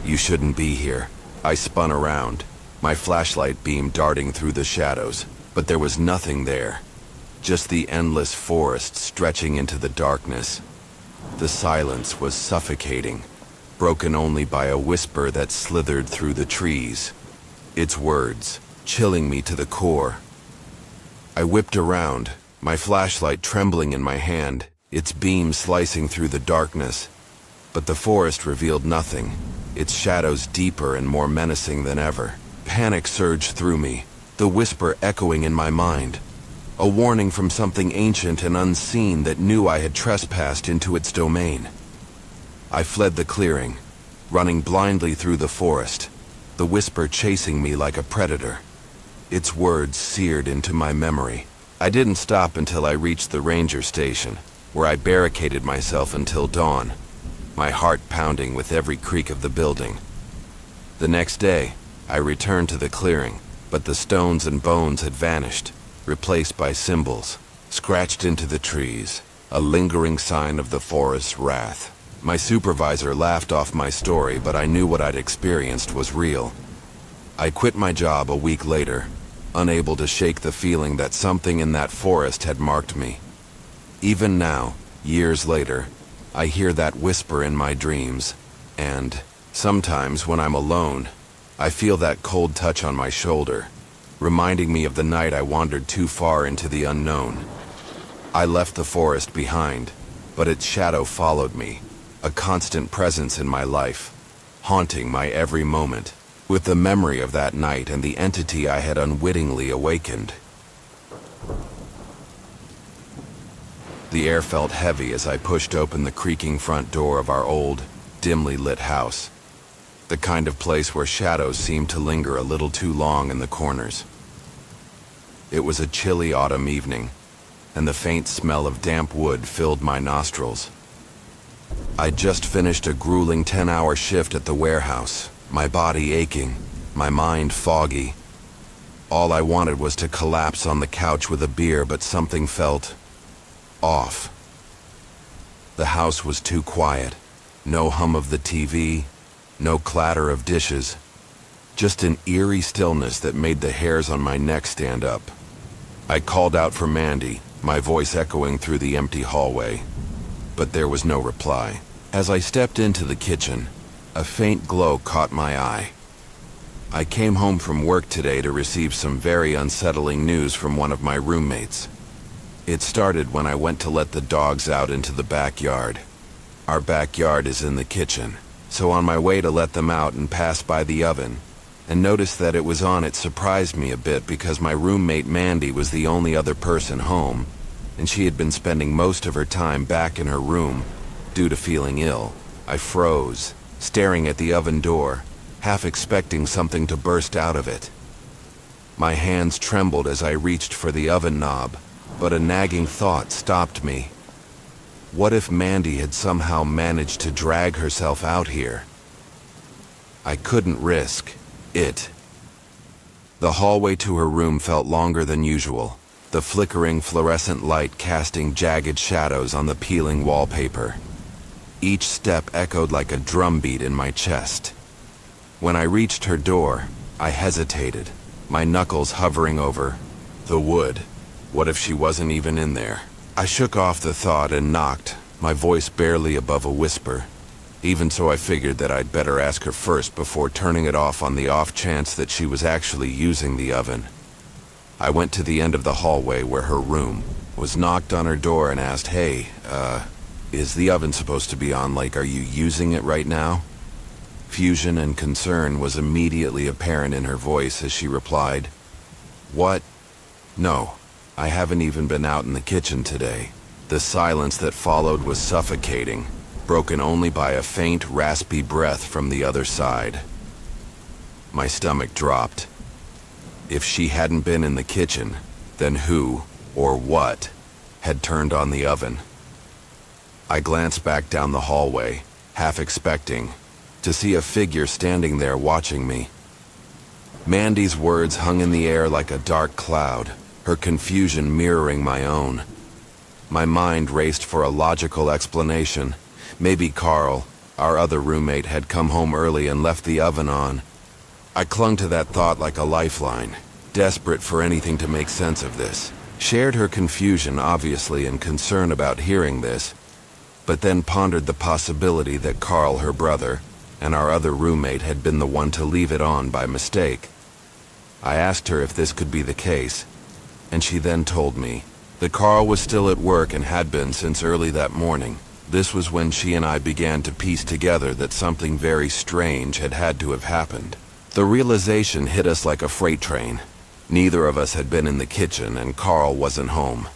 "You shouldn't be here." I spun around, my flashlight beam darting through the shadows, but there was nothing there, just the endless forest stretching into the darkness. The silence was suffocating, broken only by a whisper that slithered through the trees, its words chilling me to the core. I whipped around, my flashlight trembling in my hand, its beam slicing through the darkness. But the forest revealed nothing, its shadows deeper and more menacing than ever. Panic surged through me, the whisper echoing in my mind, a warning from something ancient and unseen that knew I had trespassed into its domain. I fled the clearing, running blindly through the forest, the whisper chasing me like a predator. Its words seared into my memory. I didn't stop until I reached the ranger station, where I barricaded myself until dawn, my heart pounding with every creak of the building. The next day, I returned to the clearing, but the stones and bones had vanished, replaced by symbols, scratched into the trees, a lingering sign of the forest's wrath. My supervisor laughed off my story, but I knew what I'd experienced was real. I quit my job a week later, unable to shake the feeling that something in that forest had marked me. Even now, years later, I hear that whisper in my dreams, and sometimes when I'm alone, I feel that cold touch on my shoulder, reminding me of the night I wandered too far into the unknown. I left the forest behind, but its shadow followed me, a constant presence in my life, haunting my every moment, with the memory of that night and the entity I had unwittingly awakened. The air felt heavy as I pushed open the creaking front door of our old, dimly lit house, the kind of place where shadows seemed to linger a little too long in the corners. It was a chilly autumn evening, and the faint smell of damp wood filled my nostrils. I'd just finished a grueling 10-hour shift at the warehouse, my body aching, my mind foggy. All I wanted was to collapse on the couch with a beer, but something felt off. The house was too quiet. No hum of the TV, no clatter of dishes, just an eerie stillness that made the hairs on my neck stand up. I called out for Mandy, my voice echoing through the empty hallway, but there was no reply. As I stepped into the kitchen, a faint glow caught my eye. I came home from work today to receive some very unsettling news from one of my roommates. It started when I went to let the dogs out into the backyard. Our backyard is in the kitchen, so on my way to let them out and pass by the oven, and noticed that it was on, it surprised me a bit because my roommate Mandy was the only other person home, and she had been spending most of her time back in her room due to feeling ill. I froze, staring at the oven door, half expecting something to burst out of it. My hands trembled as I reached for the oven knob, but a nagging thought stopped me. What if Mandy had somehow managed to drag herself out here? I couldn't risk it. The hallway to her room felt longer than usual, the flickering fluorescent light casting jagged shadows on the peeling wallpaper. Each step echoed like a drumbeat in my chest. When I reached her door, I hesitated, my knuckles hovering over the wood. What if she wasn't even in there? I shook off the thought and knocked, my voice barely above a whisper. Even so, I figured that I'd better ask her first before turning it off on the off chance that she was actually using the oven. I went to the end of the hallway where her room was, knocked on her door and asked, "Hey, is the oven supposed to be on? Like, are you using it right now?" Fusion and concern was immediately apparent in her voice as she replied, "What? No, I haven't even been out in the kitchen today." The silence that followed was suffocating, broken only by a faint, raspy breath from the other side. My stomach dropped. If she hadn't been in the kitchen, then who, or what, had turned on the oven? I glanced back down the hallway, half expecting to see a figure standing there watching me. Mandy's words hung in the air like a dark cloud, her confusion mirroring my own. My mind raced for a logical explanation. Maybe Carl, our other roommate, had come home early and left the oven on. I clung to that thought like a lifeline, desperate for anything to make sense of this. Shared her confusion, obviously, and concern about hearing this, but then pondered the possibility that Carl, her brother, and our other roommate had been the one to leave it on by mistake. I asked her if this could be the case, and she then told me The Carl was still at work and had been since early that morning. This was when she and I began to piece together that something very strange had to have happened. The realization hit us like a freight train. Neither of us had been in the kitchen and Carl wasn't home.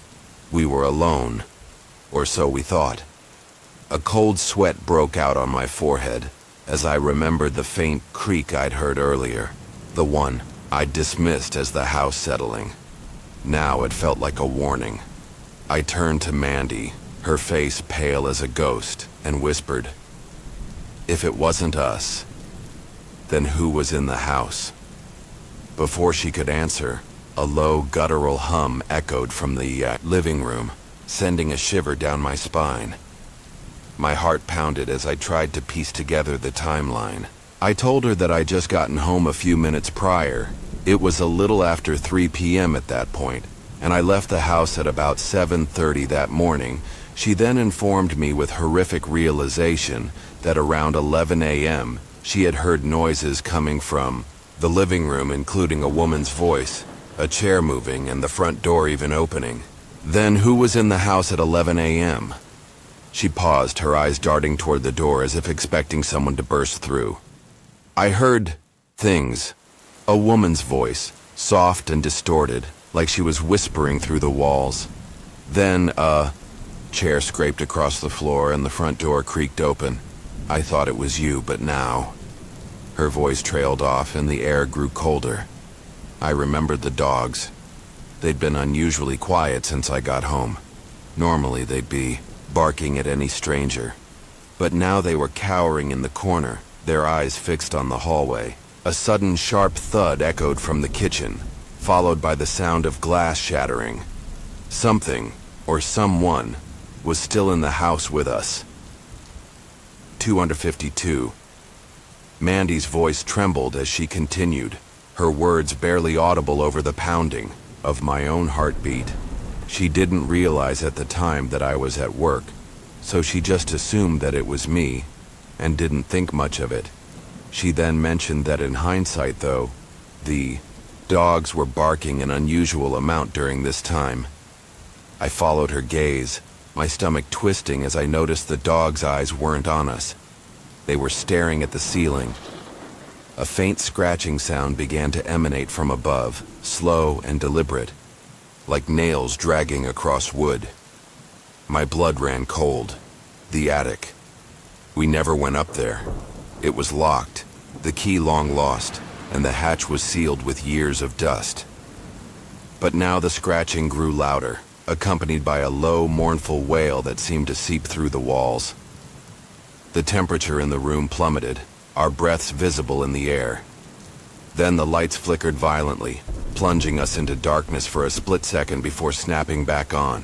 We were alone, or so we thought. A cold sweat broke out on my forehead as I remembered the faint creak I'd heard earlier, the one I'd dismissed as the house settling. Now it felt like a warning. I turned to Mandy, her face pale as a ghost, and whispered, "If it wasn't us, then who was in the house?" Before she could answer, a low guttural hum echoed from the living room, sending a shiver down my spine. My heart pounded as I tried to piece together the timeline. I told her that I'd just gotten home a few minutes prior. It was a little after 3 p.m. at that point, and I left the house at about 7:30 that morning. She then informed me with horrific realization that around 11 a.m. she had heard noises coming from the living room, including a woman's voice, a chair moving, and the front door even opening. Then who was in the house at 11 a.m.? She paused, her eyes darting toward the door as if expecting someone to burst through. I heard things. A woman's voice, soft and distorted, like she was whispering through the walls. Then a chair scraped across the floor and the front door creaked open. I thought it was you, but now... Her voice trailed off and the air grew colder. I remembered the dogs. They'd been unusually quiet since I got home. Normally they'd be barking at any stranger. But now they were cowering in the corner, their eyes fixed on the hallway. A sudden sharp thud echoed from the kitchen, followed by the sound of glass shattering. Something, or someone, was still in the house with us. 252. Mandy's voice trembled as she continued, her words barely audible over the pounding of my own heartbeat. She didn't realize at the time that I was at work, so she just assumed that it was me, and didn't think much of it. She then mentioned that in hindsight, though, the dogs were barking an unusual amount during this time. I followed her gaze, my stomach twisting as I noticed the dogs' eyes weren't on us. They were staring at the ceiling. A faint scratching sound began to emanate from above, slow and deliberate, like nails dragging across wood. My blood ran cold. The attic. We never went up there. It was locked, the key long lost, and the hatch was sealed with years of dust. But now the scratching grew louder, accompanied by a low, mournful wail that seemed to seep through the walls. The temperature in the room plummeted, our breaths visible in the air. Then the lights flickered violently, plunging us into darkness for a split second before snapping back on.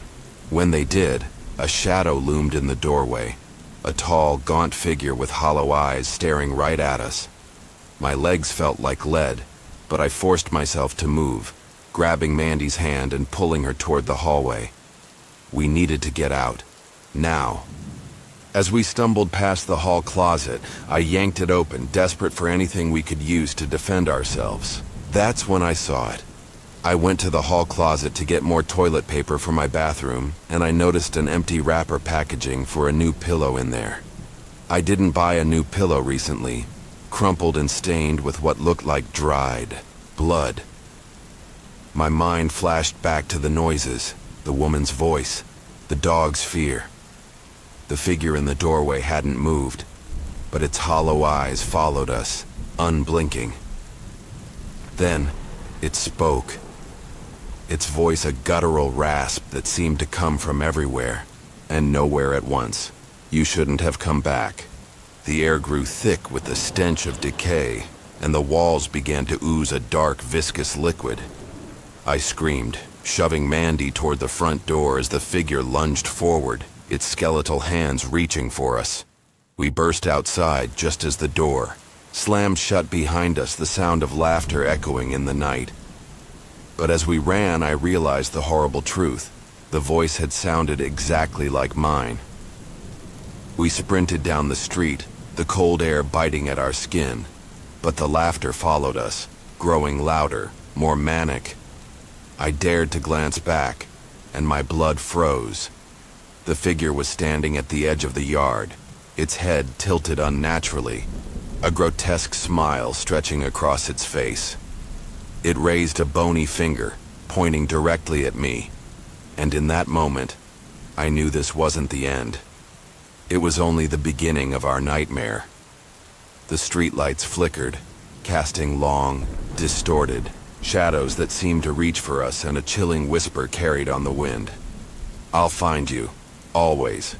When they did, a shadow loomed in the doorway, a tall, gaunt figure with hollow eyes staring right at us. My legs felt like lead, but I forced myself to move, grabbing Mandy's hand and pulling her toward the hallway. We needed to get out. Now. As we stumbled past the hall closet, I yanked it open, desperate for anything we could use to defend ourselves. That's when I saw it. I went to the hall closet to get more toilet paper for my bathroom, and I noticed an empty wrapper packaging for a new pillow in there. I didn't buy a new pillow recently, crumpled and stained with what looked like dried blood. My mind flashed back to the noises, the woman's voice, the dog's fear. The figure in the doorway hadn't moved, but its hollow eyes followed us, unblinking. Then, it spoke. Its voice a guttural rasp that seemed to come from everywhere, and nowhere at once. You shouldn't have come back. The air grew thick with the stench of decay, and the walls began to ooze a dark, viscous liquid. I screamed, shoving Mandy toward the front door as the figure lunged forward, its skeletal hands reaching for us. We burst outside just as the door slammed shut behind us, the sound of laughter echoing in the night. But as we ran, I realized the horrible truth. The voice had sounded exactly like mine. We sprinted down the street, the cold air biting at our skin, but the laughter followed us, growing louder, more manic. I dared to glance back, and my blood froze. The figure was standing at the edge of the yard, its head tilted unnaturally, a grotesque smile stretching across its face. It raised a bony finger, pointing directly at me, and in that moment, I knew this wasn't the end. It was only the beginning of our nightmare. The streetlights flickered, casting long, distorted shadows that seemed to reach for us, and a chilling whisper carried on the wind. "I'll find you, always."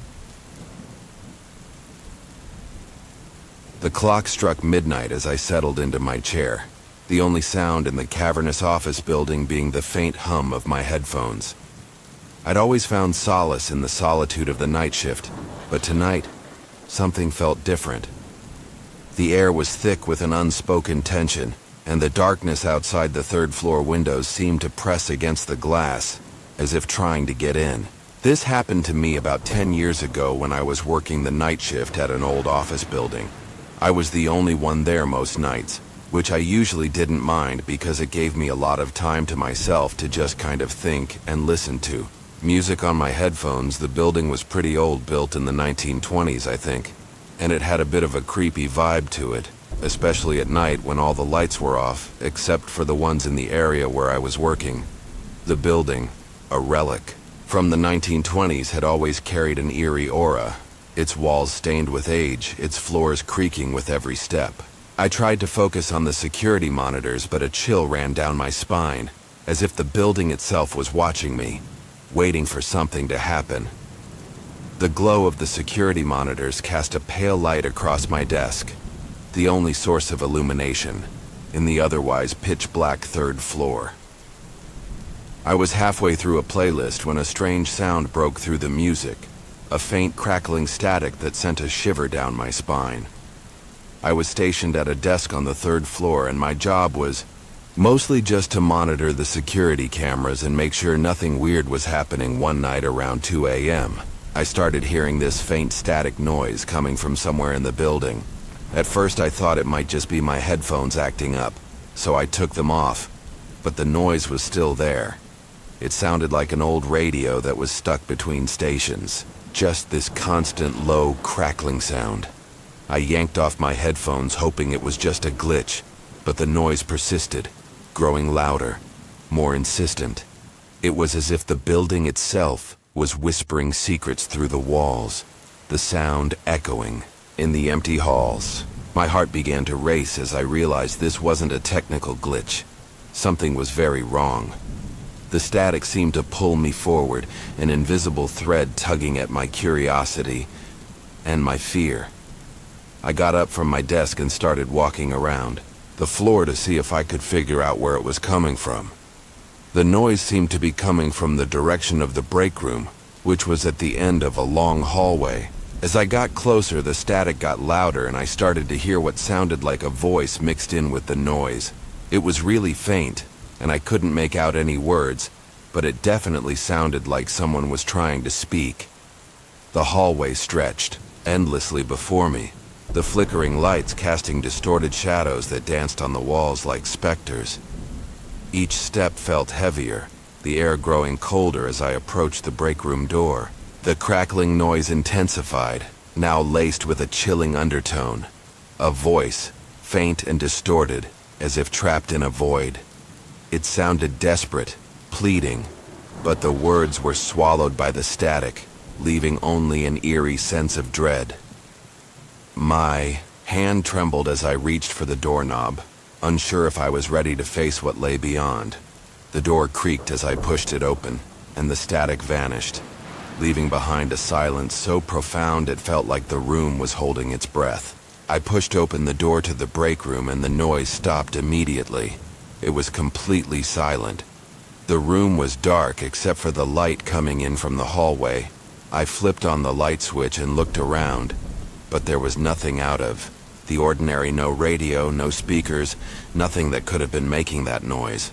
The clock struck midnight as I settled into my chair, the only sound in the cavernous office building being the faint hum of my headphones. I'd always found solace in the solitude of the night shift, but tonight, something felt different. The air was thick with an unspoken tension, and the darkness outside the third-floor windows seemed to press against the glass, as if trying to get in. This happened to me about 10 years ago when I was working the night shift at an old office building. I was the only one there most nights, which I usually didn't mind because it gave me a lot of time to myself to just kind of think and listen to music on my headphones. The building was pretty old, built in the 1920s, I think, and it had a bit of a creepy vibe to it, especially at night when all the lights were off, except for the ones in the area where I was working. The building, a relic from the 1920s, had always carried an eerie aura, its walls stained with age, its floors creaking with every step. I tried to focus on the security monitors, but a chill ran down my spine, as if the building itself was watching me, waiting for something to happen. The glow of the security monitors cast a pale light across my desk, the only source of illumination, in the otherwise pitch-black third floor. I was halfway through a playlist when a strange sound broke through the music, a faint crackling static that sent a shiver down my spine. I was stationed at a desk on the third floor, and my job was mostly just to monitor the security cameras and make sure nothing weird was happening. One night around 2 a.m., I started hearing this faint static noise coming from somewhere in the building. At first I thought it might just be my headphones acting up, so I took them off, but the noise was still there. It sounded like an old radio that was stuck between stations. Just this constant low, crackling sound. I yanked off my headphones, hoping it was just a glitch, but the noise persisted, growing louder, more insistent. It was as if the building itself was whispering secrets through the walls, the sound echoing in the empty halls. My heart began to race as I realized this wasn't a technical glitch. Something was very wrong. The static seemed to pull me forward, an invisible thread tugging at my curiosity and my fear. I got up from my desk and started walking around the floor to see if I could figure out where it was coming from. The noise seemed to be coming from the direction of the break room, which was at the end of a long hallway. As I got closer, the static got louder, and I started to hear what sounded like a voice mixed in with the noise. It was really faint, and I couldn't make out any words, but it definitely sounded like someone was trying to speak. The hallway stretched endlessly before me, the flickering lights casting distorted shadows that danced on the walls like specters. Each step felt heavier, the air growing colder as I approached the break room door. The crackling noise intensified, now laced with a chilling undertone. A voice, faint and distorted, as if trapped in a void. It sounded desperate, pleading, but the words were swallowed by the static, leaving only an eerie sense of dread. My hand trembled as I reached for the doorknob, unsure if I was ready to face what lay beyond. The door creaked as I pushed it open, and the static vanished, leaving behind a silence so profound it felt like the room was holding its breath. I pushed open the door to the break room, and the noise stopped immediately. It was completely silent. The room was dark except for the light coming in from the hallway. I flipped on the light switch and looked around, but there was nothing out of the ordinary. No radio, no speakers, nothing that could have been making that noise.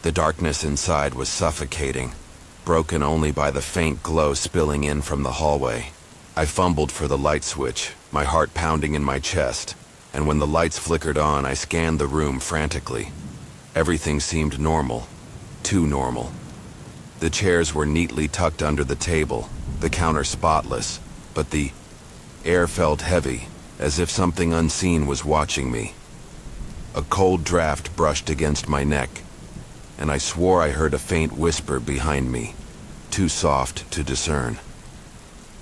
The darkness inside was suffocating, broken only by the faint glow spilling in from the hallway. I fumbled for the light switch, my heart pounding in my chest, and when the lights flickered on, I scanned the room frantically. Everything seemed normal, too normal. The chairs were neatly tucked under the table, the counter spotless, but the air felt heavy, as if something unseen was watching me. A cold draft brushed against my neck, and I swore I heard a faint whisper behind me, too soft to discern.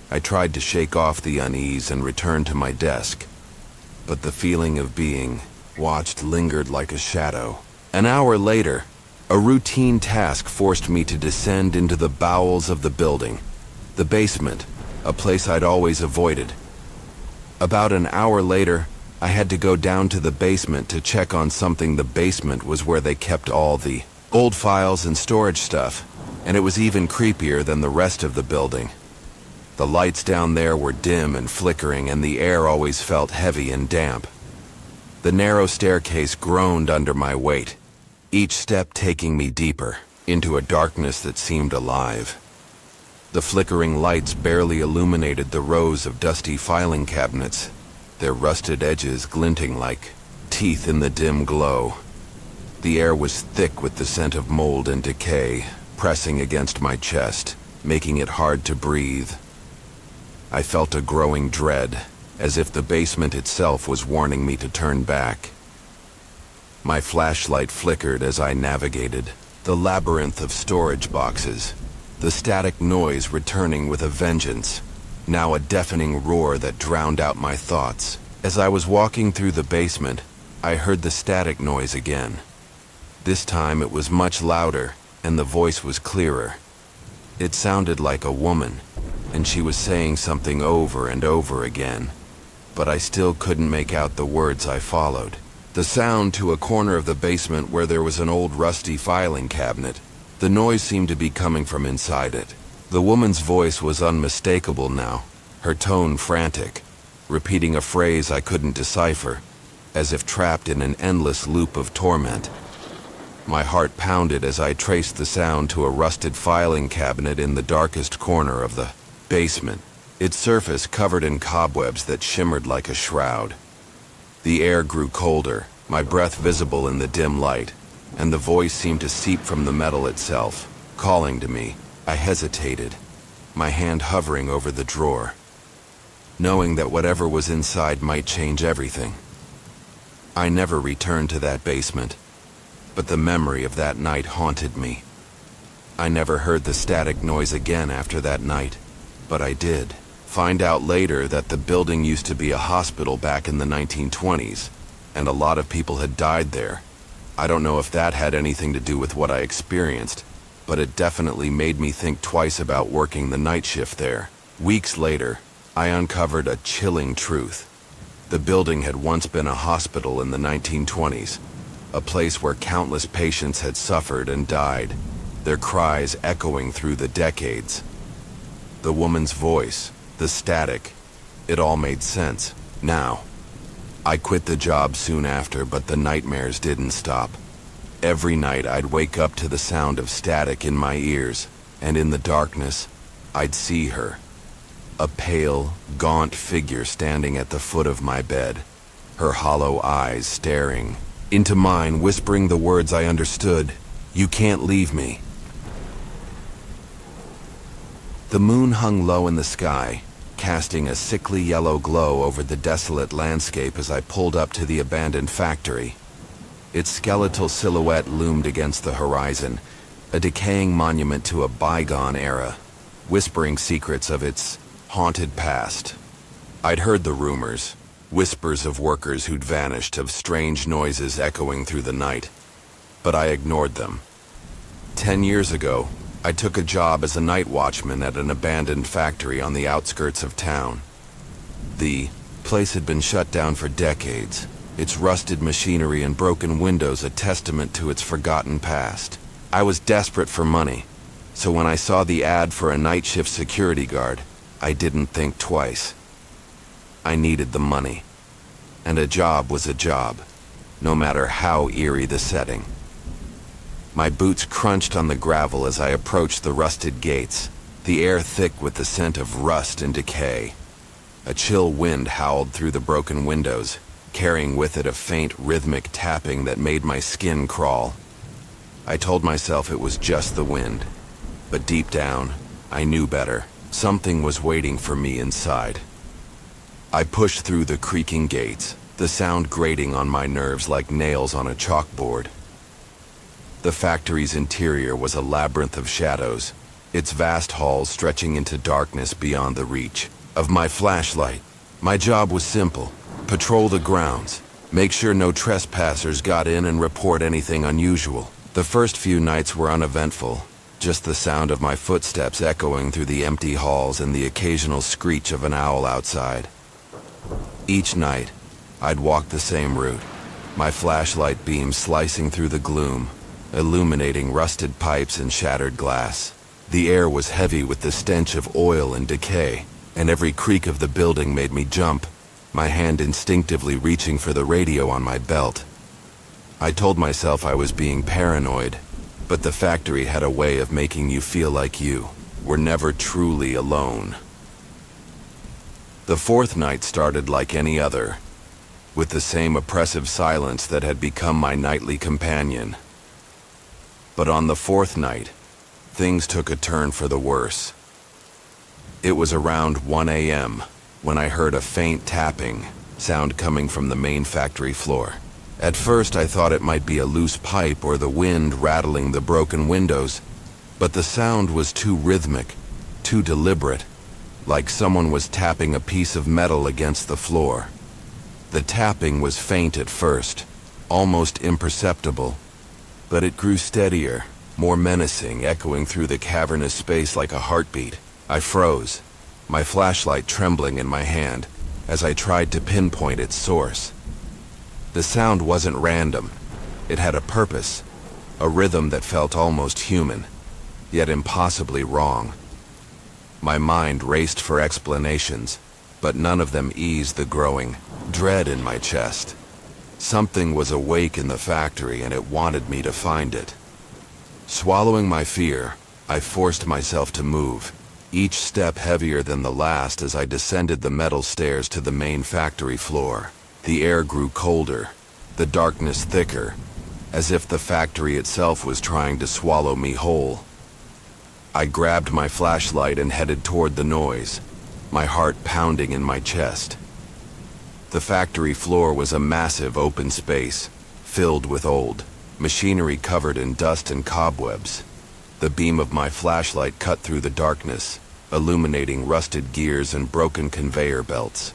I tried to shake off the unease and return to my desk, but the feeling of being watched lingered like a shadow. An hour later, a routine task forced me to descend into the bowels of the building, the basement, a place I'd always avoided. About an hour later, I had to go down to the basement to check on something. The basement was where they kept all the old files and storage stuff, and it was even creepier than the rest of the building. The lights down there were dim and flickering, and the air always felt heavy and damp. The narrow staircase groaned under my weight, each step taking me deeper into a darkness that seemed alive. The flickering lights barely illuminated the rows of dusty filing cabinets, their rusted edges glinting like teeth in the dim glow. The air was thick with the scent of mold and decay, pressing against my chest, making it hard to breathe. I felt a growing dread, as if the basement itself was warning me to turn back. My flashlight flickered as I navigated the labyrinth of storage boxes, the static noise returning with a vengeance, now a deafening roar that drowned out my thoughts. As I was walking through the basement, I heard the static noise again. This time it was much louder, and the voice was clearer. It sounded like a woman, and she was saying something over and over again, but I still couldn't make out the words. I followed the sound to a corner of the basement where there was an old rusty filing cabinet. The noise seemed to be coming from inside it. The woman's voice was unmistakable now, her tone frantic, repeating a phrase I couldn't decipher, as if trapped in an endless loop of torment. My heart pounded as I traced the sound to a rusted filing cabinet in the darkest corner of the basement, its surface covered in cobwebs that shimmered like a shroud. The air grew colder, my breath visible in the dim light, and the voice seemed to seep from the metal itself, calling to me. I hesitated, my hand hovering over the drawer, knowing that whatever was inside might change everything. I never returned to that basement, but the memory of that night haunted me. I never heard the static noise again after that night, but I did find out later that the building used to be a hospital back in the 1920s, and a lot of people had died there. I don't know if that had anything to do with what I experienced, but it definitely made me think twice about working the night shift there. Weeks later, I uncovered a chilling truth. The building had once been a hospital in the 1920s, a place where countless patients had suffered and died, their cries echoing through the decades. The woman's voice, the static, it all made sense now. I quit the job soon after, but the nightmares didn't stop. Every night I'd wake up to the sound of static in my ears, and in the darkness, I'd see her. A pale, gaunt figure standing at the foot of my bed, her hollow eyes staring into mine, whispering the words I understood. "You can't leave me." The moon hung low in the sky, casting a sickly yellow glow over the desolate landscape as I pulled up to the abandoned factory. Its skeletal silhouette loomed against the horizon, a decaying monument to a bygone era, whispering secrets of its haunted past. I'd heard the rumors, whispers of workers who'd vanished, of strange noises echoing through the night, but I ignored them. 10 years ago, I took a job as a night watchman at an abandoned factory on the outskirts of town. The place had been shut down for decades, its rusted machinery and broken windows a testament to its forgotten past. I was desperate for money, so when I saw the ad for a night shift security guard, I didn't think twice. I needed the money, and a job was a job, no matter how eerie the setting. My boots crunched on the gravel as I approached the rusted gates, the air thick with the scent of rust and decay. A chill wind howled through the broken windows, carrying with it a faint rhythmic tapping that made my skin crawl. I told myself it was just the wind, But deep down, I knew better. Something was waiting for me inside. I pushed through the creaking gates, the sound grating on my nerves like nails on a chalkboard. The factory's interior was a labyrinth of shadows, its vast halls stretching into darkness beyond the reach of my flashlight. My job was simple: patrol the grounds, make sure no trespassers got in, and report anything unusual. The first few nights were uneventful, just the sound of my footsteps echoing through the empty halls and the occasional screech of an owl outside. Each night, I'd walk the same route, my flashlight beam slicing through the gloom, illuminating rusted pipes and shattered glass. The air was heavy with the stench of oil and decay, and every creak of the building made me jump, my hand instinctively reaching for the radio on my belt. I told myself I was being paranoid, but the factory had a way of making you feel like you were never truly alone. The fourth night started like any other, with the same oppressive silence that had become my nightly companion. But on the fourth night, things took a turn for the worse. It was around 1 a.m. when I heard a faint tapping sound coming from the main factory floor. At first I thought it might be a loose pipe or the wind rattling the broken windows, but the sound was too rhythmic, too deliberate, like someone was tapping a piece of metal against the floor. The tapping was faint at first, almost imperceptible, but it grew steadier, more menacing, echoing through the cavernous space like a heartbeat. I froze, my flashlight trembling in my hand as I tried to pinpoint its source. The sound wasn't random. It had a purpose, a rhythm that felt almost human, yet impossibly wrong. My mind raced for explanations, but none of them eased the growing dread in my chest. Something was awake in the factory, and it wanted me to find it. Swallowing my fear, I forced myself to move, each step heavier than the last as I descended the metal stairs to the main factory floor. The air grew colder, the darkness thicker, as if the factory itself was trying to swallow me whole. I grabbed my flashlight and headed toward the noise, my heart pounding in my chest. The factory floor was a massive open space, filled with old machinery covered in dust and cobwebs. The beam of my flashlight cut through the darkness, illuminating rusted gears and broken conveyor belts.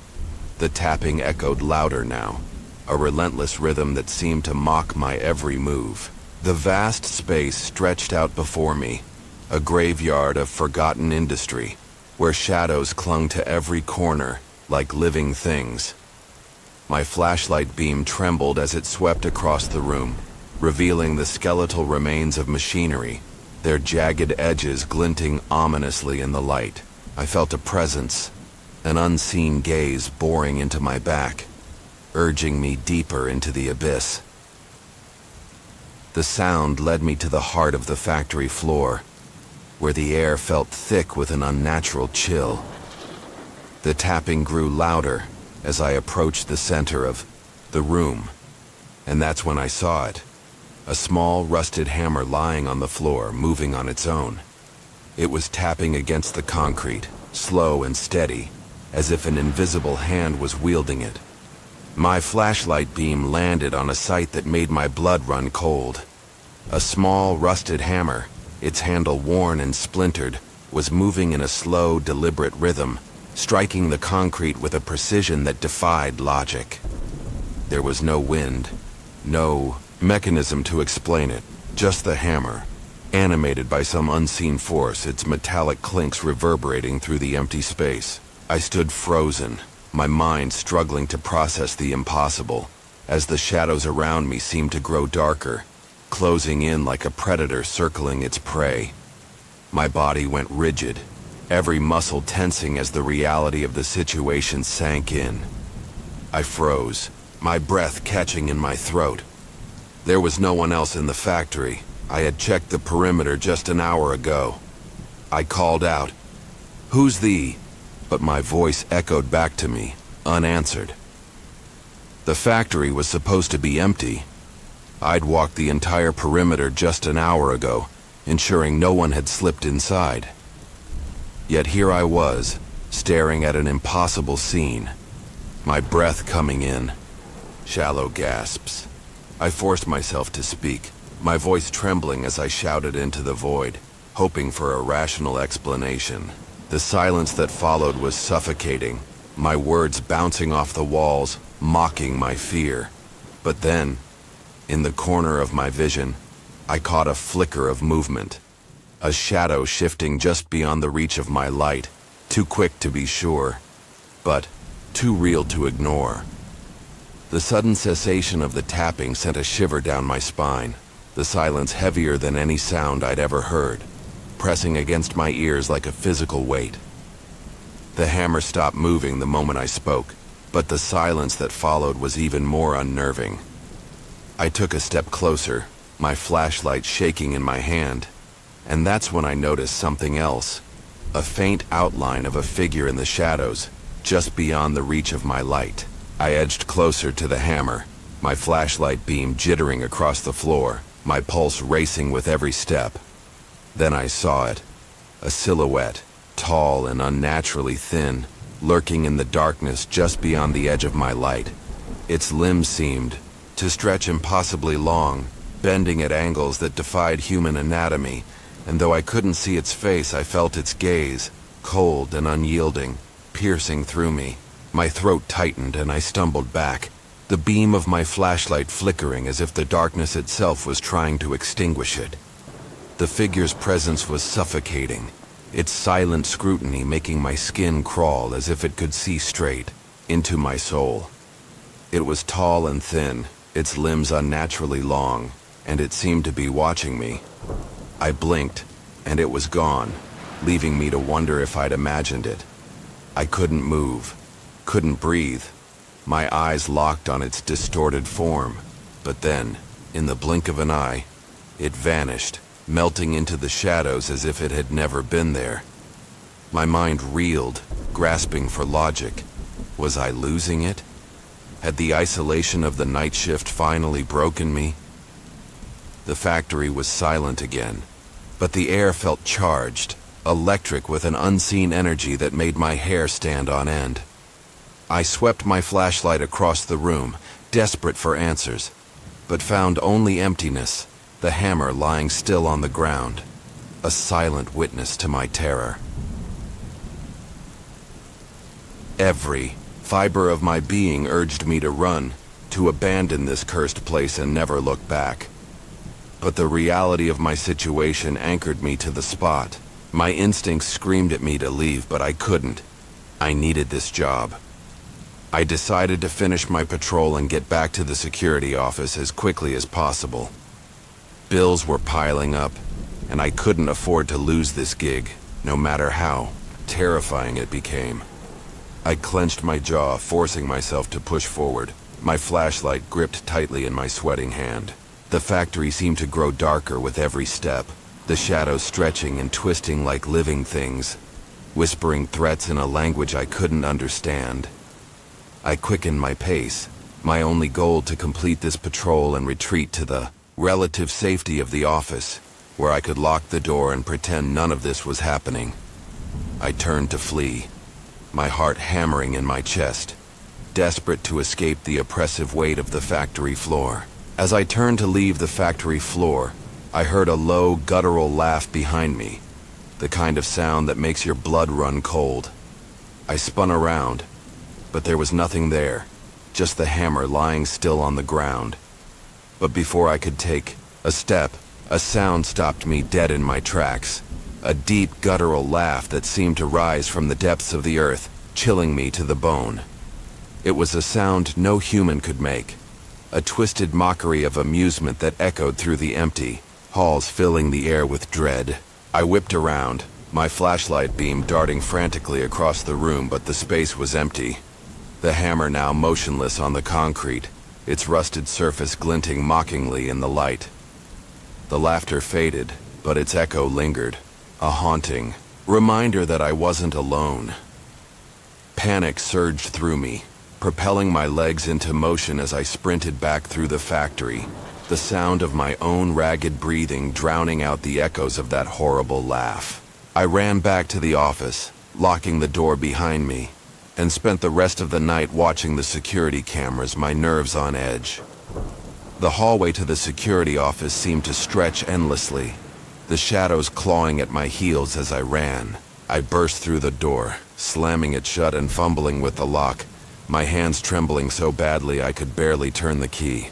The tapping echoed louder now, a relentless rhythm that seemed to mock my every move. The vast space stretched out before me, a graveyard of forgotten industry, where shadows clung to every corner like living things. My flashlight beam trembled as it swept across the room, revealing the skeletal remains of machinery, their jagged edges glinting ominously in the light. I felt a presence, an unseen gaze boring into my back, urging me deeper into the abyss. The sound led me to the heart of the factory floor, where the air felt thick with an unnatural chill. The tapping grew louder as I approached the center of the room, and that's when I saw it. A small rusted hammer lying on the floor, moving on its own. It was tapping against the concrete, slow and steady, as if an invisible hand was wielding it. My flashlight beam landed on a sight that made my blood run cold. A small rusted hammer, its handle worn and splintered, was moving in a slow, deliberate rhythm, striking the concrete with a precision that defied logic. There was no wind, no mechanism to explain it, just the hammer, animated by some unseen force, its metallic clinks reverberating through the empty space. I stood frozen, my mind struggling to process the impossible, as the shadows around me seemed to grow darker, closing in like a predator circling its prey. My body went rigid, every muscle tensing as the reality of the situation sank in. I froze, my breath catching in my throat. There was no one else in the factory. I had checked the perimeter just an hour ago. I called out, "Who's the?" But my voice echoed back to me, unanswered. The factory was supposed to be empty. I'd walked the entire perimeter just an hour ago, ensuring no one had slipped inside. Yet here I was, staring at an impossible scene, my breath coming in, shallow gasps. I forced myself to speak, my voice trembling as I shouted into the void, hoping for a rational explanation. The silence that followed was suffocating, my words bouncing off the walls, mocking my fear. But then, in the corner of my vision, I caught a flicker of movement, a shadow shifting just beyond the reach of my light, too quick to be sure, but too real to ignore. The sudden cessation of the tapping sent a shiver down my spine, the silence heavier than any sound I'd ever heard, pressing against my ears like a physical weight. The hammer stopped moving the moment I spoke, but the silence that followed was even more unnerving. I took a step closer, my flashlight shaking in my hand, and that's when I noticed something else, a faint outline of a figure in the shadows, just beyond the reach of my light. I edged closer to the hammer, my flashlight beam jittering across the floor, my pulse racing with every step. Then I saw it, a silhouette, tall and unnaturally thin, lurking in the darkness just beyond the edge of my light. Its limbs seemed to stretch impossibly long, bending at angles that defied human anatomy, and though I couldn't see its face, I felt its gaze, cold and unyielding, piercing through me. My throat tightened and I stumbled back, the beam of my flashlight flickering as if the darkness itself was trying to extinguish it. The figure's presence was suffocating, its silent scrutiny making my skin crawl as if it could see straight into my soul. It was tall and thin, its limbs unnaturally long, and it seemed to be watching me. I blinked, and it was gone, leaving me to wonder if I'd imagined it. I couldn't move, couldn't breathe, my eyes locked on its distorted form. But then, in the blink of an eye, it vanished, melting into the shadows as if it had never been there. My mind reeled, grasping for logic. Was I losing it? Had the isolation of the night shift finally broken me? The factory was silent again, but the air felt charged, electric with an unseen energy that made my hair stand on end. I swept my flashlight across the room, desperate for answers, but found only emptiness, the hammer lying still on the ground, a silent witness to my terror. Every fiber of my being urged me to run, to abandon this cursed place and never look back. But the reality of my situation anchored me to the spot. My instincts screamed at me to leave, but I couldn't. I needed this job. I decided to finish my patrol and get back to the security office as quickly as possible. Bills were piling up, and I couldn't afford to lose this gig, no matter how terrifying it became. I clenched my jaw, forcing myself to push forward, my flashlight gripped tightly in my sweating hand. The factory seemed to grow darker with every step, the shadows stretching and twisting like living things, whispering threats in a language I couldn't understand. I quickened my pace, my only goal to complete this patrol and retreat to the relative safety of the office, where I could lock the door and pretend none of this was happening. I turned to flee, my heart hammering in my chest, desperate to escape the oppressive weight of the factory floor. As I turned to leave the factory floor, I heard a low, guttural laugh behind me, the kind of sound that makes your blood run cold. I spun around, but there was nothing there, just the hammer lying still on the ground. But before I could take a step, a sound stopped me dead in my tracks, a deep, guttural laugh that seemed to rise from the depths of the earth, chilling me to the bone. It was a sound no human could make, a twisted mockery of amusement that echoed through the empty halls, filling the air with dread. I whipped around, my flashlight beam darting frantically across the room, but the space was empty. The hammer now motionless on the concrete, its rusted surface glinting mockingly in the light. The laughter faded, but its echo lingered, a haunting reminder that I wasn't alone. Panic surged through me, propelling my legs into motion as I sprinted back through the factory, the sound of my own ragged breathing drowning out the echoes of that horrible laugh. I ran back to the office, locking the door behind me, and spent the rest of the night watching the security cameras, my nerves on edge. The hallway to the security office seemed to stretch endlessly, the shadows clawing at my heels as I ran. I burst through the door, slamming it shut and fumbling with the lock, my hands trembling so badly I could barely turn the key.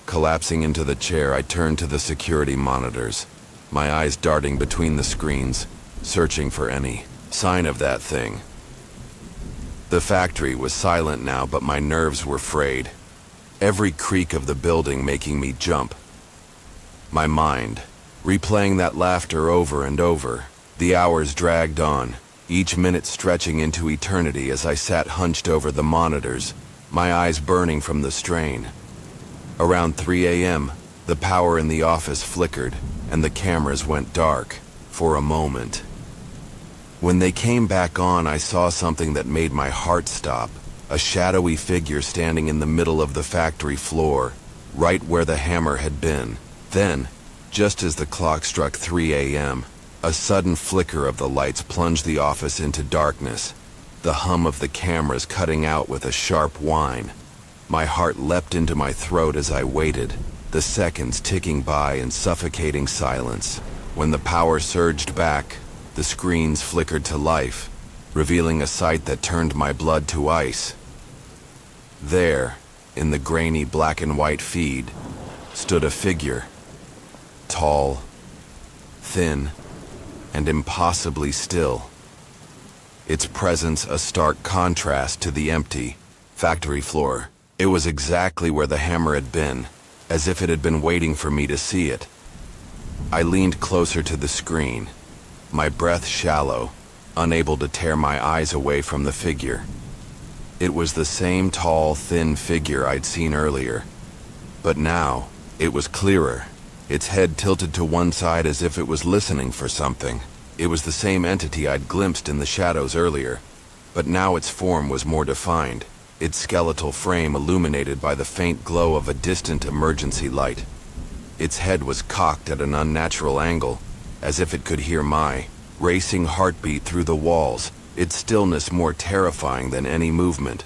Collapsing into the chair, I turned to the security monitors, my eyes darting between the screens, searching for any sign of that thing. The factory was silent now, but my nerves were frayed, every creak of the building making me jump. My mind, replaying that laughter over and over. The hours dragged on, each minute stretching into eternity as I sat hunched over the monitors, my eyes burning from the strain. Around 3 a.m., the power in the office flickered, and the cameras went dark, for a moment. When they came back on, I saw something that made my heart stop, a shadowy figure standing in the middle of the factory floor, right where the hammer had been. Then, just as the clock struck 3 a.m., a sudden flicker of the lights plunged the office into darkness, the hum of the cameras cutting out with a sharp whine. My heart leapt into my throat as I waited, the seconds ticking by in suffocating silence. When the power surged back, the screens flickered to life, revealing a sight that turned my blood to ice. There, in the grainy black and white feed, stood a figure, tall, thin, and impossibly still. Its presence a stark contrast to the empty factory floor. It was exactly where the hammer had been, as if it had been waiting for me to see it. I leaned closer to the screen, my breath shallow, unable to tear my eyes away from the figure. It was the same tall, thin figure I'd seen earlier, but now it was clearer, its head tilted to one side as if it was listening for something. It was the same entity I'd glimpsed in the shadows earlier, but now its form was more defined, its skeletal frame illuminated by the faint glow of a distant emergency light. Its head was cocked at an unnatural angle, as if it could hear my racing heartbeat through the walls, its stillness more terrifying than any movement.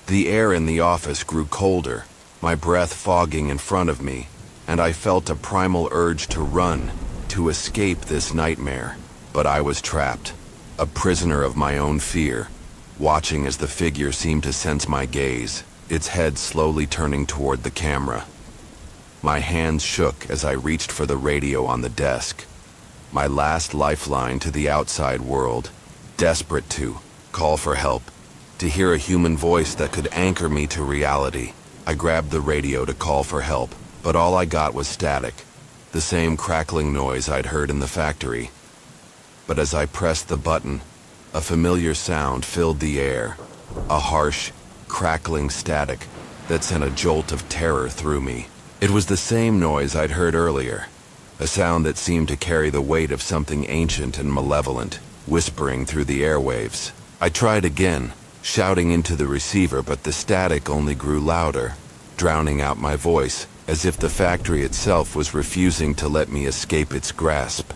The air in the office grew colder, my breath fogging in front of me, and I felt a primal urge to run, to escape this nightmare. But I was trapped, a prisoner of my own fear, watching as the figure seemed to sense my gaze, its head slowly turning toward the camera. My hands shook as I reached for the radio on the desk, my last lifeline to the outside world, desperate to call for help, to hear a human voice that could anchor me to reality. I grabbed the radio to call for help, but all I got was static, the same crackling noise I'd heard in the factory. But as I pressed the button, a familiar sound filled the air, a harsh, crackling static that sent a jolt of terror through me. It was the same noise I'd heard earlier, a sound that seemed to carry the weight of something ancient and malevolent, whispering through the airwaves. I tried again, shouting into the receiver, but the static only grew louder, drowning out my voice, as if the factory itself was refusing to let me escape its grasp.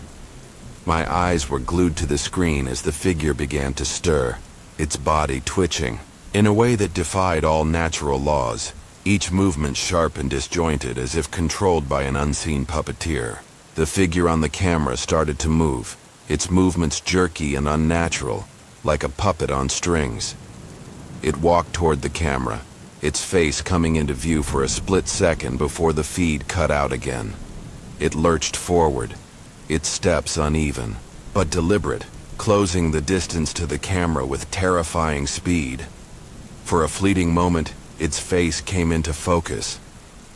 My eyes were glued to the screen as the figure began to stir, its body twitching, in a way that defied all natural laws, each movement sharp and disjointed as if controlled by an unseen puppeteer. The figure on the camera started to move, its movements jerky and unnatural, like a puppet on strings. It walked toward the camera, its face coming into view for a split second before the feed cut out again. It lurched forward, its steps uneven, but deliberate, closing the distance to the camera with terrifying speed. For a fleeting moment, its face came into focus,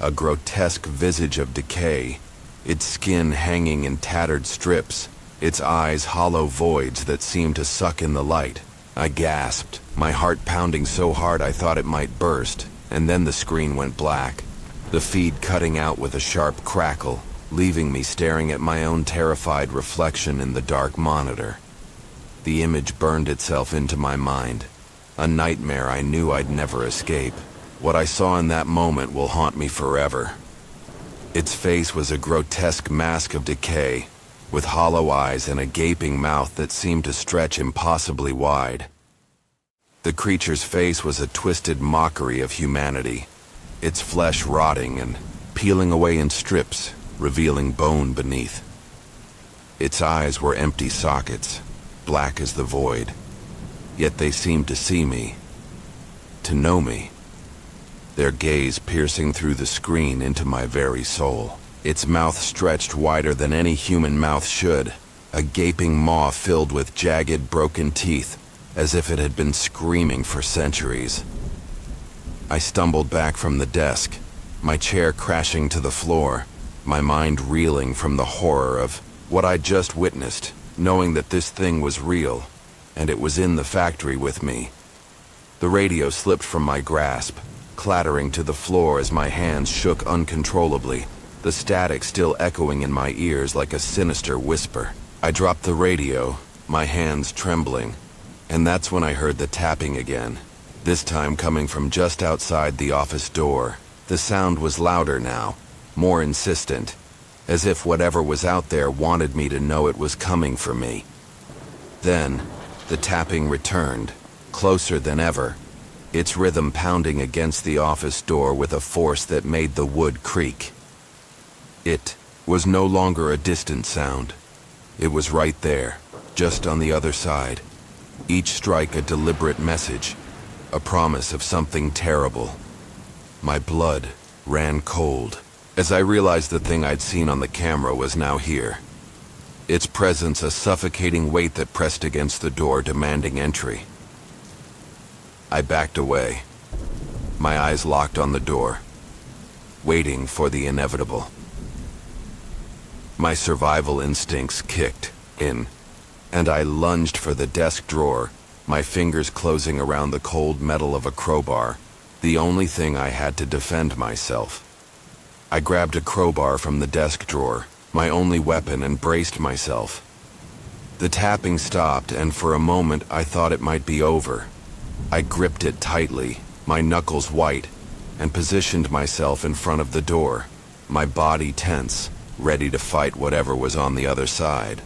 a grotesque visage of decay, its skin hanging in tattered strips, its eyes hollow voids that seemed to suck in the light. I gasped, my heart pounding so hard I thought it might burst, and then the screen went black, the feed cutting out with a sharp crackle, leaving me staring at my own terrified reflection in the dark monitor. The image burned itself into my mind, a nightmare I knew I'd never escape. What I saw in that moment will haunt me forever. Its face was a grotesque mask of decay, with hollow eyes and a gaping mouth that seemed to stretch impossibly wide. The creature's face was a twisted mockery of humanity, its flesh rotting and peeling away in strips, revealing bone beneath. Its eyes were empty sockets, black as the void, yet they seemed to see me, to know me, their gaze piercing through the screen into my very soul. Its mouth stretched wider than any human mouth should, a gaping maw filled with jagged, broken teeth, as if it had been screaming for centuries. I stumbled back from the desk, my chair crashing to the floor, my mind reeling from the horror of what I'd just witnessed, knowing that this thing was real, and it was in the factory with me. The radio slipped from my grasp, clattering to the floor as my hands shook uncontrollably, the static still echoing in my ears like a sinister whisper. I dropped the radio, my hands trembling, and that's when I heard the tapping again, this time coming from just outside the office door. The sound was louder now, more insistent, as if whatever was out there wanted me to know it was coming for me. Then, the tapping returned, closer than ever, its rhythm pounding against the office door with a force that made the wood creak. It was no longer a distant sound. It was right there, just on the other side. Each strike a deliberate message, a promise of something terrible. My blood ran cold as I realized the thing I'd seen on the camera was now here. Its presence a suffocating weight that pressed against the door, demanding entry. I backed away, my eyes locked on the door, waiting for the inevitable. My survival instincts kicked in, and I lunged for the desk drawer, my fingers closing around the cold metal of a crowbar, the only thing I had to defend myself. I grabbed a crowbar from the desk drawer, my only weapon, and braced myself. The tapping stopped, and for a moment I thought it might be over. I gripped it tightly, my knuckles white, and positioned myself in front of the door, my body tense, ready to fight whatever was on the other side.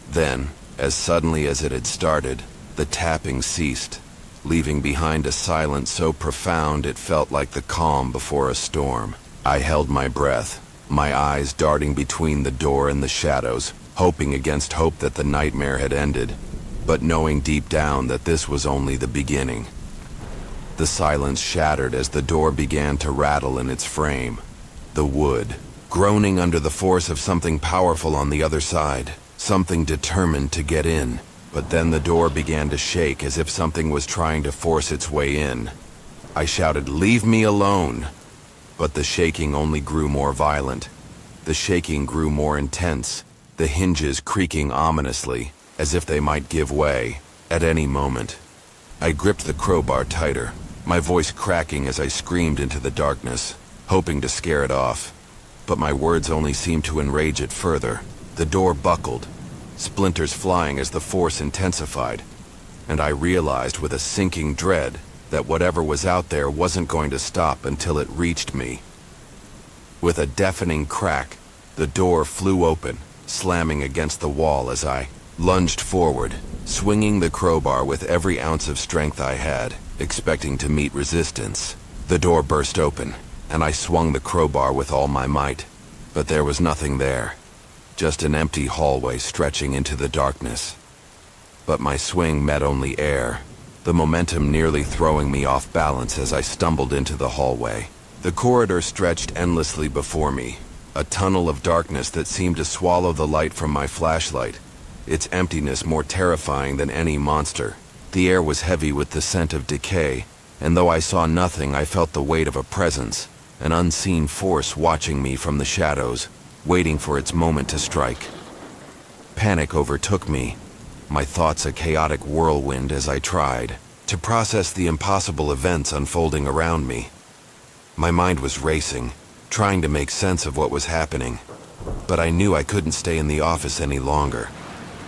Then, as suddenly as it had started, the tapping ceased, leaving behind a silence so profound it felt like the calm before a storm. I held my breath, my eyes darting between the door and the shadows, hoping against hope that the nightmare had ended, but knowing deep down that this was only the beginning. The silence shattered as the door began to rattle in its frame, the wood, groaning under the force of something powerful on the other side, something determined to get in. But then the door began to shake as if something was trying to force its way in. I shouted, "Leave me alone!" But the shaking only grew more violent. The shaking grew more intense, the hinges creaking ominously, as if they might give way at any moment. I gripped the crowbar tighter, my voice cracking as I screamed into the darkness, hoping to scare it off. But my words only seemed to enrage it further. The door buckled, splinters flying as the force intensified, and I realized with a sinking dread that whatever was out there wasn't going to stop until it reached me. With a deafening crack, the door flew open, slamming against the wall as I lunged forward, swinging the crowbar with every ounce of strength I had, expecting to meet resistance. The door burst open, and I swung the crowbar with all my might, but there was nothing there, just an empty hallway stretching into the darkness. But my swing met only air, the momentum nearly throwing me off balance as I stumbled into the hallway. The corridor stretched endlessly before me, a tunnel of darkness that seemed to swallow the light from my flashlight, its emptiness more terrifying than any monster. The air was heavy with the scent of decay, and though I saw nothing, I felt the weight of a presence, an unseen force watching me from the shadows, waiting for its moment to strike. Panic overtook me, my thoughts a chaotic whirlwind as I tried to process the impossible events unfolding around me. My mind was racing, trying to make sense of what was happening, but I knew I couldn't stay in the office any longer.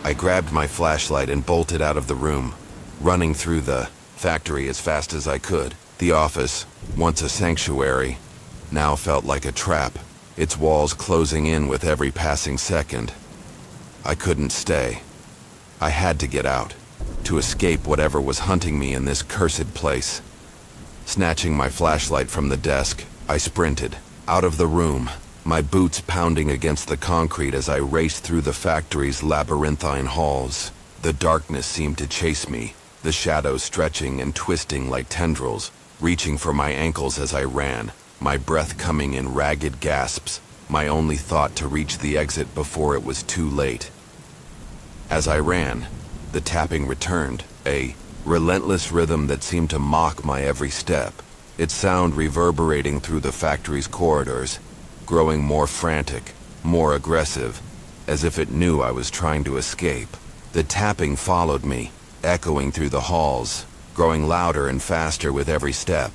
I grabbed my flashlight and bolted out of the room, running through the factory as fast as I could. The office, once a sanctuary, now felt like a trap, its walls closing in with every passing second. I couldn't stay. I had to get out, to escape whatever was hunting me in this cursed place. Snatching my flashlight from the desk, I sprinted, out of the room, my boots pounding against the concrete as I raced through the factory's labyrinthine halls. The darkness seemed to chase me, the shadows stretching and twisting like tendrils, reaching for my ankles as I ran, my breath coming in ragged gasps, my only thought to reach the exit before it was too late. As I ran, the tapping returned, a relentless rhythm that seemed to mock my every step, its sound reverberating through the factory's corridors, growing more frantic, more aggressive, as if it knew I was trying to escape. The tapping followed me, echoing through the halls, growing louder and faster with every step.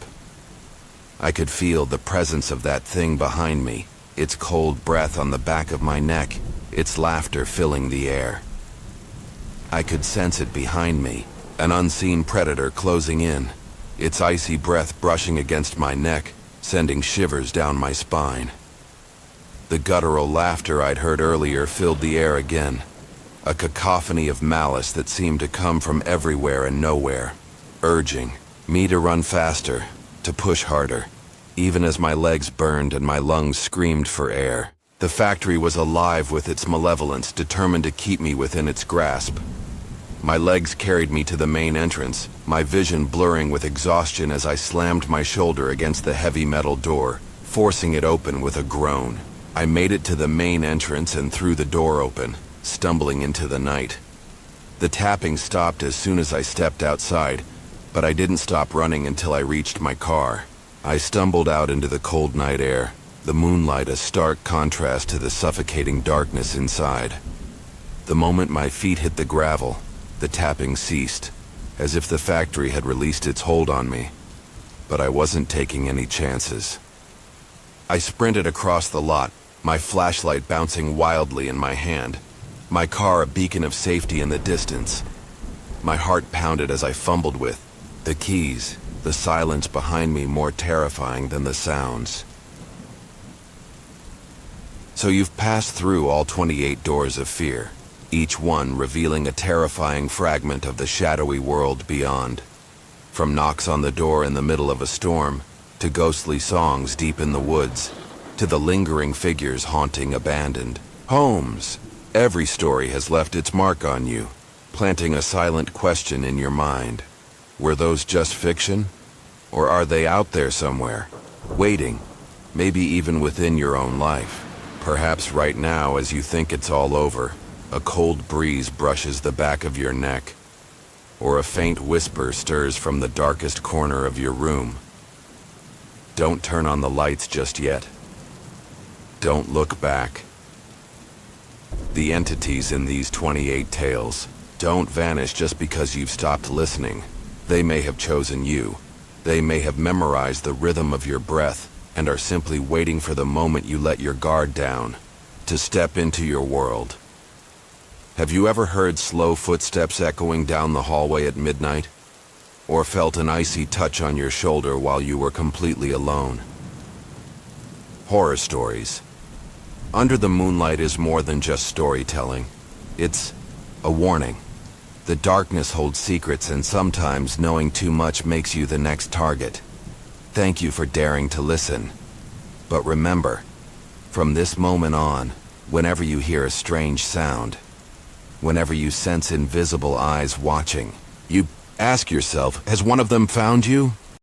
I could feel the presence of that thing behind me, its cold breath on the back of my neck, its laughter filling the air. I could sense it behind me, an unseen predator closing in, its icy breath brushing against my neck, sending shivers down my spine. The guttural laughter I'd heard earlier filled the air again, a cacophony of malice that seemed to come from everywhere and nowhere, urging me to run faster, to push harder, even as my legs burned and my lungs screamed for air. The factory was alive with its malevolence, determined to keep me within its grasp. My legs carried me to the main entrance, my vision blurring with exhaustion as I slammed my shoulder against the heavy metal door, forcing it open with a groan. I made it to the main entrance and threw the door open, stumbling into the night. The tapping stopped as soon as I stepped outside, but I didn't stop running until I reached my car. I stumbled out into the cold night air, the moonlight a stark contrast to the suffocating darkness inside. The moment my feet hit the gravel, the tapping ceased, as if the factory had released its hold on me. But I wasn't taking any chances. I sprinted across the lot, my flashlight bouncing wildly in my hand, my car a beacon of safety in the distance. My heart pounded as I fumbled with the keys, the silence behind me more terrifying than the sounds. So you've passed through all 28 doors of fear, each one revealing a terrifying fragment of the shadowy world beyond. From knocks on the door in the middle of a storm, to ghostly songs deep in the woods, to the lingering figures haunting abandoned homes. Every story has left its mark on you, planting a silent question in your mind. Were those just fiction? Or are they out there somewhere, waiting, maybe even within your own life? Perhaps right now, as you think it's all over, a cold breeze brushes the back of your neck, or a faint whisper stirs from the darkest corner of your room. Don't turn on the lights just yet. Don't look back. The entities in these 28 tales don't vanish just because you've stopped listening. They may have chosen you. They may have memorized the rhythm of your breath and are simply waiting for the moment you let your guard down, to step into your world. Have you ever heard slow footsteps echoing down the hallway at midnight? Or felt an icy touch on your shoulder while you were completely alone? Horror stories. Under the Moonlight is more than just storytelling. It's a warning. The darkness holds secrets, and sometimes knowing too much makes you the next target. Thank you for daring to listen. But remember, from this moment on, whenever you hear a strange sound, whenever you sense invisible eyes watching, you ask yourself, has one of them found you?